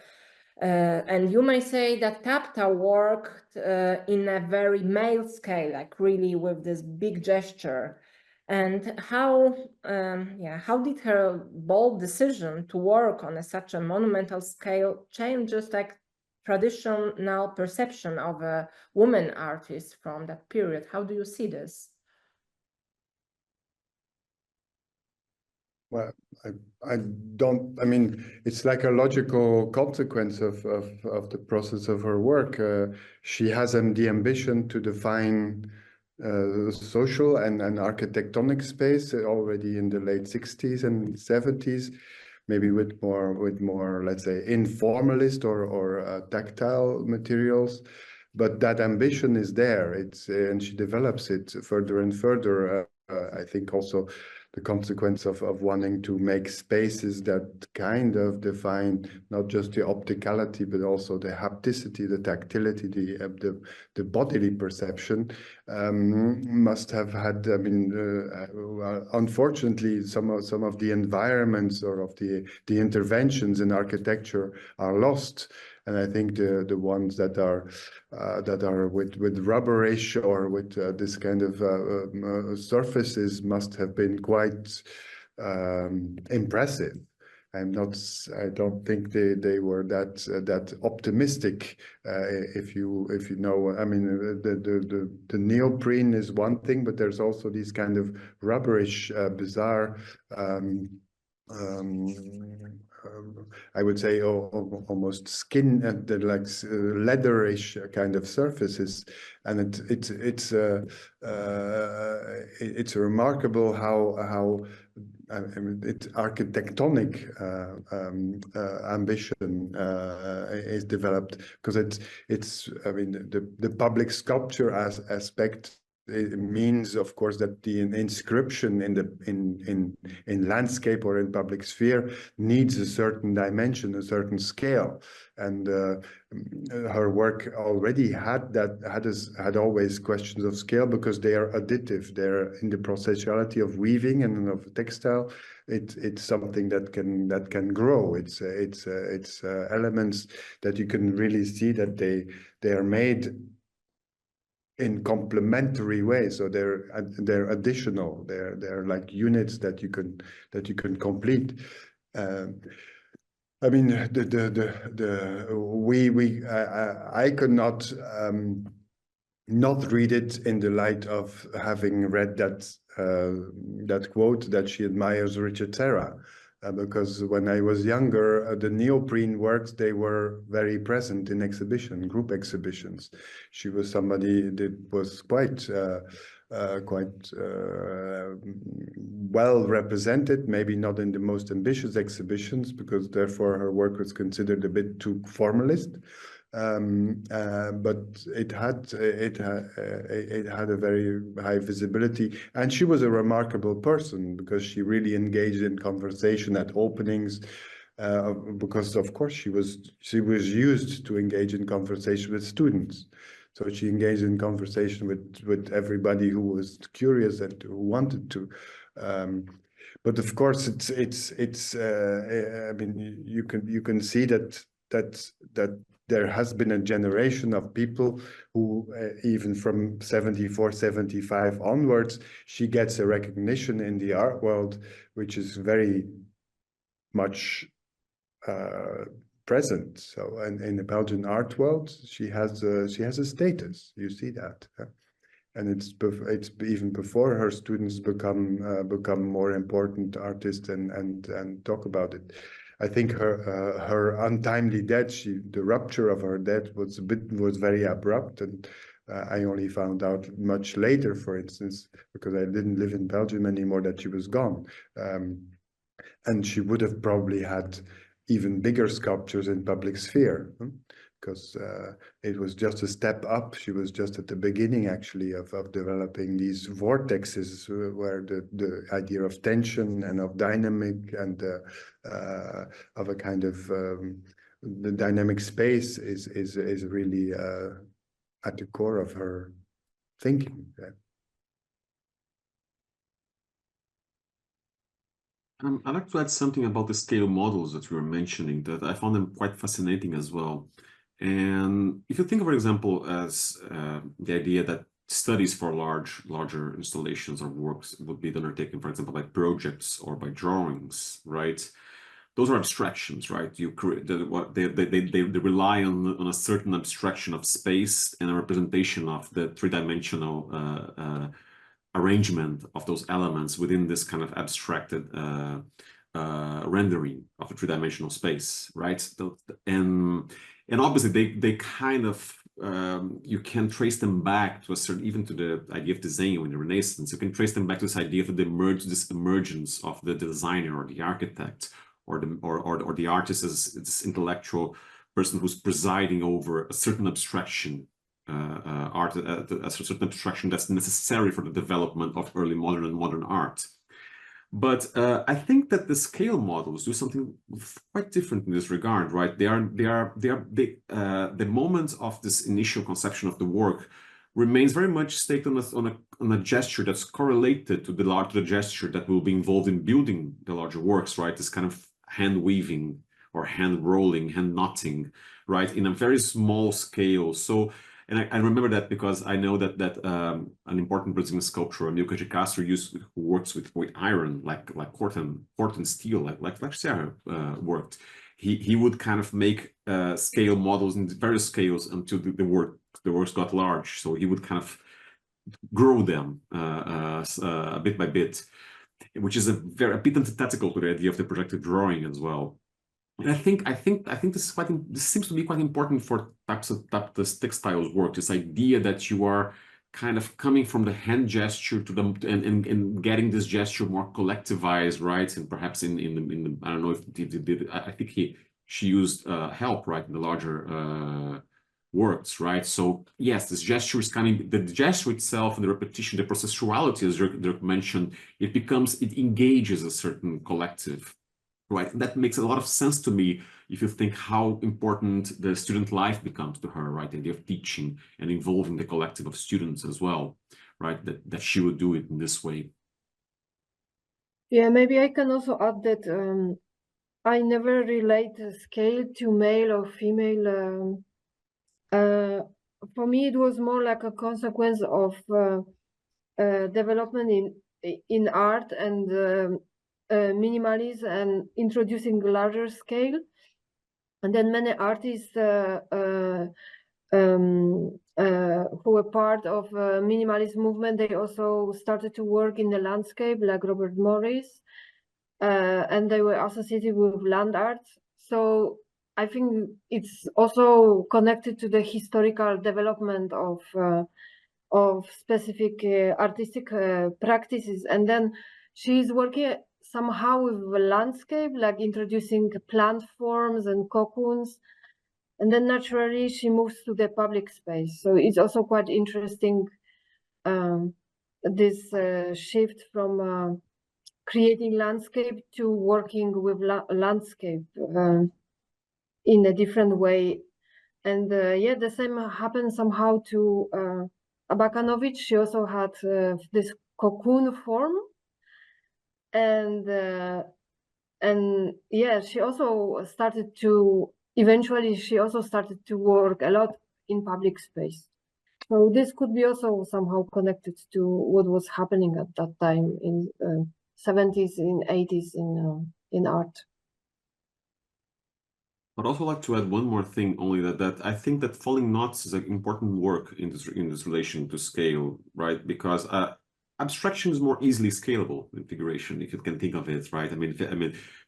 And you may say that Tapta worked in a very male scale, like really with this big gesture. And how did her bold decision to work on such a monumental scale change just like traditional perception of a woman artist from that period? How do you see this? Well, I mean, it's like a logical consequence of the process of her work. She has the ambition to define social and architectonic space already in the late 60s and 70s, maybe with more, let's say, informalist or tactile materials. But that ambition is there. And she develops it further and further. I think also the consequence of wanting to make spaces that kind of define not just the opticality, but also the hapticity, the tactility, the bodily perception, must have had, I mean, unfortunately, some of the environments or of the interventions in architecture are lost. And I think the ones that are with rubberish or with this kind of surfaces must have been quite impressive. I don't think they were that optimistic. If you know, I mean, the neoprene is one thing, but there's also these kind of rubberish, bizarre I would say, almost skin and like leatherish kind of surfaces, and it's remarkable how I mean, it's architectonic ambition is developed, because it's I mean the public sculpture aspect. It means, of course, that the inscription in landscape or in public sphere needs a certain dimension, a certain scale, and her work already had always questions of scale, because they are additive. They're in the processuality of weaving and of textile. It's something that can grow. It's elements that you can really see that they are made in complementary ways, so they're additional. They're like units that you can complete. I mean, I could not read it in the light of having read that quote that she admires Richard Serra. Because when I was younger, the neoprene works, they were very present in group exhibitions. She was somebody that was quite well represented, maybe not in the most ambitious exhibitions, because therefore her work was considered a bit too formalist. But it had a very high visibility, and she was a remarkable person because she really engaged in conversation at openings, because of course she was used to engage in conversation with students. So she engaged in conversation with everybody who was curious and who wanted to. But of course, it's I mean, you can see that there has been a generation of people who, even from 74, 75 onwards, she gets a recognition in the art world, which is very much present. So, and in the Belgian art world, she has a status. You see that, and it's even before her students become more important artists and talk about it. I think her untimely death, the rupture of her death was very abrupt, and I only found out much later, for instance, because I didn't live in Belgium anymore, that she was gone. And she would have probably had even bigger sculptures in public sphere, because it was just a step up. She was just at the beginning, actually, of developing these vortexes, where the idea of tension and of dynamic and of a kind of the dynamic space is really at the core of her thinking. I'd like to add something about the scale models that you were mentioning, that I found them quite fascinating as well. And if you think, for example, as the idea that studies for larger installations or works would be undertaken, for example, by projects or by drawings, right? Those are abstractions, right? You create they rely on a certain abstraction of space and a representation of the three-dimensional arrangement of those elements within this kind of abstracted rendering of a three-dimensional space, right? And obviously they kind of you can trace them back to a certain, even to the idea of design in the Renaissance. You can trace them back to this idea of this emergence of the designer or the architect or the artist as this intellectual person who's presiding over a certain abstraction. A certain abstraction that's necessary for the development of early modern and modern art. But I think that the scale models do something quite different in this regard, right? The moment of this initial conception of the work remains very much staked on a gesture that's correlated to the gesture that will be involved in building the larger works, right? This kind of hand weaving or hand rolling, hand knotting, right? In a very small scale. So. And I remember that because I know that an important Brazilian sculptor, Milka de Castro, who works with iron, like Corten steel, like Serra worked. He would kind of make scale models in various scales until the works got large. So he would kind of grow them bit by bit, which is a bit antithetical to the idea of the projected drawing as well. And I think this seems to be quite important for Tapta's textiles work. This idea that you are kind of coming from the hand gesture to the and getting this gesture more collectivized, right? And perhaps in the I don't know if I think she used help, right, in the larger works, right? So yes, this gesture is coming. The gesture itself and the repetition, the processuality, as Dirk mentioned, it engages a certain collective. Right, that makes a lot of sense to me if you think how important the student life becomes to her, right? The idea of teaching and involving the collective of students as well, right? That she would do it in this way. Yeah, maybe I can also add that I never relate scale to male or female. For me, it was more like a consequence of development in art and minimalism and introducing larger scale. And then many artists who were part of minimalist movement, they also started to work in the landscape, like Robert Morris, and they were associated with land art. So I think it's also connected to the historical development of specific artistic practices. And then she's working somehow with the landscape, like introducing plant forms and cocoons. And then naturally she moves to the public space. So it's also quite interesting, this shift from creating landscape to working with landscape in a different way. And yeah, the same happened somehow to Abakanowicz. She also had this cocoon form, and yeah, she also started to work a lot in public space. So this could be also somehow connected to what was happening at that time in 70s, in 80s in art. I'd also like to add one more thing, only that I think that Falling Knots is an important work in this relation to scale, right? Because abstraction is more easily scalable than figuration, if you can think of it, right? I mean,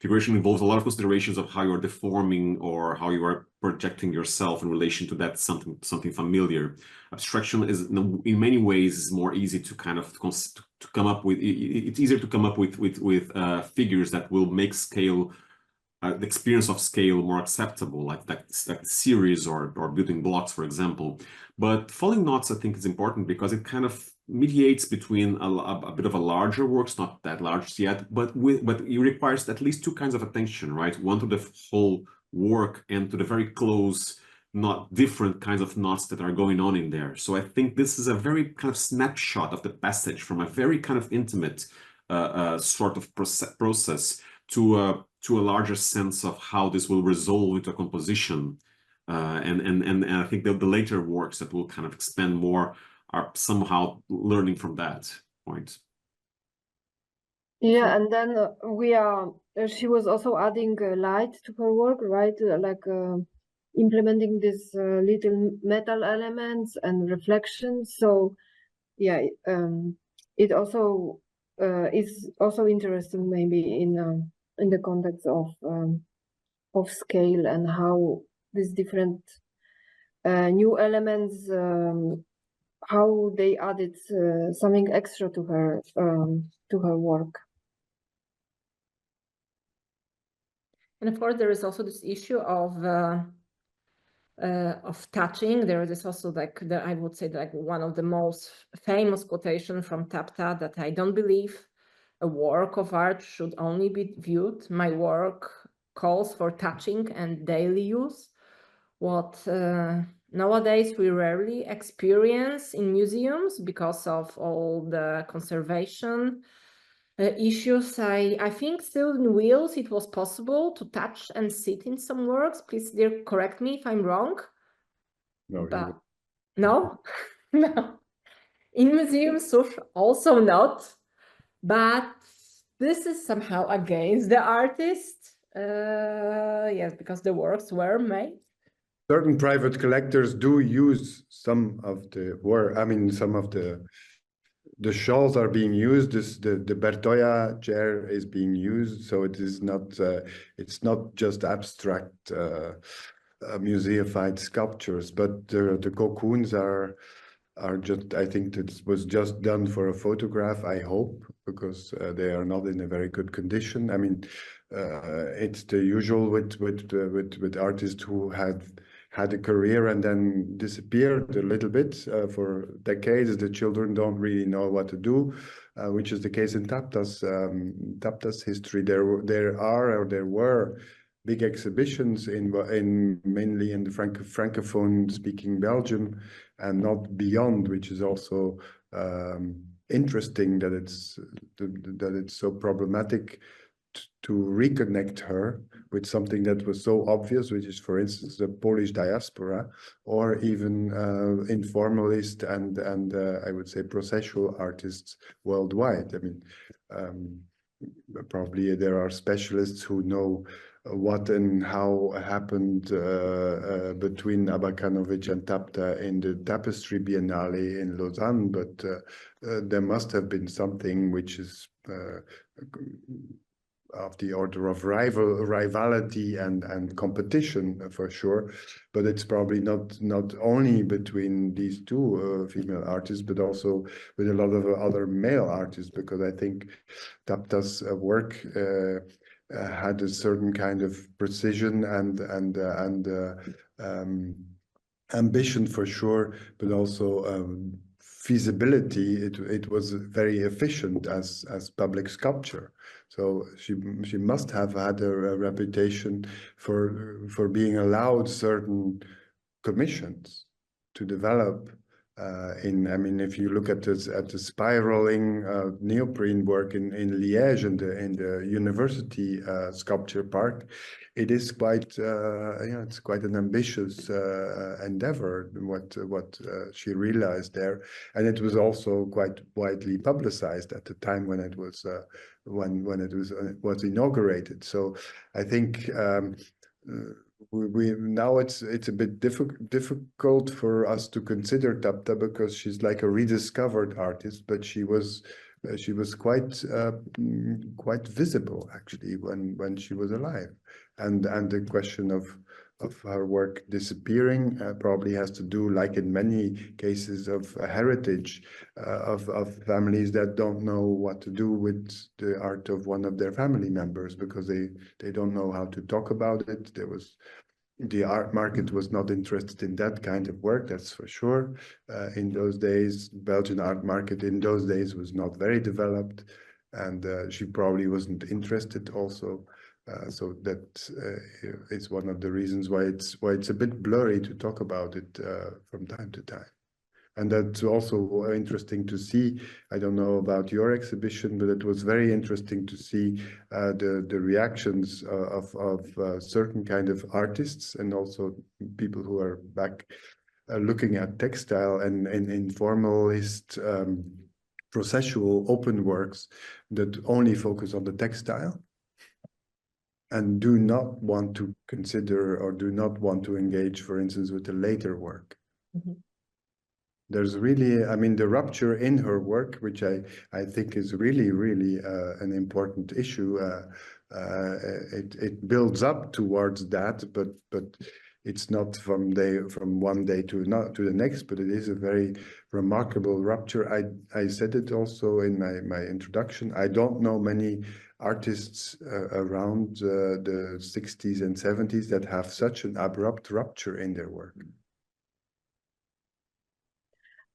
figuration involves a lot of considerations of how you're deforming or how you are projecting yourself in relation to that something familiar. Abstraction is, in many ways, more easy to kind of to come up with. It's easier to come up with figures that will make scale. The experience of scale more acceptable, like series or building blocks, for example. But Falling Knots, I think, is important because it kind of mediates between a bit of a larger works, not that large yet, but it requires at least two kinds of attention, right? One to the whole work and to the very close, not different kinds of knots that are going on in there. So I think this is a very kind of snapshot of the passage from a very kind of intimate sort of process to a larger sense of how this will resolve into a composition. And I think that the later works that will kind of expand more are somehow learning from that point. Yeah, and then she was also adding light to her work, right? Like implementing these little metal elements and reflections. So yeah, it also is also interesting maybe in the context of scale and how these different new elements, how they added something extra to her work. And of course, there is also this issue of touching. There is also like I would say like one of the most famous quotation from Tapta that I don't believe a work of art should only be viewed. My work calls for touching and daily use. What nowadays we rarely experience in museums because of all the conservation issues. I think still in Wales it was possible to touch and sit in some works. Please, dear, correct me if I'm wrong. No, but no, no. In museums also not. But this is somehow against the artist. Yes, because the works were made. Certain private collectors do use some of the work. I mean, some of the the shawls are being used. The Bertoia chair is being used, so it is not. It's not just abstract museified sculptures, but the cocoons are just. I think it was just done for a photograph. I hope, because they are not in a very good condition. I mean, it's the usual with artists who had a career and then disappeared a little bit for decades. The children don't really know what to do, which is the case in Tapta's history. There were big exhibitions in mainly in the francophone speaking Belgium and not beyond, which is also interesting that it's so problematic to reconnect her with something that was so obvious, which is, for instance, the Polish diaspora, or even informalist and I would say processual artists worldwide. I mean, probably there are specialists who know what and how happened between Abakanowicz and Tapta in the Tapestry Biennale in Lausanne, but there must have been something which is of the order of rivalry and competition for sure, but it's probably not only between these two female artists, but also with a lot of other male artists, because I think Tapta's work had a certain kind of precision and ambition for sure, but also feasibility. It was very efficient as public sculpture. So she must have had a reputation for being allowed certain commissions to develop. I mean, if you look at the spiraling neoprene work in Liège in the university sculpture park, it is quite it's quite an ambitious endeavor. What she realized there, and it was also quite widely publicized at the time when it was when it was inaugurated. So I think. We now it's a bit difficult for us to consider Tapta because she's like a rediscovered artist, but she was quite visible actually when she was alive, and the question of her work disappearing probably has to do, like in many cases of heritage of families that don't know what to do with the art of one of their family members because they don't know how to talk about it. The art market was not interested in that kind of work, that's for sure. In those days, Belgian art market in those days was not very developed, and she probably wasn't interested also. So that is one of the reasons why it's a bit blurry to talk about it from time to time. And that's also interesting to see. I don't know about your exhibition, but it was very interesting to see the reactions of certain kind of artists and also people who are back looking at textile and informalist processual open works that only focus on the textile and do not want to consider or do not want to engage, for instance, with the later work. Mm-hmm. There's really, I mean, the rupture in her work, which I think is really an important issue. It builds up towards that, but it's not from one day to the next. But it is a very remarkable rupture. I said it also in my introduction. I don't know many artists around the 60s and 70s that have such an abrupt rupture in their work.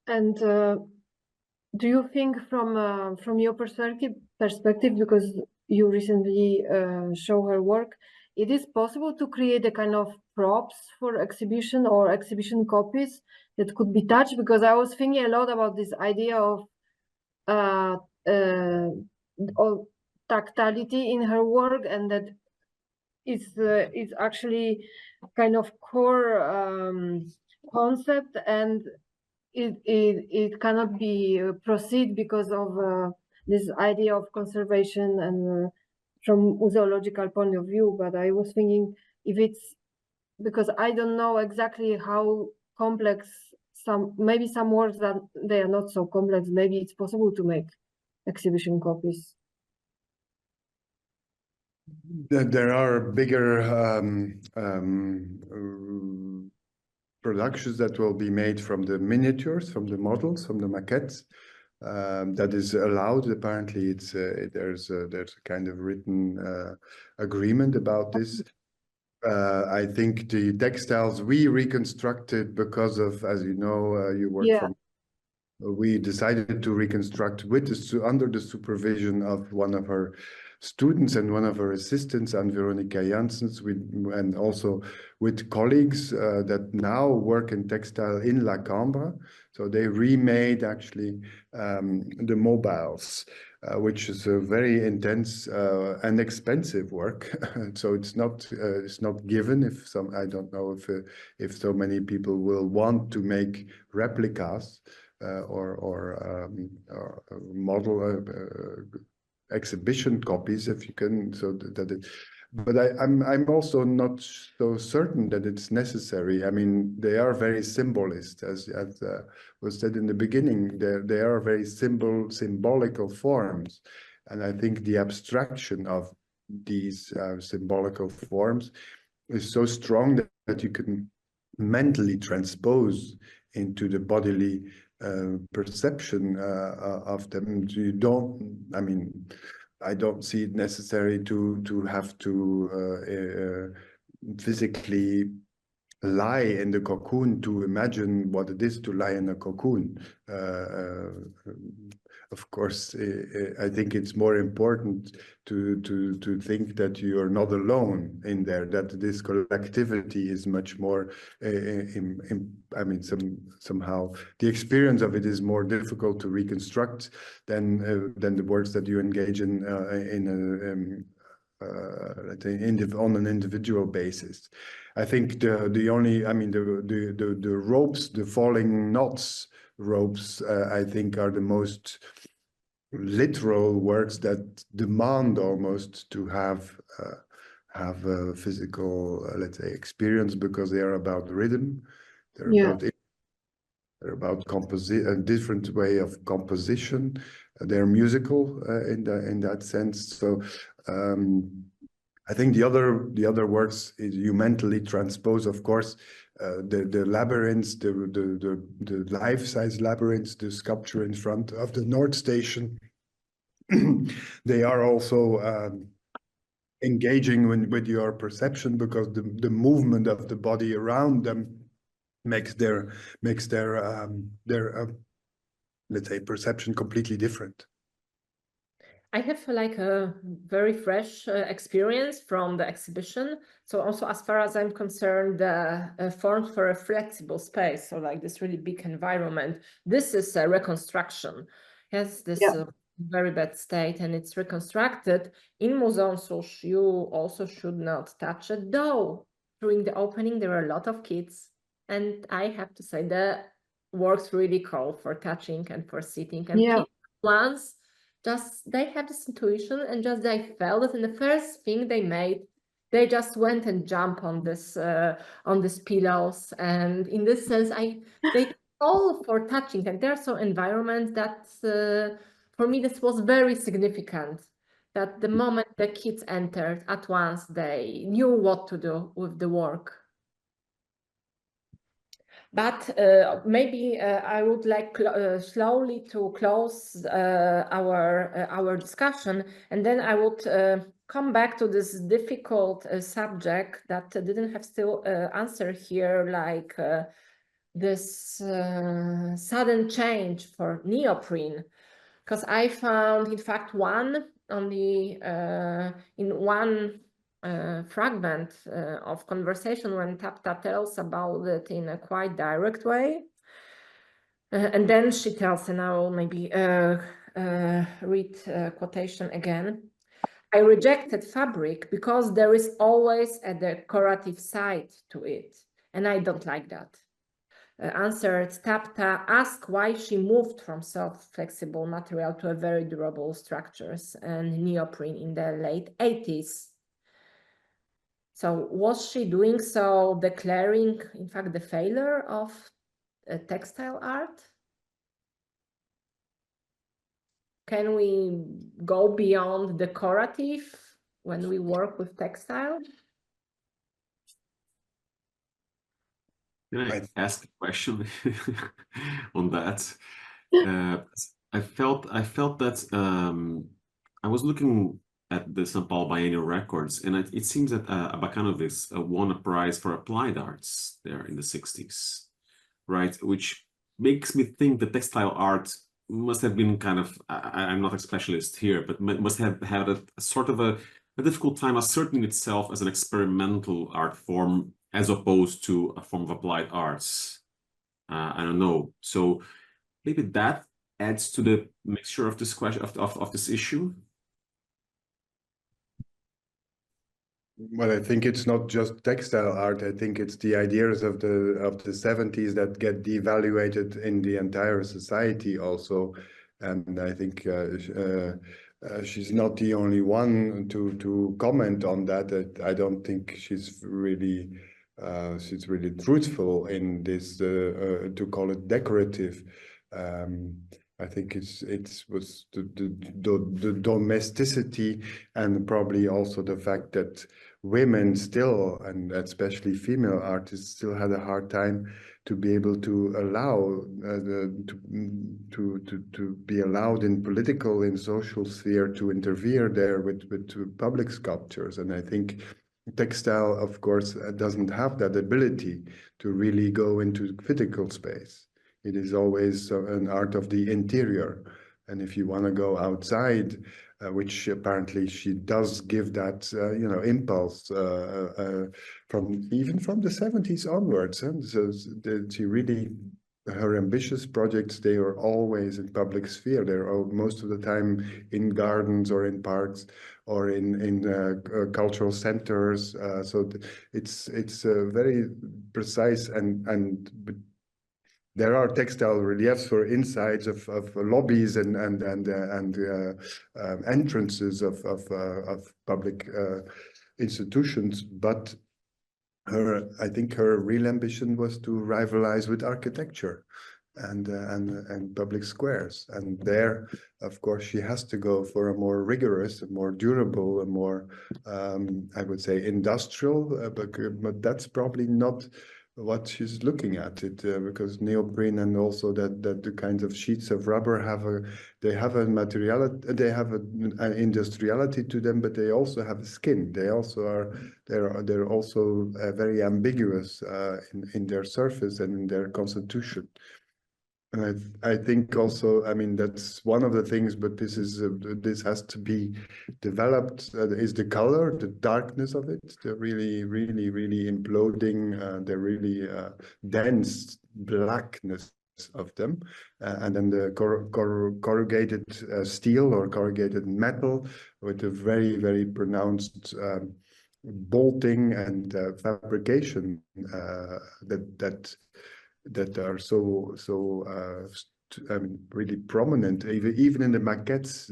And do you think from your perspective, because you recently show her work, it is possible to create a kind of props for exhibition or exhibition copies that could be touched? Because I was thinking a lot about this idea of tactility in her work, and that is actually kind of core concept, and it cannot be proceed because of this idea of conservation and from museological point of view. But I was thinking if it's because I don't know exactly how complex maybe some works that they are not so complex. Maybe it's possible to make exhibition copies. There are bigger productions that will be made from the miniatures, from the models, from the maquettes. That is allowed. Apparently, there's a kind of written agreement about this. I think the textiles we reconstructed because of, as you know, you work from. We decided to reconstruct under the supervision of one of her students and one of her assistants, Anne Veronica Janssens, and also with colleagues that now work in textile in La Cambre. So they remade actually the mobiles, which is a very intense and expensive work. So it's not given. I don't know if so many people will want to make replicas. Or model exhibition copies, if you can, so that it. But I'm also not so certain that it's necessary. I mean, they are very symbolist, as was said in the beginning. They are very symbolical forms, and I think the abstraction of these symbolical forms is so strong that you can mentally transpose into the bodily perception of them. I don't see it necessary to have to physically lie in the cocoon to imagine what it is to lie in a cocoon. Of course, I think it's more important to think that you are not alone in there, that this collectivity is much more, somehow the experience of it is more difficult to reconstruct than the works that you engage in let's say on an individual basis. I think the ropes, the falling knots ropes, I think are the most literal works that demand almost to have a physical, let's say, experience, because they are about rhythm. They're about a different way of composition. They're musical in that sense. So I think the other works is you mentally transpose, of course, the labyrinths, the life-size labyrinths, the sculpture in front of the North Station. They are also engaging with your perception, because the movement of the body around them makes their let's say perception completely different. I have like a very fresh experience from the exhibition. So also, as far as I'm concerned, the forms for a flexible space, so like this really big environment, this is a reconstruction. Yes, this very bad state, and it's reconstructed. In Muzeum Susz, you also should not touch it, though during the opening there were a lot of kids, and I have to say the works really call for touching and for sitting, and kids once they had this intuition, and just they felt it, and the first thing they made, they just went and jumped on these pillows, and in this sense they call for touching, and there's some environments that for me this was very significant, that the moment the kids entered, at once they knew what to do with the work. But maybe I would like slowly to close our discussion, and then I would come back to this difficult subject that didn't have still answer here, like this sudden change for neoprene, because I found, in fact, in one fragment of conversation when Tapta tells about it in a quite direct way. And then she tells, and I will maybe read quotation again. I rejected fabric because there is always a decorative side to it, and I don't like that. Answered Tapta, asked why she moved from soft, flexible material to a very durable structures and neoprene in the late 80s. So was she doing so declaring, in fact, the failure of textile art? Can we go beyond decorative when we work with textile? Can I ask a question on that? I felt that I was looking at the São Paulo Biennial records, and it seems that Abakanowicz won a prize for applied arts there in the 60s, right? Which makes me think that textile art must have been kind of, I'm not a specialist here, but must have had a sort of a difficult time asserting itself as an experimental art form as opposed to a form of applied arts. I don't know. So maybe that adds to the mixture of this question of this issue. Well, I think it's not just textile art. I think it's the ideas of the 70s that get devaluated in the entire society also. And I think she's not the only one to comment on that. I don't think she's really truthful in this to call it decorative. I think it was the domesticity, and probably also the fact that women still, and especially female artists, still had a hard time to be able to allow to be allowed in political, in social sphere to interfere there with public sculptures. And I think textile, of course, doesn't have that ability to really go into critical space. It is always an art of the interior. And if you want to go outside, which apparently she does give that, impulse even from the 70s onwards. And so she really, her ambitious projects, they are always in public sphere. They're most of the time in gardens or in parks or in cultural centers. So it's very precise and there are textile reliefs for insides of lobbies and entrances of public institutions, but I think her real ambition was to rivalize with architecture and public squares. And there, of course, she has to go for a more rigorous, a more durable, a more, I would say, industrial, but that's probably not what she's looking at it, because neoprene and also that the kinds of sheets of rubber have a materiality, they have an industriality to them, but they also have a skin. They also they're also very ambiguous in their surface and in their constitution. And I think also, I mean, that's one of the things, but this has to be developed, is the color, the darkness of it, the really imploding, the really dense blackness of them, and then the corrugated steel or corrugated metal with a very pronounced bolting and fabrication that are so I mean, really prominent. Even in the maquettes,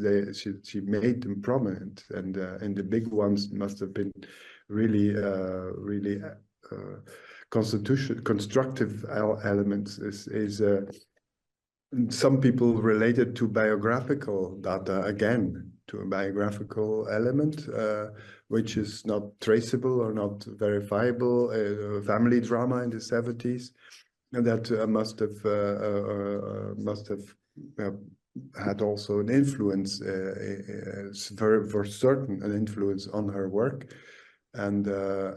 she made them prominent, and the big ones must have been really constructive elements. Is some people related to biographical data, again, to a biographical element, which is not traceable or not verifiable. Family drama in the 70s. And that must have had also an influence, for certain, an influence on her work. And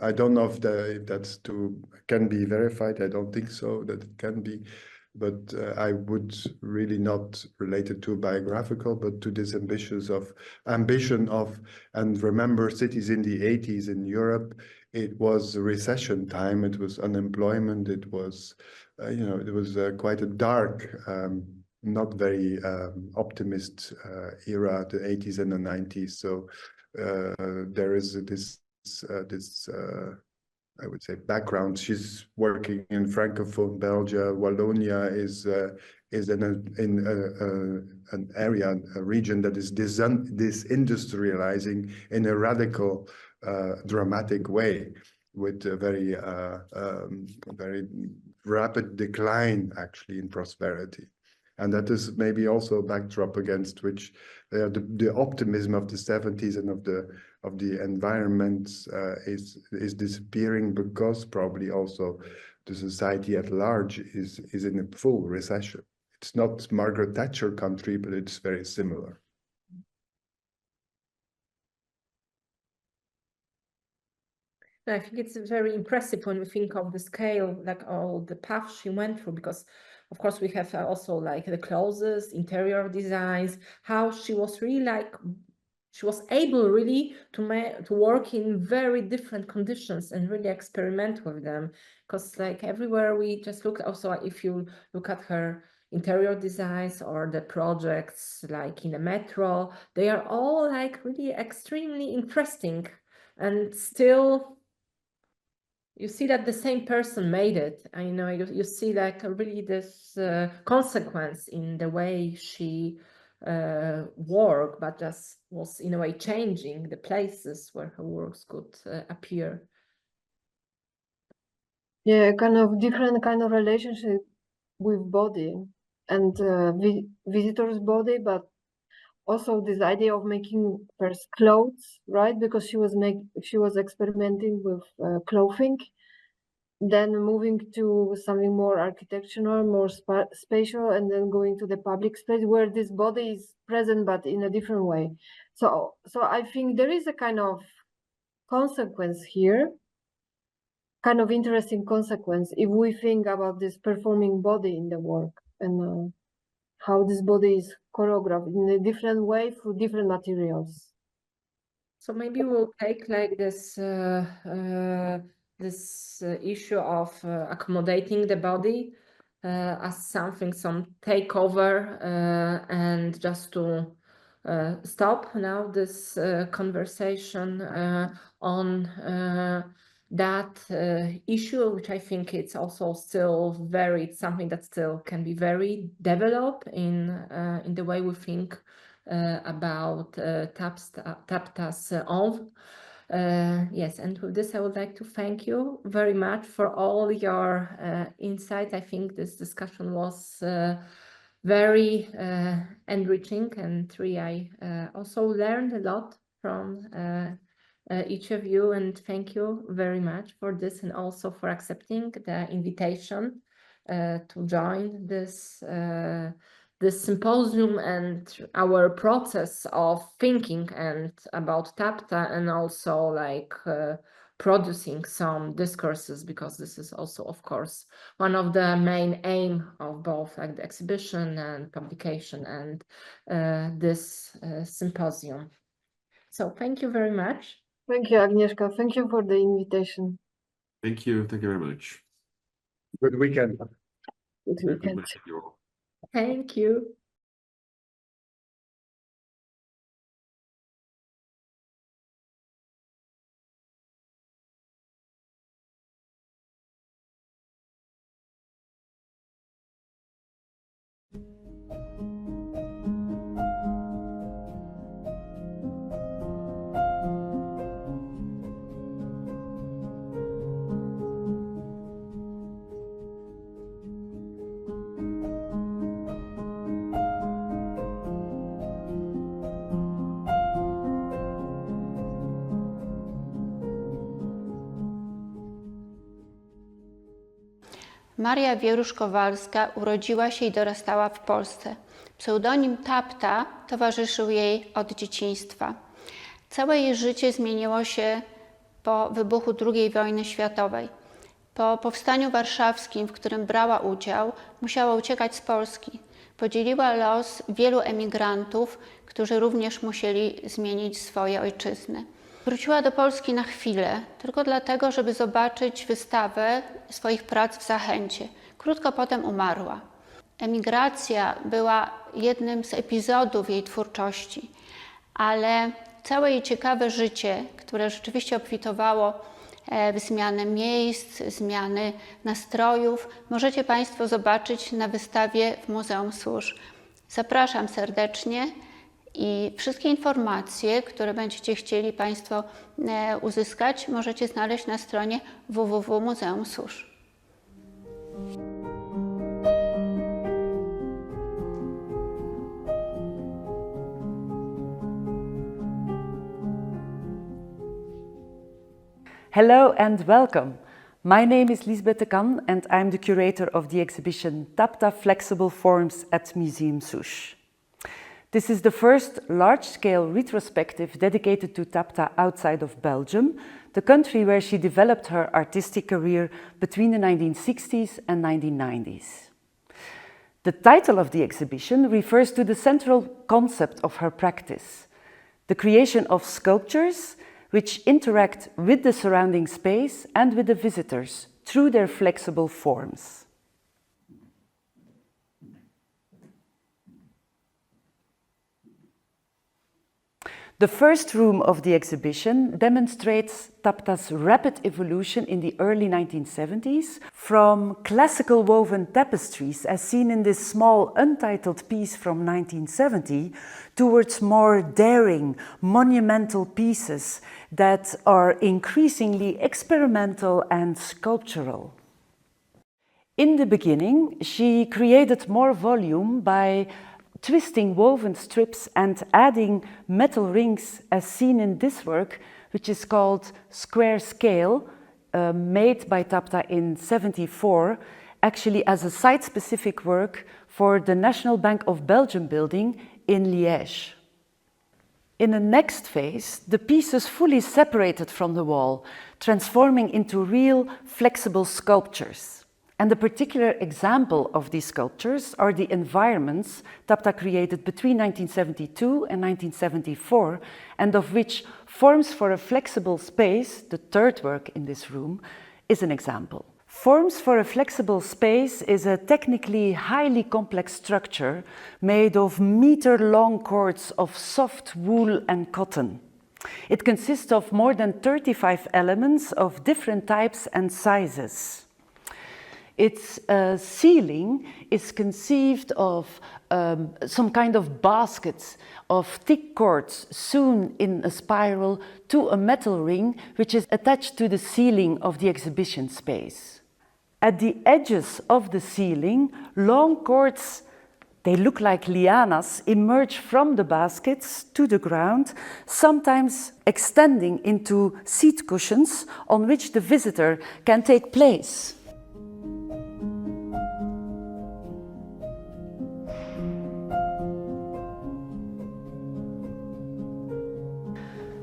I don't know if that's can be verified. I don't think so that it can be, but I would really not relate it to biographical, but to this ambition of, and remember, cities in the 80s in Europe, it was recession time, it was unemployment, it was, it was quite a dark, not very optimist era, the 80s and the 90s. So there is this I would say background. She's working in Francophone Belgium. Wallonia is in an area, a region that is disindustrializing in a radical, dramatic way, with very rapid decline actually in prosperity. And that is maybe also a backdrop against which the optimism of the 70s and of the environment is disappearing, because probably also the society at large is in a full recession. It's not Margaret Thatcher country, but it's very similar. I think it's very impressive when we think of the scale, like all the paths she went through, because of course we have also like the clothes, interior designs, how she was really like, she was able really to work in very different conditions and really experiment with them. Because like everywhere we just look, also if you look at her interior designs or the projects like in the metro, they are all like really extremely interesting, and still you see that the same person made it. I know you see like really this consequence in the way she worked, but just was in a way changing the places where her works could appear. Yeah, kind of different kind of relationship with body and visitor's body, but also this idea of making first clothes, right? Because she was experimenting with clothing, then moving to something more architectural, more spatial, and then going to the public space where this body is present but in a different way. So I think there is a kind of consequence here, kind of interesting consequence if we think about this performing body in the work and how this body is choreographed in a different way through different materials. So maybe we'll take like this issue of accommodating the body as some takeover, and just to stop now this conversation on that issue, which I think it's also still it's something that still can be very developed in the way we think about Tapta's own. Yes, and with this I would like to thank you very much for all your insights. I think this discussion was very enriching, and really I also learned a lot from each of you, and thank you very much for this, and also for accepting the invitation to join this symposium and our process of thinking and about Tapta, and also like producing some discourses, because this is also of course one of the main aim of both like the exhibition and publication and this symposium. So thank you very much. Thank you, Agnieszka. Thank you for the invitation. Thank you very much. Good weekend. Good weekend. Thank you. Maria Wierusz-Kowalska urodziła się i dorastała w Polsce. Pseudonim Tapta towarzyszył jej od dzieciństwa. Całe jej życie zmieniło się po wybuchu II wojny światowej. Po powstaniu warszawskim, w którym brała udział, musiała uciekać z Polski. Podzieliła los wielu emigrantów, którzy również musieli zmienić swoje ojczyzny. Wróciła do Polski na chwilę, tylko dlatego, żeby zobaczyć wystawę swoich prac w Zachęcie. Krótko potem umarła. Emigracja była jednym z epizodów jej twórczości, ale całe jej ciekawe życie, które rzeczywiście obfitowało w zmianę miejsc, zmiany nastrojów, możecie Państwo zobaczyć na wystawie w Muzeum Służb. Zapraszam serdecznie. I wszystkie informacje, które będziecie chcieli Państwo uzyskać, możecie znaleźć na stronie www.Muzeum Służb. Hello and welcome. My name is Lisbeth de Kan and I'm the curator of the exhibition Tapta Flexible Forms at Museum Souche. This is the first large-scale retrospective dedicated to Tapta outside of Belgium, the country where she developed her artistic career between the 1960s and 1990s. The title of the exhibition refers to the central concept of her practice, the creation of sculptures which interact with the surrounding space and with the visitors through their flexible forms. The first room of the exhibition demonstrates Tapta's rapid evolution in the early 1970s from classical woven tapestries, as seen in this small untitled piece from 1970, towards more daring, monumental pieces that are increasingly experimental and sculptural. In the beginning, she created more volume by twisting woven strips and adding metal rings, as seen in this work, which is called Square Scale, made by Tapta in '74, actually as a site-specific work for the National Bank of Belgium building in Liège. In the next phase, the pieces fully separated from the wall, transforming into real flexible sculptures. And a particular example of these sculptures are the environments Tapta created between 1972 and 1974, and of which Forms for a Flexible Space, the third work in this room, is an example. Forms for a Flexible Space is a technically highly complex structure made of meter-long cords of soft wool and cotton. It consists of more than 35 elements of different types and sizes. Its ceiling is conceived of some kind of baskets of thick cords sewn in a spiral to a metal ring which is attached to the ceiling of the exhibition space. At the edges of the ceiling, long cords, they look like lianas, emerge from the baskets to the ground, sometimes extending into seat cushions on which the visitor can take place.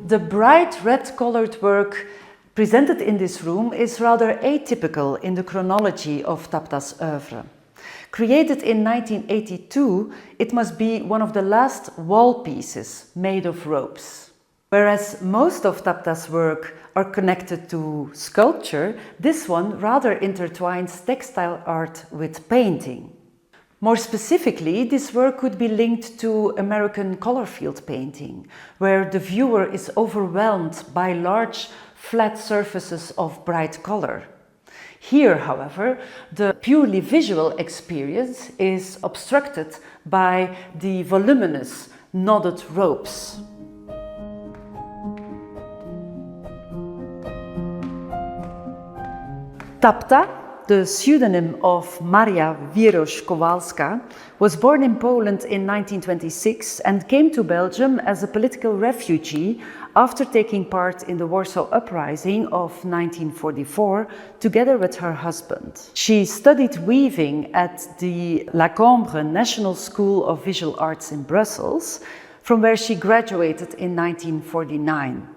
The bright red-colored work presented in this room is rather atypical in the chronology of Tapta's oeuvre. Created in 1982, it must be one of the last wall pieces made of ropes. Whereas most of Tapta's work are connected to sculpture, this one rather intertwines textile art with painting. More specifically, this work could be linked to American color field painting, where the viewer is overwhelmed by large, flat surfaces of bright color. Here, however, the purely visual experience is obstructed by the voluminous, knotted ropes. Tapta, the pseudonym of Maria Wierusz-Kowalska, was born in Poland in 1926 and came to Belgium as a political refugee after taking part in the Warsaw Uprising of 1944 together with her husband. She studied weaving at the Cambre National School of Visual Arts in Brussels, from where she graduated in 1949.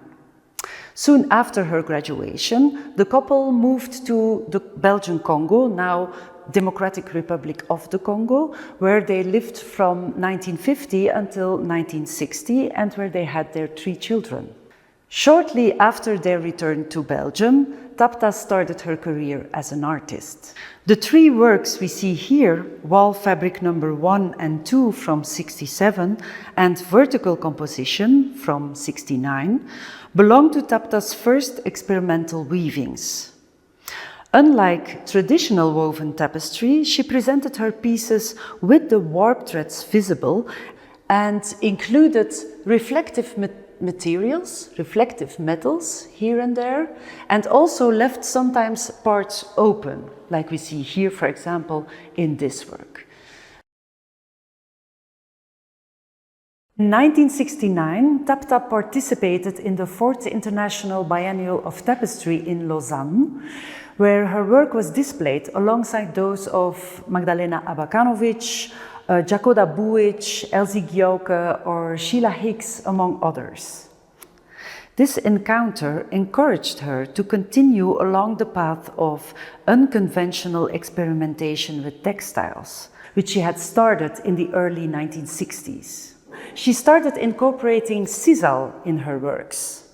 Soon after her graduation, the couple moved to the Belgian Congo, now Democratic Republic of the Congo, where they lived from 1950 until 1960 and where they had their 3 children. Shortly after their return to Belgium, Tapta started her career as an artist. The 3 works we see here, Wall Fabric number 1 and 2 from 1967 and Vertical Composition from 1969, belong to Tapta's first experimental weavings. Unlike traditional woven tapestry, she presented her pieces with the warp threads visible and included reflective materials, reflective metals here and there, and also left sometimes parts open, like we see here, for example, in this work. In 1969, Tapta participated in the 4th International Biennale of Tapestry in Lausanne, where her work was displayed alongside those of Magdalena Abakanowicz, Jagoda Buić, Elsi Giauque, or Sheila Hicks, among others. This encounter encouraged her to continue along the path of unconventional experimentation with textiles, which she had started in the early 1960s. She started incorporating sisal in her works.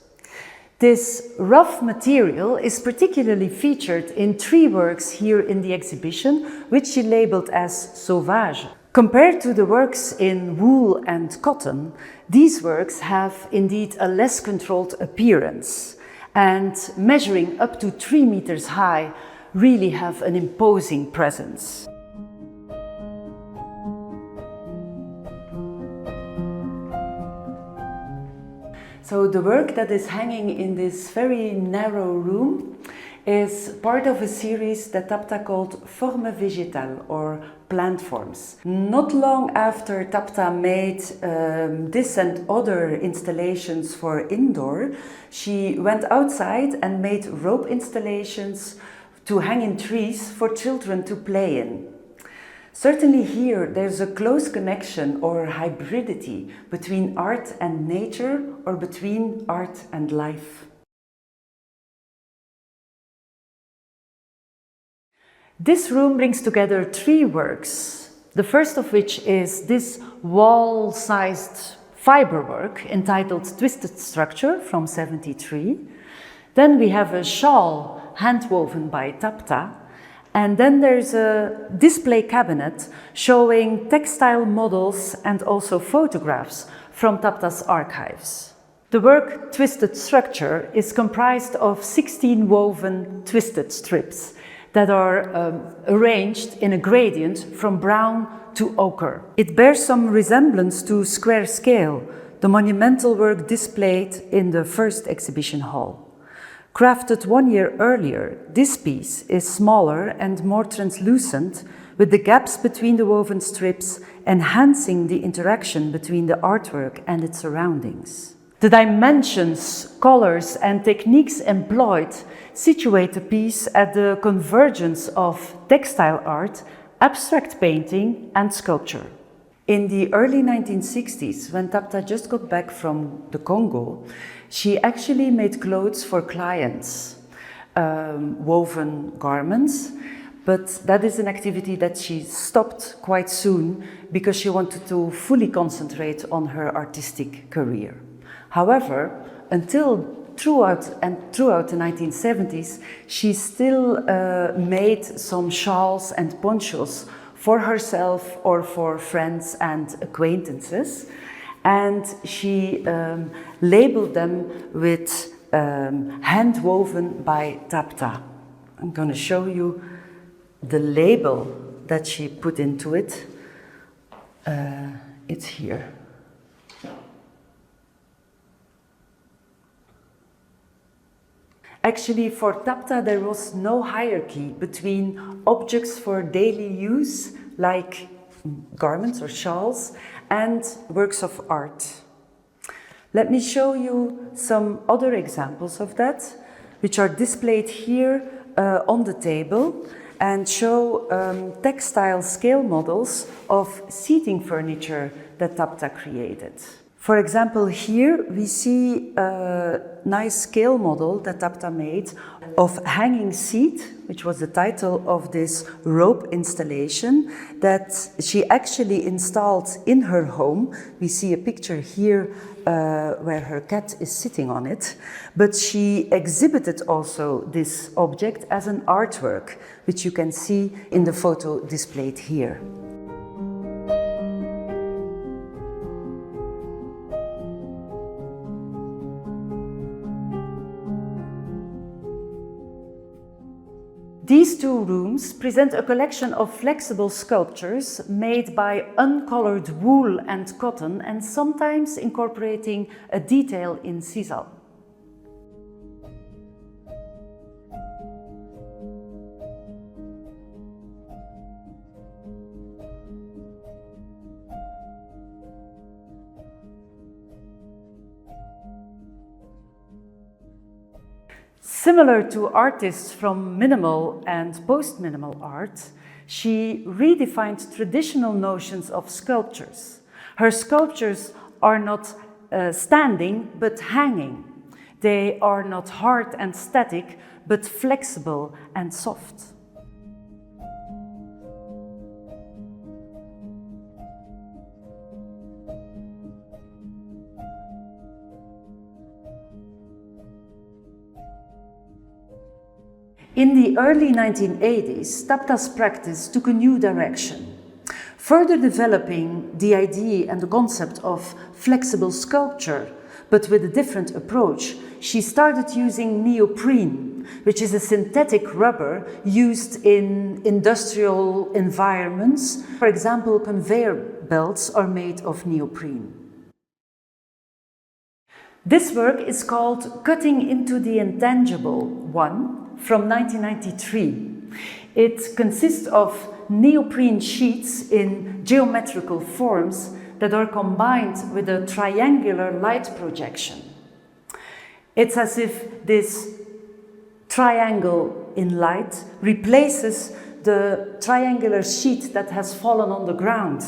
This rough material is particularly featured in 3 works here in the exhibition, which she labeled as sauvage. Compared to the works in wool and cotton, these works have indeed a less controlled appearance, and measuring up to 3 meters high, really have an imposing presence. So the work that is hanging in this very narrow room is part of a series that Tapta called Formes végétales, or plant forms. Not long after Tapta made this and other installations for indoor, she went outside and made rope installations to hang in trees for children to play in. Certainly here there's a close connection or hybridity between art and nature, or between art and life. This room brings together 3 works, the first of which is this wall-sized fiber work entitled Twisted Structure from '73. Then we have a shawl hand-woven by Tapta. And then there's a display cabinet showing textile models and also photographs from Tapta's archives. The work Twisted Structure is comprised of 16 woven twisted strips that are arranged in a gradient from brown to ochre. It bears some resemblance to square scale, the monumental work displayed in the first exhibition hall. Crafted 1 year earlier, this piece is smaller and more translucent, with the gaps between the woven strips enhancing the interaction between the artwork and its surroundings. The dimensions, colors, and techniques employed situate the piece at the convergence of textile art, abstract painting, and sculpture. In the early 1960s, when Tapta just got back from the Congo, she actually made clothes for clients, woven garments, but that is an activity that she stopped quite soon because she wanted to fully concentrate on her artistic career. However, throughout the 1970s, she still made some shawls and ponchos for herself or for friends and acquaintances. And she labeled them with hand-woven by Tapta. I'm going to show you the label that she put into it. It's here. Actually, for Tapta, there was no hierarchy between objects for daily use, like garments or shawls, and works of art. Let me show you some other examples of that, which are displayed here on the table, and show textile scale models of seating furniture that Tapta created. For example, here we see a nice scale model that Tapta made of Hanging Seat, which was the title of this rope installation that she actually installed in her home. We see a picture here where her cat is sitting on it, but she exhibited also this object as an artwork, which you can see in the photo displayed here. These two rooms present a collection of flexible sculptures made by uncolored wool and cotton and sometimes incorporating a detail in sisal. Similar to artists from minimal and post-minimal art, she redefined traditional notions of sculptures. Her sculptures are not standing, but hanging. They are not hard and static, but flexible and soft. In the early 1980s, Tapta's practice took a new direction, further developing the idea and the concept of flexible sculpture, but with a different approach. She started using neoprene, which is a synthetic rubber used in industrial environments. For example, conveyor belts are made of neoprene. This work is called Cutting into the Intangible 1. From 1993. It consists of neoprene sheets in geometrical forms that are combined with a triangular light projection. It's as if this triangle in light replaces the triangular sheet that has fallen on the ground.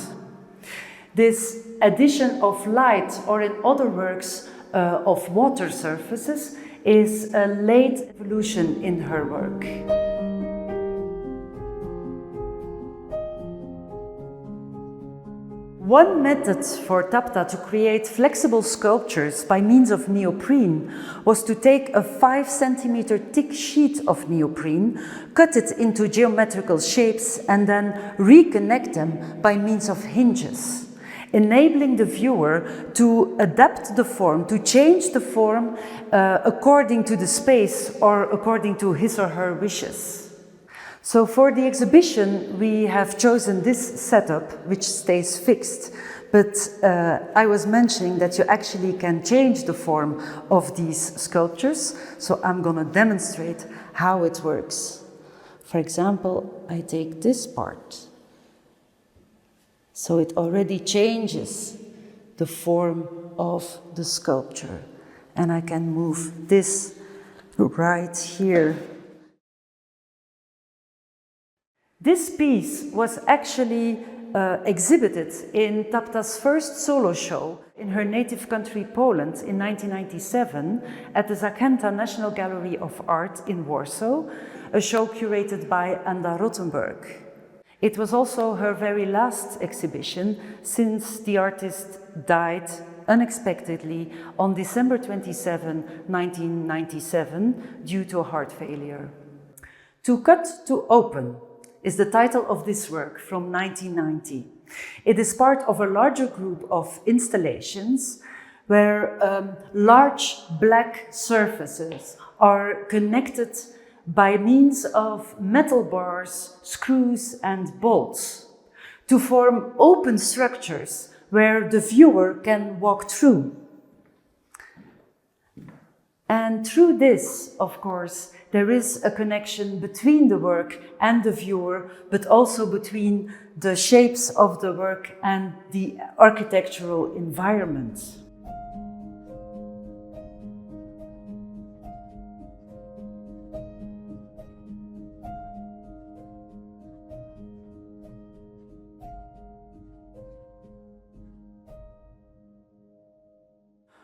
This addition of light, or in other works, of water surfaces, is a late evolution in her work. One method for Tapta to create flexible sculptures by means of neoprene was to take a 5 centimeter thick sheet of neoprene, cut it into geometrical shapes, and then reconnect them by means of hinges, enabling the viewer to adapt the form, to change the form according to the space or according to his or her wishes. So for the exhibition, we have chosen this setup, which stays fixed. But I was mentioning that you actually can change the form of these sculptures. So I'm going to demonstrate how it works. For example, I take this part. So it already changes the form of the sculpture. And I can move this right here. This piece was actually exhibited in Tapta's first solo show in her native country, Poland, in 1997 at the Zachęta National Gallery of Art in Warsaw, a show curated by Anda Rothenberg. It was also her very last exhibition since the artist died unexpectedly on December 27, 1997, due to a heart failure. To Cut to Open is the title of this work from 1990. It is part of a larger group of installations where large black surfaces are connected by means of metal bars, screws, and bolts to form open structures where the viewer can walk through. And through this, of course, there is a connection between the work and the viewer, but also between the shapes of the work and the architectural environment.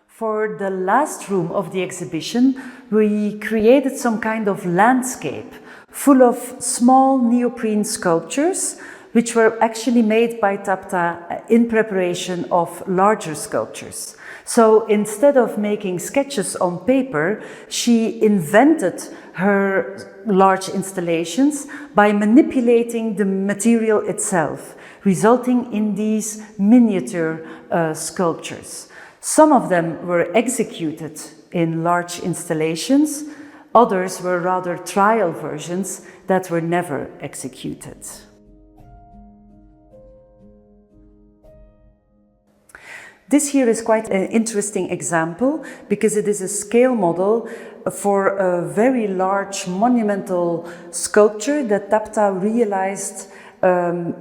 For the last room of the exhibition, we created some kind of landscape full of small neoprene sculptures, which were actually made by Tapta in preparation of larger sculptures. So instead of making sketches on paper, she invented her large installations by manipulating the material itself, resulting in these miniature sculptures. Some of them were executed in large installations, Others were rather trial versions that were never executed. This here is quite an interesting example because it is a scale model for a very large monumental sculpture that Tapta realized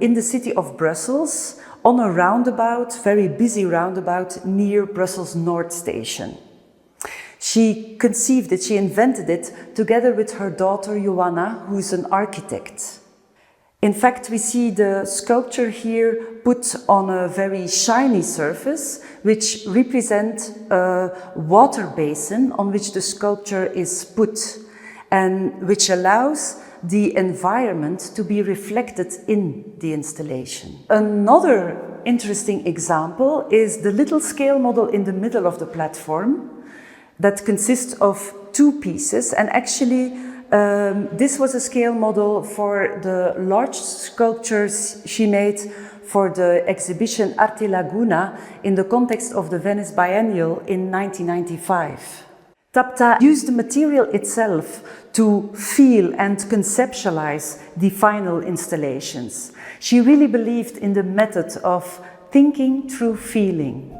in the city of Brussels on a roundabout, very busy roundabout near Brussels North Station. She conceived it, she invented it together with her daughter Joanna, who is an architect. In fact, we see the sculpture here put on a very shiny surface, which represents a water basin on which the sculpture is put, and which allows the environment to be reflected in the installation. Another interesting example is the little scale model in the middle of the platform that consists of two pieces, and actually this was a scale model for the large sculptures she made for the exhibition Arte Laguna in the context of the Venice Biennial in 1995. Tapta used the material itself to feel and conceptualize the final installations. She really believed in the method of thinking through feeling.